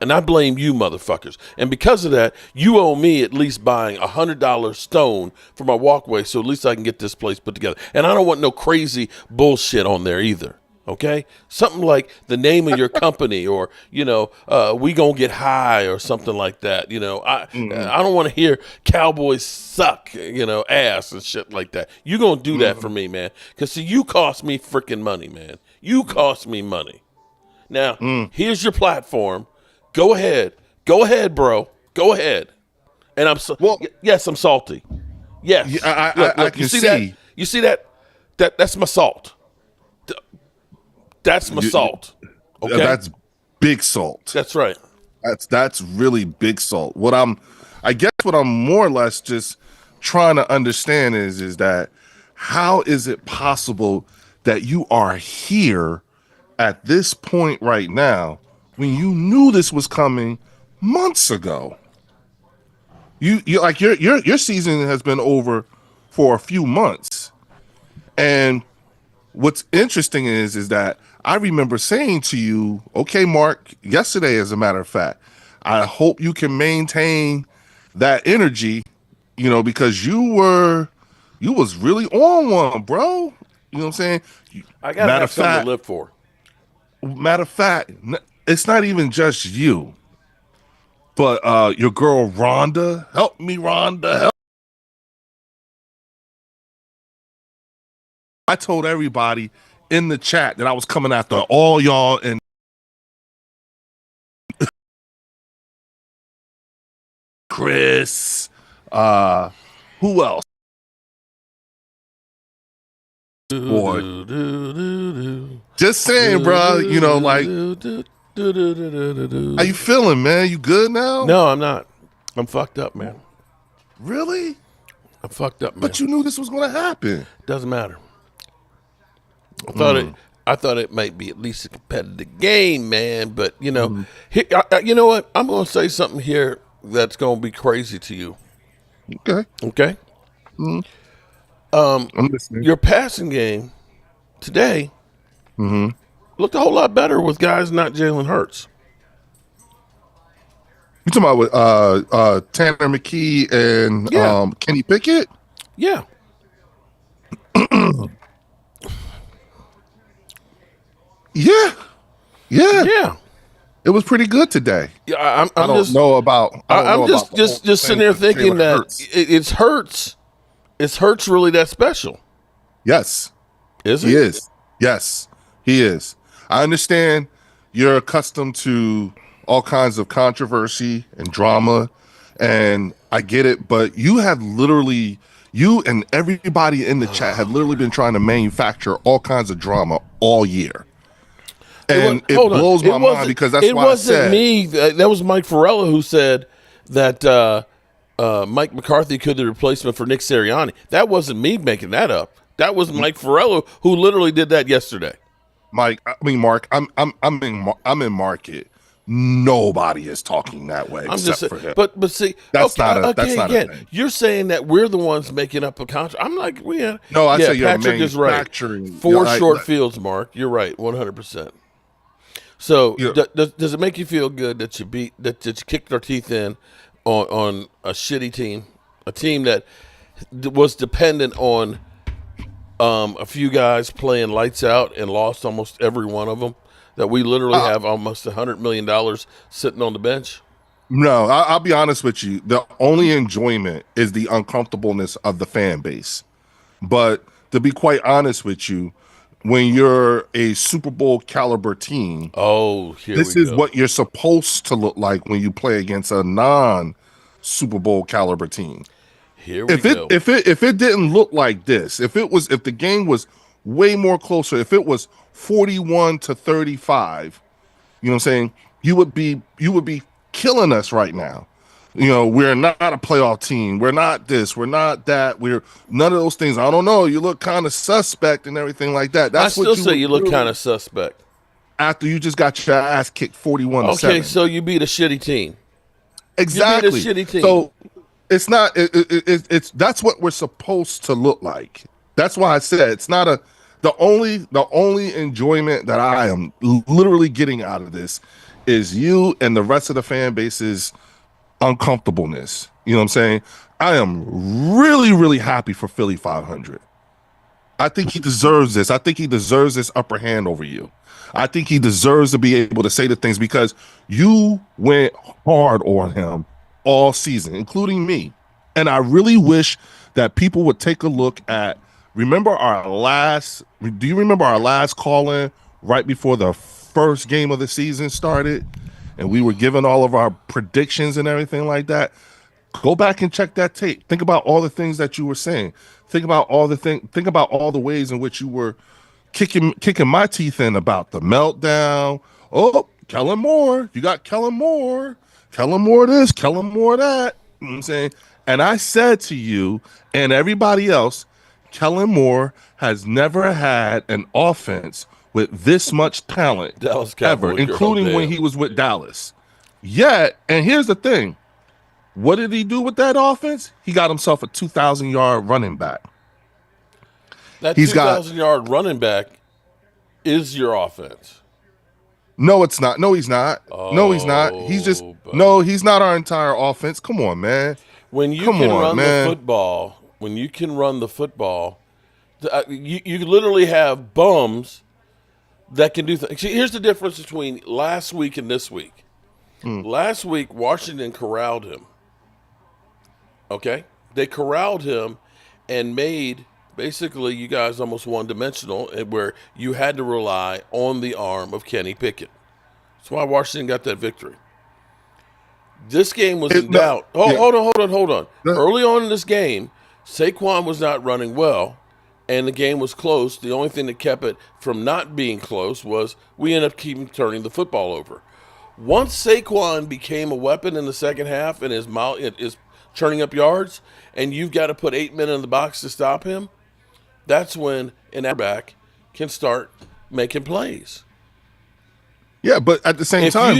And I blame you motherfuckers. And because of that, you owe me at least buying $100 stone for my walkway so at least I can get this place put together. And I don't want no crazy bullshit on there either. Okay? Something like the name of your company or, we gonna get high or something like that. I don't want to hear Cowboys suck, ass and shit like that. You gonna do that for me, man. Because, see, you cost me freaking money, man. You cost me money. Now, here's your platform. Go ahead, bro. Go ahead. And yes, I'm salty. Yes, I can you see that. You see that? That's my salt. That's my salt. Okay, that's big salt. That's right. That's really big salt. I guess what I'm more or less just trying to understand is that how is it possible that you are here at this point right now when you knew this was coming months ago? You like your season has been over for a few months, and what's interesting is that I remember saying to you, okay, Mark, yesterday, as a matter of fact, I hope you can maintain that energy, because you was really on one, bro. You know what I'm saying? I gotta have something to live for. Matter of fact, it's not even just you, but your girl Rhonda. Help me, Rhonda. Help. I told everybody in the chat that I was coming after all y'all and Chris. Who else? Boy. Just saying, bro. Like, how you feeling, man? You good now? No, I'm not. I'm fucked up, man. Really? I'm fucked up, man. But you knew this was going to happen. Doesn't matter. I thought it might be at least a competitive game, man. But you know what? I'm going to say something here that's going to be crazy to you. Okay. I'm listening. Your passing game today looked a whole lot better with guys not Jalen Hurts. You talking about with Tanner McKee and Kenny Pickett? Yeah. Yeah. It was pretty good today. Yeah, I don't know about. I'm just sitting there thinking that it's Hurts. Is Hurts really that special? Yes. Is he? He is. Yes, he is. I understand you're accustomed to all kinds of controversy and drama, and I get it, but you and everybody in the chat have literally been trying to manufacture all kinds of drama all year. And it hold on. blows my mind because that's why I said. It wasn't me. That was Mike Farella who said that Mike McCarthy could be the replacement for Nick Sirianni. That wasn't me making that up. That was Mike Farella who literally did that yesterday. Mark, I'm in market. Nobody is talking that way except for him. But see, that's okay, not a again, thing. you're saying that we're the ones making up a contract. I'm like, no, I say you're Patrick is right. manufacturing. Four short fields, Mark. You're right, 100%. So does it make you feel good that you kicked our teeth in on a shitty team, a team that was dependent on a few guys playing lights out and lost almost every one of them? That we literally have almost $100 million sitting on the bench? No, I'll be honest with you. The only enjoyment is the uncomfortableness of the fan base. But to be quite honest with you, when you're a Super Bowl caliber team, this is what you're supposed to look like when you play against a non-Super Bowl caliber team. Here we go. If it didn't look like this, if the game was way more closer, if it was 41-35, you know what I'm saying, you would be killing us right now. You know, we're not a playoff team. We're not this. We're not that. We're none of those things. I don't know. You look kind of suspect and everything like that. I still say you look kind of suspect after you just got your ass kicked 41-7. Okay, so you beat a shitty team. Exactly. You beat a shitty team. So it's not. It's that's what we're supposed to look like. That's why I said it's not a. The only enjoyment that I am literally getting out of this is you and the rest of the fan base's uncomfortableness. You know what I'm saying? I am really, really happy for Philly 500. I think he deserves this. I think he deserves this upper hand over you. I think he deserves to be able to say the things because you went hard on him all season, including me. And I really wish that people would take a look at. Do you remember our last call-in right before the first game of the season started? And we were giving all of our predictions and everything like that. Go back and check that tape. Think about all the things that you were saying. Think about all the ways in which you were kicking my teeth in about the meltdown. Oh, Kellen Moore. You got Kellen Moore. Kellen Moore this, Kellen Moore that. You know what I'm saying? And I said to you and everybody else, Kellen Moore has never had an offense with this much talent ever, including when he was with Dallas. Yet, and here's the thing. What did he do with that offense? He got himself a 2,000-yard running back. That 2,000-yard running back is your offense. No, it's not. No, he's not. No, he's not. He's just he's not our entire offense. Come on, man. When you can run the football, you literally have bums that can do things. See, here's the difference between last week and this week. Last week, Washington corralled him. Okay? They corralled him and made basically you guys almost one-dimensional where you had to rely on the arm of Kenny Pickett. That's why Washington got that victory. This game was in doubt. Hold on. Early on in this game, Saquon was not running well, and the game was close. The only thing that kept it from not being close was we ended up keeping turning the football over. Once Saquon became a weapon in the second half and is churning up yards, and you've got to put 8 men in the box to stop him, that's when an quarterback can start making plays. Yeah, but at the same time,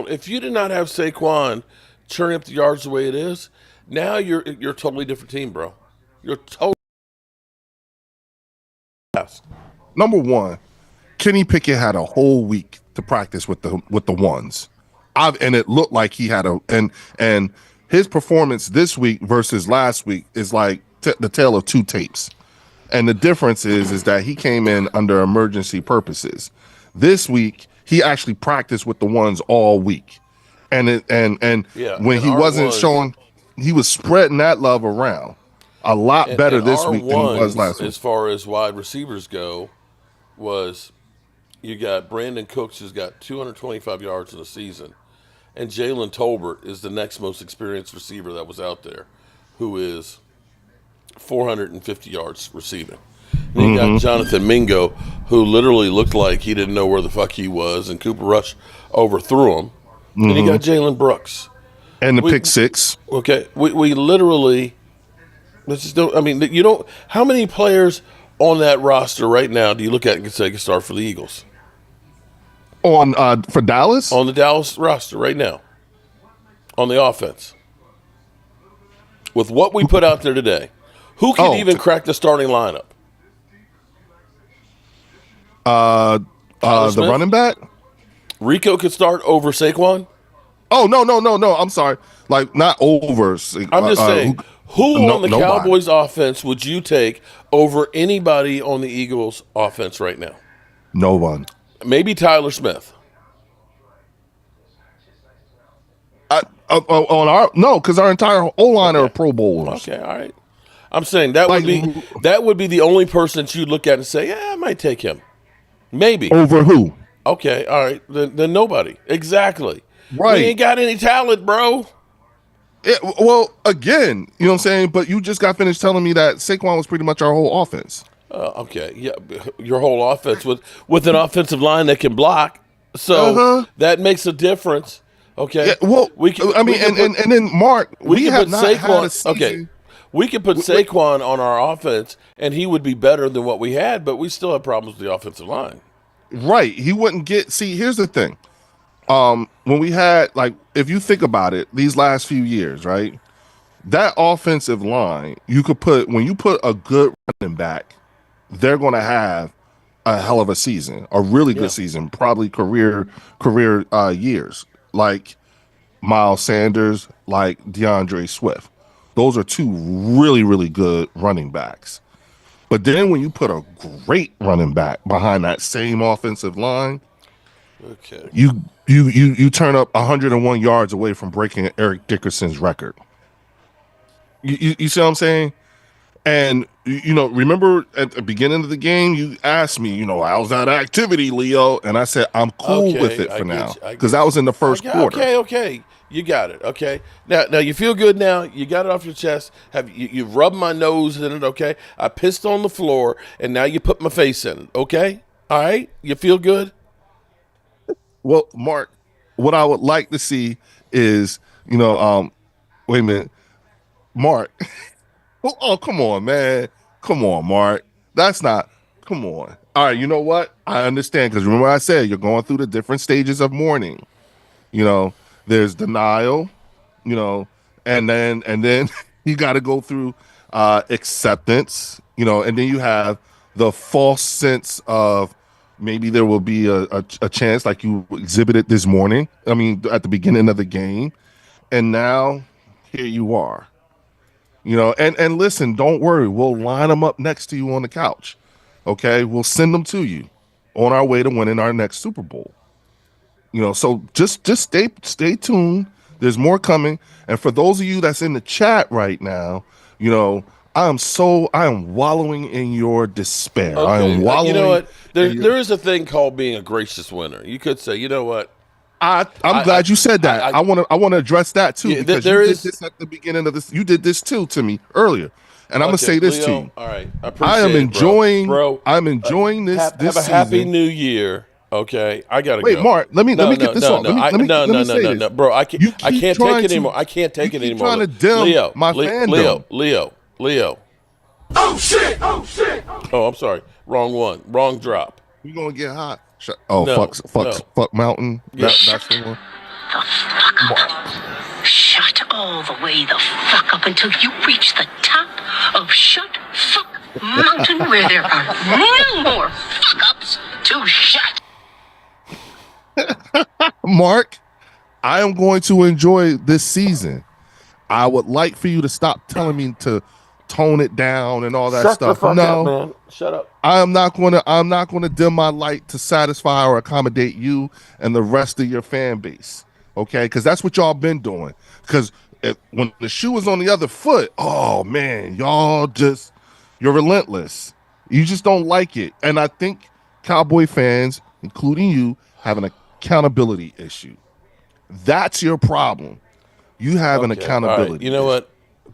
if you did not have Saquon churning up the yards the way it is, now you're a totally different team, bro. You're totally. Number one, Kenny Pickett had a whole week to practice with the ones, and it looked like he had and his performance this week versus last week is like the tale of two tapes, and the difference is that he came in under emergency purposes. This week he actually practiced with the ones all week, when he wasn't showing, he was spreading that love around a lot better this week than he was last week. As far as wide receivers go, was you got Brandon Cooks, who's got 225 yards in a season, and Jalen Tolbert is the next most experienced receiver that was out there, who is 450 yards receiving. Then you got Jonathan Mingo, who literally looked like he didn't know where the fuck he was, and Cooper Rush overthrew him. And you got Jalen Brooks. And the pick six. Okay, we literally, let's just don't, I mean, you don't, how many players on that roster right now do you look at and say can start for the Eagles? For Dallas? On the Dallas roster right now. On the offense. With what we put out there today. Who can even crack the starting lineup? The running back? Rico could start over Saquon? Oh, no. I'm sorry. Like, not over. I'm just saying, who on the Cowboys offense would you take over anybody on the Eagles offense right now? No one. Maybe Tyler Smith. Because our entire O-line are Pro Bowlers. Okay, all right. I'm saying that would be the only person that you'd look at and say, yeah, I might take him. Maybe. Over who? Okay, all right. Then nobody. Exactly. Right. We ain't got any talent, bro. Well, again, you know what I'm saying? But you just got finished telling me that Saquon was pretty much our whole offense. Okay, yeah, your whole offense with an offensive line that can block, so that makes a difference. Okay, yeah, well, and then Mark, we have not had a season. Okay, we could put Saquon on our offense, and he would be better than what we had, but we still have problems with the offensive line. Right, he wouldn't get. See, here's the thing: when we had, like, if you think about it, these last few years, right, that offensive line, when you put a good running back, they're going to have a hell of a season, a really good season, probably career years, like Miles Sanders, like DeAndre Swift. Those are two really, really good running backs. But then when you put a great running back behind that same offensive line, okay, you turn up 101 yards away from breaking Eric Dickerson's record. You see what I'm saying? And, remember at the beginning of the game, you asked me, how's that activity, Leo? And I said, I'm cool with it for now. Because that was in the first quarter. Okay. You got it. Okay. Now you feel good now. You got it off your chest. You've rubbed my nose in it. Okay. I pissed on the floor, and now you put my face in it. Okay. All right. You feel good? Well, Mark, what I would like to see is, wait a minute. Mark. Oh, come on, man. Come on, Mark. Come on. All right, you know what? I understand, because remember I said you're going through the different stages of mourning. There's denial, and then you got to go through acceptance, and then you have the false sense of maybe there will be a chance, like you exhibited this morning, at the beginning of the game, and now here you are. And listen, don't worry. We'll line them up next to you on the couch. Okay. We'll send them to you on our way to winning our next Super Bowl. So just stay tuned. There's more coming. And for those of you that's in the chat right now, I am wallowing in your despair. Okay. I am wallowing. You know what? There is a thing called being a gracious winner. You could say, you know what? I'm glad you said that. I want to address that too, because you did this at the beginning of this. You did this too to me earlier, and I'm gonna say this Leo, to you. All right, I am enjoying, bro. I'm enjoying this. Have this a happy season. New Year. Okay, I gotta Wait, go. Mark. Let me get this off. No, bro. I can't take it anymore. I can't take it anymore. Trying to dim my fandom. Leo. Oh shit! Oh, I'm sorry. Wrong one. Wrong drop. You're gonna get hot. Fuck Mountain. Yeah. That's the one. The fuck up. Shut all the way the fuck up until you reach the top of Shut Fuck Mountain, where there are no more fuck ups to shut. Mark, I am going to enjoy this season. I would like for you to stop telling me to tone it down and all that Shut stuff. The fuck No, up, man. Shut up. I'm not gonna dim my light to satisfy or accommodate you and the rest of your fan base. Okay, because that's what y'all been doing. Because when the shoe is on the other foot, oh man, you're relentless. You just don't like it. And I think Cowboy fans, including you, have an accountability issue. That's your problem. You have an accountability. Right. You know what?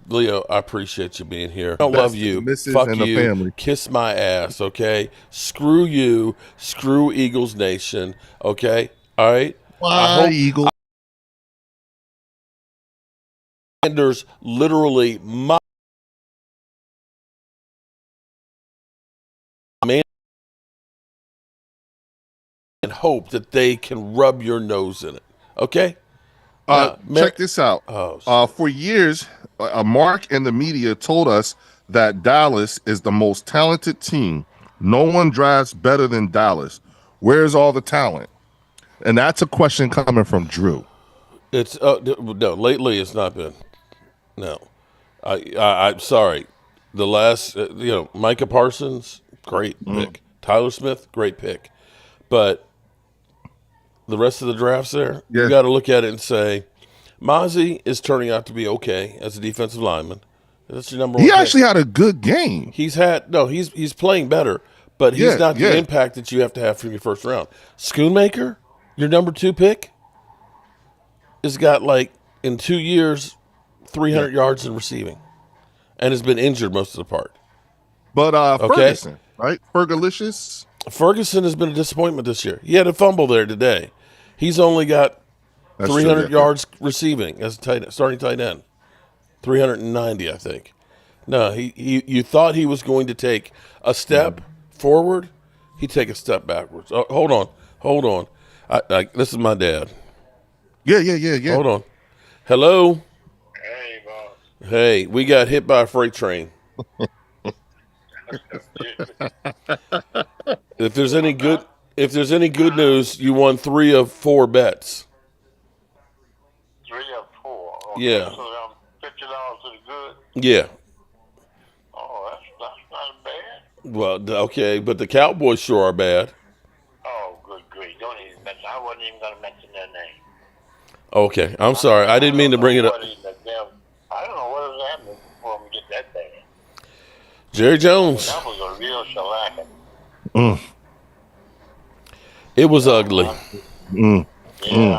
Leo, I appreciate you being here. I love you. Missus Fuck and the you. family. Kiss my ass, okay? Screw you. Screw Eagles Nation, okay? All right? Why, Eagle? Sanders literally my man and hope that they can rub your nose in it, okay? Check this out. For years, Mark and the media told us that Dallas is the most talented team. No one drafts better than Dallas. Where's all the talent? And that's a question coming from Drew. It's no, lately it's not been. No. I'm sorry. The last, Micah Parsons, great pick. Tyler Smith, great pick. But the rest of the drafts there, you got to look at it and say, Mozzie is turning out to be okay as a defensive lineman. That's your number one He pick. actually had a good game. He's playing better, but he's not the impact that you have to have from your first round. Schoonmaker, your number 2 pick, has got in 2 years 300 yards in receiving, and has been injured most of the part. But Ferguson, right? Ferguson has been a disappointment this year. He had a fumble there today. He's only got 300 yards receiving as a starting tight end. 390, I think. No, you thought he was going to take a step forward. He'd take a step backwards. Oh, hold on. This is my dad. Yeah. Hold on. Hello. Hey, boss. Hey, we got hit by a freight train. If there's any good news, you won 3 of 4 bets. 3 of 4. Okay, Yeah. So I'm $50 to the good. Yeah. Oh, that's not bad. Well, okay, but the Cowboys sure are bad. Oh, good grief. Don't even mention. I wasn't even going to mention their name. Okay, I'm sorry. I didn't mean to bring it up. I don't know what was happening before we get that bad. Jerry Jones. That was a real shellacking. It was ugly. Yeah,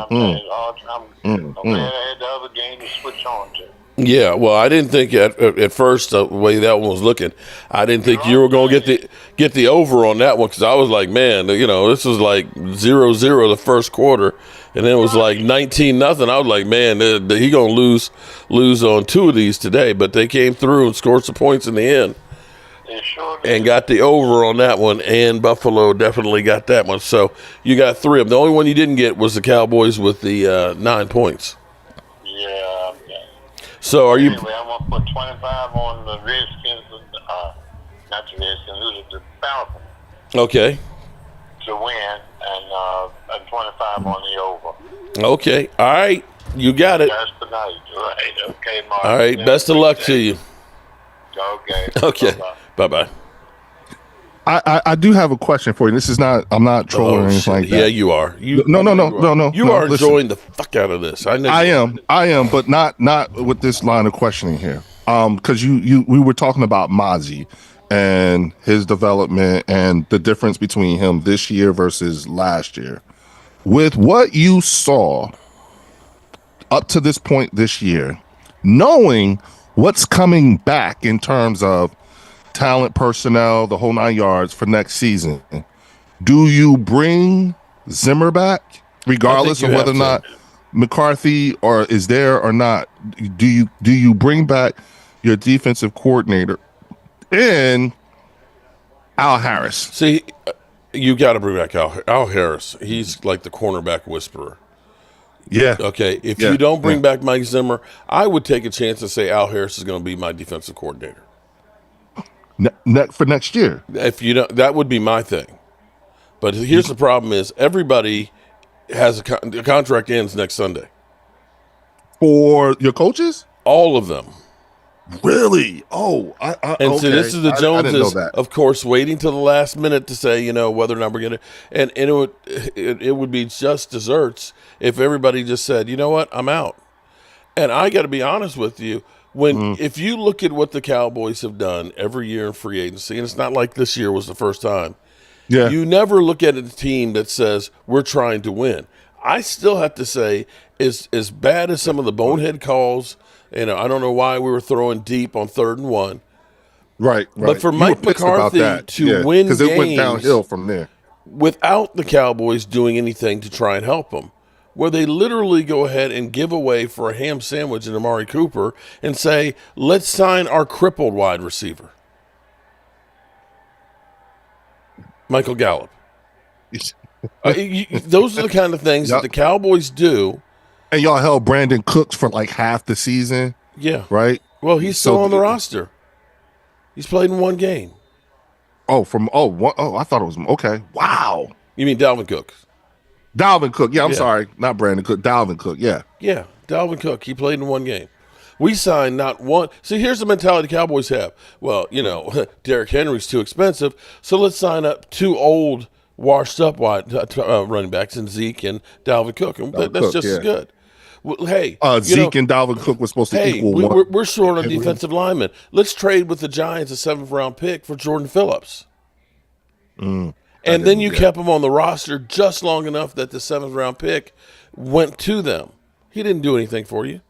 I'm glad I had the other game to switch on to. Yeah, well, I didn't think at first the way that one was looking, I didn't think you were going to get the over on that one because I was like, man, this was like 0-0 the first quarter, and then it was like 19-0. I was like, man, he gonna lose on 2 of these today, but they came through and scored some points in the end. And got the over on that one, and Buffalo definitely got that one. So you got 3 of them. The only one you didn't get was the Cowboys with the 9 points. Yeah. So are you? Anyway, I'm gonna put 25 on the Redskins. Not the Redskins, the Falcons. Okay. To win, and 25 on the over. Okay. All right. You got it. That's tonight, right? Okay, Mark. All right. Best of luck to you. Okay. Okay. Bye-bye. I do have a question for you. This is not. I'm not trolling or anything like that. Yeah, you are. No. You are enjoying the fuck out of this. I know. I am, but not with this line of questioning here. Because we were talking about Mozzie and his development and the difference between him this year versus last year. With what you saw up to this point this year, knowing what's coming back in terms of talent, personnel, the whole 9 yards for next season, do you bring Zimmer back regardless of whether or not McCarthy is there or not? Do you bring back your defensive coordinator and Al Harris? See, you got to bring back Al Harris. He's like the cornerback whisperer. Yeah. Okay. If you don't bring back Mike Zimmer, I would take a chance and say Al Harris is going to be my defensive coordinator for next year. If you don't, that would be my thing. But here's the problem: is everybody has the contract ends next Sunday for your coaches. All of them. Really? Oh, so this is the Joneses, of course, waiting till the last minute to say, whether or not we're going to. And it would be just desserts if everybody just said, you know what, I'm out. And I got to be honest with you, if you look at what the Cowboys have done every year in free agency, and it's not like this year was the first time. Yeah. You never look at a team that says we're trying to win. I still have to say, as bad as some of the bonehead calls I don't know why we were throwing deep on 3rd and 1. Right. But for You were Mike pissed about McCarthy that. to win because it went downhill from there. without the Cowboys doing anything to try and help them, where they literally go ahead and give away for a ham sandwich in Amari Cooper and say, let's sign our crippled wide receiver, Michael Gallup. Those are the kind of things that the Cowboys do. And y'all held Brandon Cooks for like half the season. Yeah. Right? Well, he's still on the roster. He's played in 1 game. I thought it was okay. Wow. You mean Dalvin Cook? Dalvin Cook. Yeah, I'm sorry. Not Brandon Cook. Dalvin Cook. Yeah. Yeah, Dalvin Cook. He played in 1 game. We signed not one. See, here's the mentality the Cowboys have. Well, Derrick Henry's too expensive, so let's sign up 2 old, washed-up running backs in Zeke and Dalvin Cook. And that's just as good. Well, hey, Zeke and Dalvin Cook was supposed to equal one. We're short on defensive linemen. Let's trade with the Giants a 7th-round pick for Jordan Phillips. And then you kept him on the roster just long enough that the 7th-round pick went to them. He didn't do anything for you.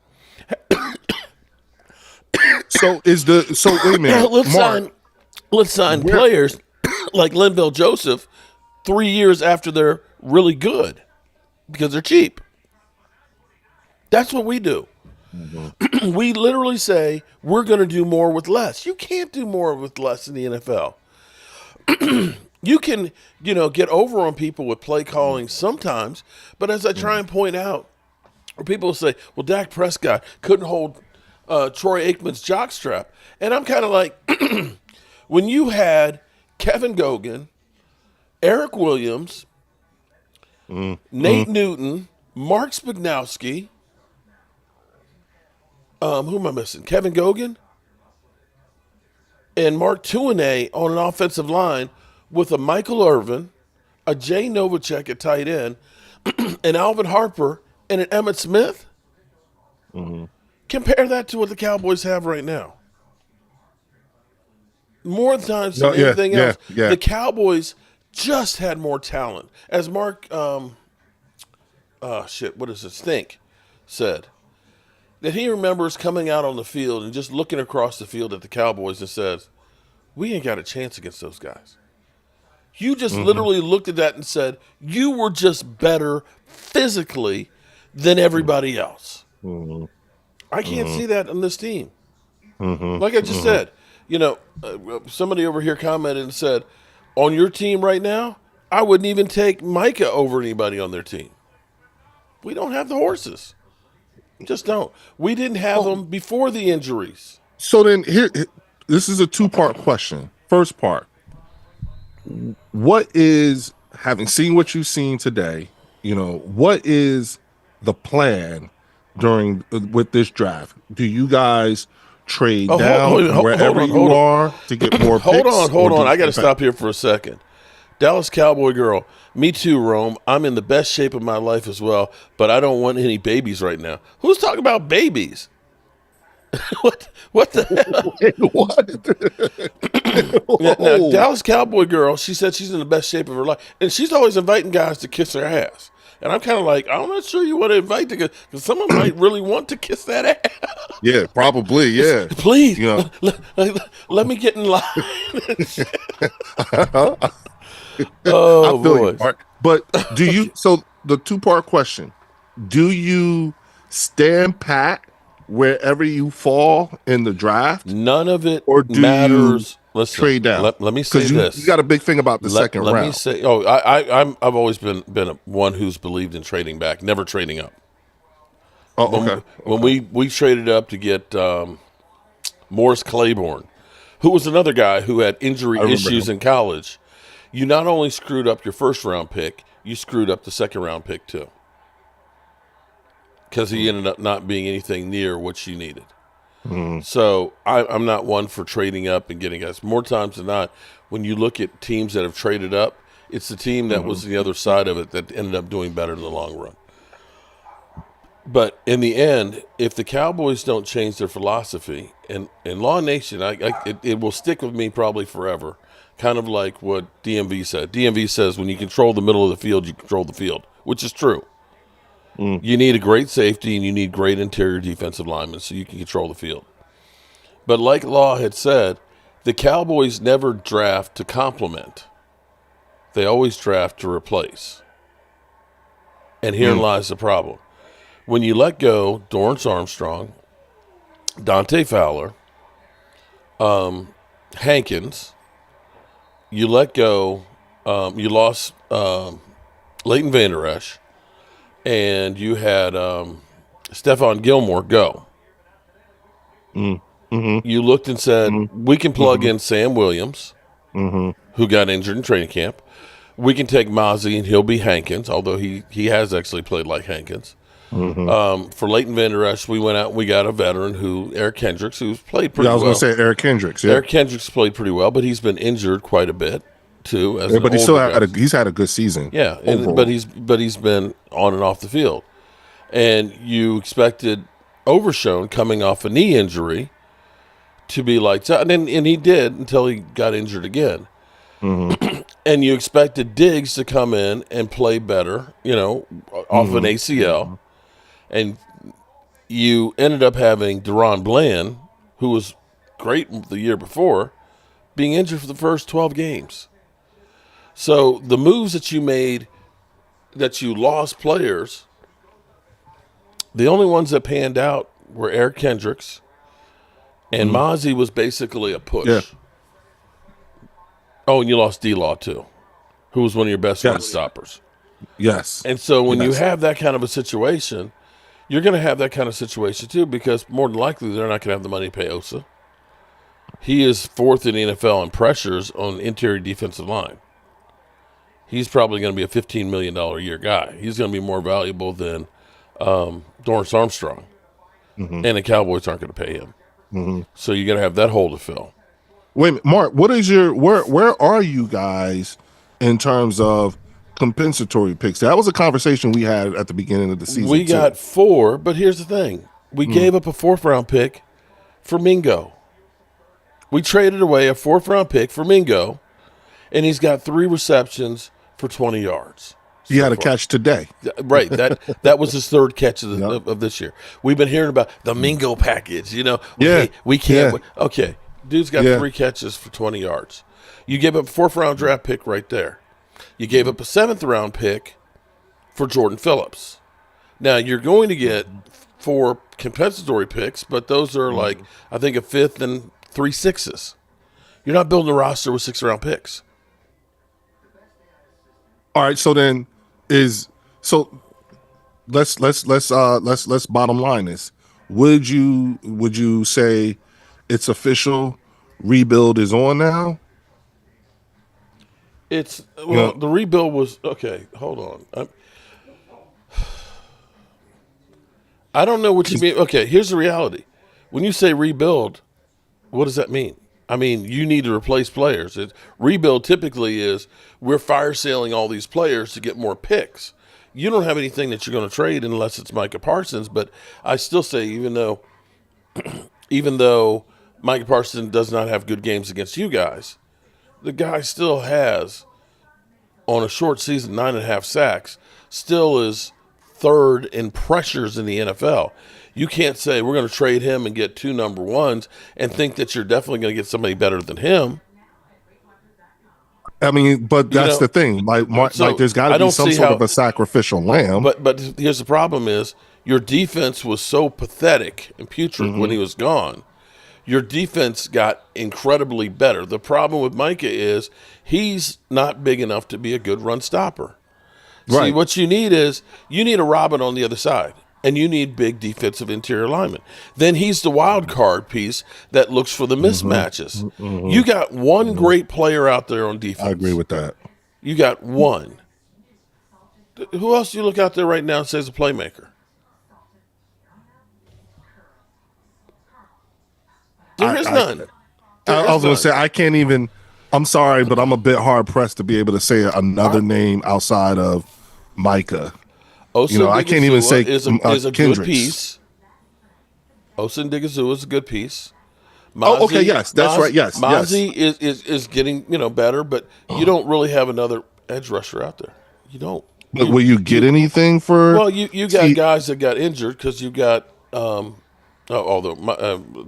So wait a minute. Let's sign players like Linval Joseph 3 years after they're really good because they're cheap. That's what we do. Mm-hmm. We literally say we're going to do more with less. You can't do more with less in the NFL. You can, get over on people with play calling sometimes, but as I try and point out, or people say, well, Dak Prescott couldn't hold Troy Aikman's jockstrap. And I'm kind of like, when you had Kevin Gogan, Eric Williams, Nate Newton, Mark Spagnowski, who am I missing? Kevin Gogan and Mark Tuinei on an offensive line with a Michael Irvin, a Jay Novacek at tight end, and Alvin Harper and an Emmitt Smith. Mm-hmm. Compare that to what the Cowboys have right now. More times than anything else, the Cowboys just had more talent. As Mark, Stink said, that he remembers coming out on the field and just looking across the field at the Cowboys and says, we ain't got a chance against those guys. You just literally looked at that and said, you were just better physically than everybody else. Mm-hmm. I can't see that on this team. Mm-hmm. Like I just said, somebody over here commented and said, on your team right now, I wouldn't even take Micah over anybody on their team. We don't have the horses. Just don't. We didn't have them before the injuries. So then this is a 2-part question. First part, what is, having seen what you've seen today, what is the plan with this draft? Do you guys trade down wherever you are to get more picks? Hold on. I got to stop here for a second. Dallas Cowboy girl, me too, Rome. I'm in the best shape of my life as well, but I don't want any babies right now. Who's talking about babies? What the hell? Now, Dallas Cowboy girl, she said she's in the best shape of her life, and she's always inviting guys to kiss her ass. And I'm kind of like, I'm not sure you want to invite because someone might really want to kiss that ass. Yeah, probably, yeah. Please, let me get in line. I feel you, Mark. But do you? So the 2-part question: do you stand pat wherever you fall in the draft? None of it or do matters. Let's trade down. Let me say this. You got a big thing about the second round. Let me say. I've always been one who's believed in trading back, never trading up. Oh, okay. When we traded up to get Morris Claiborne, who was another guy who had injury issues in college. You not only screwed up your 1st-round pick, you screwed up the 2nd-round pick too. Because he ended up not being anything near what you needed. Mm. So I'm not one for trading up and getting guys. More times than not, when you look at teams that have traded up, it's the team that was the other side of it that ended up doing better in the long run. But in the end, if the Cowboys don't change their philosophy, and in Law Nation, it will stick with me probably forever. Kind of like what DMV said. DMV says when you control the middle of the field, you control the field, which is true. You need a great safety and you need great interior defensive linemen so you can control the field. But like Law had said, the Cowboys never draft to complement. They always draft to replace. And herein lies the problem. When you let go Dorrance Armstrong, Dante Fowler, Hankins, you let go, you lost Leighton Vander Esch, and you had Stephon Gilmore go. You looked and said, we can plug in Sam Williams, who got injured in training camp. We can take Mozzie, and he'll be Hankins, although he has actually played like Hankins. For Leighton Vander Esch, we went out and we got a veteran Eric Kendricks, who's played pretty well. I was going to say Eric Kendricks. Yeah. Eric Kendricks played pretty well, but he's been injured quite a bit too. But he's had a good season. Yeah, but he's been on and off the field. And you expected Overshone coming off a knee injury to be lights out, and he did until he got injured again. And you expected Diggs to come in and play better, off an ACL. And you ended up having Deron Bland, who was great the year before, being injured for the first 12 games. So the moves that you made, that you lost players, the only ones that panned out were Eric Kendricks, and Mozzie was basically a push. Yeah. Oh, and you lost D-Law too, who was one of your best run stoppers. Yes. And so when you have that kind of a situation, you're going to have that kind of situation too, because more than likely they're not going to have the money to pay Osa. He is fourth in the NFL in pressures on interior defensive line. He's probably going to be a $15 million a year guy. He's going to be more valuable than Dorrance Armstrong. And the Cowboys aren't going to pay him. So you're going to have that hole to fill. Wait a minute, Mark, what is where are you guys in terms of compensatory picks? That was a conversation we had at the beginning of the season. We got 4, but here's the thing. We gave up a 4th-round pick for Mingo. We traded away a 4th-round pick for Mingo, and he's got 3 receptions for 20 yards. He had a catch today. Right. That was his 3rd catch of this year. We've been hearing about the Mingo package, We can't. Yeah. Okay. Dude's got 3 catches for 20 yards. You gave up a 4th-round draft pick right there. You gave up a 7th-round pick for Jordan Phillips. Now, you're going to get 4 compensatory picks, but those are like, I think, a 5th and 3 6s. You're not building a roster with 6th-round picks. All right, so then let's bottom line this. Would you say it's official, rebuild is on now? The rebuild was okay. Hold on, I don't know what you mean. Okay, here's the reality. When you say rebuild, what does that mean? I mean, you need to replace players. Rebuild typically is we're fire selling all these players to get more picks. You don't have anything that you're going to trade unless it's Micah Parsons. But I still say, even though Micah Parsons does not have good games against you guys, the guy still has, on a short season, 9.5 sacks, still is 3rd in pressures in the NFL. You can't say we're going to trade him and get 2 number 1s and think that you're definitely going to get somebody better than him. I mean, but that's the thing. Like there's got to be some sort of a sacrificial lamb. But here's the problem is your defense was so pathetic and putrid when he was gone. Your defense got incredibly better. The problem with Micah is he's not big enough to be a good run stopper. Right. See, what you need is a Robin on the other side, and you need big defensive interior linemen. Then he's the wild card piece that looks for the mismatches. You got one great player out there on defense. I agree with that. You got one. Who else do you look out there right now and says a playmaker? There is none. I was going to say, I can't even, I'm sorry, but I'm a bit hard pressed to be able to say another name outside of Micah. I can't even say is a Kendricks. good piece. Osa Ndigazua is a good piece. Mozzie, okay, yes, that's right. Yes, Mozzie is getting better, but you don't really have another edge rusher out there. You don't. But will you get anything for? Well, you got guys that got injured because you got although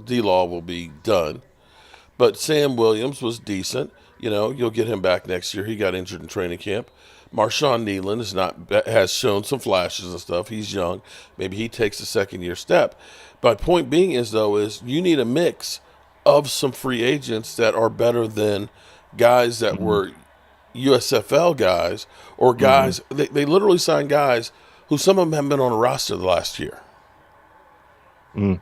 D-Law will be done, but Sam Williams was decent. You'll get him back next year. He got injured in training camp. Marshawn Nealon has shown some flashes and stuff. He's young. Maybe he takes a second-year step. My point being is you need a mix of some free agents that are better than guys that were USFL guys or guys. They literally signed guys who some of them haven't been on a roster the last year. And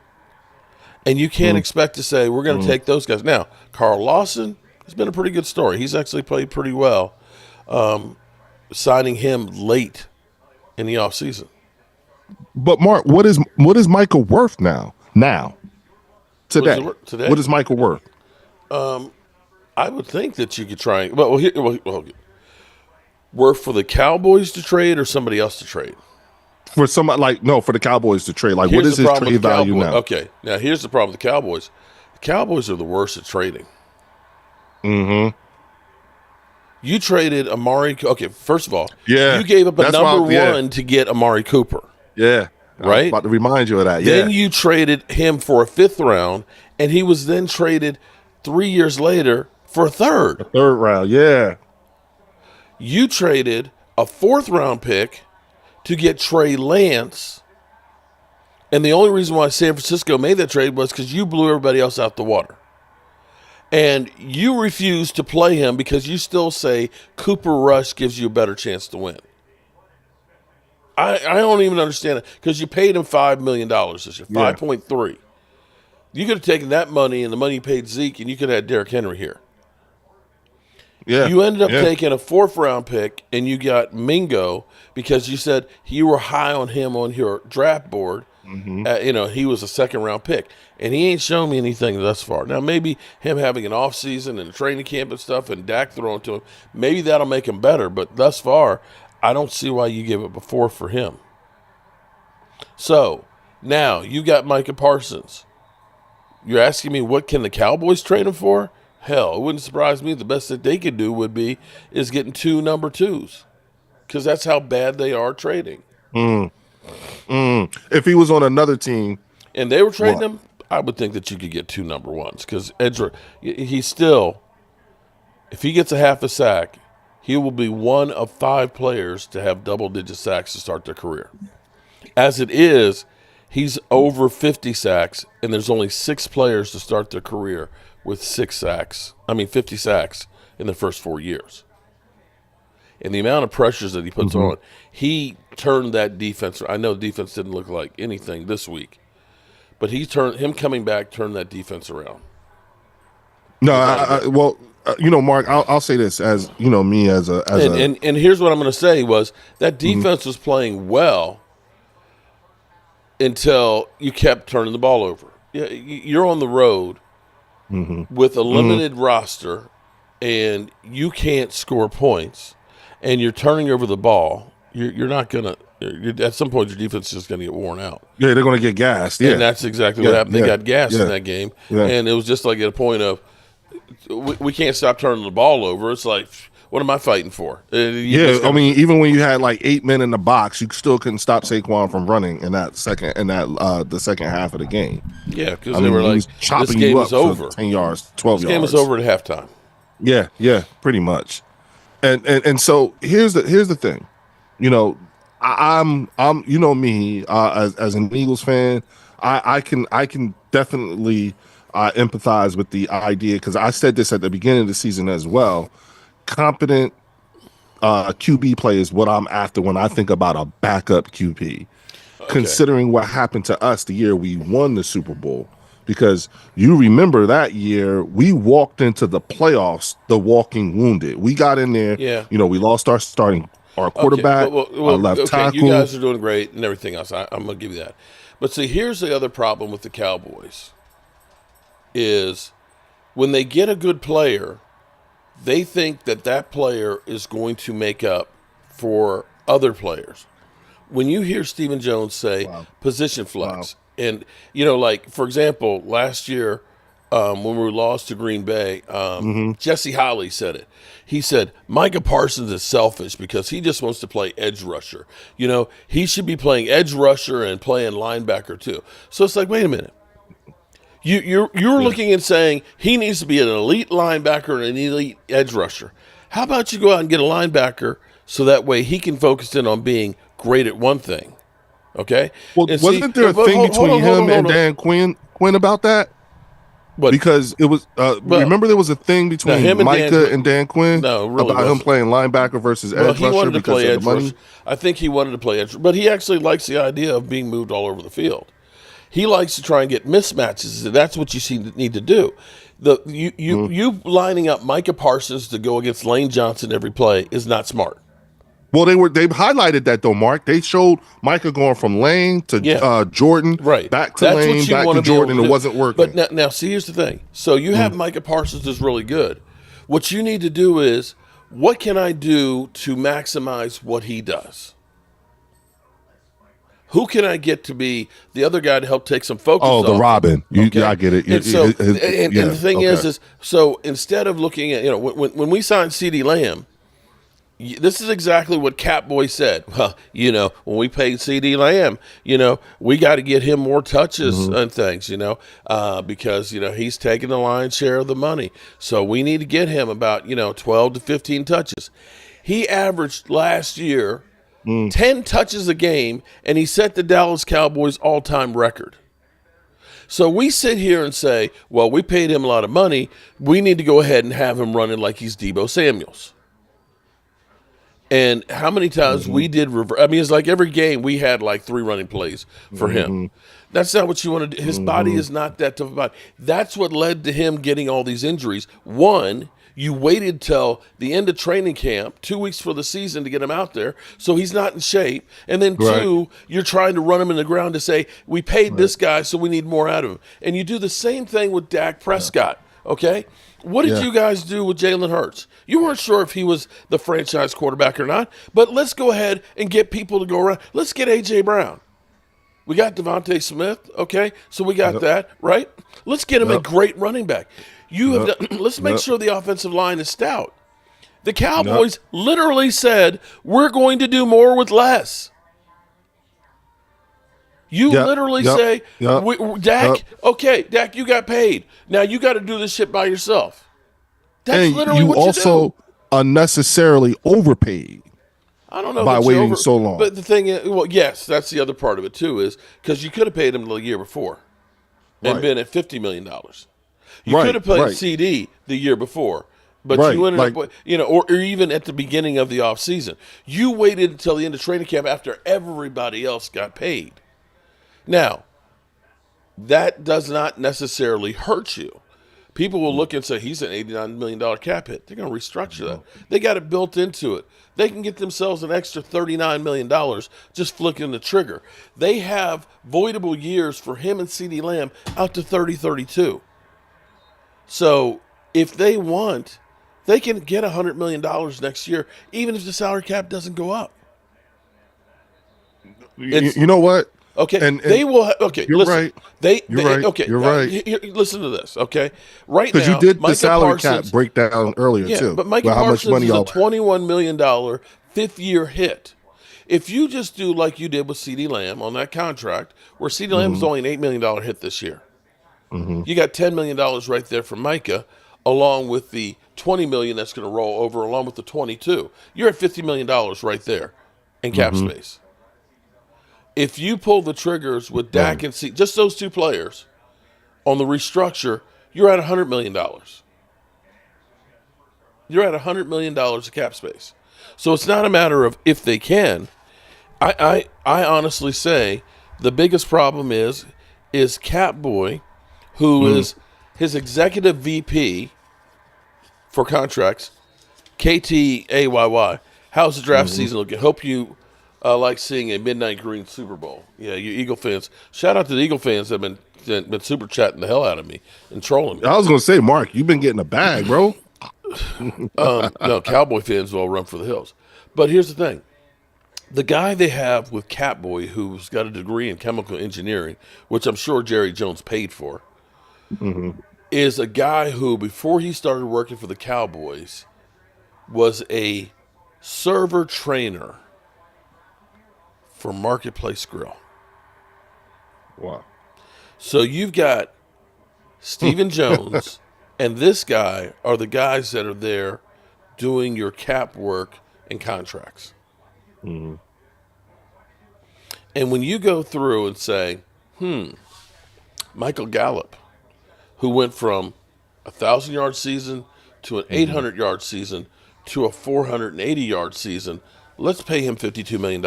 you can't expect to say, we're going to take those guys. Now, Carl Lawson has been a pretty good story. He's actually played pretty well, signing him late in the offseason. But, Mark, what is Michael worth now? Today. What is Michael worth? I would think that you could try. Worth for the Cowboys to trade or somebody else to trade? For somebody for the Cowboys to trade. Like, what is his trade value now? Okay, now here's the problem with the Cowboys. The Cowboys are the worst at trading. Mm-hmm. You traded Amari. Okay, first of all, yeah, you gave up a number one to get Amari Cooper. Yeah, right. I was about to remind you of that. Then you traded him for a 5th round, and he was then traded 3 years later for a 3rd. A 3rd round, yeah. You traded a 4th round pick to get Trey Lance, and the only reason why San Francisco made that trade was because you blew everybody else out the water. And you refuse to play him because you still say Cooper Rush gives you a better chance to win. I don't even understand it because you paid him $5 million this year, 5.3. You could have taken that money and the money you paid Zeke, and you could have had Derrick Henry here. Yeah, you ended up taking a 4th round pick, and you got Mingo because you said you were high on him on your draft board. He was a 2nd round pick, and he ain't shown me anything thus far. Now, maybe him having an off season and training camp and stuff, and Dak throwing to him, maybe that'll make him better. But thus far, I don't see why you give up a 4 for him. So now you got Micah Parsons. You're asking me what can the Cowboys trade him for? Hell, it wouldn't surprise me. The best that they could do is getting 2 number 2s, because that's how bad they are trading. If he was on another team and they were trading him, I would think that you could get 2 number 1s, because he's still, if he gets a half a sack, he will be one of 5 players to have double-digit sacks to start their career. As it is, he's over 50 sacks, and there's only 6 players to start their career with 50 sacks in the first 4 years. And the amount of pressures that he puts on, he turned that defense. I know defense didn't look like anything this week, but him coming back turned that defense around. No, Mark, I'll say this as me as a and here's what I'm going to say was that defense was playing well until you kept turning the ball over. You're on the road with a limited roster, and you can't score points, and you're turning over the ball. You're not gonna. At some point, your defense is just going to get worn out. Yeah, they're going to get gassed. Yeah, and that's exactly what happened. They got gassed in that game, and it was just like at a point of we can't stop turning the ball over. It's like, what am I fighting for? Even when you had like 8 men in the box, you still couldn't stop Saquon from running in that the second half of the game. Yeah, because they were like, chopping this game you up is over. 10 yards, 12 yards. This game was over at halftime. Yeah, pretty much. And so here's the thing, I'm me as an Eagles fan, I can definitely empathize with the idea, because I said this at the beginning of the season as well. Competent QB play is what I'm after when I think about a backup QB. Okay. Considering what happened to us the year we won the Super Bowl, because you remember that year we walked into the playoffs the walking wounded. We got in there, we lost our quarterback, our left tackle. You guys are doing great and everything else. I'm going to give you that. But see, here's the other problem with the Cowboys is when they get a good player, they think that player is going to make up for other players. When you hear Stephen Jones say position flex, and, like, for example, last year when we lost to Green Bay, Jesse Holley said it. He said, Micah Parsons is selfish because he just wants to play edge rusher. You know, he should be playing edge rusher and playing linebacker too. So it's like, wait a minute. You're looking and saying he needs to be an elite linebacker and an elite edge rusher. How about you go out and get a linebacker so that way he can focus in on being great at one thing? Okay? Well, wasn't there a thing between him and Dan Quinn about that? But, because it was remember there was a thing between him Micah and Dan Quinn about him playing linebacker versus edge rusher. He wanted to play edge rusher. I think he wanted to play edge, but he actually likes the idea of being moved all over the field. He likes to try and get mismatches, and that's what you need to do. You lining up Micah Parsons to go against Lane Johnson every play is not smart. Well, they highlighted that though, Mark. They showed Micah going from Lane to Jordan, back to Lane, back to Jordan, and it wasn't working. But now, see, here's the thing. So you have Micah Parsons is really good. What you need to do is, what can I do to maximize what he does? Who can I get to be the other guy to help take some focus off? Oh, the Robin. I get it. And the thing is so instead of looking at, when we signed CeeDee Lamb, this is exactly what Catboy said. Well, when we paid CeeDee Lamb, we got to get him more touches and things, because, he's taking the lion's share of the money. So we need to get him about, 12 to 15 touches. He averaged last year 10 touches a game, and he set the Dallas Cowboys all-time record. So we sit here and say, well, we paid him a lot of money. We need to go ahead and have him running like he's Deebo Samuels. And how many times we did reverse? I mean, it's like every game we had like 3 running plays for him. That's not what you want to do. His body is not that tough of a body. That's what led to him getting all these injuries. One, you waited till the end of training camp, 2 weeks for the season to get him out there, so he's not in shape. And then 2, you're trying to run him in the ground to say, we paid this guy, so we need more out of him. And you do the same thing with Dak Prescott, okay? What did you guys do with Jalen Hurts? You weren't sure if he was the franchise quarterback or not, but let's go ahead and get people to go around. Let's get A.J. Brown. We got Devontae Smith, okay? So we got that, right? Let's get him a great running back. Let's make sure the offensive line is stout. The Cowboys literally said, we're going to do more with less. You literally say, Dak, okay, Dak, you got paid. Now you got to do this shit by yourself. That's literally what you do. You also unnecessarily overpaid. I don't know by waiting so long. But the thing is, well, yes, that's the other part of it too, is because you could have paid him the year before and been at $50 million. You could have played CD the year before, but you ended up, or even at the beginning of the offseason. You waited until the end of training camp after everybody else got paid. Now, that does not necessarily hurt you. People will look and say, he's an $89 million cap hit. They're going to restructure that. They got it built into it. They can get themselves an extra $39 million just flicking the trigger. They have voidable years for him and CeeDee Lamb out to 30-32. So if they want, they can get $100 million next year, even if the salary cap doesn't go up. You know what? Okay, and they will. Okay, you're listen, right. You're right. Okay, you're right. Listen to this. Okay, right now, because you did Micah the salary Parsons, cap breakdown earlier too. But Micah Parsons is a $21 million 5th-year hit. If you just do like you did with CeeDee Lamb on that contract, where CeeDee Lamb is only an $8 million hit this year, you got $10 million right there for Micah, along with the $20 million that's going to roll over, along with the 22. You're at $50 million right there in cap space. If you pull the triggers with Dak and C, just those 2 players on the restructure, you're at $100 million. You're at $100 million of cap space. So it's not a matter of if they can. I honestly say the biggest problem is Catboy, who is his executive VP for contracts, KTAYY. How's the draft season looking? Hope you like seeing a midnight green Super Bowl. Yeah, you Eagle fans. Shout out to the Eagle fans that have been super chatting the hell out of me and trolling me. I was going to say, Mark, you've been getting a bag, bro. No, Cowboy fans will run for the hills. But here's the thing. The guy they have with Catboy, who's got a degree in chemical engineering, which I'm sure Jerry Jones paid for, is a guy who, before he started working for the Cowboys, was a server trainer for Marketplace Grill. Wow. So you've got Stephen Jones and this guy are the guys that are there doing your cap work and contracts. Mm-hmm. And when you go through and say, Michael Gallup, who went from a 1,000-yard season to an 800-yard season to a 480-yard season, let's pay him $52 million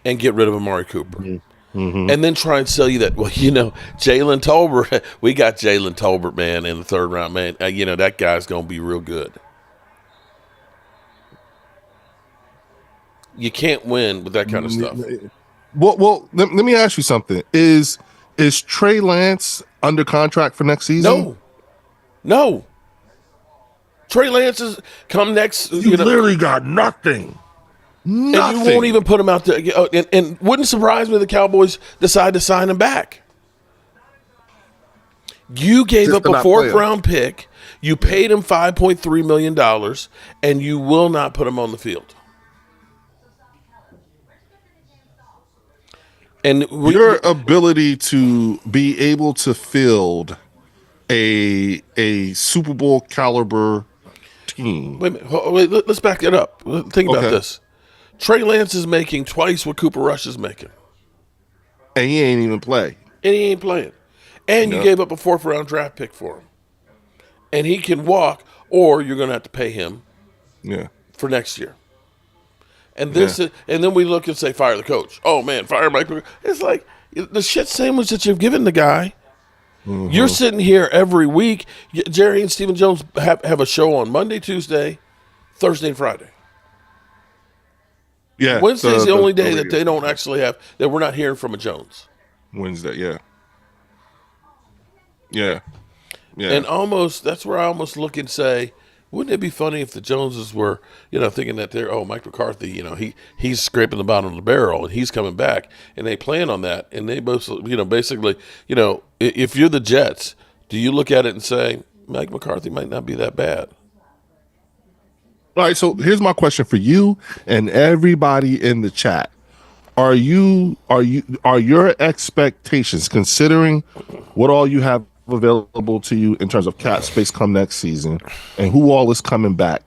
and get rid of Amari Cooper. Mm-hmm. And then try and sell you that, well, Jalen Tolbert, we got Jalen Tolbert, man, in the third round, man. That guy's going to be real good. You can't win with that kind of stuff. Well, let me ask you something. Is Trey Lance under contract for next season? No. Trey Lance is come next. You literally got nothing. And you won't even put him out there. And wouldn't surprise me if the Cowboys decide to sign him back. You gave up a fourth-round pick. You paid him $5.3 million, and you will not put him on the field. And your ability to be able to field a Super Bowl caliber team. Wait a minute. Let's back it up. Think about this. Trey Lance is making twice what Cooper Rush is making. And he ain't even play. And he ain't playing. And you gave up a fourth-round draft pick for him. And he can walk, or you're going to have to pay him for next year. And and then we look and say, fire the coach. Oh, man, fire Mike. It's like the shit sandwich that you've given the guy. Mm-hmm. You're sitting here every week. Jerry and Stephen Jones have a show on Monday, Tuesday, Thursday, and Friday. Yeah, Wednesday's the only day that they don't actually have, that we're not hearing from a Jones. Wednesday, yeah. And that's where I almost look and say, wouldn't it be funny if the Joneses were, thinking that Mike McCarthy, he's scraping the bottom of the barrel and he's coming back, and they plan on that, and they both, basically, if you're the Jets, do you look at it and say, Mike McCarthy might not be that bad? All right, so here's my question for you and everybody in the chat. Are your expectations, considering what all you have available to you in terms of cap space come next season and who all is coming back,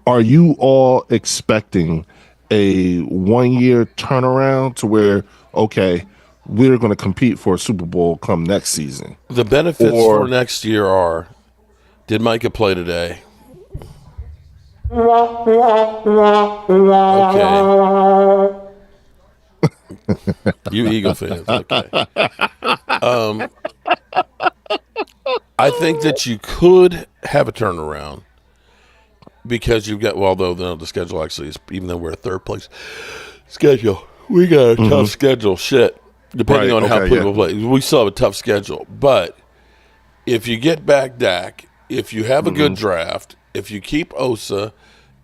are you all expecting a 1-year turnaround to where, okay, we're going to compete for a Super Bowl come next season? The benefits for next year are, did Micah play today? Okay. You Eagle fans, okay. I think that you could have a turnaround because you've got, although the schedule actually is, even though we're a third place schedule, we got a tough schedule. Shit, depending on how people play, we still have a tough schedule. But if you get back Dak, if you have a good draft, if you keep Osa,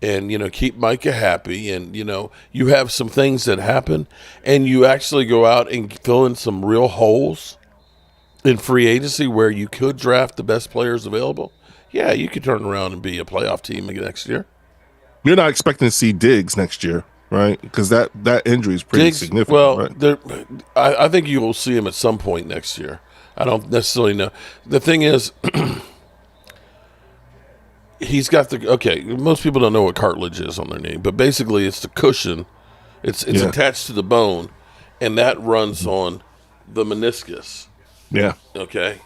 and keep Micah happy, and you have some things that happen, and you actually go out and fill in some real holes in free agency where you could draft the best players available, you could turn around and be a playoff team next year. You're not expecting to see Diggs next year, right? Because that injury is pretty significant. Well, right? I think you will see him at some point next year. I don't necessarily know. The thing is, he's got most people don't know what cartilage is on their knee, but basically it's the cushion. It's attached to the bone, and that runs on the meniscus. Yeah. Okay.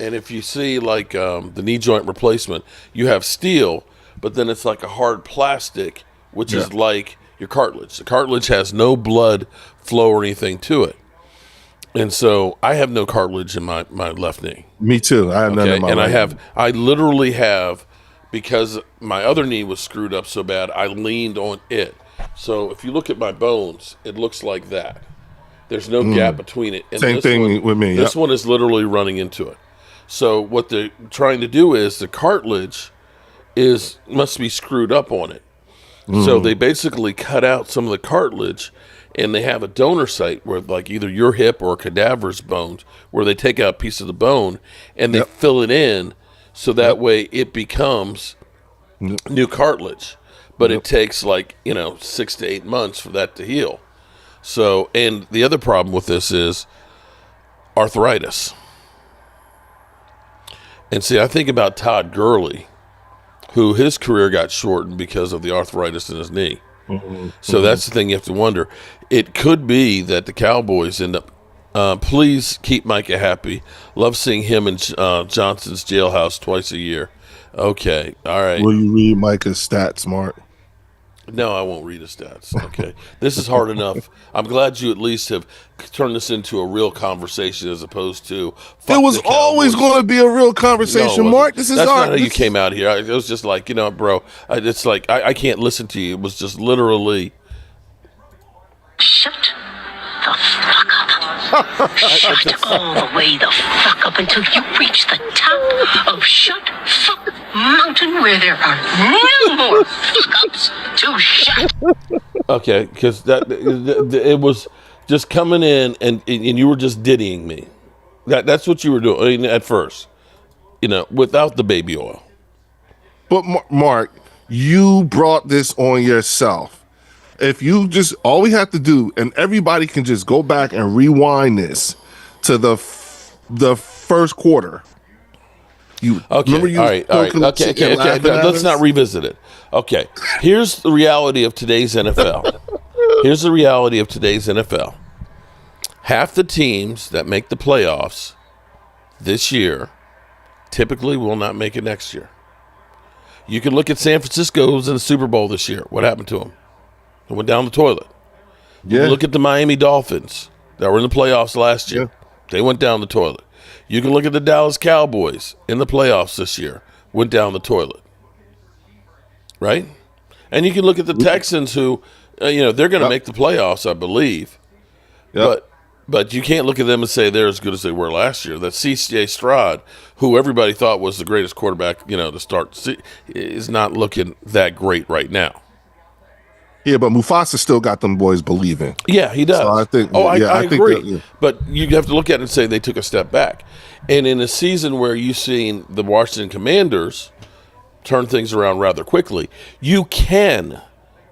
And if you see the knee joint replacement, you have steel, but then it's like a hard plastic, which is like your cartilage. The cartilage has no blood flow or anything to it. And so I have no cartilage in my left knee. Me too. I have none in my and right. I literally have, because my other knee was screwed up so bad, I leaned on it. So if you look at my bones, it looks like that. There's no gap between it. And Same thing with me. This one is literally running into it. So what they're trying to do is the cartilage must be screwed up on it. So they basically cut out some of the cartilage and they have a donor site where like either your hip or a cadaver's bones, where they take out a piece of the bone and they fill it in, so that way it becomes new cartilage. But it takes 6 to 8 months for that to heal. So, and the other problem with this is arthritis. And see, I think about Todd Gurley, who his career got shortened because of the arthritis in his knee. So that's the thing you have to wonder. It could be that the Cowboys end up. Please keep Micah happy. Love seeing him in Johnson's jailhouse twice a year. Okay, all right. Will you read Micah's stats, Mark? No, I won't read his stats. Okay. This is hard enough. I'm glad you at least have turned this into a real conversation as opposed to It was always going to be a real conversation, Mark. That's not how you came out here. It was just like, bro, it's like I can't listen to you. It was just literally. Shut the fuck up. Shut all the way the fuck up until you reach the top of Shut Fuck Mountain, where there are no more fuck ups to shut. Okay, because it was just coming in and you were just diddying me. That's what you were doing at first, without the baby oil. But Mark, you brought this on yourself. If you just, all we have to do, and everybody can just go back and rewind this to the first quarter. Okay, all right. Okay. Let's not revisit it. Okay, here's the reality of today's NFL. Half the teams that make the playoffs this year typically will not make it next year. You can look at San Francisco, who was in the Super Bowl this year. What happened to them? It went down the toilet. You look at the Miami Dolphins that were in the playoffs last year. They went down the toilet. You can look at the Dallas Cowboys in the playoffs this year. Went down the toilet. Right? And you can look at the Texans who, they're going to make the playoffs, I believe. But you can't look at them and say they're as good as they were last year. That C.J. Stroud, who everybody thought was the greatest quarterback, to start, is not looking that great right now. Yeah, but Mufasa still got them boys believing. Yeah, he does. So I think. I agree. But you have to look at it and say they took a step back. And in a season where you've seen the Washington Commanders turn things around rather quickly, you can,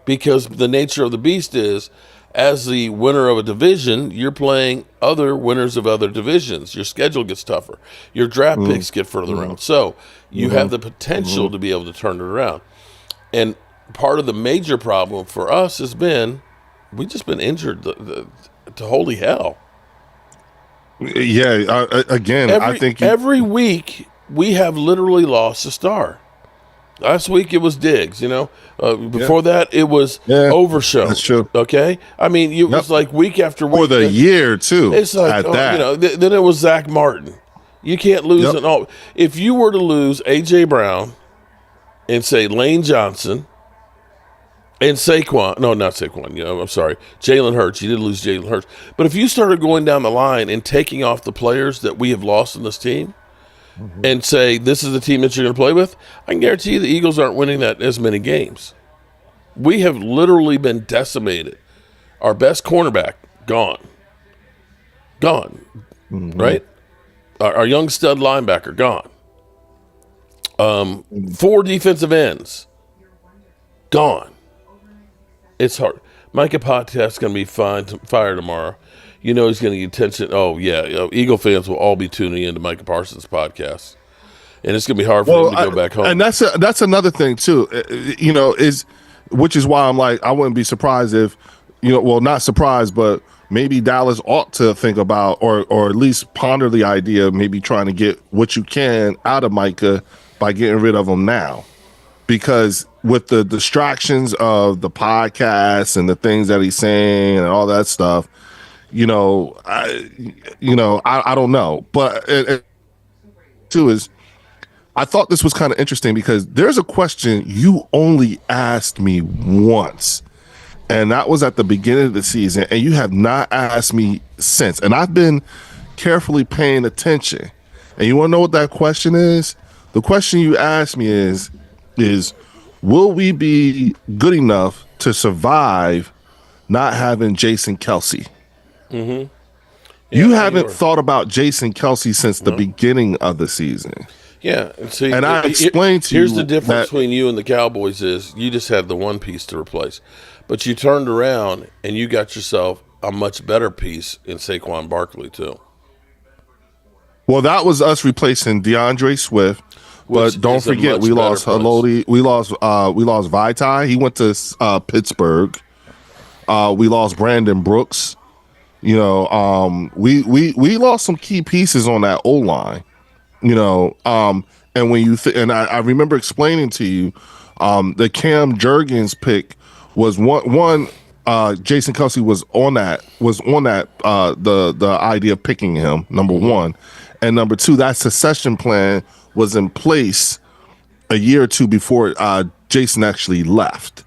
because the nature of the beast is, as the winner of a division, you're playing other winners of other divisions. Your schedule gets tougher. Your draft picks get further out. So you have the potential to be able to turn it around. And part of the major problem for us has been we've just been injured to holy hell. Yeah, I think every week we have literally lost a star. Last week it was Diggs, Before that it was Overshow. That's true. Okay, I mean it was like week after week for the year too. It's like then it was Zach Martin. You can't lose it all. If you were to lose A.J. Brown and say Lane Johnson. And Saquon, no, not Saquon, I'm sorry, Jalen Hurts. You did lose Jalen Hurts. But if you started going down the line and taking off the players that we have lost in this team and say, this is the team that you're going to play with, I can guarantee you the Eagles aren't winning that as many games. We have literally been decimated. Our best cornerback, gone. Right? Our young stud linebacker, gone. 4 defensive ends, gone. It's hard. Micah Podcast's going to be fire tomorrow. He's going to get attention. Oh, yeah. Eagle fans will all be tuning into Micah Parsons' podcast. And it's going to be hard for them to go back home. And that's another thing, too, which is why I'm like, I wouldn't be surprised if, not surprised, but maybe Dallas ought to think about or at least ponder the idea of maybe trying to get what you can out of Micah by getting rid of him now. Because with the distractions of the podcast and the things that he's saying and all that stuff, I don't know. But too is, I thought this was kind of interesting because there's a question you only asked me once, and that was at the beginning of the season, and you have not asked me since. And I've been carefully paying attention. And you want to know what that question is? The question you asked me is will we be good enough to survive not having Jason Kelsey. Mm-hmm. You haven't thought about Jason Kelsey since the beginning of the season. Yeah, see, and I explained to you. Here's the difference between you and the Cowboys is you just had the one piece to replace, but you turned around and you got yourself a much better piece in Saquon Barkley too. Well, that was us replacing DeAndre Swift, but don't forget we lost Haloti. We lost Vitae. He went to Pittsburgh. We lost Brandon Brooks. You know, we lost some key pieces on that O line. You know, and when you and I remember explaining to you, the Cam Jurgens pick was one. Jason Kelsey was on that. The idea of picking him, number one, and number two, that succession plan was in place a year or two before Jason actually left,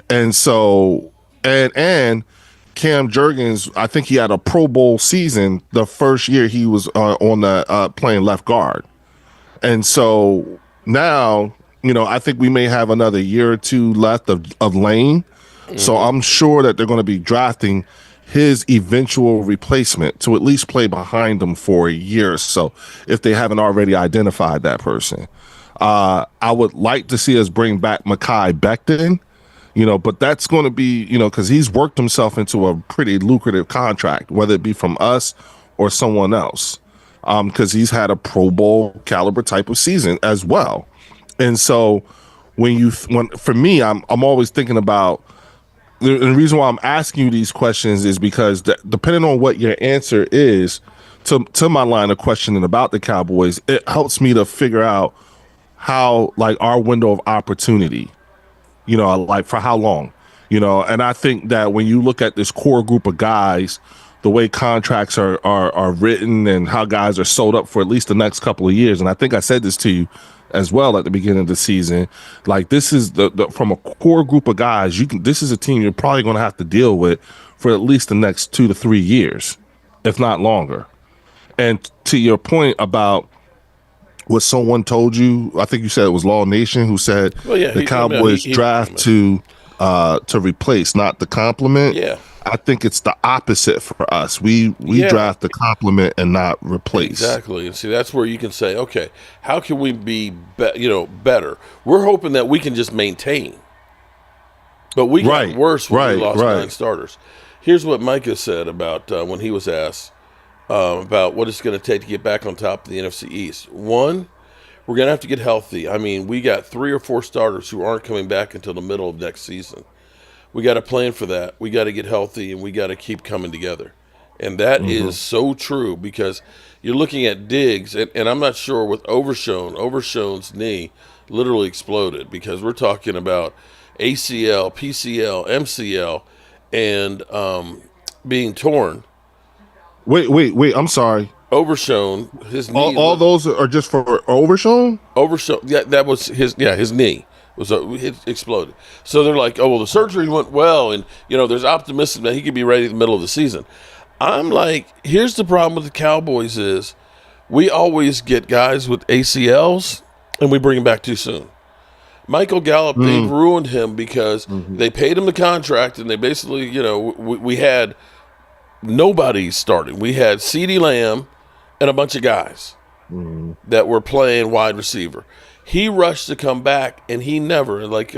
and so and Cam Jurgens, I think he had a Pro Bowl season the first year he was on the playing left guard. And so now, you know, I think we may have another year or two left of Lane. Mm-hmm. So I'm sure that they're going to be drafting his eventual replacement to at least play behind him for a year or so, if they haven't already identified that person. I would like to see us bring back Mekhi Becton. You know, but that's going to be, you know, because he's worked himself into a pretty lucrative contract, whether it be from us or someone else, because he's had a Pro Bowl caliber type of season as well. And so for me, I'm always thinking about the reason why I'm asking you these questions is because depending on what your answer is to my line of questioning about the Cowboys, it helps me to figure out how, like, our window of opportunity. You know, like for how long, you know, and I think that when you look at this core group of guys, the way contracts are written and how guys are sold up for at least the next couple of years. And I think I said this to you as well at the beginning of the season. Like, this is the from a core group of guys, this is a team you're probably going to have to deal with for at least the next 2 to 3 years, if not longer. And to your point about what someone told you, I think you said it was Law Nation who said the Cowboys draft to replace, not the compliment. Yeah, I think it's the opposite for us. We draft the compliment and not replace. Exactly. And see, that's where you can say, okay, how can we be better? We're hoping that we can just maintain, but we got worse when we lost 9 starters. Here's what Micah said about when he was asked about what it's going to take to get back on top of the NFC East. One, we're going to have to get healthy. I mean, we got 3 or 4 starters who aren't coming back until the middle of next season. We got to plan for that. We got to get healthy, and we got to keep coming together. And that is so true, because you're looking at Diggs, and I'm not sure with Overshown's knee literally exploded, because we're talking about ACL, PCL, MCL, and being torn. Wait! I'm sorry. Overshown, his knee. All those are just for Overshown. Overshown, yeah, that was his. Yeah, his knee was it exploded. So they're like, oh well, the surgery went well, and you know, there's optimism that he could be ready in the middle of the season. I'm like, here's the problem with the Cowboys is we always get guys with ACLs and we bring them back too soon. Michael Gallup, they've ruined him because they paid him the contract, and they basically, you know, we had nobody starting. We had CeeDee Lamb and a bunch of guys that were playing wide receiver. He rushed to come back, and he never, like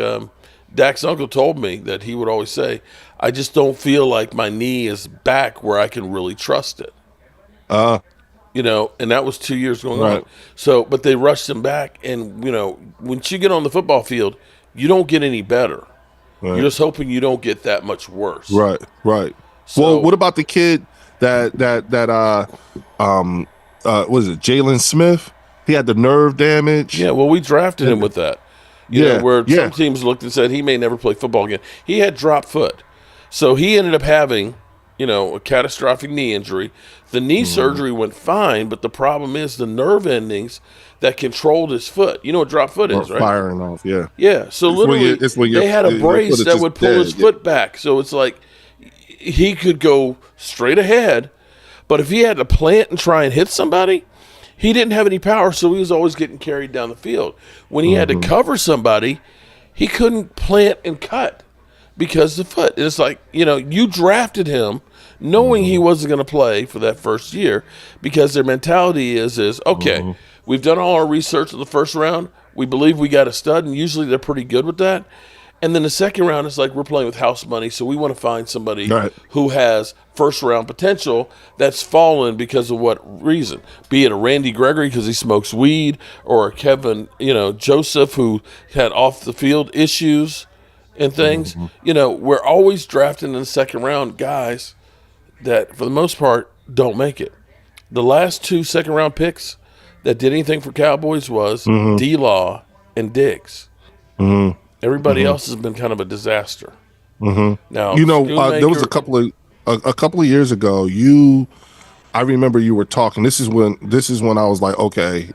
Dak's uncle told me that he would always say, I just don't feel like my knee is back where I can really trust it. You know, and that was 2 years going on. So, but they rushed him back, and, you know, once you get on the football field, you don't get any better. You're just hoping you don't get that much worse. Right. So, well, what about the kid that was it Jalen Smith? He had the nerve damage. Yeah, well, we drafted him with that. You know, where some teams looked and said he may never play football again. He had drop foot. So he ended up having, you know, a catastrophic knee injury. The knee surgery went fine, but the problem is the nerve endings that controlled his foot. You know what drop foot is, right? Firing off, yeah. Yeah, so literally they had a brace that would pull his foot back. So it's like he could go straight ahead, but if he had to plant and try and hit somebody, he didn't have any power, so he was always getting carried down the field. When he had to cover somebody, he couldn't plant and cut because the foot. It's like, you drafted him knowing he wasn't going to play for that first year, because their mentality is okay, we've done all our research in the first round. We believe we got a stud, and usually they're pretty good with that. And then the second round is like, we're playing with house money, so we want to find somebody who has first-round potential that's fallen because of what reason? Be it a Randy Gregory because he smokes weed, or a Kevin, Joseph, who had off-the-field issues and things. We're always drafting in the second round guys that, for the most part, don't make it. The last 2 second-round picks that did anything for Cowboys was D-Law and Diggs. Everybody else has been kind of a disaster. Now, there was a couple of years ago. I remember you were talking. This is when I was like, okay,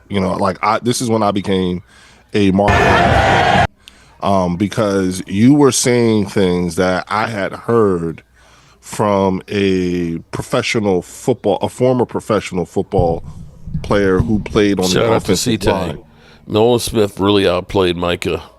this is when I became a marketer, because you were saying things that I had heard from a former professional football player who played on the offensive line. Nolan Smith really outplayed Micah.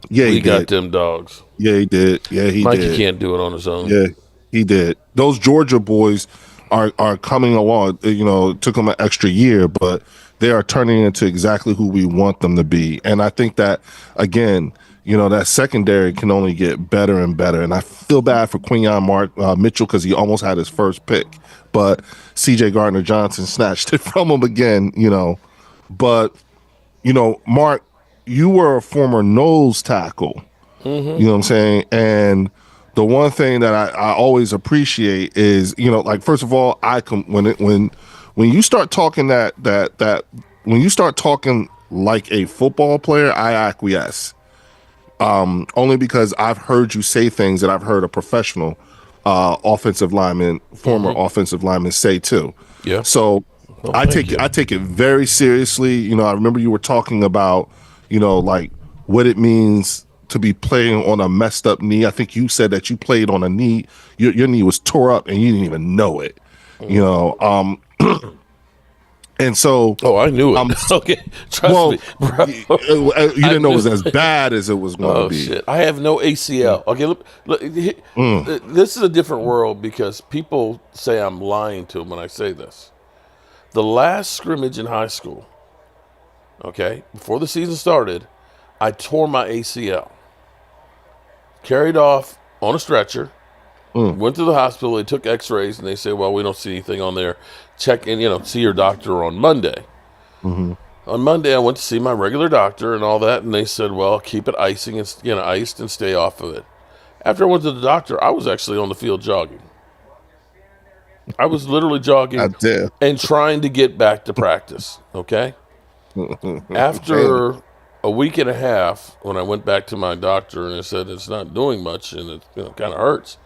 Yeah, he got them dogs. Yeah, he did. Yeah, he Mikey did. can't do it on his own. Yeah, he did. Those Georgia boys are coming along. It took them an extra year, but they are turning into exactly who we want them to be. And I think that, again, that secondary can only get better and better. And I feel bad for Quinyon Mitchell, because he almost had his first pick, but C.J. Gardner-Johnson snatched it from him again. But Mark, you were a former nose tackle. You know what I'm saying? And the one thing that I always appreciate is, first of all, when you start talking when you start talking like a football player, I acquiesce. Only because I've heard you say things that I've heard a professional offensive lineman, former offensive lineman, say too. Yeah. So I take it very seriously. I remember you were talking about, like what it means to be playing on a messed up knee. I think you said that you played on a knee, your knee was tore up and you didn't even know it. And so, I knew it. Okay, trust me, bro. You didn't know it was as bad as it was going to be. Shit. I have no ACL. Okay, look, this is a different world, because people say I'm lying to them when I say this. The last scrimmage in high school, okay, before the season started, I tore my ACL. Carried off on a stretcher. Went to the hospital. They took x-rays, and they said, well, we don't see anything on there. Check in, see your doctor on Monday. On Monday, I went to see my regular doctor and all that, and they said, well, keep it iced and stay off of it. After I went to the doctor, I was actually on the field jogging. I was literally jogging and trying to get back to practice, okay? After a week and a half, when I went back to my doctor and I said it's not doing much and it kind of hurts,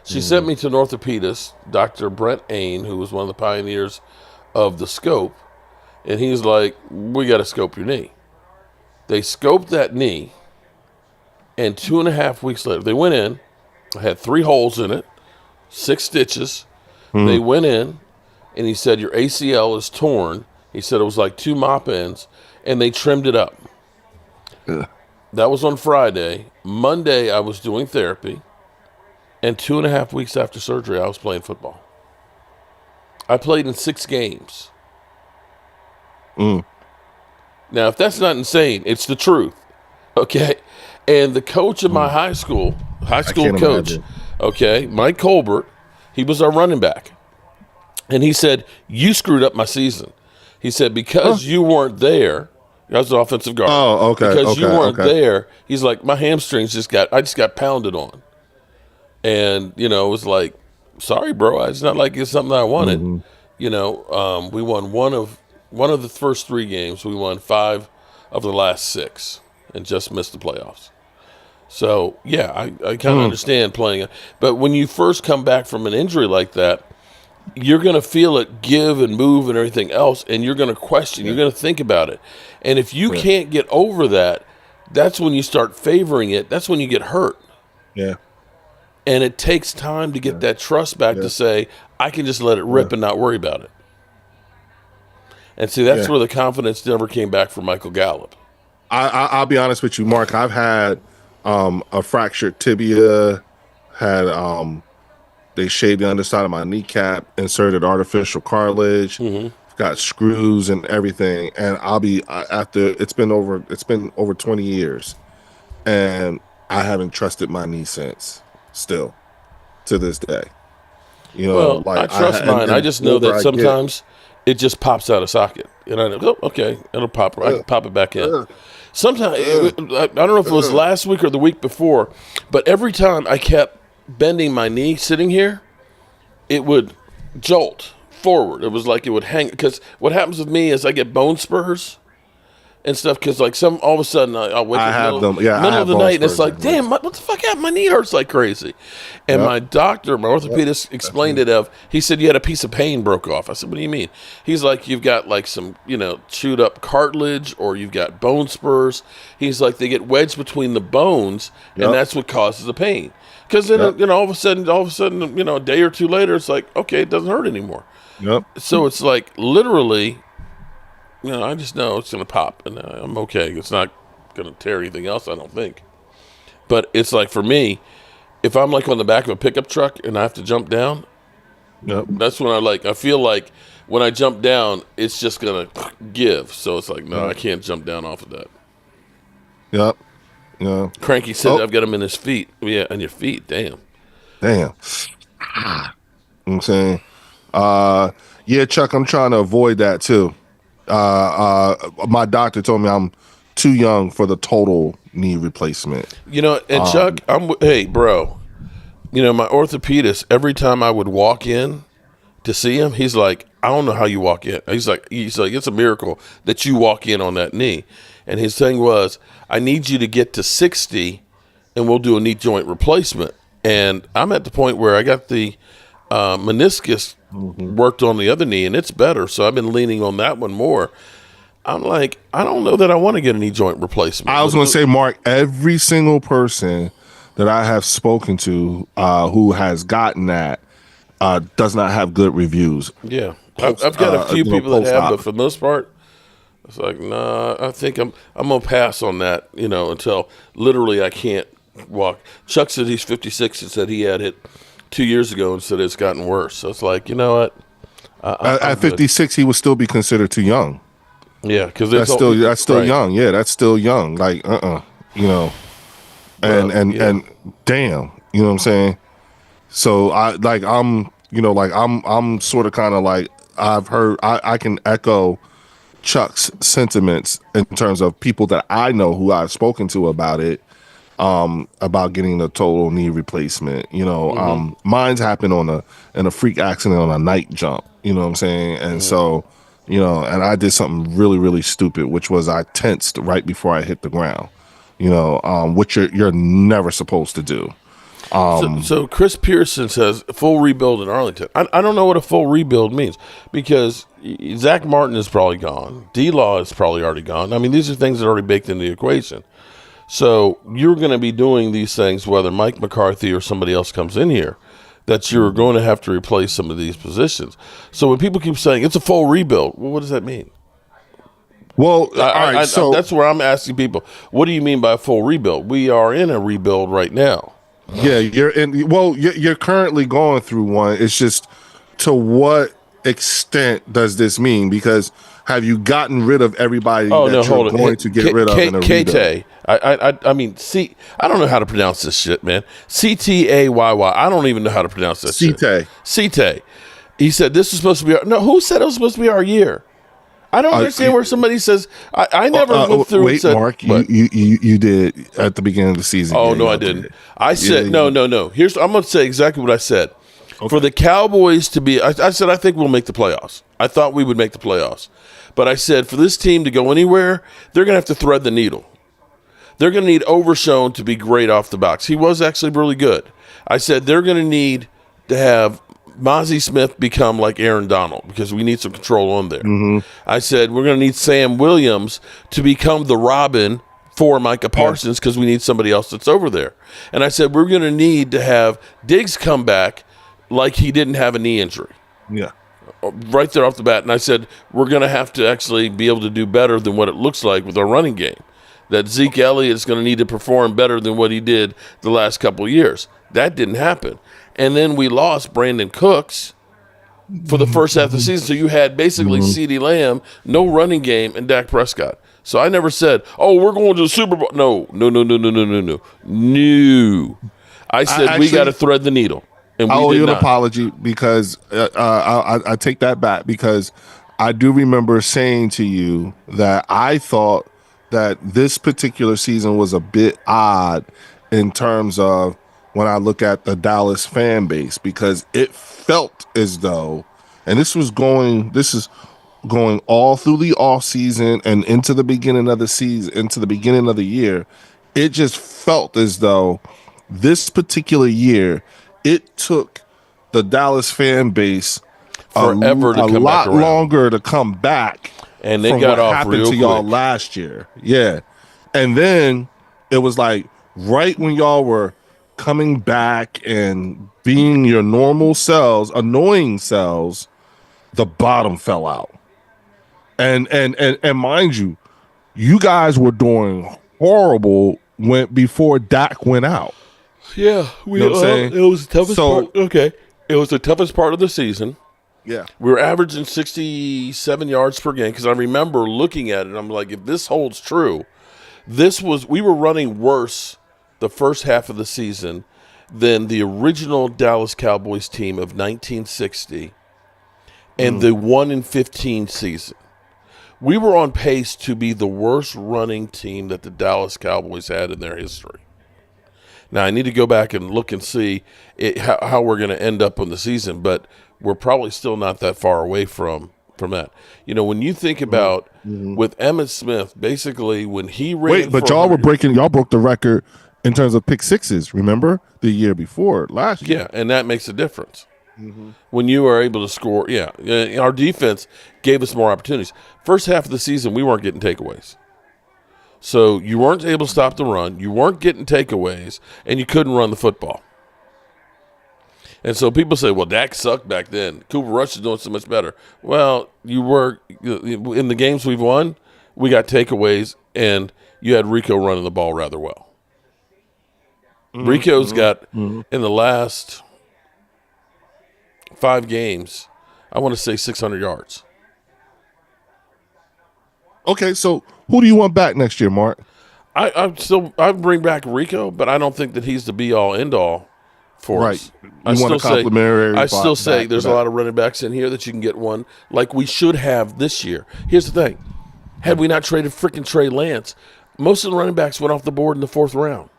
she sent me to an orthopedist, Dr. Brent Ain, who was one of the pioneers of the scope, and he's like, we got to scope your knee. They scoped that knee, and 2.5 weeks later, they went in, had 3 holes in it, 6 stitches. They went in, and he said, your ACL is torn. He said it was like 2 mop ends, and they trimmed it up. That was on Friday. Monday, I was doing therapy. And 2.5 weeks after surgery, I was playing football. I played in 6 games. Now, if that's not insane, it's the truth. Okay? And the coach of my high school coach, imagine. Okay, Mike Colbert, he was our running back. And he said, you screwed up my season. He said, because you weren't there, I was an offensive guard. Oh, okay. Because you weren't there, he's like, my hamstrings I just got pounded on. And, it was like, sorry, bro. It's not like it's something I wanted. We won one of the first 3 games. We won 5 of the last 6 and just missed the playoffs. So, yeah, I kind of understand playing it. But when you first come back from an injury like that, you're going to feel it give and move and everything else, and you're going to question. You're going to think about it. And if you can't get over that, that's when you start favoring it. That's when you get hurt. Yeah. And it takes time to get that trust back to say, I can just let it rip and not worry about it. And see, that's where the confidence never came back for Michael Gallup. I'll be honest with you, Mark. I've had a fractured tibia, had they shaved the underside of my kneecap, inserted artificial cartilage, got screws and everything. And it's been over 20 years, and I haven't trusted my knee since. Still, to this day, Well, I trust mine. I just know that sometimes it just pops out of socket, and I know, oh, okay, it'll pop. I can pop it back in. Sometimes I don't know if it was last week or the week before, but every time I kept bending my knee sitting here, it would jolt forward. It was like it would hang, because what happens with me is I get bone spurs and stuff, because like all of a sudden I'll wake up middle of the night and it's like, damn, what the fuck happened? My knee hurts like crazy. And my orthopedist explained it. He said, you had a piece of pain broke off. I said, what do you mean? He's like, you've got like some, chewed up cartilage, or you've got bone spurs. He's like, they get wedged between the bones, and that's what causes the pain. Because then, all of a sudden, a day or two later, it's like, okay, it doesn't hurt anymore. So it's like literally, I just know it's going to pop, and I'm okay. It's not going to tear anything else, I don't think. But it's like, for me, if I'm like on the back of a pickup truck and I have to jump down, that's when I feel like when I jump down, it's just going to give. So it's like, no, I can't jump down off of that. Yeah. Cranky said, I've got him in his feet. Yeah, on your feet. Damn. You know what I'm saying? Yeah, Chuck, I'm trying to avoid that too. My doctor told me I'm too young for the total knee replacement. And Chuck, hey, bro, my orthopedist, every time I would walk in to see him, he's like, I don't know how you walk in. He's like, it's a miracle that you walk in on that knee. And his thing was, I need you to get to 60 and we'll do a knee joint replacement. And I'm at the point where I got the meniscus worked on the other knee, and it's better. So I've been leaning on that one more. I'm like, I don't know that I want to get a knee joint replacement. I was going to say, Mark, every single person that I have spoken to who has gotten that does not have good reviews. Yeah. I've got a few people that have, but for the most part, it's like, nah, I think I'm going to pass on that, until literally I can't walk. Chuck said he's 56 and said he had it 2 years ago and said it's gotten worse. So it's like, you know what? At 56, he would still be considered too young. Yeah, because that's still right. young. Yeah, that's still young. Like, and damn, you know what I'm saying? So I'm sort of kind of like, I've heard, I can echo Chuck's sentiments in terms of people that I know who I've spoken to about it, about getting a total knee replacement. Mine's happened in a freak accident on a night jump. You know what I'm saying? And so, and I did something really, really stupid, which was I tensed right before I hit the ground. Which you're never supposed to do. So Chris Pearson says full rebuild in Arlington. I don't know what a full rebuild means, because Zach Martin is probably gone. D-Law is probably already gone. I mean, these are things that are already baked into the equation. So you're going to be doing these things whether Mike McCarthy or somebody else comes in here, that you're going to have to replace some of these positions. So when people keep saying it's a full rebuild, well, what does that mean? Well, all right, so that's where I'm asking people, what do you mean by a full rebuild? We are in a rebuild right now. Yeah, you're currently going through one. It's just, to what extent does this mean? Because have you gotten rid of everybody you're going to get rid of in a rebuild? I mean, I don't know how to pronounce this shit, man. Ctayy. I don't even know how to pronounce this shit. Ctay. He said this is supposed to be who said it was supposed to be our year? I don't understand where somebody says I never went through. Wait, and said, Mark, you did at the beginning of the season. Oh no, I didn't. I said no. I'm going to say exactly what I said. Okay. For the Cowboys to be, I said I think we'll make the playoffs. I thought we would make the playoffs, but I said for this team to go anywhere, they're going to have to thread the needle. They're going to need Overshown to be great off the box. He was actually really good. I said they're going to need to have Mozzie Smith become like Aaron Donald, because we need some control on there. I said we're going to need Sam Williams to become the Robin for Micah Parsons, because we need somebody else that's over there. And I said we're going to need to have Diggs come back like he didn't have a knee injury. Yeah. Right there off the bat. And I said we're going to have to actually be able to do better than what it looks like with our running game. that Zeke Elliott is going to need to perform better than what he did the last couple of years. That didn't happen. And then we lost Brandon Cooks for the first half of the season. So you had basically CeeDee Lamb, no running game, and Dak Prescott. So I never said, "Oh, we're going to the Super Bowl." No. I said we got to thread the needle, and we I owe did you an not. apology because I take that back, because I do remember saying to you that I thought that this particular season was a bit odd in terms of when I look at the Dallas fan base, because it felt as though, and this is going all through the off season and into the beginning of the season, into the beginning of the year, it just felt as though this particular year, it took the Dallas fan base Forever to a come lot back around. longer to come back, And they from got what off happened real to y'all quick. last year. Yeah. And then it was like right when y'all were coming back and being your normal selves, annoying selves, the bottom fell out. And mind you, you guys were doing horrible before Dak went out. Yeah, You know what I'm saying? it was the toughest So- part. Okay, it was the toughest part of the season. Yeah. We were averaging 67 yards per game because I remember looking at it and I'm like, if this holds true, we were running worse the first half of the season than the original Dallas Cowboys team of 1960 and the 1-15 season. We were on pace to be the worst running team that the Dallas Cowboys had in their history. Now, I need to go back and look and see how we're going to end up on the season, but we're probably still not that far away from that. You know, when you think about with Emmitt Smith, basically when he ran. Wait, but for y'all 100 y'all broke the record in terms of pick sixes, remember? The year before, last year. Yeah, and that makes a difference. When you are able to score, our defense gave us more opportunities. First half of the season, we weren't getting takeaways. So you weren't able to stop the run, you weren't getting takeaways, and you couldn't run the football. And so people say, well, Dak sucked back then. Cooper Rush is doing so much better. Well, you were in the games we've won, we got takeaways, and you had Rico running the ball rather well. Rico's got, in the last 5 games, I want to say 600 yards. Okay, so who do you want back next year, Mark? I bring back Rico, but I don't think that he's the be all end all for us. You want a complimentary I still say back there's to a that. lot of running backs in here that you can get one like we should have this year. Here's the thing: had we not traded freaking Trey Lance, most of the running backs went off the board in the 4th round.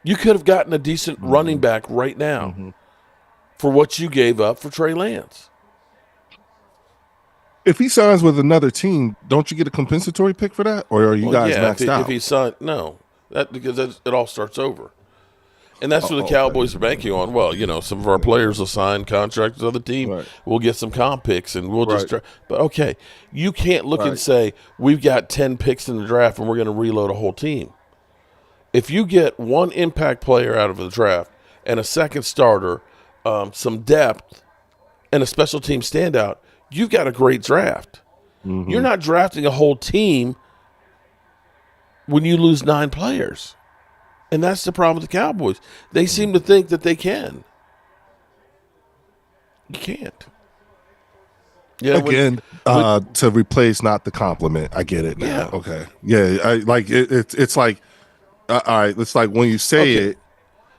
You could have gotten a decent running back right now for what you gave up for Trey Lance. If he signs with another team, don't you get a compensatory pick for that? Or are you guys maxed out? If he signed, no, because it all starts over. And that's what the Cowboys are banking on. Well, you know, some of our players will sign contracts with other team. Right. We'll get some comp picks, and we'll just. Right. But okay, you can't look and say we've got 10 picks in the draft and we're going to reload a whole team. If you get one impact player out of the draft and a second starter, some depth, and a special team standout, you've got a great draft. You're not drafting a whole team when you lose 9 players. And that's the problem with the Cowboys. They seem to think that they can. You can't. Yeah, Again, to replace, not the compliment. I get it now. Yeah. Okay. Yeah, it's like, all right, it's like when you say it,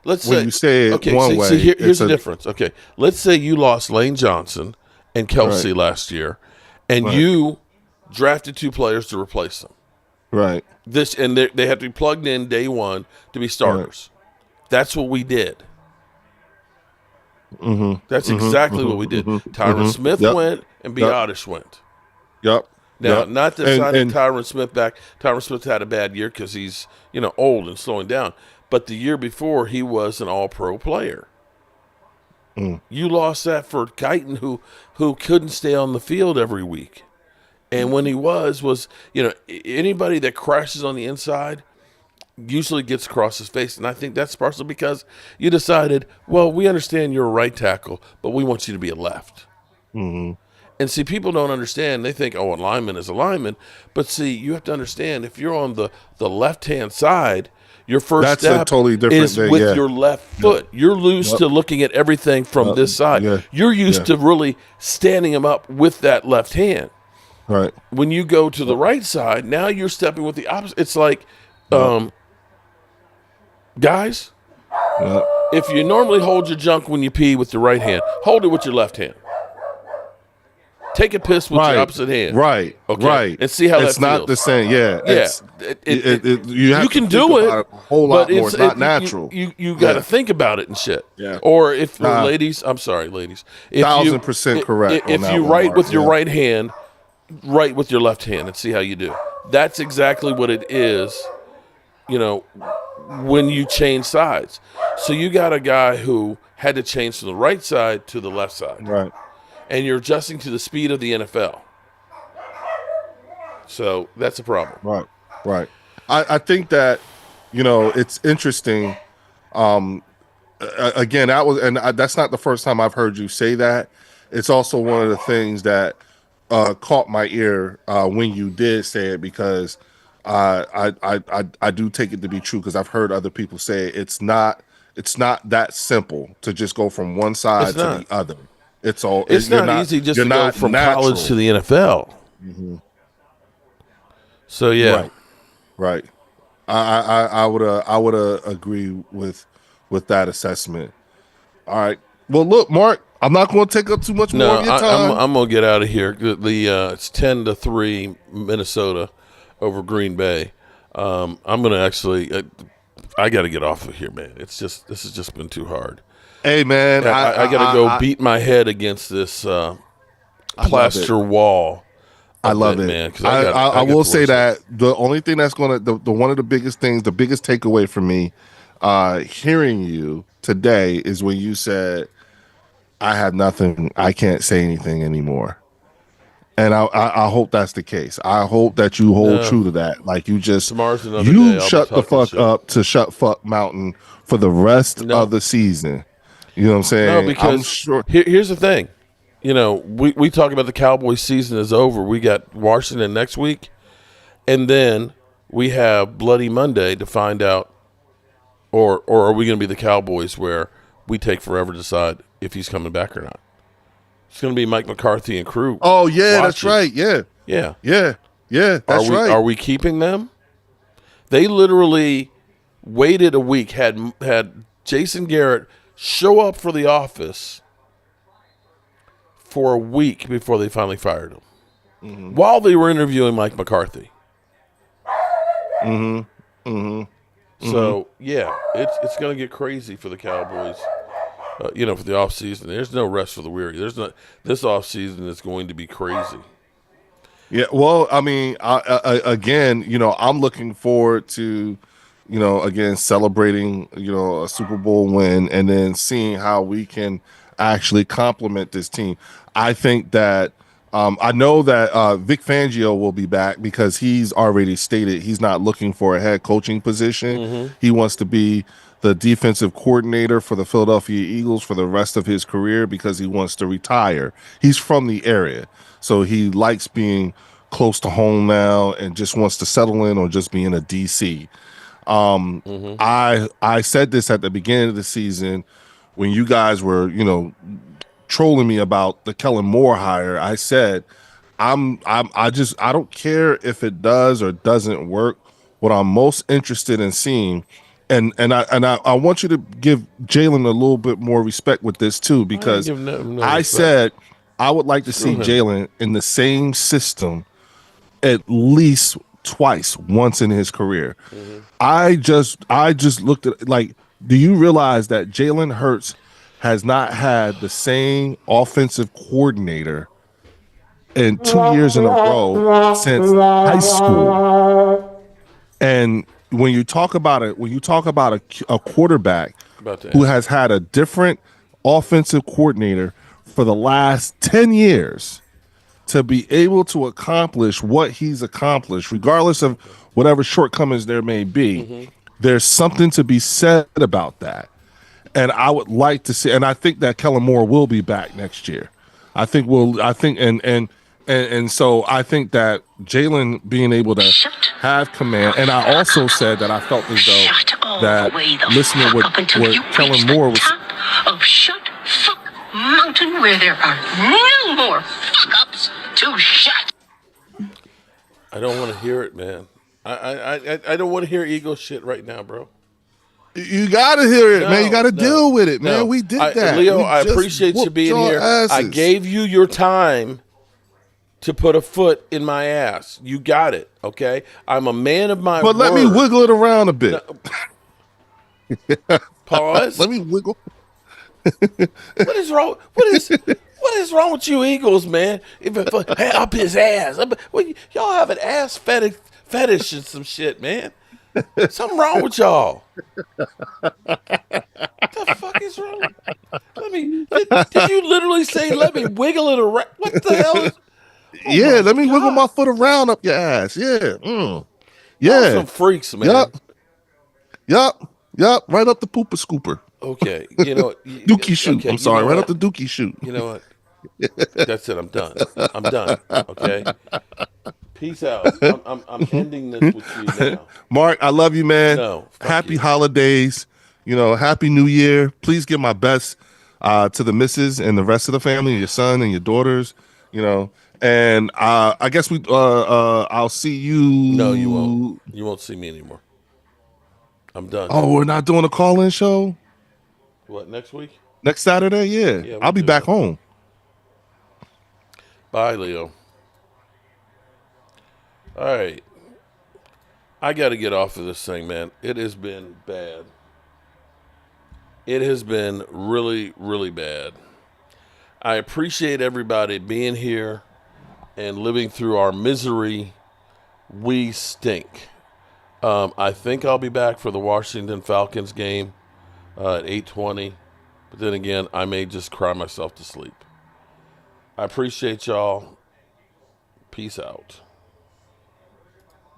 let's when say, you say it okay, one see, way, here's it's the difference. Okay, let's say you lost Lane Johnson and Kelsey last year, and you drafted 2 players to replace them. Right. And they have to be plugged in day one to be starters. That's what we did. That's exactly what we did. Tyron Smith went and Biotish went. Yep. Now, Yep. not that signing Tyron Smith back. Tyron Smith had a bad year because he's old and slowing down. But the year before, he was an All-Pro player. You lost that for Guyton, who couldn't stay on the field every week. And when he was anybody that crashes on the inside usually gets across his face. And I think that's partially because you decided, well, we understand you're a right tackle, but we want you to be a left. And And see, people don't understand. They think, oh, a lineman is a lineman. But see, you have to understand, if you're on the left-hand side, your first step totally different is thing, with your left foot. You're used to looking at everything from this side. You're used to really standing them up with that left hand. Right. When you go to the right side, now you're stepping with the opposite. It's like, guys, if you normally hold your junk when you pee with your right hand, hold it with your left hand. Take a piss with your opposite hand. Right. Okay. Right. And see how that feels. It's not the same. Yeah. Yeah. You can do it a whole lot more. It's not natural. You got to think about it and shit. Yeah. Or if ladies, I'm sorry, ladies. 1,000% correct. If you write with your right hand, write with your left hand and see how you do. That's exactly what it is, when you change sides. So you got a guy who had to change from the right side to the left side. Right. And you're adjusting to the speed of the NFL. So that's a problem. Right. I think that, it's interesting. Again, that's not the first time I've heard you say that. It's also one of the things that caught my ear when you did say it, because I do take it to be true, because I've heard other people say it's not that simple to just go from one side to the other. It's not easy just to go from college to the NFL. Mm-hmm. So yeah, right. I would agree with that assessment. All right. Well, look, Mark, I'm not going to take up too much more of your time. I'm going to get out of here. It's 10-3 Minnesota over Green Bay. I'm going to actually. I got to get off of here, man. This has just been too hard. Hey, man, I got to go beat my head against this plaster wall. I love it, man. I will say that the only thing that's going to the one of the biggest things, the biggest takeaway for me, hearing you today is when you said, "I have nothing. I can't say anything anymore." And I hope that's the case. I hope that you hold true to that. Like you just shut the fuck up to Shut Fuck Mountain for the rest of the season. You know what I'm saying? No, because here's the thing. We talk about the Cowboys season is over. We got Washington next week, and then we have Bloody Monday to find out, or are we going to be the Cowboys where we take forever to decide if he's coming back or not? It's going to be Mike McCarthy and crew. Oh yeah, that's right. Yeah. That's right. Are we keeping them? They literally waited a week, had Jason Garrett show up for the office for a week before they finally fired him, while they were interviewing Mike McCarthy. So yeah, it's going to get crazy for the Cowboys. For the off season, there's no rest for the weary. This off season is going to be crazy. Yeah, well, I mean, again, I'm looking forward to, again, celebrating, a Super Bowl win, and then seeing how we can actually complement this team. I think that I know that Vic Fangio will be back, because he's already stated he's not looking for a head coaching position. He wants to be the defensive coordinator for the Philadelphia Eagles for the rest of his career, because he wants to retire. He's from the area, so he likes being close to home now and just wants to settle in on just being a DC. I said this at the beginning of the season when you guys were, trolling me about the Kellen Moore hire. I said, I don't care if it does or doesn't work. What I'm most interested in seeing, and I want you to give Jalen a little bit more respect with this too, because I said I would like to see Jalen in the same system at least once in his career. I just looked at, like, do you realize that Jalen Hurts has not had the same offensive coordinator in 2 years in a row since high school? And when you talk about a quarterback who has had a different offensive coordinator for the last 10 years, to be able to accomplish what he's accomplished, regardless of whatever shortcomings there may be, there's something to be said about that. And I would like to see, and I think that Kellen Moore will be back next year. I think so I think that Jalen being able to have command, and I also said that I felt as though that listening what Kellen Moore was. Of Shut Fuck Mountain, where there are no more fuck-ups to shut. I don't want to hear it, man. I don't want to hear ego shit right now, bro. You gotta hear it, man. You gotta deal with it, man. We did that. Leo, I appreciate you being here. Asses. I gave you your time to put a foot in my ass. You got it, okay? I'm a man of my word. But let me wiggle it around a bit. Pause. Let me wiggle. What is wrong? What is wrong with you Eagles, man? Up his ass. Y'all have an ass fetish and some shit, man. Something wrong with y'all. What the fuck is wrong? Did you literally say let me wiggle it around? What the hell is? Yeah, let me wiggle my foot around up your ass. Yeah. Yeah. Some freaks, man. Yup. Right up the pooper scooper. Okay. You know Dookie shoot. Okay, I'm sorry. Right up the Dookie shoot. You know what? That's it. I'm done. Okay. Peace out. I'm ending this with you now. Mark, I love you, man. No. Happy holidays. Happy New Year. Please give my best to the missus and the rest of the family, your son and your daughters. And I guess I'll see you. No, you won't. You won't see me anymore. I'm done. Oh, we're not doing a call-in show? What, next week? Next Saturday? Yeah I'll be back home. Bye, Leo. All right. I got to get off of this thing, man. It has been bad. It has been really, really bad. I appreciate everybody being here and living through our misery. We stink. I think I'll be back for the Washington Falcons game at 8:20. But then again, I may just cry myself to sleep. I appreciate y'all. Peace out.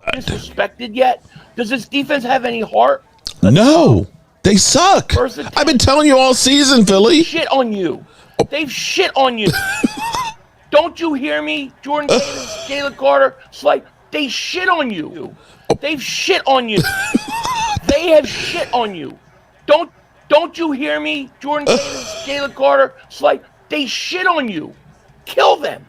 Disrespected yet? Does this defense have any heart? No, they suck. I've been telling you all season, Philly. Shit on you. They've shit on you. Don't you hear me, Jordan Taylor, Jalen Carter? It's like they shit on you. They've shit on you. They have shit on you. Don't you hear me, Jordan Taylor, Jalen Carter? It's like they shit on you. Kill them.